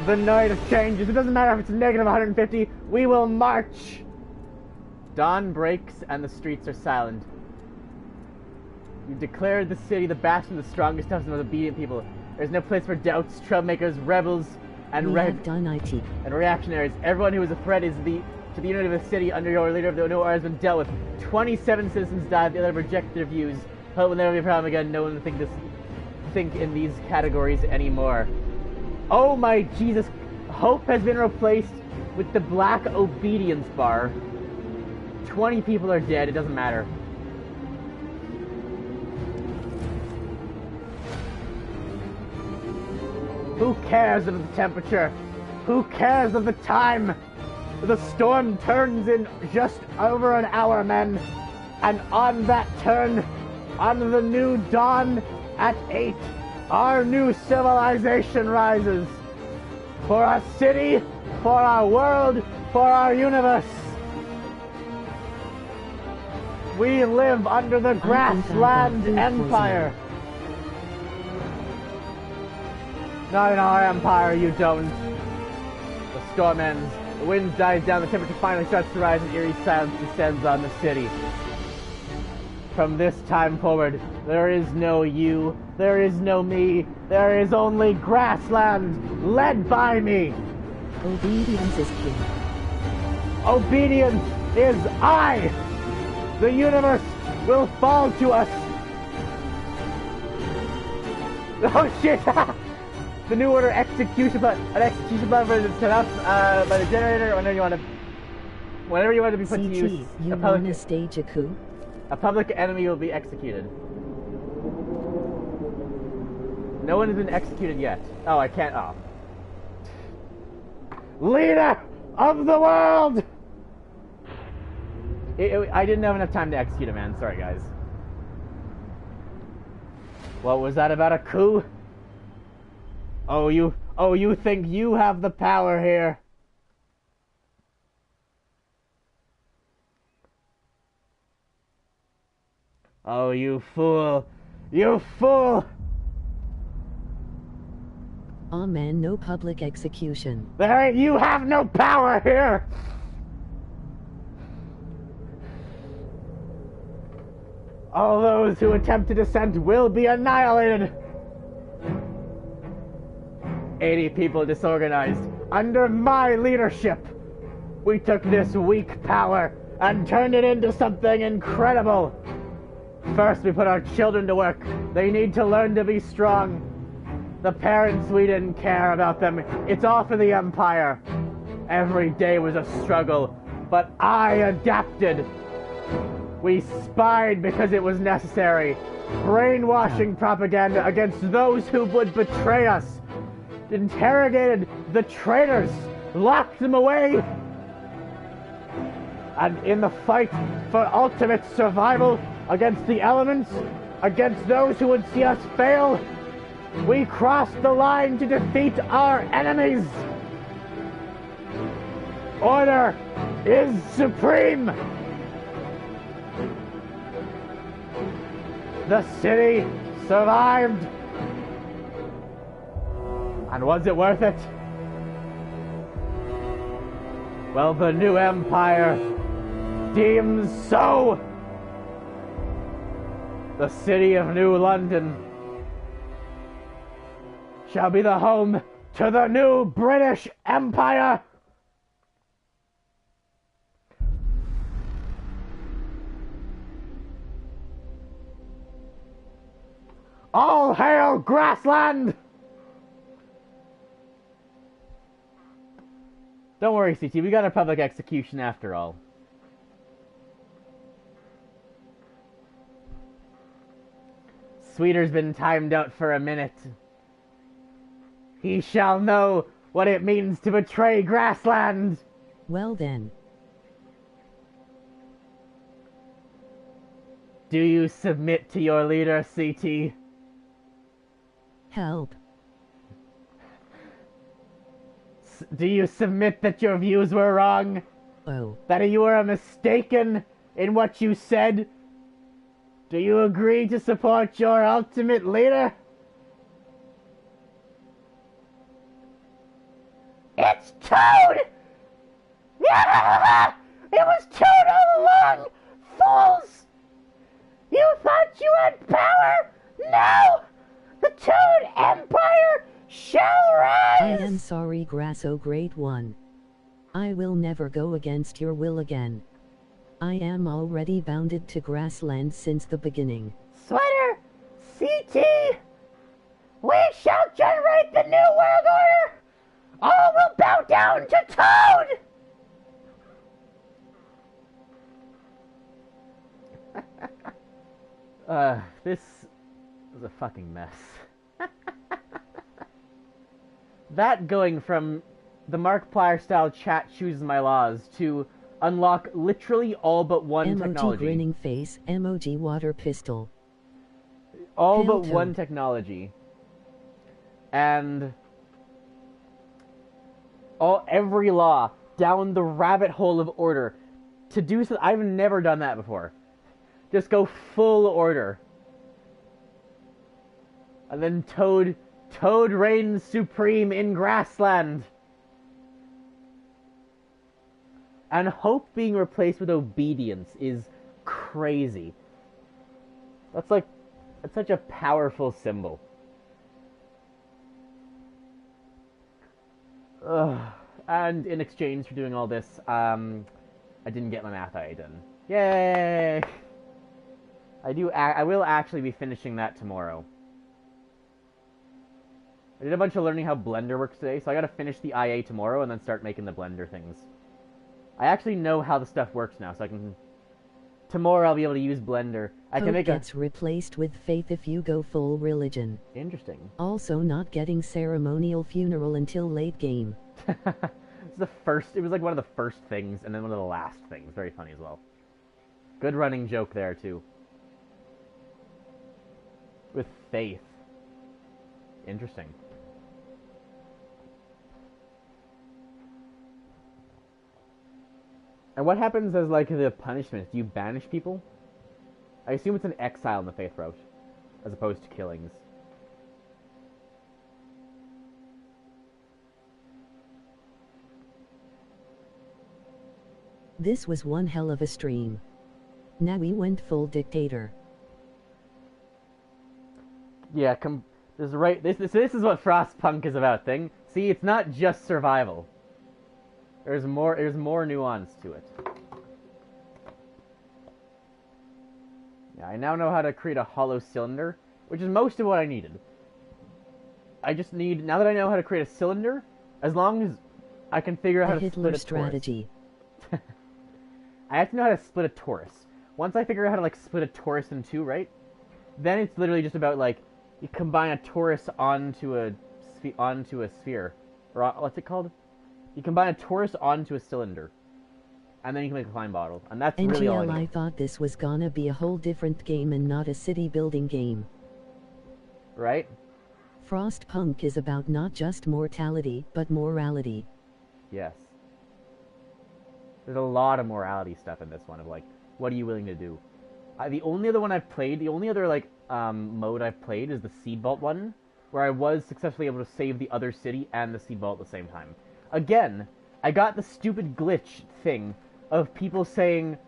The night of changes. It doesn't matter if it's negative 150. We will march. Dawn breaks and the streets are silent. You declared the city the bastion of the strongest, toughest, and most obedient people. There's no place for doubts, troublemakers, rebels, and reactionaries. Everyone who is a threat is to the unity of the city under your leader. The no has been dealt with. 27 citizens died. The other rejected their views. Hope will never be a problem again. No one will think in these categories anymore. Oh my Jesus! Hope has been replaced with the black obedience bar. 20 people are dead. It doesn't matter. Who cares of the temperature? Who cares of the time? The storm turns in just over an hour, men. And on that turn, on the new dawn at 8, our new civilization rises. For our city, for our world, for our universe. We live under the Grassland Empire. Not in our empire, you don't. The storm ends. The wind dies down. The temperature finally starts to rise, and eerie silence descends on the city. From this time forward, there is no you, there is no me, there is only Grassland, led by me. Obedience is king. Obedience is I. The universe will fall to us. Oh shit! The new order execution button, an execution button is set up by the generator. Whenever you want to be put to use, you wanna stage a coup? A public enemy will be executed. No one has been executed yet. Oh, I can't. Oh. Leader of the world! I didn't have enough time to execute a man. Sorry, guys. What was that about a coup? Oh, you think you have the power here? Oh, you fool! You fool! Aw man, no public execution. You have no power here! All those who attempt to dissent will be annihilated! 80 people disorganized. Under my leadership, we took this weak power and turned it into something incredible. First, we put our children to work. They need to learn to be strong. The parents, we didn't care about them. It's all for the Empire. Every day was a struggle, but I adapted. We spied because it was necessary. Brainwashing propaganda against those who would betray us. Interrogated the traitors. Locked them away. And in the fight for ultimate survival against the elements, against those who would see us fail, we crossed the line to defeat our enemies. Order is supreme. The city survived. And was it worth it? Well, the new empire deems so. The city of New London shall be the home to the new British Empire. All hail Grassland! Don't worry, CT, we got a public execution after all. Sweeter's been timed out for a minute. He shall know what it means to betray Grassland! Well then. Do you submit to your leader, CT? Help. Do you submit that your views were wrong? Oh. That you were mistaken in what you said? Do you agree to support your ultimate leader? It's Toad! It was Toad all along, fools! You thought you had power? No! The Toad Empire shall rise! I am sorry, Grasso Great One. I will never go against your will again. I am already bounded to Grassland since the beginning. Sweater, CT, we shall generate the new world order! All will bow down to Toad! This was a fucking mess. That going from the Markiplier style chat chooses my laws to unlock literally all but one Emoji technology. grinning face, emoji water pistol. All Pale but one toad. technology. And every law down the rabbit hole of order to do so. I've never done that before. Just go full order. And then Toad reigns supreme in Grassland. And hope being replaced with obedience is crazy. That's such a powerful symbol. Ugh. And in exchange for doing all this, I didn't get my math IA done. Yay! I will actually be finishing that tomorrow. I did a bunch of learning how Blender works today, so I gotta finish the IA tomorrow and then start making the Blender things. I actually know how the stuff works now, so I can... Tomorrow I'll be able to use Blender. I can Hope make gets replaced with faith if you go full religion. Interesting. Also not getting ceremonial funeral until late game. It was like one of the first things, and then one of the last things. Very funny as well. Good running joke there, too. With faith. Interesting. And what happens as, like, the punishment? Do you banish people? I assume it's an exile in the faith route, as opposed to killings. This was one hell of a stream. Now we went full dictator. Yeah, this is what Frostpunk is about, thing. See, it's not just survival. There's more nuance to it. Yeah, I now know how to create a hollow cylinder, which is most of what I needed. I just need, now that I know how to create a cylinder, as long as I can figure out how The to Hitler split a strategy. torus. I have to know how to split a torus. Once I figure out how to, like, split a torus in two, right? Then it's literally just about, like, you combine a torus onto a sphere. Or, what's it called? You combine a torus onto a cylinder. And then you can make a fine bottle. And that's really all I NGL, I need. thought this was gonna be a whole different game and not a city building game. Right? Frostpunk is about not just mortality, but morality. Yes. There's a lot of morality stuff in this one of, like, what are you willing to do? The only other one I've played, the only other, like, mode I've played is the Seed Vault one, where I was successfully able to save the other city and the Seed Vault at the same time. Again, I got the stupid glitch thing of people saying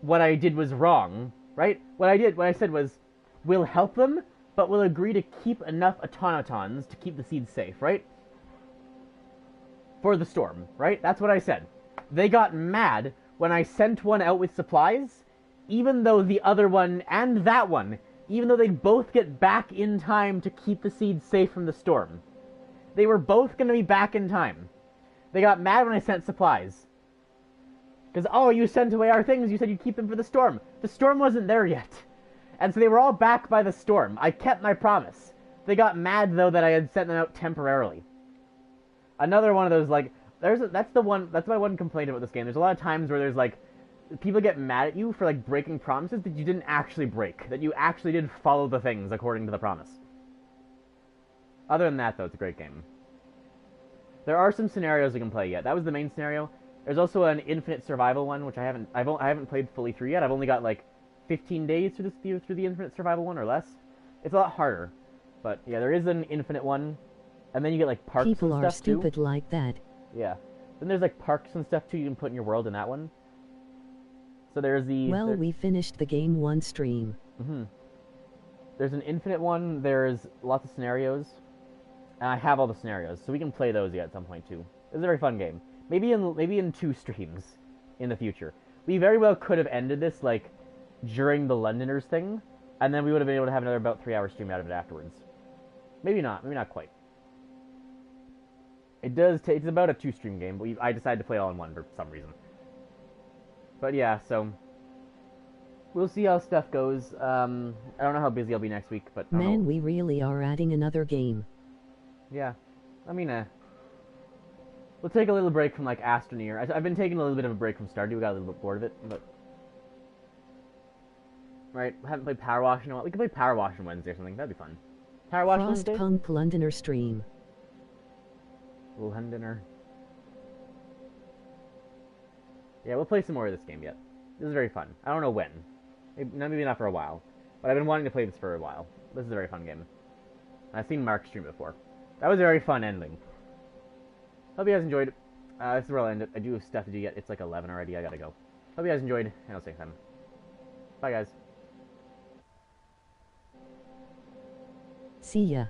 what I did was wrong, right? What I said was, we'll help them, but we'll agree to keep enough automatons to keep the seeds safe, right? For the storm, right? That's what I said. They got mad when I sent one out with supplies, even though the other one and that one, even though they'd both get back in time to keep the seeds safe from the storm. They were both going to be back in time. They got mad when I sent supplies. Because, oh, you sent away our things, you said you'd keep them for the storm. The storm wasn't there yet. And so they were all back by the storm. I kept my promise. They got mad, though, that I had sent them out temporarily. Another one of those, like, that's my one complaint about this game. There's a lot of times where there's, like, people get mad at you for, like, breaking promises that you didn't actually break. That you actually did follow the things according to the promise. Other than that, though, it's a great game. There are some scenarios we can play yet. That was the main scenario. There's also an infinite survival one, which I haven't played fully through yet. I've only got, like, 15 days through the infinite survival one, or less. It's a lot harder. But, yeah, there is an infinite one. And then you get, like, parks People and are stuff, too. stupid like that. Yeah. Then there's, like, parks and stuff, too, you can put in your world in that one. So there's the... Well, we finished the game one stream. Mm-hmm. There's an infinite one, there's lots of scenarios. And I have all the scenarios, so we can play those yet at some point, too. It's a very fun game. Maybe in 2 streams in the future. We very well could have ended this, like, during the Londoners thing, and then we would have been able to have another about 3-hour stream out of it afterwards. Maybe not quite. It's about a 2-stream game, but I decided to play it all in one for some reason. But yeah, so we'll see how stuff goes. I don't know how busy I'll be next week, but Man, we really are adding another game. yeah. I mean, We'll take a little break from like Astroneer. I've been taking a little bit of a break from Stardew. We got a little bit bored of it, but right, I haven't played Power Wash in a while. We could play Power Wash on Wednesday or something. That'd be fun. Power Wash Wednesday. Frostpunk Londoner stream. Londoner. Yeah, we'll play some more of this game yet. This is very fun. I don't know when. Maybe not for a while, but I've been wanting to play this for a while. This is a very fun game. I've seen Mark stream before. That was a very fun ending. Hope you guys enjoyed. This is where I'll end it. I do have stuff to do yet. It's like 11 already. I gotta go. Hope you guys enjoyed, and I'll see you next time. Bye, guys. See ya.